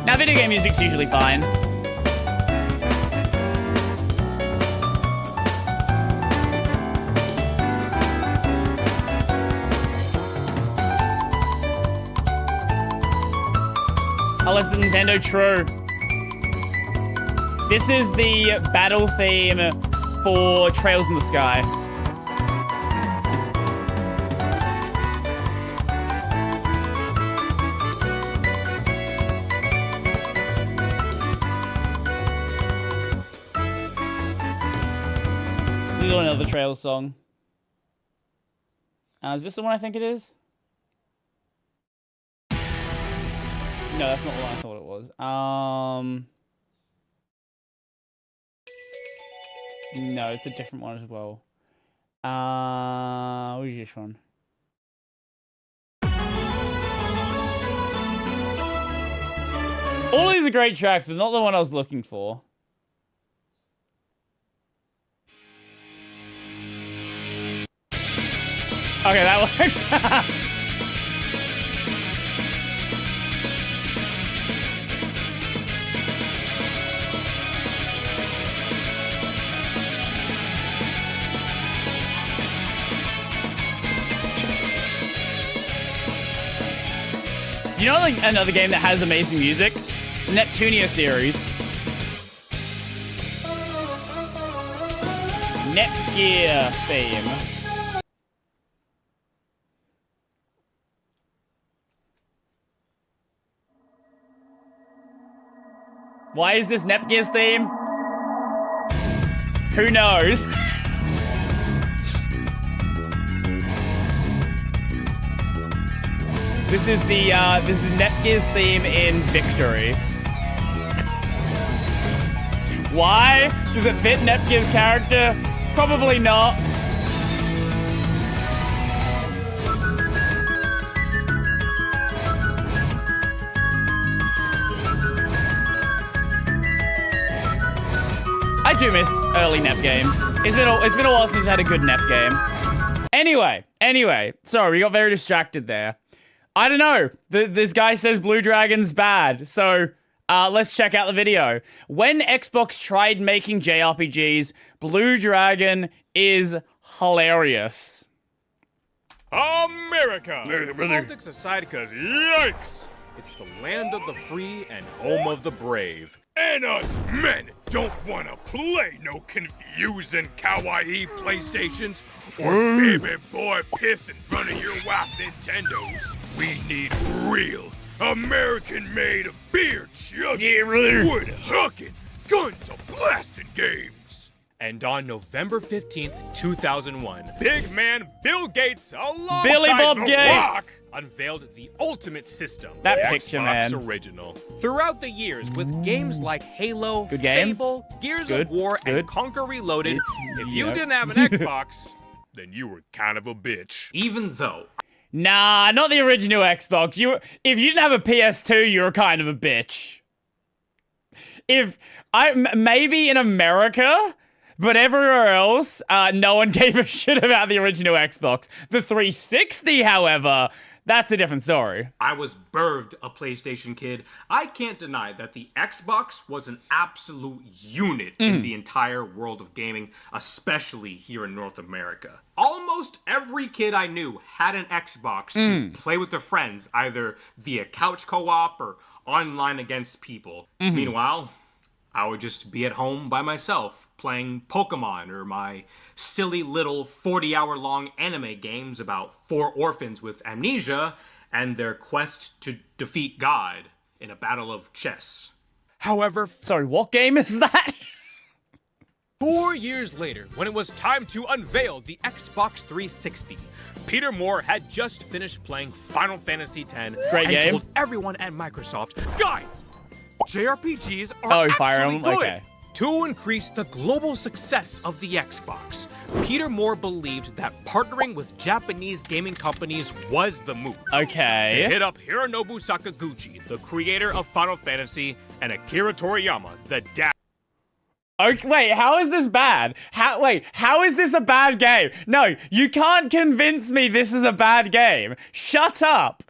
Now, video game music's usually fine. Unless it's Nintendo, true. This is the battle theme for Trails in the Sky. This is another Trails song. Is this the one I think it is? No, that's not the one I thought it was. No, it's a different one as well. What is this one? All these are great tracks, but not the one I was looking for. Okay, that works. You know, like another game that has amazing music? Neptunia series. Netgear theme. Why is this Netgear's theme? Who knows? This is Netgear's theme in Victory. Why? Does it fit Netgear's character? Probably not. I do miss early Nep games. It's been a while since I had a good Nep game. Anyway, sorry, we got very distracted there. I don't know. This guy says Blue Dragon's bad, so let's check out the video. When Xbox tried making JRPGs, Blue Dragon is hilarious. America! brother. Politics aside, cause yikes! It's the land of the free and home of the brave. And us men don't wanna play no confusing kawaii PlayStations or baby boy piss in front of your wife Nintendos. We need real American-made beer chugging, wood hucking, guns a-blasting games. And on November 15th, 2001, big man Bill Gates alongside Billy Bob The Gates Rock unveiled the ultimate system, that the picture, Xbox man. Original. Throughout the years, with games like Halo, Good game. Fable, Gears Good. of War, Good. and Conquer Reloaded, if you Yep. didn't have an Xbox, then you were kind of a bitch. Even though Nah, not the original Xbox. If you didn't have a PS2, you were kind of a bitch. Maybe in America, but everywhere else, no one gave a shit about the original Xbox. The 360, however, that's a different story. I was birthed a PlayStation kid, I can't deny that the Xbox was an absolute unit in the entire world of gaming, especially here in North America. Almost every kid I knew had an Xbox to play with their friends, either via couch co-op or online against people. Meanwhile, I would just be at home by myself, playing Pokemon or my silly little 40-hour-long anime games about 4 orphans with amnesia and their quest to defeat God in a battle of chess. However, sorry, what game is that? 4 years later, when it was time to unveil the Xbox 360, Peter Moore had just finished playing Final Fantasy X Great and game. told everyone at Microsoft, guys, JRPGs are Fire actually Emblem? good. Okay. To increase the global success of the Xbox, Peter Moore believed that partnering with Japanese gaming companies was the move. Okay. They hit up Hironobu Sakaguchi, the creator of Final Fantasy, and Akira Toriyama, the dad. Okay, wait, how is this bad? How is this a bad game? No, you can't convince me this is a bad game. Shut up.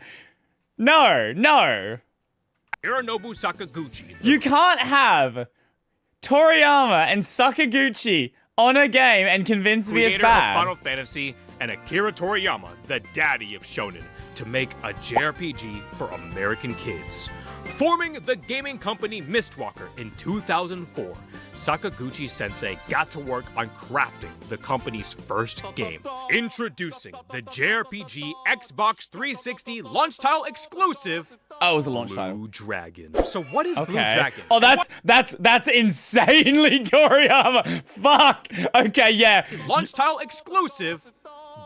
No. Hironobu Sakaguchi. You can't have Toriyama and Sakaguchi on a game and convince me it's Creator bad. of Final Fantasy and Akira Toriyama, the daddy of shonen, to make a JRPG for American kids. Forming the gaming company Mistwalker in 2004, Sakaguchi Sensei got to work on crafting the company's first game. Introducing the JRPG Xbox 360 launch title exclusive. Oh, it was a launch title. Blue Dragon. So what is Blue Dragon? Oh, that's insanely Toriyama. Fuck. Okay, yeah. Launch title exclusive.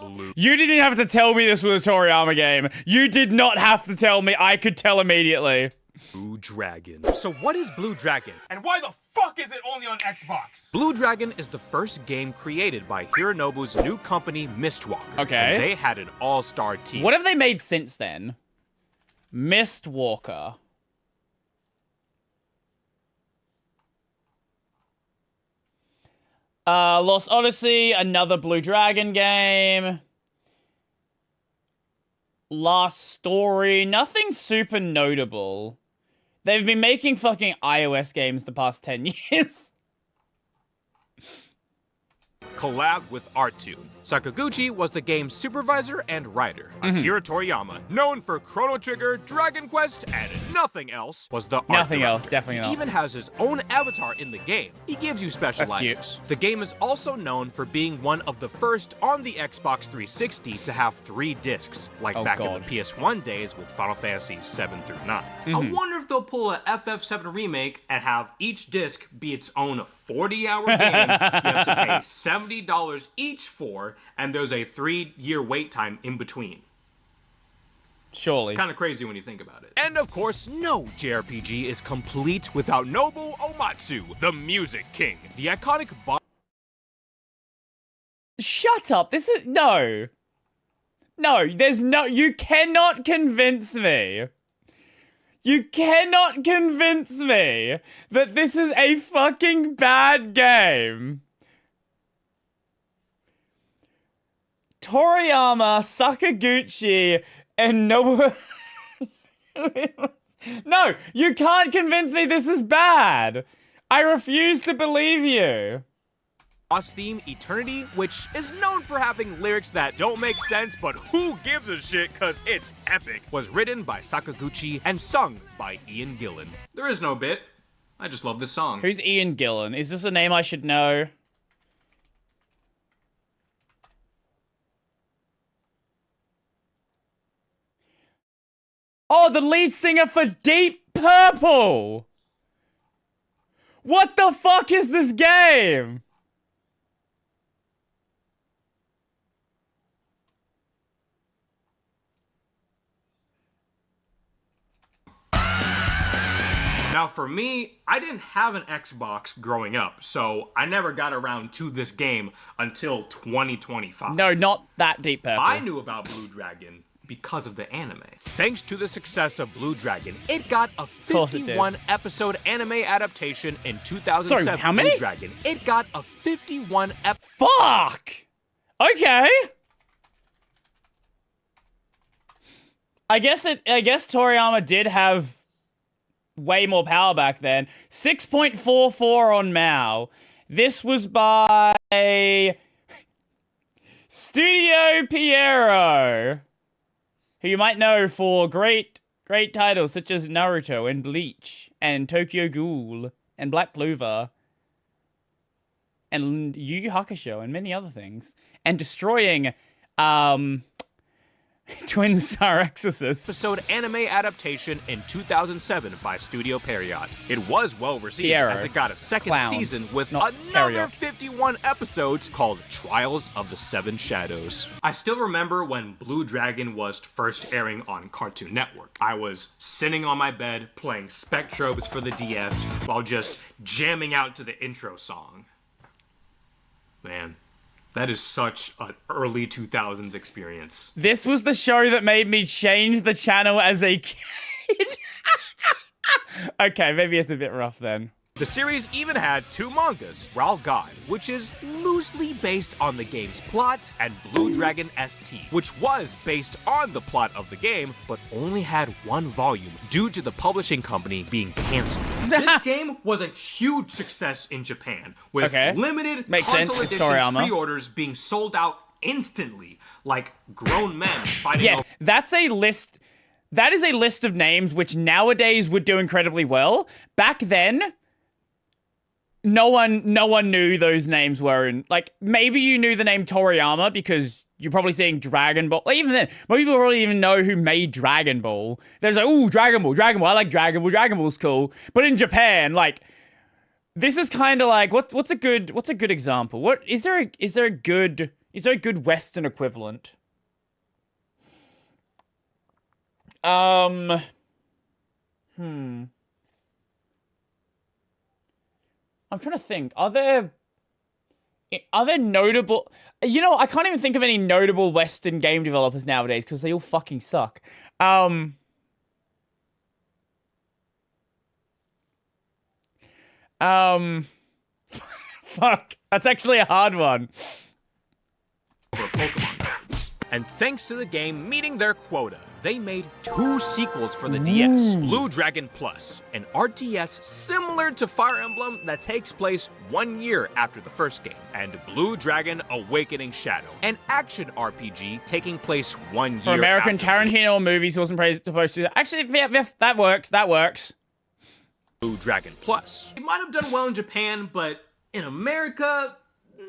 Blue. You didn't have to tell me this was a Toriyama game. You did not have to tell me. I could tell immediately. Blue Dragon. So what is Blue Dragon? And why the fuck is it only on Xbox? Blue Dragon is the first game created by Hironobu's new company, Mistwalker. Okay. And they had an all-star team. What have they made since then? Mistwalker. Lost Odyssey, another Blue Dragon game. Last Story, nothing super notable. They've been making fucking iOS games the past 10 years. Collab with Art2. Sakaguchi was the game's supervisor and writer. Akira Toriyama, known for Chrono Trigger, Dragon Quest, and nothing else, was the art Nothing else, director. definitely not. He even has his own avatar in the game. He gives you special That's cute. items. The game is also known for being one of the first on the Xbox 360 to have 3 discs, like back in the PS1 days with Final Fantasy 7 through 9. I wonder if they'll pull a FF7 remake and have each disc be its own 40-hour game you have to pay $70 each for, and there's a 3-year wait time in between. Surely. Kind of crazy when you think about it. And of course, no JRPG is complete without Nobuo Uematsu, the Music King. The iconic Shut up. This is... No. No, there's no... You cannot convince me. You cannot convince me that this is a fucking bad game. Toriyama, Sakaguchi, and Nobuo... No, you can't convince me this is bad. I refuse to believe you. boss theme, Eternity, which is known for having lyrics that don't make sense, but who gives a shit cause it's epic, was written by Sakaguchi and sung by Ian Gillan. There is no bit. I just love this song. Who's Ian Gillan? Is this a name I should know? Oh, the lead singer for Deep Purple! What the fuck is this game? Now for me, I didn't have an Xbox growing up, so I never got around to this game until 2025. No, not that Deep Purple. I knew about Blue Dragon because of the anime. Thanks to the success of Blue Dragon, it got a 51-episode anime adaptation in 2007. Sorry, how many? Blue Dragon. It got a 51 Fuck! Okay. I guess Toriyama did have way more power back then. 6.44 on Mao. This was by Studio Pierrot, who you might know for great titles such as Naruto and Bleach and Tokyo Ghoul and Black Clover and Yu Yu Hakusho and many other things, and destroying Twin Star Exorcist episode anime adaptation in 2007 by Studio Pierrot. It was well received as it got a second season with another 51 episodes called Trials of the Seven Shadows. I still remember when Blue Dragon was first airing on Cartoon Network. I was sitting on my bed playing Spectrobes for the DS while just jamming out to the intro song. Man. That is such an early 2000s experience. This was the show that made me change the channel as a kid. Okay, maybe it's a bit rough then. The series even had 2 mangas, Raw God, which is loosely based on the game's plot, and Blue Dragon ST, which was based on the plot of the game, but only had 1 volume due to the publishing company being cancelled. This game was a huge success in Japan, with limited console edition pre-orders being sold out instantly, like grown men fighting over. That's a list. That is a list of names which nowadays would do incredibly well. Back then, no one knew those names were in. Like, maybe you knew the name Toriyama because you're probably seeing Dragon Ball. Like, even then, most people probably even know who made Dragon Ball. There's like, ooh, Dragon Ball. I like Dragon Ball. Dragon Ball's cool. But in Japan, like, this is kind of like what's a good example? What is there a good Western equivalent? I'm trying to think. Are there notable... You know, I can't even think of any notable Western game developers nowadays because they all fucking suck. Fuck. That's actually a hard one. Over Pokemon cards. And thanks to the game meeting their quota, they made 2 sequels for the DS. Blue Dragon Plus, an RTS similar to Fire Emblem that takes place 1 year after the first game, and Blue Dragon Awakening Shadow, an action RPG taking place 1 year For American after Tarantino movies, he wasn't supposed to. Actually, yeah, that works. Blue Dragon Plus. It might have done well in Japan, but in America,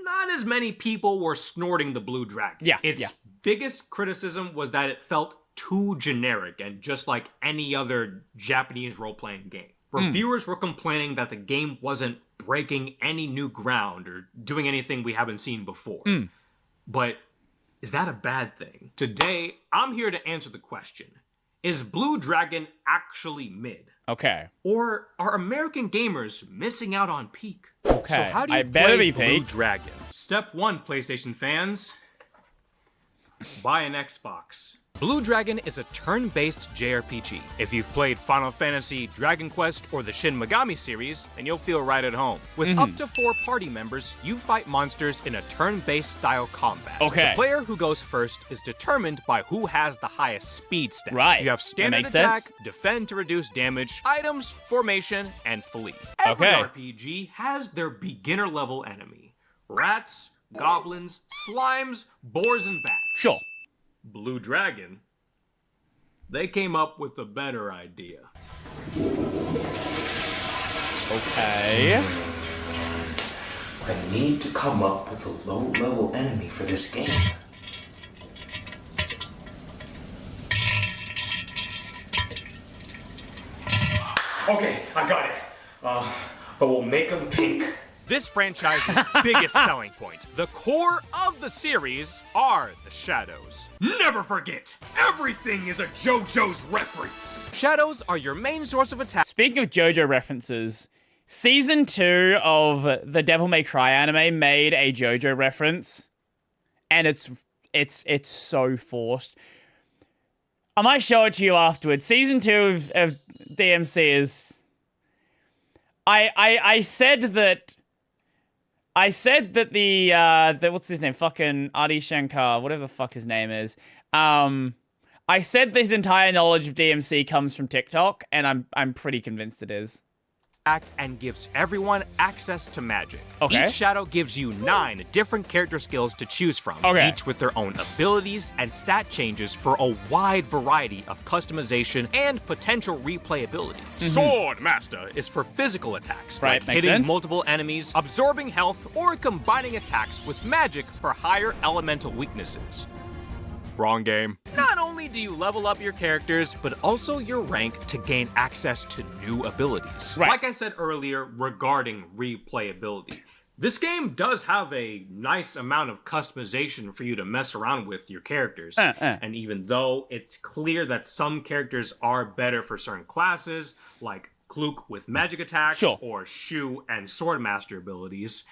not as many people were snorting the Blue Dragon. Its biggest criticism was that it felt too generic and just like any other Japanese role-playing game. Reviewers were complaining that the game wasn't breaking any new ground or doing anything we haven't seen before. But is that a bad thing? Today, I'm here to answer the question. Is Blue Dragon actually mid? Okay. Or are American gamers missing out on peak? Okay. So how do you play Blue Dragon? Step 1, PlayStation fans. Buy an Xbox. Blue Dragon is a turn-based JRPG. If you've played Final Fantasy, Dragon Quest, or the Shin Megami series, then you'll feel right at home. With up to 4 party members, you fight monsters in a turn-based style combat. Okay. The player who goes first is determined by who has the highest speed stat. Right. You have standard That makes attack, sense. defend to reduce damage, items, formation, and flee. Every RPG has their beginner level enemy. Rats, goblins, slimes, boars, and bats. Sure. Blue Dragon, they came up with a better idea. Okay. I need to come up with a low-level enemy for this game. Okay, I got it. But we'll make them pink. This franchise's biggest selling point, the core of the series, are the shadows. Never forget, everything is a JoJo's reference. Shadows are your main source of attack. Speaking of JoJo references, Season 2 of the Devil May Cry anime made a JoJo reference, and it's so forced. I might show it to you afterwards. Season 2 of DMC is... I said that the what's his name? Fucking Adi Shankar, whatever the fuck his name is. I said this entire knowledge of DMC comes from TikTok, and I'm pretty convinced it is. And gives everyone access to magic. Okay. Each shadow gives you 9 different character skills to choose from, each with their own abilities and stat changes for a wide variety of customization and potential replayability. Sword Master is for physical attacks, like hitting multiple enemies, absorbing health, or combining attacks with magic for higher elemental weaknesses. Wrong game. Not only do you level up your characters, but also your rank to gain access to new abilities. Like I said earlier regarding replayability, this game does have a nice amount of customization for you to mess around with your characters. And even though it's clear that some characters are better for certain classes, like Kluk with magic attacks, or Shu and Swordmaster abilities,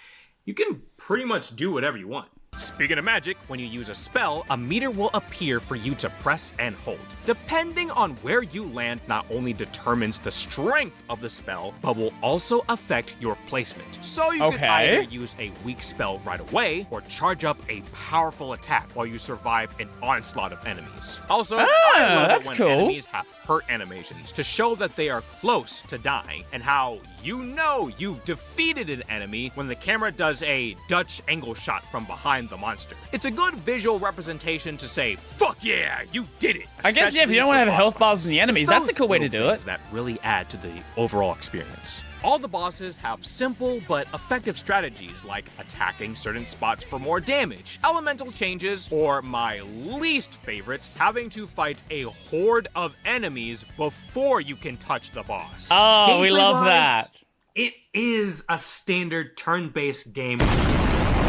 you can pretty much do whatever you want. Speaking of magic, when you use a spell, a meter will appear for you to press and hold. Depending on where you land not only determines the strength of the spell, but will also affect your placement. So you can either use a weak spell right away, or charge up a powerful attack while you survive an onslaught of enemies. Also, I love it when enemies have hurt animations to show that they are close to dying, and how you know you've defeated an enemy when the camera does a Dutch angle shot from behind the monster. It's a good visual representation to say, fuck yeah, you did it! I guess, yeah, if you don't want to have health bars in the enemies, that's a cool way to do it. That really add to the overall experience. All the bosses have simple but effective strategies like attacking certain spots for more damage, elemental changes, or my least favorite, having to fight a horde of enemies before you can touch the boss. Oh, we love that. It is a standard turn-based game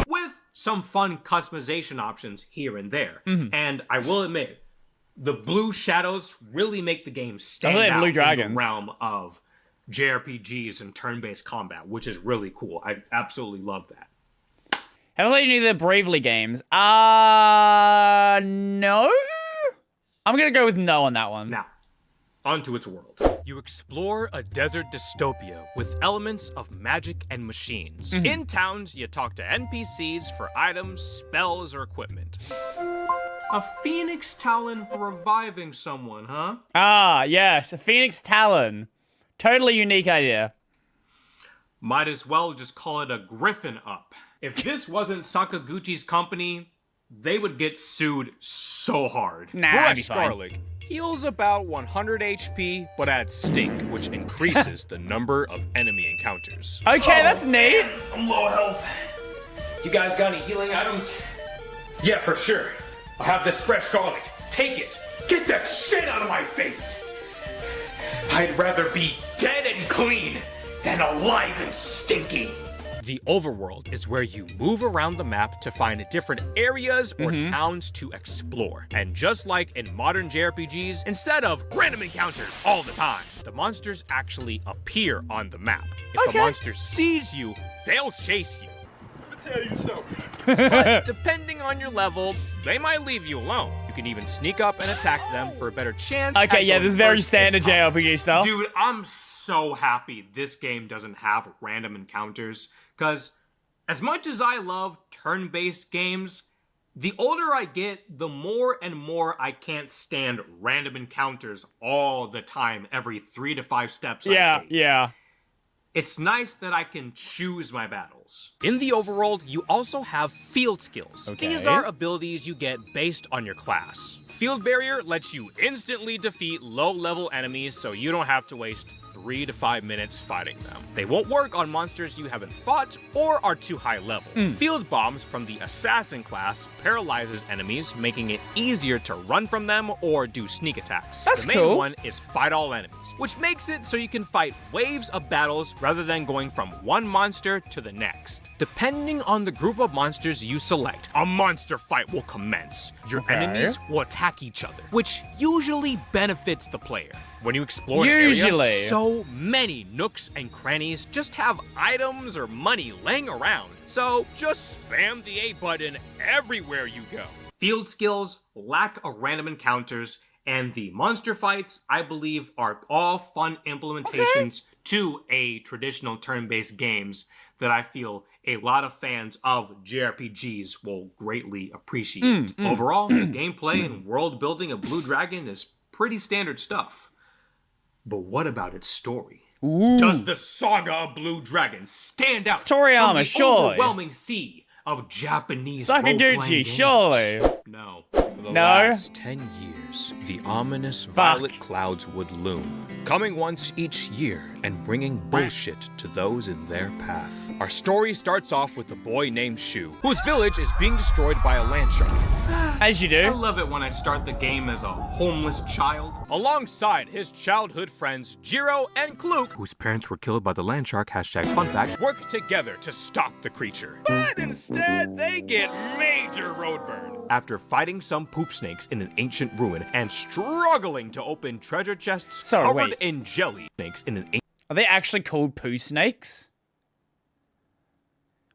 with some fun customization options here and there. And I will admit, the blue shadows really make the game stand out blue in dragons. the realm of JRPGs and turn-based combat, which is really cool. I absolutely love that. Haven't played any of the Bravely games. No? I'm gonna go with no on that one. Now, onto its world. You explore a desert dystopia with elements of magic and machines. In towns, you talk to NPCs for items, spells, or equipment. A Phoenix Talon for reviving someone, huh? Ah, yes, a Phoenix Talon. Totally unique idea. Might as well just call it a Griffin Up. If this wasn't Sakaguchi's company, they would get sued so hard. Nah, Fresh I'd be fine. Garlic heals about 100 HP, but adds stink, which increases the number of enemy encounters. Okay, that's neat. I'm low health. You guys got any healing items? Yeah, for sure. I'll have this fresh garlic. Take it. Get that shit out of my face. I'd rather be dead and clean than alive and stinky. The overworld is where you move around the map to find different areas or towns to explore. And just like in modern JRPGs, instead of random encounters all the time, the monsters actually appear on the map. If a monster sees you, they'll chase you. Let me tell you something. But depending on your level, they might leave you alone. You can even sneak up and attack them for a better chance. Okay, yeah, this is very standard JRPG style. Dude, I'm so happy this game doesn't have random encounters, because as much as I love turn-based games, the older I get, the more and more I can't stand random encounters all the time, every 3 to 5 steps I take. Yeah. It's nice that I can choose my battles. In the overworld, you also have field skills. These are abilities you get based on your class. Field Barrier lets you instantly defeat low-level enemies so you don't have to waste 3 to 5 minutes fighting them. They won't work on monsters you haven't fought or are too high level. Field Bombs from the Assassin class paralyzes enemies, making it easier to run from them or do sneak attacks. That's the main cool. one is Fight All Enemies, which makes it so you can fight waves of battles rather than going from one monster to the next. Depending on the group of monsters you select, a monster fight will commence. Your enemies will attack each other, which usually benefits the player. When you explore an area, so many nooks and crannies just have items or money laying around. So just spam the A button everywhere you go. Field skills, lack of random encounters, and the monster fights, I believe, are all fun implementations to a traditional turn-based games that I feel a lot of fans of JRPGs will greatly appreciate. Overall, the gameplay and world building of Blue Dragon is pretty standard stuff. But what about its story? Does the saga of Blue Dragon stand out from the overwhelming sea of Japanese role-playing games? surely. No. For the last 10 years, the ominous violet clouds would loom, coming once each year and bringing bullshit to those in their path. Our story starts off with a boy named Shu, whose village is being destroyed by a land shark. As you do. I love it when I start the game as a homeless child. Alongside his childhood friends Jiro and Kluk, whose parents were killed by the land shark, #funfact, work together to stop the creature. But instead, they get major road burn. After fighting some poop snakes in an ancient ruin and struggling to open treasure chests covered in jelly snakes in an ancient... Are they actually called poo snakes?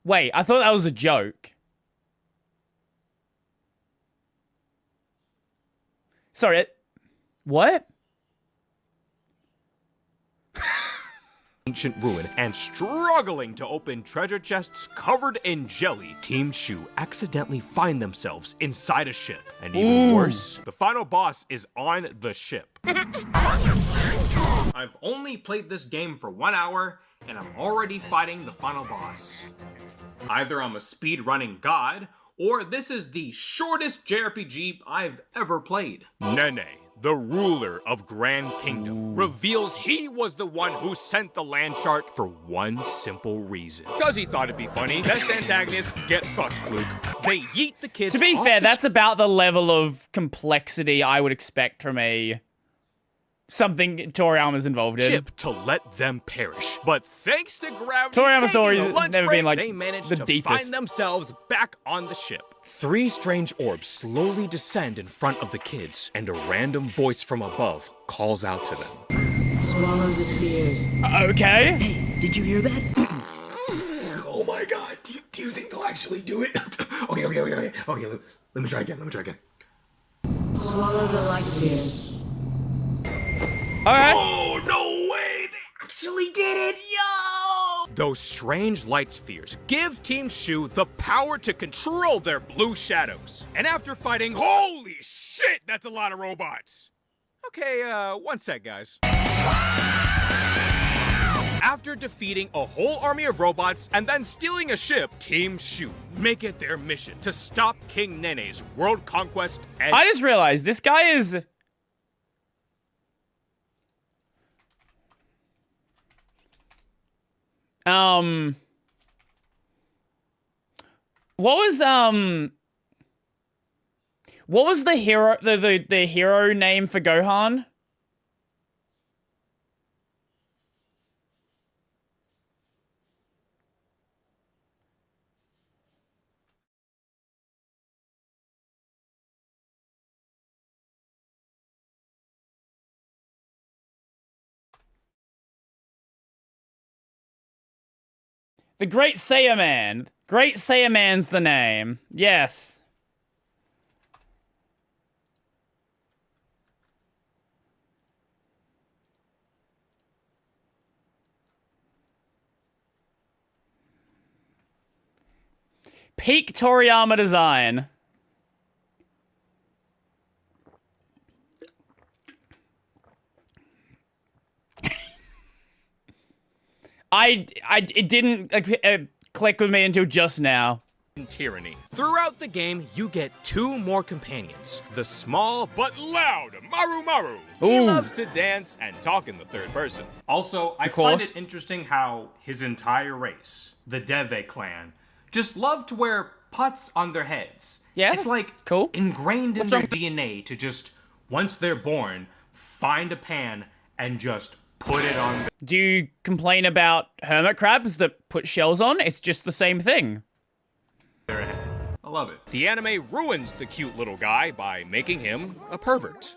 Wait, I thought that was a joke. Sorry. What? Ancient ruin and struggling to open treasure chests covered in jelly, Team Shu accidentally find themselves inside a ship. And even worse, the final boss is on the ship. I've only played this game for 1 hour and I'm already fighting the final boss. Either I'm a speedrunning god, or this is the shortest JRPG I've ever played. Nene, the ruler of Grand Kingdom, reveals he was the one who sent the land shark for one simple reason. Because he thought it'd be funny. Best antagonist, get fucked, Luke. They yeet the kids. To be fair, that's about the level of complexity I would expect from something Toriyama's involved in. Ship to let them perish. But thanks to gravity, Toriyama's stories taking a lunch never break, been like they managed the to deepest. find themselves back on the ship. 3 strange orbs slowly descend in front of the kids, and a random voice from above calls out to them. Swallow the spheres. Okay. Hey, did you hear that? Oh my god, do you think they'll actually do it? Okay, let me try again. Swallow the light spheres. Alright. Oh, no way! They actually did it! Yo! Those strange light spheres give Team Shu the power to control their blue shadows. And after fighting, holy shit, that's a lot of robots! Okay, one sec, guys. After defeating a whole army of robots and then stealing a ship, Team Shu make it their mission to stop King Nene's world conquest and— I just realized this guy is... What was the hero the hero name for Gohan? The Great Saiyaman. Great Saiyaman's the name. Yes. Peak Toriyama design. It didn't click with me until just now. Tyranny. Throughout the game, you get 2 more companions. The small but loud Maru Maru. He loves to dance and talk in the third person. Also, I find it interesting how his entire race, the Deve clan, just love to wear pots on their heads. Yeah, it's like ingrained in their DNA to just, once they're born, find a pan and just put it on. Do you complain about hermit crabs that put shells on? It's just the same thing. Their head. I love it. The anime ruins the cute little guy by making him a pervert.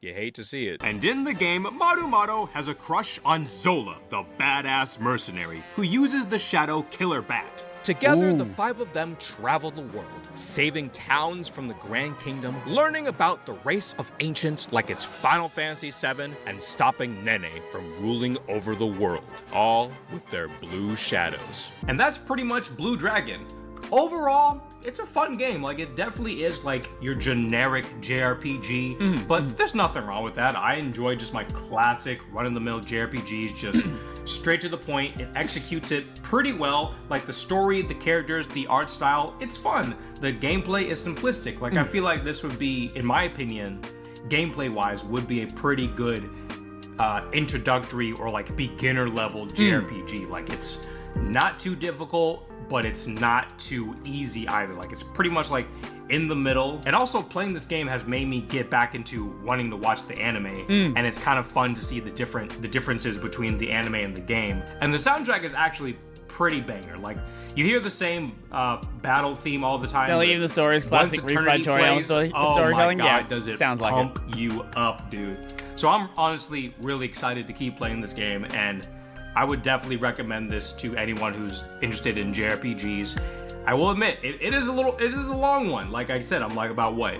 You hate to see it. And in the game, Maru has a crush on Zola, the badass mercenary, who uses the Shadow Killer Bat. Together, the 5 of them travel the world, saving towns from the Grand Kingdom, learning about the race of ancients like it's Final Fantasy VII, and stopping Nene from ruling over the world, all with their blue shadows. And that's pretty much Blue Dragon. Overall, it's a fun game. Like, it definitely is like your generic JRPG, but there's nothing wrong with that. I enjoy just my classic run-of-the-mill JRPGs, just straight to the point. It executes it pretty well. Like, the story, the characters, the art style, it's fun. The gameplay is simplistic. Like, I feel like this would be, in my opinion, gameplay-wise, would be a pretty good introductory or like beginner level JRPG. Like, it's not too difficult, but it's not too easy either. Like, it's pretty much like in the middle. And also, playing this game has made me get back into wanting to watch the anime, and it's kind of fun to see the differences between the anime and the game. And the soundtrack is actually pretty banger. Like, you hear the same battle theme all the time. So even the story's classic refried Toriyama storytelling. Oh my god, yeah, does it sounds pump like it. you up, dude. So I'm honestly really excited to keep playing this game, and I would definitely recommend this to anyone who's interested in JRPGs. I will admit, it is a long one. Like I said, I'm like about, what,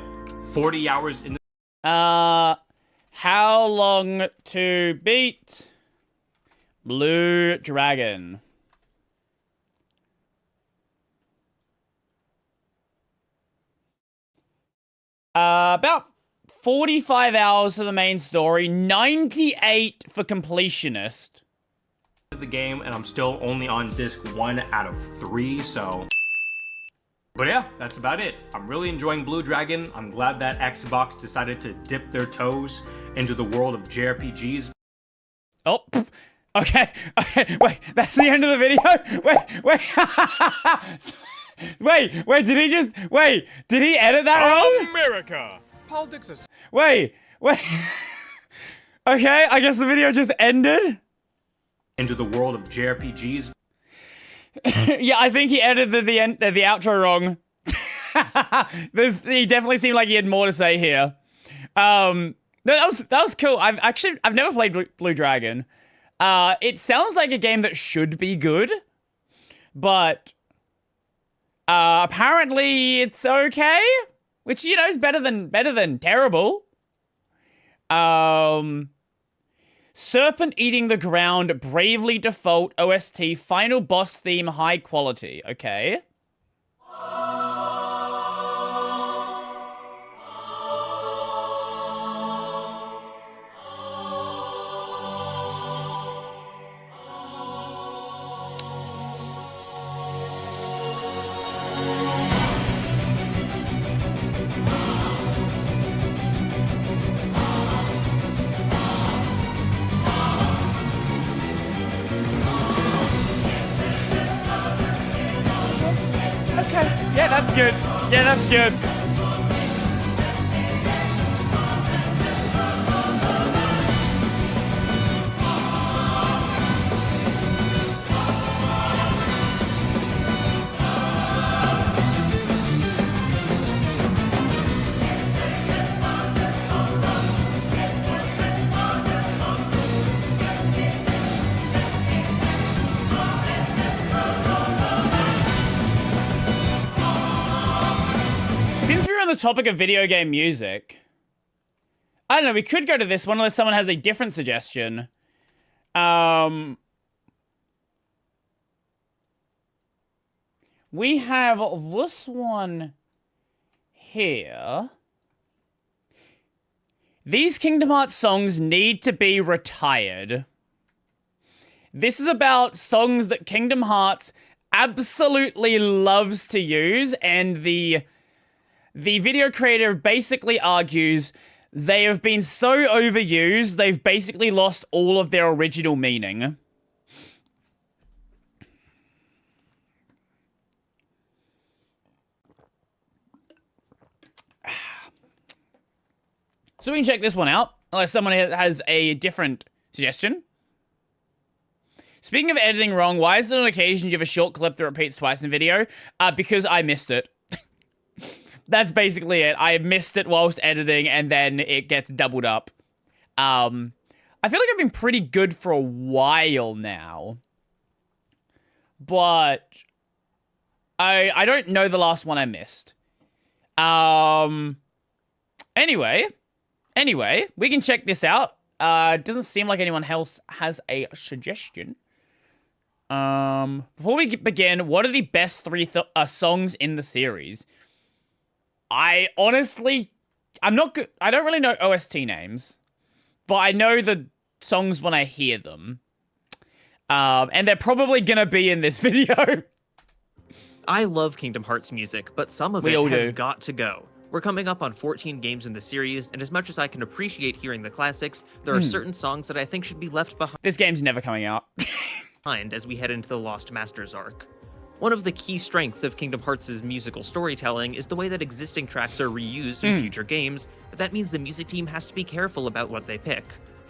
40 hours in How long to beat Blue Dragon? About 45 hours for the main story, 98 for completionist. The game, and I'm still only on disc 1 out of 3, so... But yeah, that's about it. I'm really enjoying Blue Dragon. I'm glad that Xbox decided to dip their toes into the world of JRPGs. Oh, okay, wait, that's the end of the video? Wait, did he edit that wrong? America! Politics is... Wait. Okay, I guess the video just ended? Into the world of JRPGs. Yeah, I think he edited the outro wrong. He definitely seemed like he had more to say here. That was cool. I've never played Blue Dragon. It sounds like a game that should be good, but apparently it's okay, which is better than terrible. Serpent Eating the Ground, Bravely Default, OST, Final Boss Theme, High Quality. Okay. Yeah, that's good. Yeah, that's good. The topic of video game music, I don't know, we could go to this one unless someone has a different suggestion. We have this one here. These Kingdom Hearts songs need to be retired. This is about songs that Kingdom Hearts absolutely loves to use, and the video creator basically argues they have been so overused, they've basically lost all of their original meaning. So we can check this one out, unless someone has a different suggestion. Speaking of editing wrong, why is there on occasion you have a short clip that repeats twice in a video? Because I missed it. That's basically it. I missed it whilst editing, and then it gets doubled up. I feel like I've been pretty good for a while now. But I don't know the last one I missed. Anyway, we can check this out. It doesn't seem like anyone else has a suggestion. Before we begin, what are the best three songs in the series? I honestly, I'm not good. I don't really know OST names, but I know the songs when I hear them. And they're probably gonna be in this video. I love Kingdom Hearts music, but some of it has got to go. We're coming up on 14 games in the series, and as much as I can appreciate hearing the classics, there are certain songs that I think should be left behind. This game's never coming out. As we head into the Lost Masters arc. One of the key strengths of Kingdom Hearts' musical storytelling is the way that existing tracks are reused in future games, but that means the music team has to be careful about what they pick.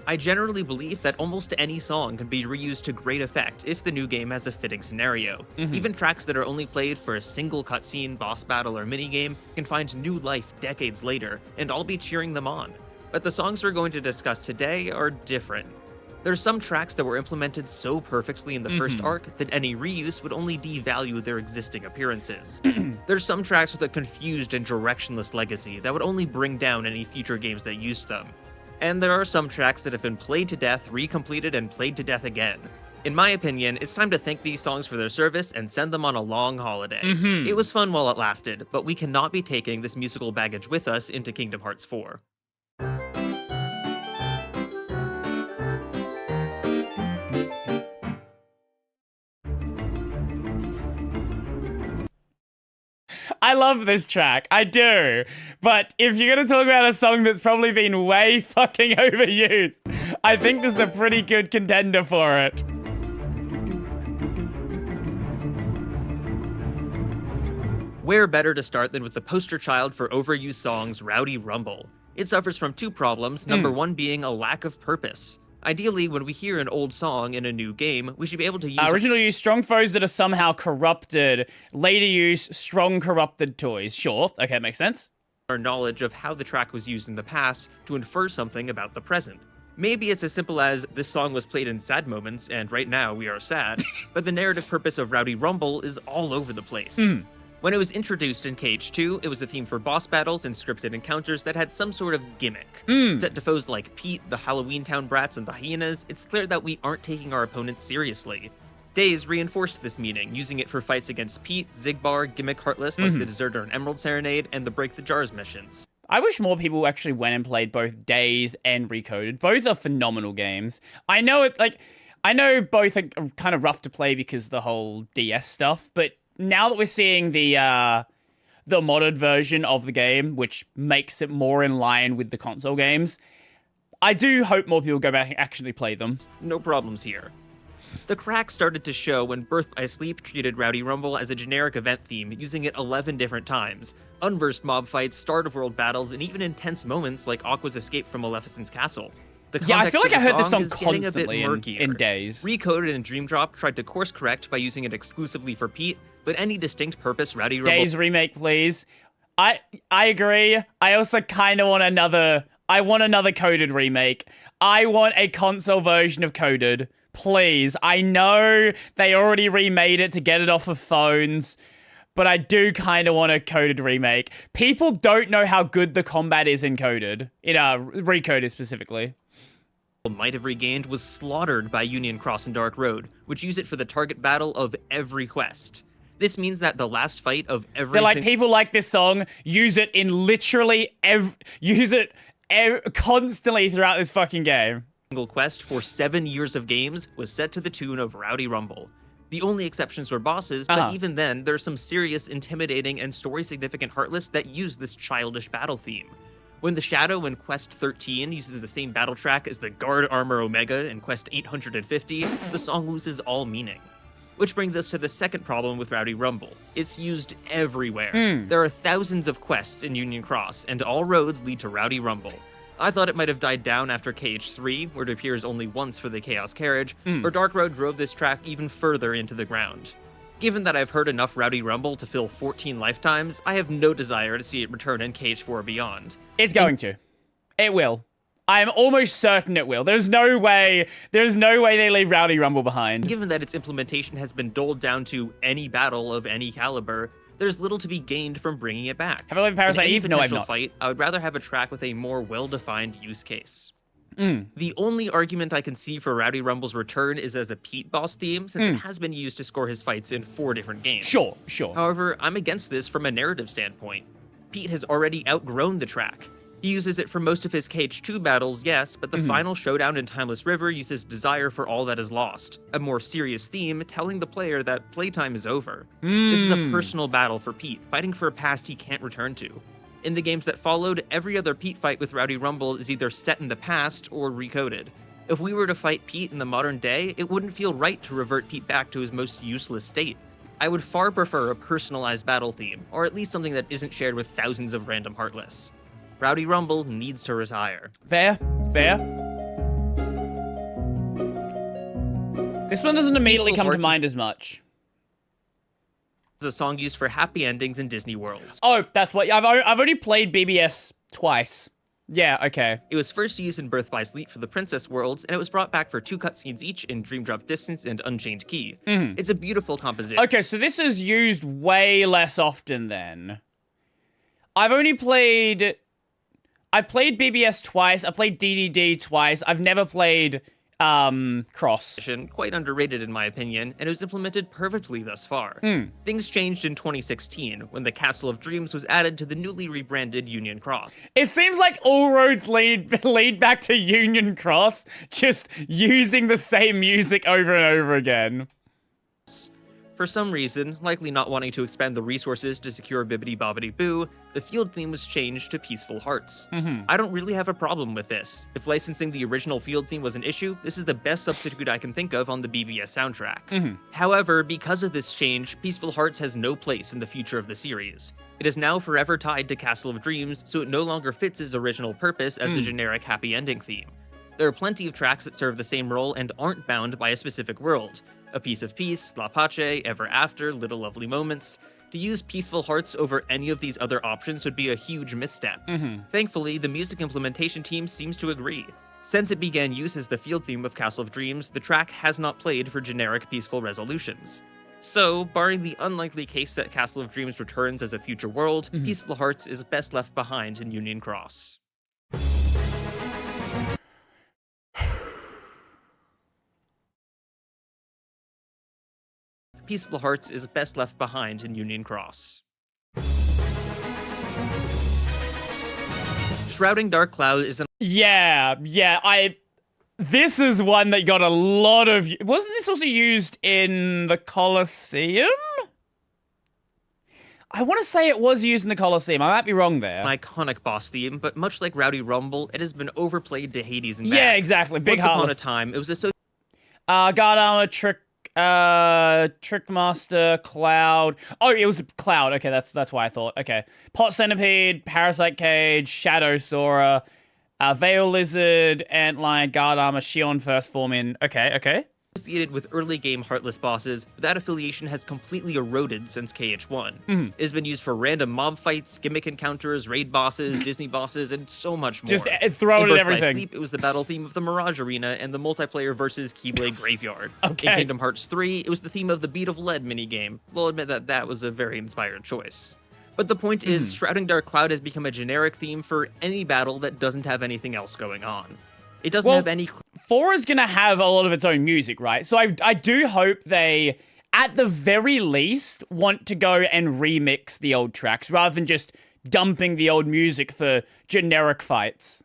I generally believe that almost any song can be reused to great effect if the new game has a fitting scenario. Even tracks that are only played for a single cutscene, boss battle, or minigame can find new life decades later, and I'll be cheering them on. But the songs we're going to discuss today are different. There are some tracks that were implemented so perfectly in the first arc that any reuse would only devalue their existing appearances. There's some tracks with a confused and directionless legacy that would only bring down any future games that used them. And there are some tracks that have been played to death, recompleted, and played to death again. In my opinion, it's time to thank these songs for their service and send them on a long holiday. It was fun while it lasted, but we cannot be taking this musical baggage with us into Kingdom Hearts 4. I love this track. I do. But if you're going to talk about a song that's probably been way fucking overused, I think this is a pretty good contender for it. Where better to start than with the poster child for overused songs, Rowdy Rumble? It suffers from two problems, number one being a lack of purpose. Ideally, when we hear an old song in a new game, we should be able to use... Original use strong foes that are somehow corrupted. Later use strong corrupted toys. Sure, okay, makes sense. Our knowledge of how the track was used in the past to infer something about the present. Maybe it's as simple as, this song was played in sad moments, and right now we are sad, but the narrative purpose of Rowdy Rumble is all over the place. When it was introduced in KH2, it was a theme for boss battles and scripted encounters that had some sort of gimmick. Set to foes like Pete, the Halloween Town Brats, and the Hyenas, it's clear that we aren't taking our opponents seriously. Days reinforced this meaning, using it for fights against Pete, Zigbar, Gimmick Heartless like the Deserter and Emerald Serenade, and the Break the Jars missions. I wish more people actually went and played both Days and Recoded. Both are phenomenal games. I know both are kind of rough to play because of the whole DS stuff, but now that we're seeing the modded version of the game, which makes it more in line with the console games, I do hope more people go back and actually play them. No problems here. The cracks started to show when Birth by Sleep treated Rowdy Rumble as a generic event theme, using it 11 different times. Unversed mob fights, start-of-world battles, and even intense moments like Aqua's escape from Maleficent's castle. Yeah, I feel like I heard this song is getting a bit constantly murkier. in Days. Recoded and Dream Drop tried to course correct by using it exclusively for Pete, but any distinct purpose Rowdy Rumble... Days remake, please. I agree. I also kind of want another... I want another Coded remake. I want a console version of Coded. Please. I know they already remade it to get it off of phones, but I do kind of want a Coded remake. People don't know how good the combat is in Coded. In Recoded specifically. Might have regained was slaughtered by Union Cross and Dark Road, which use it for the target battle of every quest. This means that the last fight of every... They're like, people like this song, use it in literally constantly throughout this fucking game. Single quest for 7 years of games was set to the tune of Rowdy Rumble. The only exceptions were bosses, but even then, there's some serious, intimidating, and story-significant Heartless that use this childish battle theme. When the Shadow in Quest 13 uses the same battle track as the Guard Armor Omega in Quest 850, the song loses all meaning. Which brings us to the second problem with Rowdy Rumble. It's used everywhere. There are thousands of quests in Union Cross, and all roads lead to Rowdy Rumble. I thought it might have died down after KH3, where it appears only once for the Chaos Carriage, or Dark Road drove this track even further into the ground. Given that I've heard enough Rowdy Rumble to fill 14 lifetimes, I have no desire to see it return in KH4 or beyond. It's going to. It will. I'm almost certain it will. There's no way they leave Rowdy Rumble behind. Given that its implementation has been doled down to any battle of any caliber, there's little to be gained from bringing it back. Have I played Parasite Eve? No, I've not. Fight, I would rather have a track with a more well-defined use case. The only argument I can see for Rowdy Rumble's return is as a Pete boss theme, since it has been used to score his fights in 4 different games. Sure. However, I'm against this from a narrative standpoint. Pete has already outgrown the track. He uses it for most of his KH2 battles, yes, but the final showdown in Timeless River uses Desire for All That Is Lost, a more serious theme telling the player that playtime is over. This is a personal battle for Pete, fighting for a past he can't return to. In the games that followed, every other Pete fight with Rowdy Rumble is either set in the past or recoded. If we were to fight Pete in the modern day, it wouldn't feel right to revert Pete back to his most useless state. I would far prefer a personalized battle theme, or at least something that isn't shared with thousands of random Heartless. Rowdy Rumble needs to retire. Fair. This one doesn't immediately come to mind as much. A song used for happy endings in Disney worlds. Oh, that's what I've only played BBS twice. Yeah, okay. It was first used in Birth by Sleep for the Princess worlds, and it was brought back for 2 cutscenes each in Dream Drop Distance and Unchained Key. It's a beautiful composition. Okay, so this is used way less often then. I've played BBS twice, I've played DDD twice, I've never played Cross. Quite underrated in my opinion, and it was implemented perfectly thus far. Things changed in 2016, when the Castle of Dreams was added to the newly rebranded Union Cross. It seems like all roads lead back to Union Cross, just using the same music over and over again. For some reason, likely not wanting to expend the resources to secure Bibbidi Bobbidi Boo, the field theme was changed to Peaceful Hearts. I don't really have a problem with this. If licensing the original field theme was an issue, this is the best substitute I can think of on the BBS soundtrack. However, because of this change, Peaceful Hearts has no place in the future of the series. It is now forever tied to Castle of Dreams, so it no longer fits its original purpose as a generic happy ending theme. There are plenty of tracks that serve the same role and aren't bound by a specific world. A Piece of Peace, La Pace, Ever After, Little Lovely Moments. To use Peaceful Hearts over any of these other options would be a huge misstep. Thankfully, the music implementation team seems to agree. Since it began use as the field theme of Castle of Dreams, the track has not played for generic peaceful resolutions. So, barring the unlikely case that Castle of Dreams returns as a future world, Peaceful Hearts is best left behind in Union Cross. Peaceful Hearts is best left behind in Union Cross. Shrouding Dark Cloud is an— This is one that got a lot of... Wasn't this also used in the Colosseum? I want to say it was used in the Colosseum. I might be wrong there. An iconic boss theme, but much like Rowdy Rumble, it has been overplayed to Hades and back. Yeah, exactly. Big Once upon a time, it was associated... Guard Armor, Trickmaster, Cloud. Oh, it was Cloud. Okay, that's why I thought. Okay. Pot Centipede, Parasite Cage, Shadow Sora, Veil Lizard, Antlion, Guard Armor, Shion First Form in. Okay. Associated with early game Heartless bosses, but that affiliation has completely eroded since KH1. It has been used for random mob fights, gimmick encounters, raid bosses, Disney bosses, and so much more. Just throw it at everything. By Sleep, it was the battle theme of the Mirage Arena and the multiplayer versus Keyblade Graveyard. Okay. In Kingdom Hearts 3, it was the theme of the Beat of Lead minigame. We'll admit that was a very inspired choice. But the point is, Shrouding Dark Cloud has become a generic theme for any battle that doesn't have anything else going on. It doesn't have any... 4 is going to have a lot of its own music, right? So I do hope they, at the very least, want to go and remix the old tracks rather than just dumping the old music for generic fights.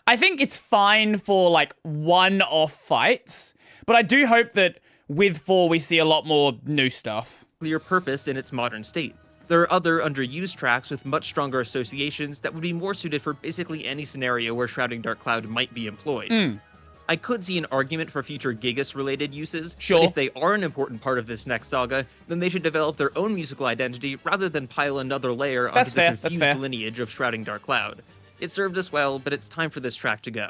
I think it's fine for, like, one-off fights, but I do hope that with 4 we see a lot more new stuff. Clear purpose in its modern state. There are other underused tracks with much stronger associations that would be more suited for basically any scenario where Shrouding Dark Cloud might be employed. I could see an argument for future Gigas-related uses, but if they are an important part of this next saga, then they should develop their own musical identity rather than pile another layer onto the confused lineage of Shrouding Dark Cloud. It served us well, but it's time for this track to go.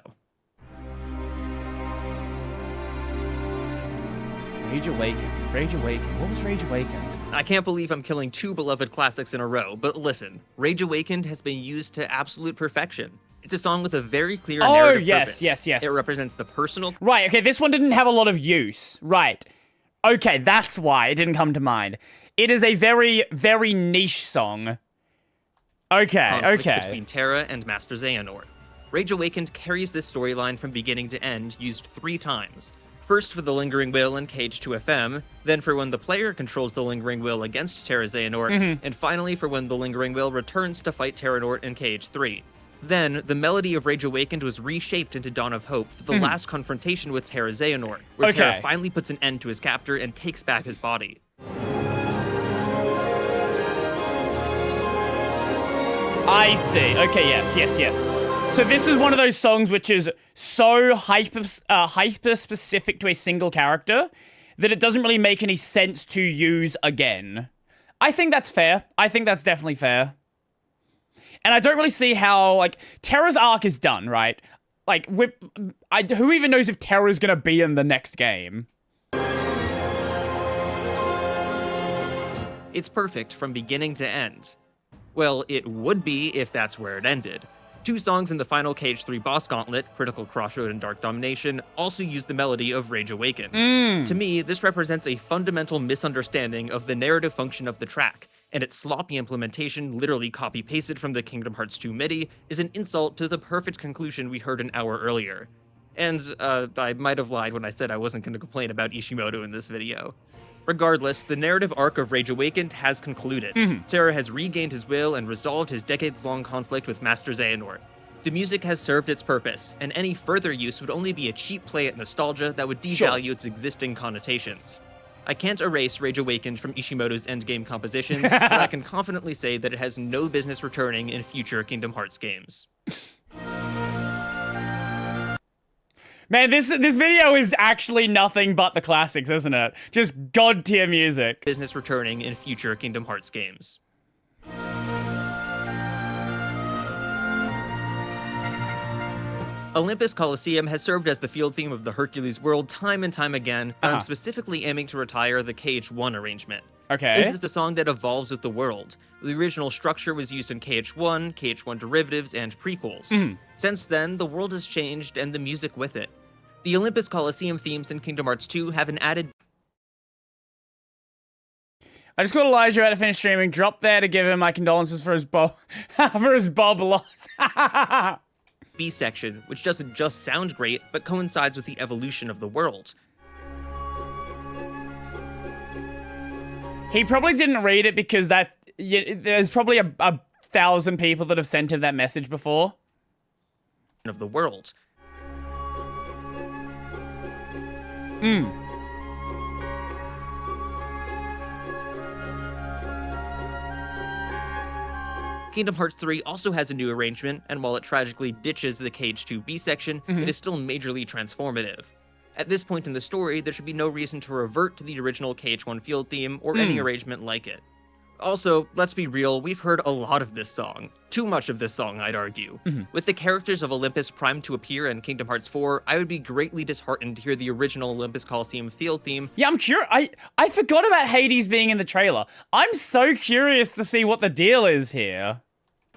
Rage Awakened. What was Rage Awakened? I can't believe I'm killing 2 beloved classics in a row, but listen, Rage Awakened has been used to absolute perfection. It's a song with a very clear narrative purpose. Yes. It represents the personal... Right, okay, this one didn't have a lot of use. Right. Okay, that's why it didn't come to mind. It is a very, very niche song. Okay. Between Terra and Master Xehanort. Rage Awakened carries this storyline from beginning to end, used 3 times. First for the Lingering Will in KH2FM, then for when the player controls the Lingering Will against Terra Xehanort, and finally for when the Lingering Will returns to fight Terranort in KH3. Then, the melody of Rage Awakened was reshaped into Dawn of Hope for the last confrontation with Terra Xehanort, where Terra finally puts an end to his captor and takes back his body. I see. Okay, yes. So this is one of those songs which is so hyper specific to a single character that it doesn't really make any sense to use again. I think that's fair. I think that's definitely fair. And I don't really see how, like, Terra's arc is done, right? Like, who even knows if Terra's gonna be in the next game? It's perfect from beginning to end. Well, it would be if that's where it ended. Two songs in the final KH3 boss gauntlet, Critical Crossroad and Dark Domination, also use the melody of Rage Awakened. To me, this represents a fundamental misunderstanding of the narrative function of the track, and its sloppy implementation, literally copy-pasted from the Kingdom Hearts 2 MIDI, is an insult to the perfect conclusion we heard an hour earlier. And I might have lied when I said I wasn't going to complain about Ishimoto in this video. Regardless, the narrative arc of Rage Awakened has concluded. Terra has regained his will and resolved his decades-long conflict with Master Xehanort. The music has served its purpose, and any further use would only be a cheap play at nostalgia that would devalue its existing connotations. I can't erase Rage Awakened from Ishimoto's endgame compositions, but I can confidently say that it has no business returning in future Kingdom Hearts games. Man, this video is actually nothing but the classics, isn't it? Just god-tier music. Business returning in future Kingdom Hearts games. Olympus Coliseum has served as the field theme of the Hercules world time and time again, but I'm specifically aiming to retire the KH1 arrangement. Okay. This is the song that evolves with the world. The original structure was used in KH1, KH1 derivatives, and prequels. Since then, the world has changed and the music with it. The Olympus Coliseum themes in Kingdom Hearts 2 have an added... I just got Elijah out to finish streaming. Drop there to give him my condolences for his Bob loss. B section, which doesn't just sound great, but coincides with the evolution of the world. He probably didn't read it because there's probably a 1,000 people that have sent him that message before. Of the world. Kingdom Hearts 3 also has a new arrangement, and while it tragically ditches the KH2 B section, it is still majorly transformative. At this point in the story, there should be no reason to revert to the original KH1 field theme or any arrangement like it. Also, let's be real, we've heard a lot of this song. Too much of this song, I'd argue. With the characters of Olympus primed to appear in Kingdom Hearts 4, I would be greatly disheartened to hear the original Olympus Coliseum field theme. Yeah, I'm curious. I forgot about Hades being in the trailer. I'm so curious to see what the deal is here.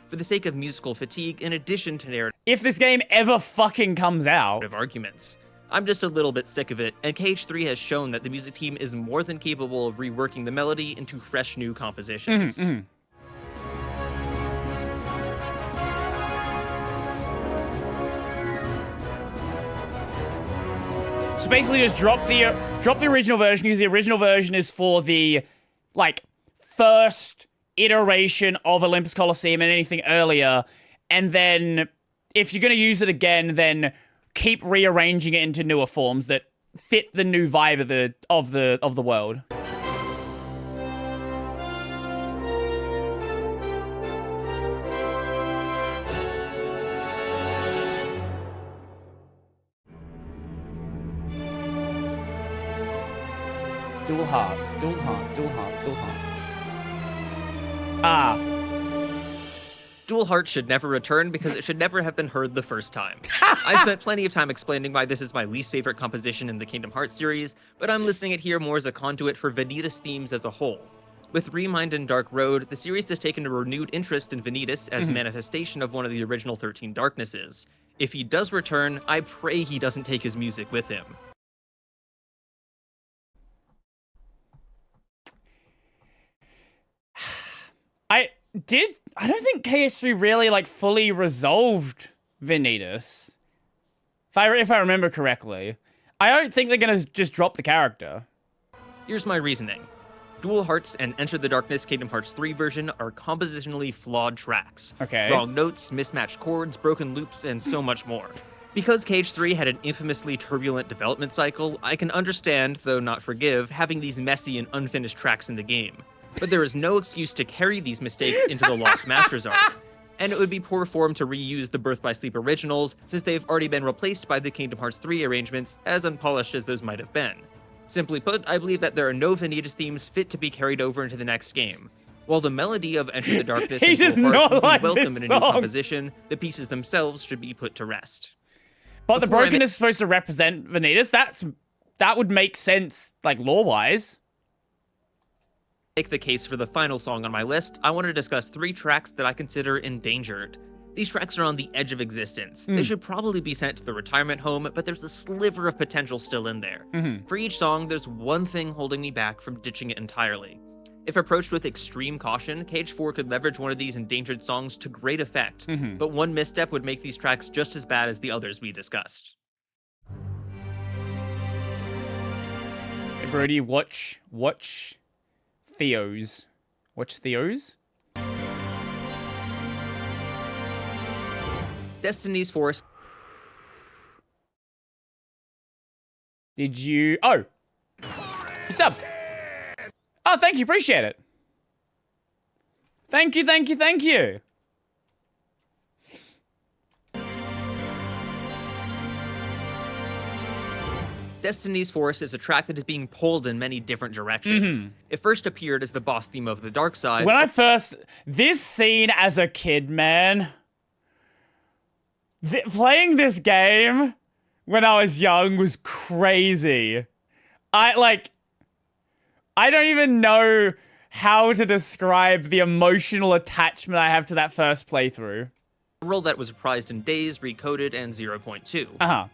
For the sake of musical fatigue, in addition to narrative... If this game ever fucking comes out... ...arguments. I'm just a little bit sick of it, and KH3 has shown that the music team is more than capable of reworking the melody into fresh new compositions. So basically just drop the original version, because the original version is for the, like, first iteration of Olympus Coliseum and anything earlier, and then if you're going to use it again, then keep rearranging it into newer forms that fit the new vibe of the world. Dual hearts, dual hearts, dual hearts, dual hearts. Dual Hearts should never return because it should never have been heard the first time. I've spent plenty of time explaining why this is my least favorite composition in the Kingdom Hearts series, but I'm listing it here more as a conduit for Vanitas themes as a whole. With Remind and Dark Road, the series has taken a renewed interest in Vanitas as manifestation of one of the original 13 Darknesses. If he does return, I pray he doesn't take his music with him. I don't think KH3 really, like, fully resolved Vanitas. If I remember correctly. I don't think they're gonna just drop the character. Here's my reasoning. Dual Hearts and Enter the Darkness Kingdom Hearts 3 version are compositionally flawed tracks. Okay. Wrong notes, mismatched chords, broken loops, and so much more. Because KH3 had an infamously turbulent development cycle, I can understand, though not forgive, having these messy and unfinished tracks in the game. But there is no excuse to carry these mistakes into the Lost Masters arc. And it would be poor form to reuse the Birth by Sleep originals, since they've already been replaced by the Kingdom Hearts 3 arrangements, as unpolished as those might have been. Simply put, I believe that there are no Vanitas themes fit to be carried over into the next game. While the melody of Enter the Darkness and Dual Hearts would be welcome in a new composition, the pieces themselves should be put to rest. But the brokenness is supposed to represent Vanitas. That would make sense, like, lore-wise. Make the case for the final song on my list, I want to discuss 3 tracks that I consider endangered. These tracks are on the edge of existence. They should probably be sent to the retirement home, but there's a sliver of potential still in there. For each song, there's one thing holding me back from ditching it entirely. If approached with extreme caution, KH4 could leverage one of these endangered songs to great effect, but one misstep would make these tracks just as bad as the others we discussed. Hey, Brody, watch Theo's. Watch Theo's? Destiny's Force. Did you... Oh! What's up? Oh, thank you. Appreciate it. Thank you, thank you, thank you. Destiny's Force is a track that is being pulled in many different directions. It first appeared as the boss theme of the Dark Side. When I first... This scene as a kid, man... Playing this game when I was young was crazy. I don't even know how to describe the emotional attachment I have to that first playthrough. A role that was reprised in Days, Recoded, and 0.2.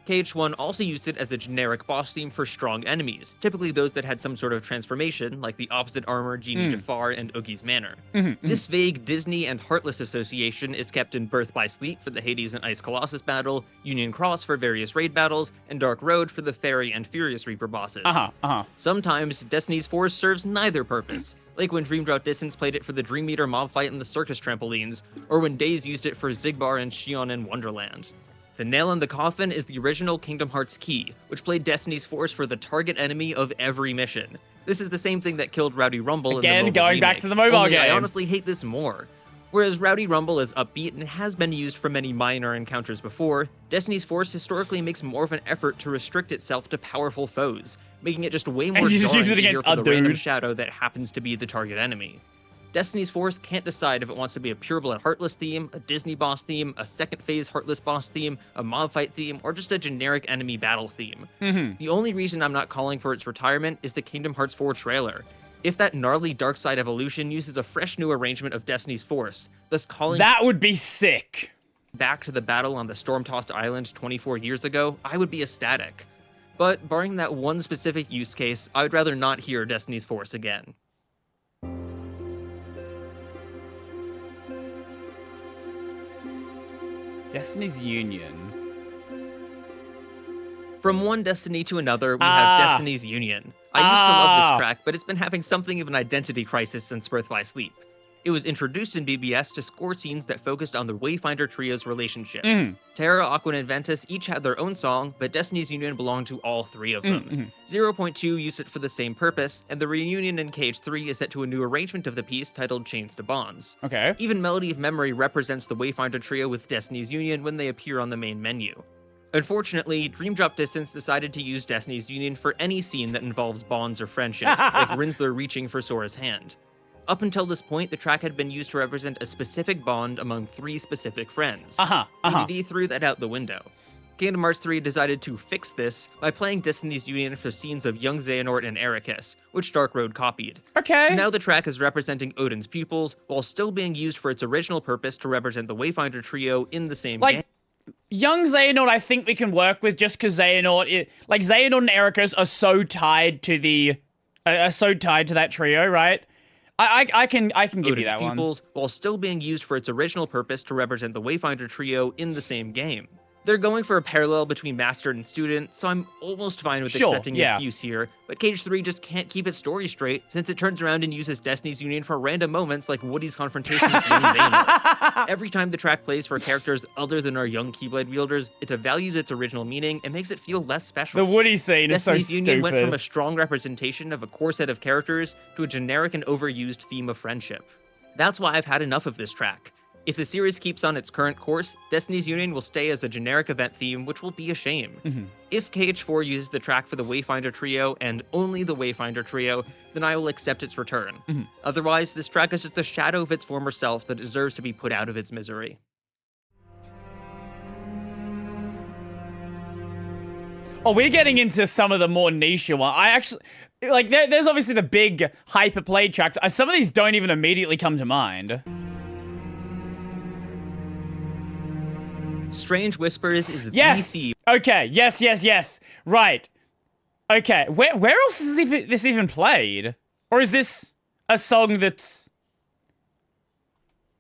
KH1 also used it as a generic boss theme for strong enemies, typically those that had some sort of transformation, like the Opposite Armor, Genie Jafar, and Oogie's Manor. This vague Disney and Heartless association is kept in Birth by Sleep for the Hades and Ice Colossus battle, Union Cross for various raid battles, and Dark Road for the Fairy and Furious Reaper bosses. Sometimes, Destiny's Force serves neither purpose, like when Dream Drop Distance played it for the Dream Eater mob fight in the circus trampolines, or when Days used it for Zigbar and Shion in Wonderland. The nail in the coffin is the original Kingdom Hearts key, which played Destiny's Force for the target enemy of every mission. This is the same thing that killed Rowdy Rumble Again, in the mobile going remake, back to the mobile only game. I honestly hate this more. Whereas Rowdy Rumble is upbeat and has been used for many minor encounters before, Destiny's Force historically makes more of an effort to restrict itself to powerful foes, making it just way more you just jarring use it to hear against for a the random dude. shadow that happens to be the target enemy. Destiny's Force can't decide if it wants to be a Pure Blood Heartless theme, a Disney boss theme, a second phase Heartless boss theme, a mob fight theme, or just a generic enemy battle theme. The only reason I'm not calling for its retirement is the Kingdom Hearts 4 trailer. If that gnarly Dark Side evolution uses a fresh new arrangement of Destiny's Force, thus calling that would be sick. Back to the battle on the storm-tossed island 24 years ago, I would be ecstatic. But barring that one specific use case, I would rather not hear Destiny's Force again. Destiny's Union. From one Destiny to another, we have Destiny's Union. I used to love this track, but it's been having something of an identity crisis since Birth by Sleep. It was introduced in BBS to score scenes that focused on the Wayfinder trio's relationship. Terra, Aqua, and Ventus each had their own song, but Destiny's Union belonged to all three of them. 0.2 used it for the same purpose, and the reunion in KH3 is set to a new arrangement of the piece titled Chains to Bonds. Even Melody of Memory represents the Wayfinder trio with Destiny's Union when they appear on the main menu. Unfortunately, Dream Drop Distance decided to use Destiny's Union for any scene that involves bonds or friendship, like Rinsler reaching for Sora's hand. Up until this point, the track had been used to represent a specific bond among three specific friends. ADD threw that out the window. Kingdom Hearts 3 decided to fix this by playing Destiny's Union for scenes of young Xehanort and Ericus, which Dark Road copied. So now the track is representing Odin's pupils, while still being used for its original purpose to represent the Wayfinder trio in the same game. Young Xehanort, I think we can work with just because Xehanort, Xehanort and Ericus are so tied to that trio, right? I can give Odin's you that pupils, while still being used for its original purpose to represent the Wayfinder trio in the same game. They're going for a parallel between master and student, so I'm almost fine with accepting its use here, but KH3 just can't keep its story straight, since it turns around and uses Destiny's Union for random moments like Woody's confrontation with young Xehanort. Every time the track plays for characters other than our young Keyblade wielders, it devalues its original meaning and makes it feel less special. The Woody scene is so Destiny's Union stupid. went from a strong representation of a core set of characters to a generic and overused theme of friendship. That's why I've had enough of this track. If the series keeps on its current course, Destiny's Union will stay as a generic event theme, which will be a shame. If KH4 uses the track for the Wayfinder trio, and only the Wayfinder trio, then I will accept its return. Otherwise, this track is just a shadow of its former self that deserves to be put out of its misery. Oh, we're getting into some of the more niche one. I actually, there's obviously the big hyper-played tracks. Some of these don't even immediately come to mind. Strange Whispers is the theme. Okay, yes. Right. Okay, where else is this even played? Or is this a song that's...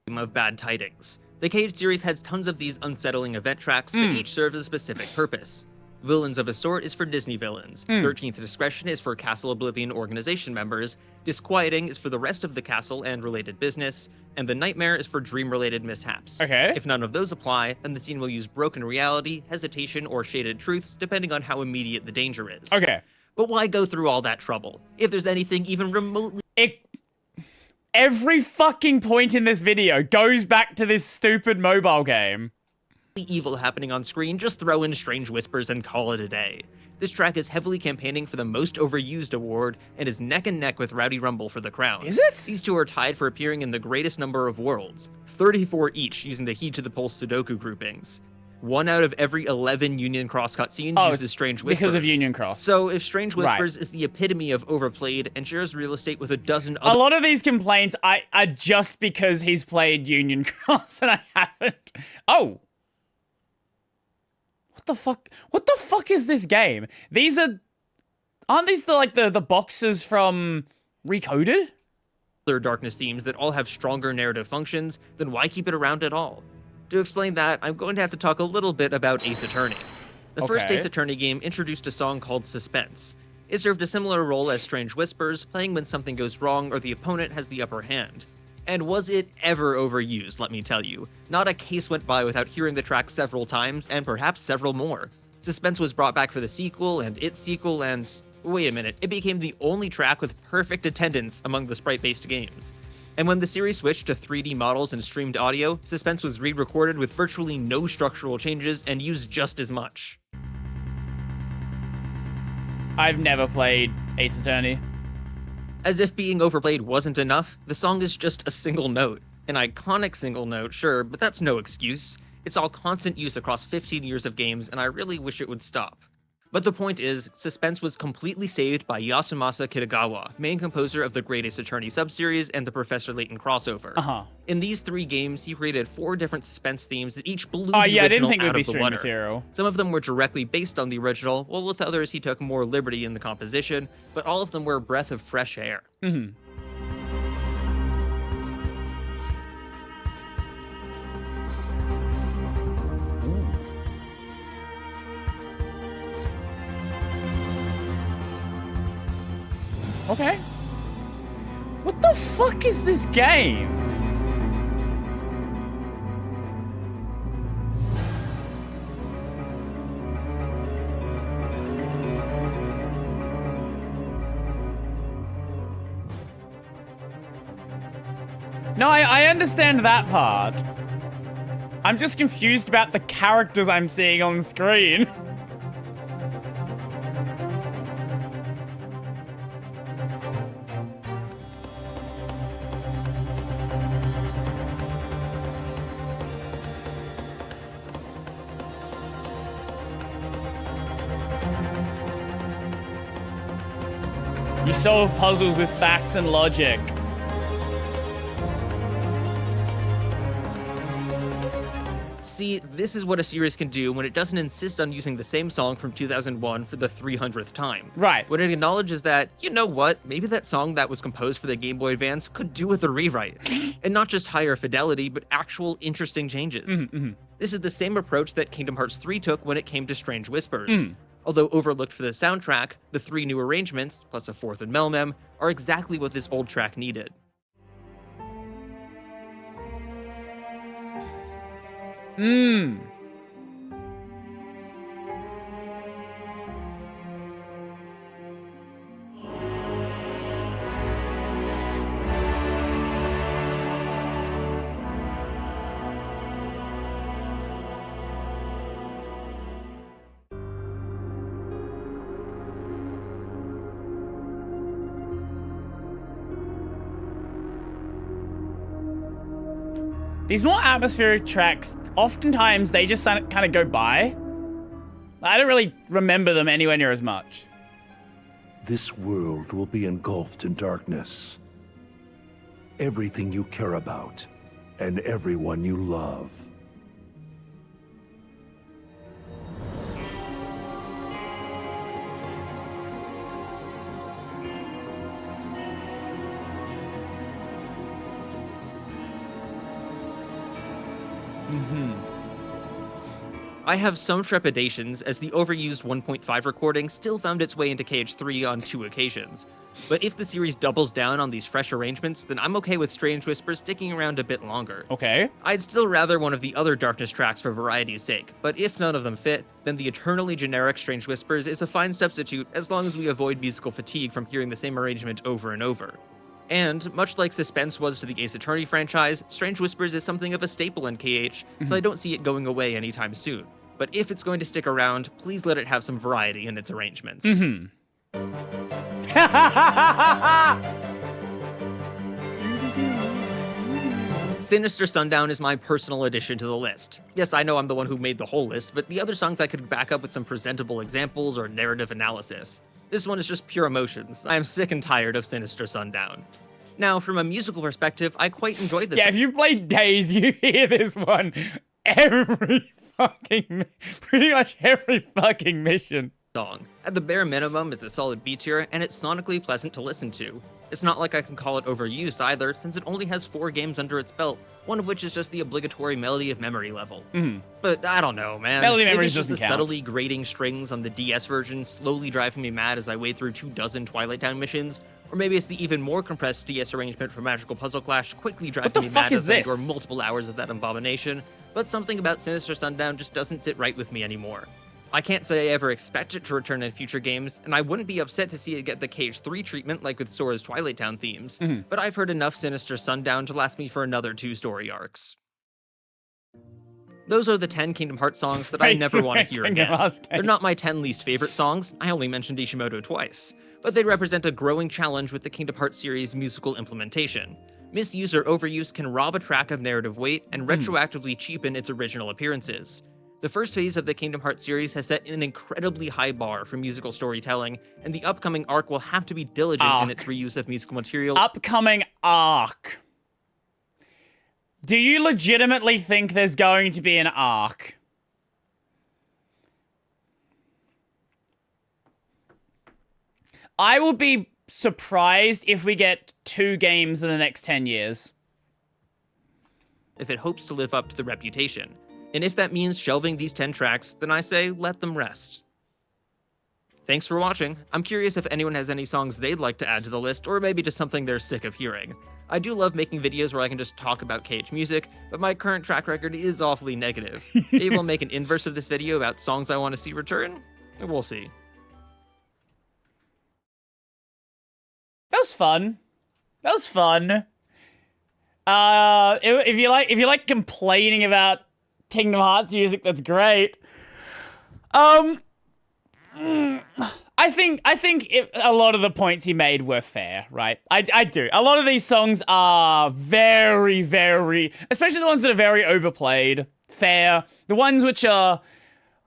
of Bad Tidings. The Cage series has tons of these unsettling event tracks, but each serves a specific purpose. Villains of a Sort is for Disney villains, 13th Discretion is for Castle Oblivion organization members, Disquieting is for the rest of the castle and related business, and The Nightmare is for dream-related mishaps. Okay. If none of those apply, then the scene will use Broken Reality, Hesitation, or Shaded Truths, depending on how immediate the danger is. Okay. But why go through all that trouble? If there's anything even remotely... Every fucking point in this video goes back to this stupid mobile game. Evil happening on screen, just throw in Strange Whispers and call it a day. This track is heavily campaigning for the Most Overused award and is neck and neck with Rowdy Rumble for the crown. Is it? These two are tied for appearing in the greatest number of worlds, 34 each using the Heed to the Pulse Sudoku groupings. 1 out of every 11 Union Cross cutscenes uses Strange Whispers. Because of Union Cross. So if Strange Whispers is the epitome of overplayed and shares real estate with a dozen other... A lot of these complaints are just because he's played Union Cross and I haven't. Oh! What the fuck is this game? Aren't these the boxes from Recoded? Other Darkness themes that all have stronger narrative functions, then why keep it around at all? To explain that, I'm going to have to talk a little bit about Ace Attorney. The first Ace Attorney game introduced a song called Suspense. It served a similar role as Strange Whispers, playing when something goes wrong or the opponent has the upper hand. And was it ever overused, let me tell you. Not a case went by without hearing the track several times, and perhaps several more. Suspense was brought back for the sequel, and its sequel, and... wait a minute, it became the only track with perfect attendance among the sprite-based games. And when the series switched to 3D models and streamed audio, Suspense was re-recorded with virtually no structural changes and used just as much. I've never played Ace Attorney. As if being overplayed wasn't enough, the song is just a single note. An iconic single note, sure, but that's no excuse. It's all constant use across 15 years of games, and I really wish it would stop. But the point is, Suspense was completely saved by Yasumasa Kitagawa, main composer of the Great Ace Attorney subseries and the Professor Layton crossover. In these 3 games, he created 4 different Suspense themes that each blew the original out of the water. Material. Some of them were directly based on the original, while with others he took more liberty in the composition, but all of them were a breath of fresh air. Okay. What the fuck is this game? No, I understand that part. I'm just confused about the characters I'm seeing on screen. You solve puzzles with facts and logic. See, this is what a series can do when it doesn't insist on using the same song from 2001 for the 300th time. Right. When it acknowledges that, you know what, maybe that song that was composed for the Game Boy Advance could do with a rewrite. And not just higher fidelity, but actual interesting changes. This is the same approach that Kingdom Hearts 3 took when it came to Strange Whispers. Although overlooked for the soundtrack, the 3 new arrangements, plus a 4th in Melmem, are exactly what this old track needed. These more atmospheric tracks, oftentimes they just kind of go by. I don't really remember them anywhere near as much. This world will be engulfed in darkness. Everything you care about, and everyone you love. I have some trepidations, as the overused 1.5 recording still found its way into KH3 on 2 occasions. But if the series doubles down on these fresh arrangements, then I'm okay with Strange Whispers sticking around a bit longer. Okay. I'd still rather one of the other Darkness tracks for variety's sake, but if none of them fit, then the eternally generic Strange Whispers is a fine substitute as long as we avoid musical fatigue from hearing the same arrangement over and over. And, much like Suspense was to the Ace Attorney franchise, Strange Whispers is something of a staple in KH, so I don't see it going away anytime soon. But if it's going to stick around, please let it have some variety in its arrangements. Sinister Sundown is my personal addition to the list. Yes, I know I'm the one who made the whole list, but the other songs I could back up with some presentable examples or narrative analysis. This one is just pure emotions. I am sick and tired of Sinister Sundown. Now, from a musical perspective, I quite enjoyed this. Yeah, if you play Days, you hear this one pretty much every fucking mission. Song. At the bare minimum, it's a solid B tier, and it's sonically pleasant to listen to. It's not like I can call it overused either, since it only has 4 games under its belt, one of which is just the obligatory Melody of Memory level. But I don't know, man. Melody of Maybe Memory it's just the doesn't count. subtly grating strings on the DS version slowly driving me mad as I wade through 24 Twilight Town missions, or maybe it's the even more compressed DS arrangement for Magical Puzzle Clash quickly driving me mad as I endure multiple hours of that abomination, but something about Sinister Sundown just doesn't sit right with me anymore. I can't say I ever expect it to return in future games, and I wouldn't be upset to see it get the KH3 treatment like with Sora's Twilight Town themes, but I've heard enough Sinister Sundown to last me for another 2 story arcs. Those are the 10 Kingdom Hearts songs that I never want to hear again. They're not my 10 least favorite songs, I only mentioned Ishimoto twice, but they represent a growing challenge with the Kingdom Hearts series' musical implementation. Misuse or overuse can rob a track of narrative weight and retroactively cheapen its original appearances. The first phase of the Kingdom Hearts series has set an incredibly high bar for musical storytelling, and the upcoming arc will have to be diligent in its reuse of musical material. Upcoming arc. Do you legitimately think there's going to be an arc? I will be surprised if we get 2 games in the next 10 years. If it hopes to live up to the reputation. And if that means shelving these 10 tracks, then I say let them rest. Thanks for watching. I'm curious if anyone has any songs they'd like to add to the list, or maybe just something they're sick of hearing. I do love making videos where I can just talk about KH music, but my current track record is awfully negative. Maybe we'll make an inverse of this video about songs I want to see return? We'll see. That was fun. That was fun. If you like complaining about Kingdom Hearts music, that's great. I think a lot of the points he made were fair, right? I do. A lot of these songs are very, very, especially the ones that are very overplayed, fair. The ones which are,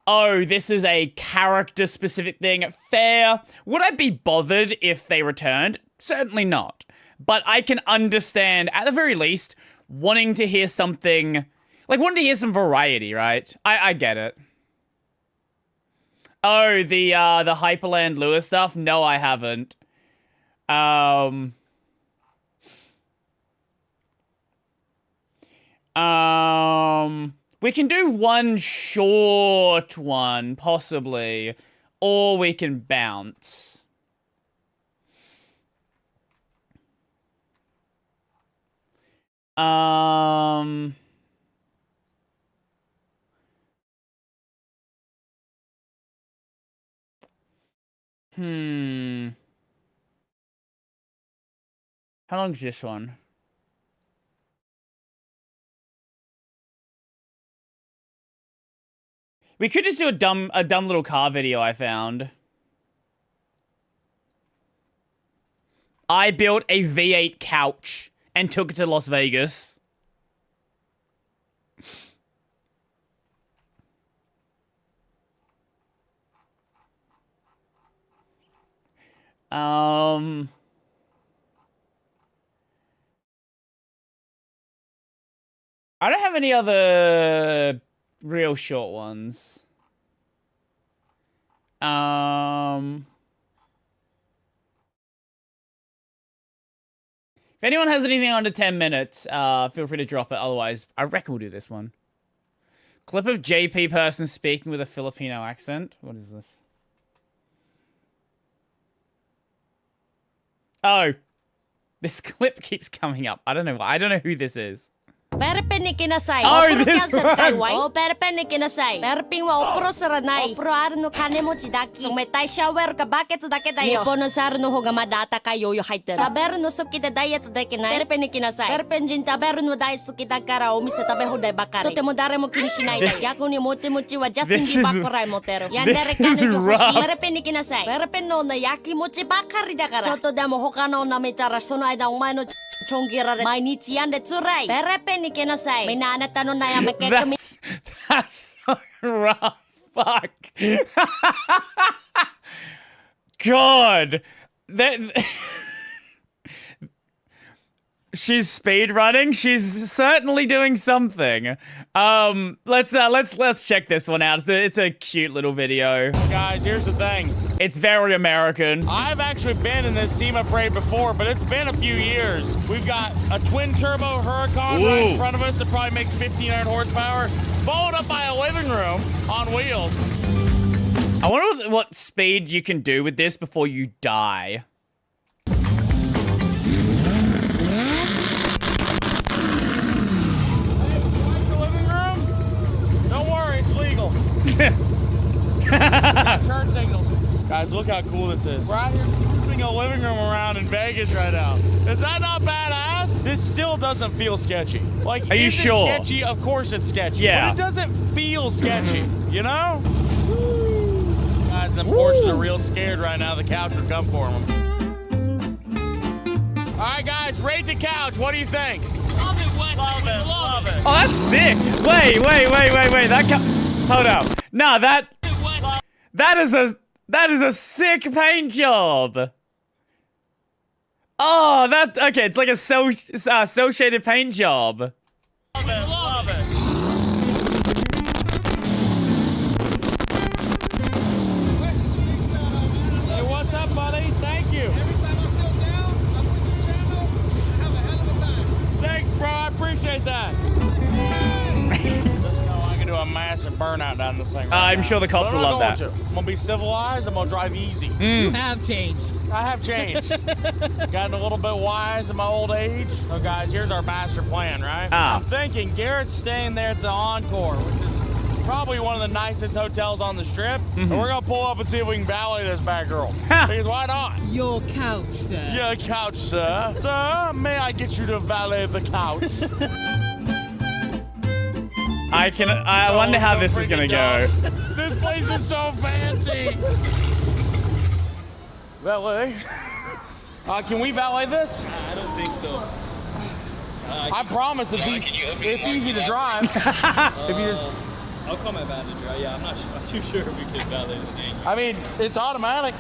oh, this is a character-specific thing, fair. Would I be bothered if they returned? Certainly not. But I can understand, at the very least, wanting to hear something, like wanting to hear some variety, right? I get it. Oh, the Hyperland Lewis stuff? No, I haven't. We can do one short one, possibly. Or we can bounce. How long is this one? We could just do a dumb little car video I found. I built a V8 couch and took it to Las Vegas. I don't have any other real short ones. If anyone has anything under 10 minutes, feel free to drop it. Otherwise, I reckon we'll do this one. Clip of JP person speaking with a Filipino accent. What is this? Oh. This clip keeps coming up. I don't know who this is. Oh, this one. That's so rough. Fuck. God. She's speed running. She's certainly doing something. Let's check this one out. It's a cute little video. Guys, here's the thing. It's very American. I've actually been in this SEMA parade before, but it's been a few years. We've got a twin-turbo Huracan right in front of us that probably makes 1,500 horsepower, followed up by a living room on wheels. I wonder what speed you can do with this before you die. Turn signals. Guys, look how cool this is. We're out here cruising a living room around in Vegas right now. Is that not badass? This still doesn't feel sketchy. Like, are you sure? It sketchy? Of course it's sketchy. Yeah. But it doesn't feel sketchy, you know? Guys, them Porsches are real scared right now. The couch would come for them. All right, guys, rate the couch. What do you think? Love it, Wes. Love it. Oh, that's sick. Wait. Hold up. No, that is a sick paint job. Oh, okay. It's like a cell shaded paint job. Love it. Hey, what's up, buddy? Thank you. Every time I feel down, I put your channel. I have a hell of a time. Thanks, bro. I appreciate that. I can do a massive burnout down this thing. I'm sure the cops will love that. I'm gonna be civilized. I'm gonna drive easy. You have changed. I have changed. Gotten a little bit wise in my old age. So, guys, here's our master plan, right? I'm thinking Garrett's staying there at the Encore, which is probably one of the nicest hotels on the Strip. And we're gonna pull up and see if we can valet this bad girl. Because why not? Your couch, sir. Your couch, sir. Sir, may I get you to valet the couch? I wonder how this is gonna go. This place is so fancy. Valet? Can we valet this? I don't think so. I promise it's easy to drive. If you just... I'll call my manager. Yeah, I'm not too sure if we can valet the thing. I mean, it's automatic.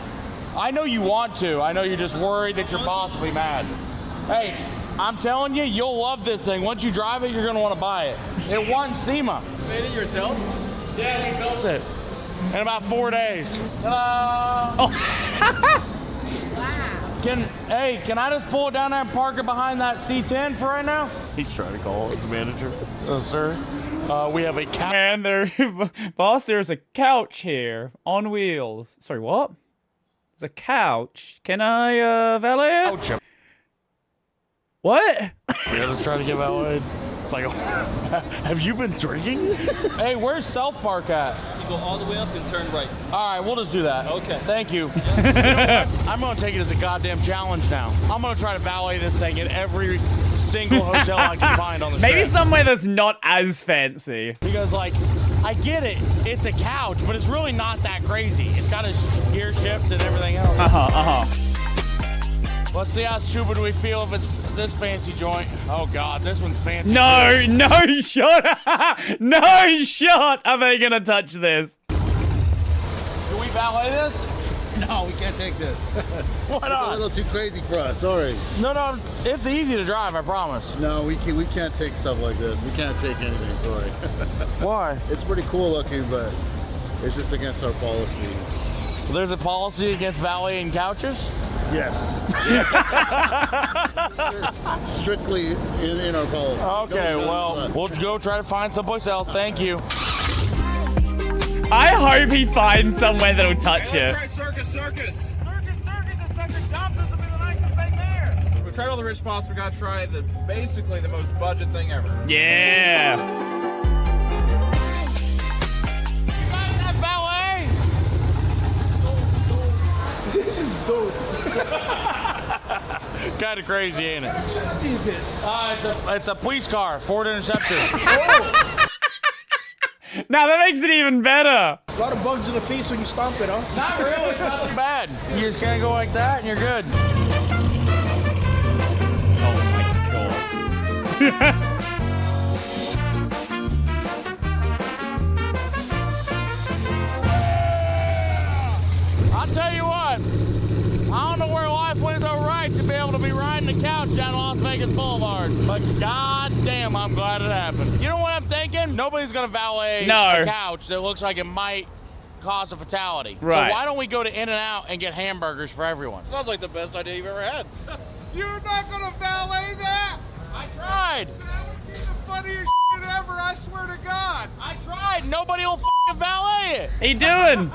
I know you want to. I know you're just worried that you're possibly mad. Hey, I'm telling you, you'll love this thing. Once you drive it, you're going to want to buy it. It won SEMA. Made it yourselves? Yeah, we built it in about 4 days. Hello. Wow. Can I just pull it down there and park it behind that C10 for right now? He's trying to call his manager. Sir, we have a couch. And boss, there's a couch here on wheels. Sorry, what? There's a couch. Can I valet it? Ouch. What? Yeah, let's try to get valeted. It's like, have you been drinking? Hey, where's South Park at? You go all the way up and turn right. All right, we'll just do that. Okay. Thank you. You know what? I'm going to take it as a goddamn challenge now. I'm going to try to valet this thing at every single hotel I can find on the Maybe strip. somewhere that's not as fancy. Because, like, I get it. It's a couch, but it's really not that crazy. It's got a gear shift and everything else. Let's see how stupid we feel if it's this fancy joint. Oh, God, this one's fancy. No shot. No shot are they going to touch this. Do we valet this? No, we can't take this. Why not? It's a little too crazy for us. Sorry. No, it's easy to drive, I promise. No, we can't take stuff like this. We can't take anything. Sorry. Why? It's pretty cool looking, but it's just against our policy. There's a policy against valeting couches? Yes. Strictly in our policy. Okay, well, we'll go try to find someplace else. Thank you. I hope he finds somewhere that'll touch it. We tried all the rich spots. We gotta try basically the most budget thing ever. Yeah. You guys have ballet? This is dope. Kind of crazy, ain't it? What chassis is this? It's a police car, Ford Interceptor. Now that makes it even better. A lot of bugs in the face when you stomp it, huh? Not really, it's not too bad. You just kind of go like that and you're good. Oh my god. I'll tell you what, I don't know where life went so right to be able to be riding the couch down Las Vegas Boulevard, but goddamn, I'm glad it happened. You know what I'm thinking? Nobody's gonna valet a couch that looks like it might cause a fatality. Right. So why don't we go to In-N-Out and get hamburgers for everyone? Sounds like the best idea you've ever had. You're not gonna valet that? I tried. That would be the funniest shit ever, I swear to God. I tried. Nobody will f***ing valet it. How you doing?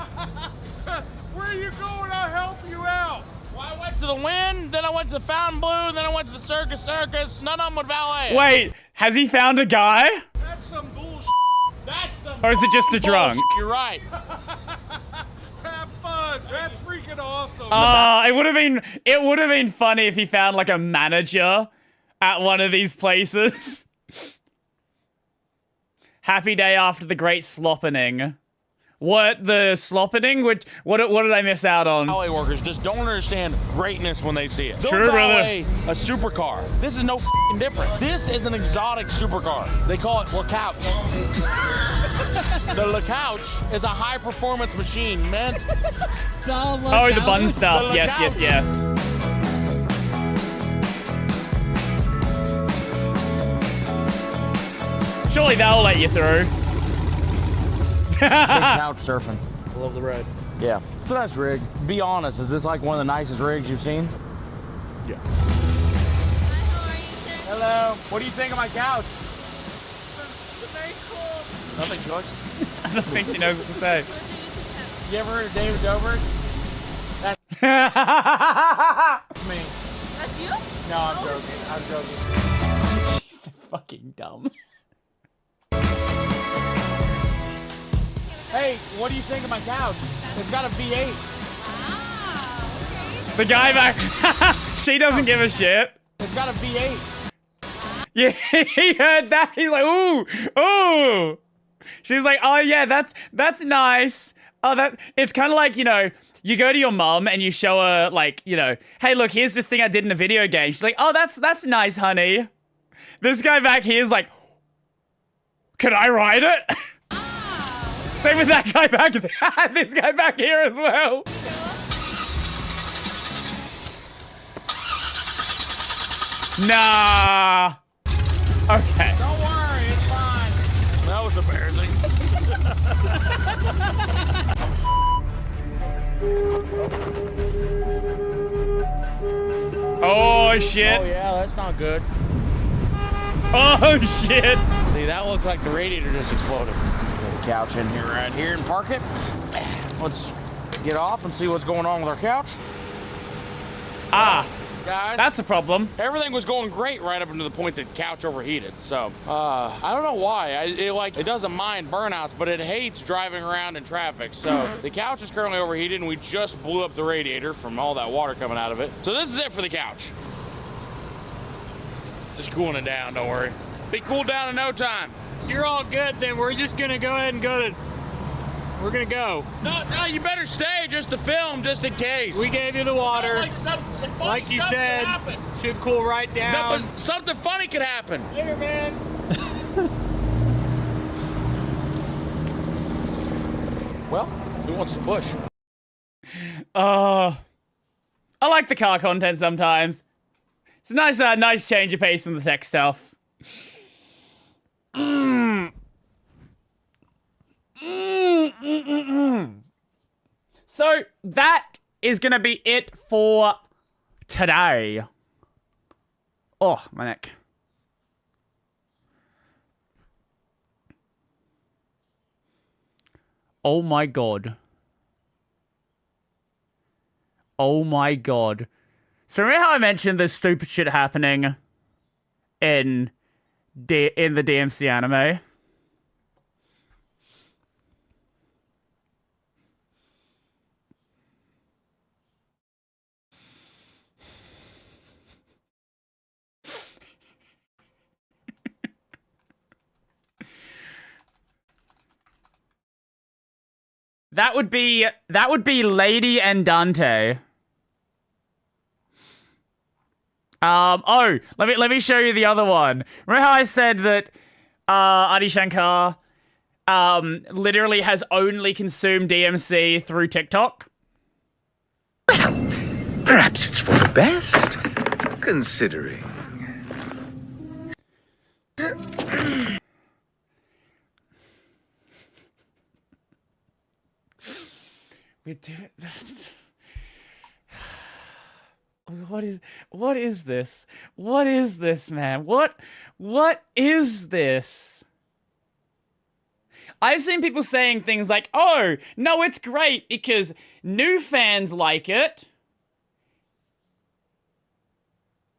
Where are you going? I'll help you out. Well, I went to the Wynn, then I went to the Fontainebleau, then I went to the Circus. None of them would valet it. Wait, has he found a guy? That's some bullshit. That's some Or is it just a drunk? You're right. Have fun. That's freaking awesome. It would have been funny if he found like a manager at one of these places. Happy day after the great sloppening. What, the sloppening? What did I miss out on? Valet workers just don't understand greatness when they see it. They'll True, brother. valet a supercar. This is no f***ing different. This is an exotic supercar. They call it La Couch. The La Couch is a high-performance machine meant... Oh, the bun stuff. The Yes, yes, yes. Surely that'll let you through. Big couch surfing. I love the ride. Yeah. It's a nice rig. Be honest, is this like one of the nicest rigs you've seen? Yeah. Hello. What do you think of my couch? It's very cool. Nothing, Joyce. I don't think she knows what to say. You ever heard of David Dobrik? That's me. That's you? No, I'm joking. I'm joking. She's so fucking dumb. Hey, what do you think of my couch? It's got a V8. The guy back. She doesn't give a shit. It's got a V8. Yeah, he heard that. He's like, ooh, ooh. She's like, oh yeah, that's nice. Oh, it's kind of like, you know, you go to your mom and you show her like, you know, hey, look, here's this thing I did in a video game. She's like, oh, that's nice, honey. This guy back here is like, can I ride it? Same with that guy back there. This guy back here as well. Nah. Okay. Don't worry, it's fine. That was embarrassing. Oh, shit. Oh, yeah, that's not good. Oh, shit. See, that looks like the radiator just exploded. Put the couch in here right here and park it. Let's get off and see what's going on with our couch. Ah. Guys, that's a problem. Everything was going great right up until the point that the couch overheated. So, I don't know why. It doesn't mind burnouts, but it hates driving around in traffic. So, the couch is currently overheated, and we just blew up the radiator from all that water coming out of it. So, this is it for the couch. Just cooling it down, don't worry. Be cooled down in no time. So you're all good then. We're just gonna go ahead and we're gonna go. No, you better stay just to film, just in case. We gave you the water. Like, some funny like you stuff said, could happen. should cool right down. No, but something funny could happen. Later, man. Well, who wants to push? I like the car content sometimes. It's a nice change of pace in the tech stuff. So that is gonna be it for today. Oh, my neck. Oh my god. Oh my god. So remember how I mentioned there's stupid shit happening in the DMC anime? That would be Lady and Dante. Oh, let me show you the other one. Remember how I said that Adi Shankar literally has only consumed DMC through TikTok? Perhaps it's for the best, considering. We do this. What is this? What is this, man? What is this? I've seen people saying things like, "Oh, no, it's great because new fans like it."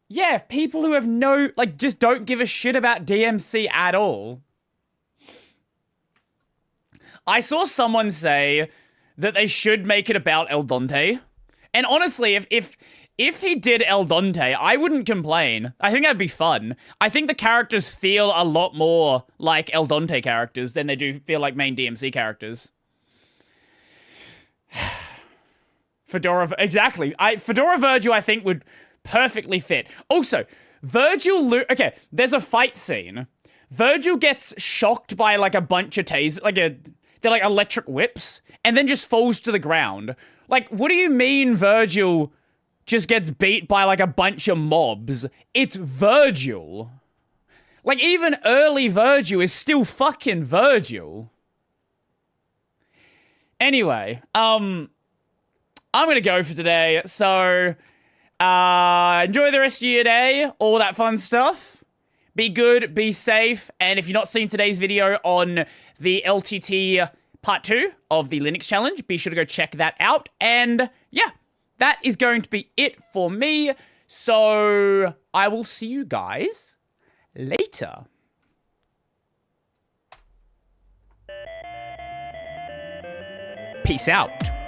Yeah, people who have just don't give a shit about DMC at all. I saw someone say that they should make it about El Dante. And honestly, if he did El Dante, I wouldn't complain. I think that'd be fun. I think the characters feel a lot more like El Dante characters than they do feel like main DMC characters. Fedora Virgil, I think, would perfectly fit. Also, okay, there's a fight scene. Virgil gets shocked by like a bunch of they're like electric whips, and then just falls to the ground. Like, what do you mean Virgil just gets beat by like a bunch of mobs? It's Virgil. Like, even early Virgil is still fucking Virgil. Anyway, I'm gonna go for today, so enjoy the rest of your day, all that fun stuff. Be good, be safe, and if you've not seen today's video on the LTT Part 2 of the Linux Challenge, be sure to go check that out. And yeah, that is going to be it for me. So I will see you guys later. Peace out.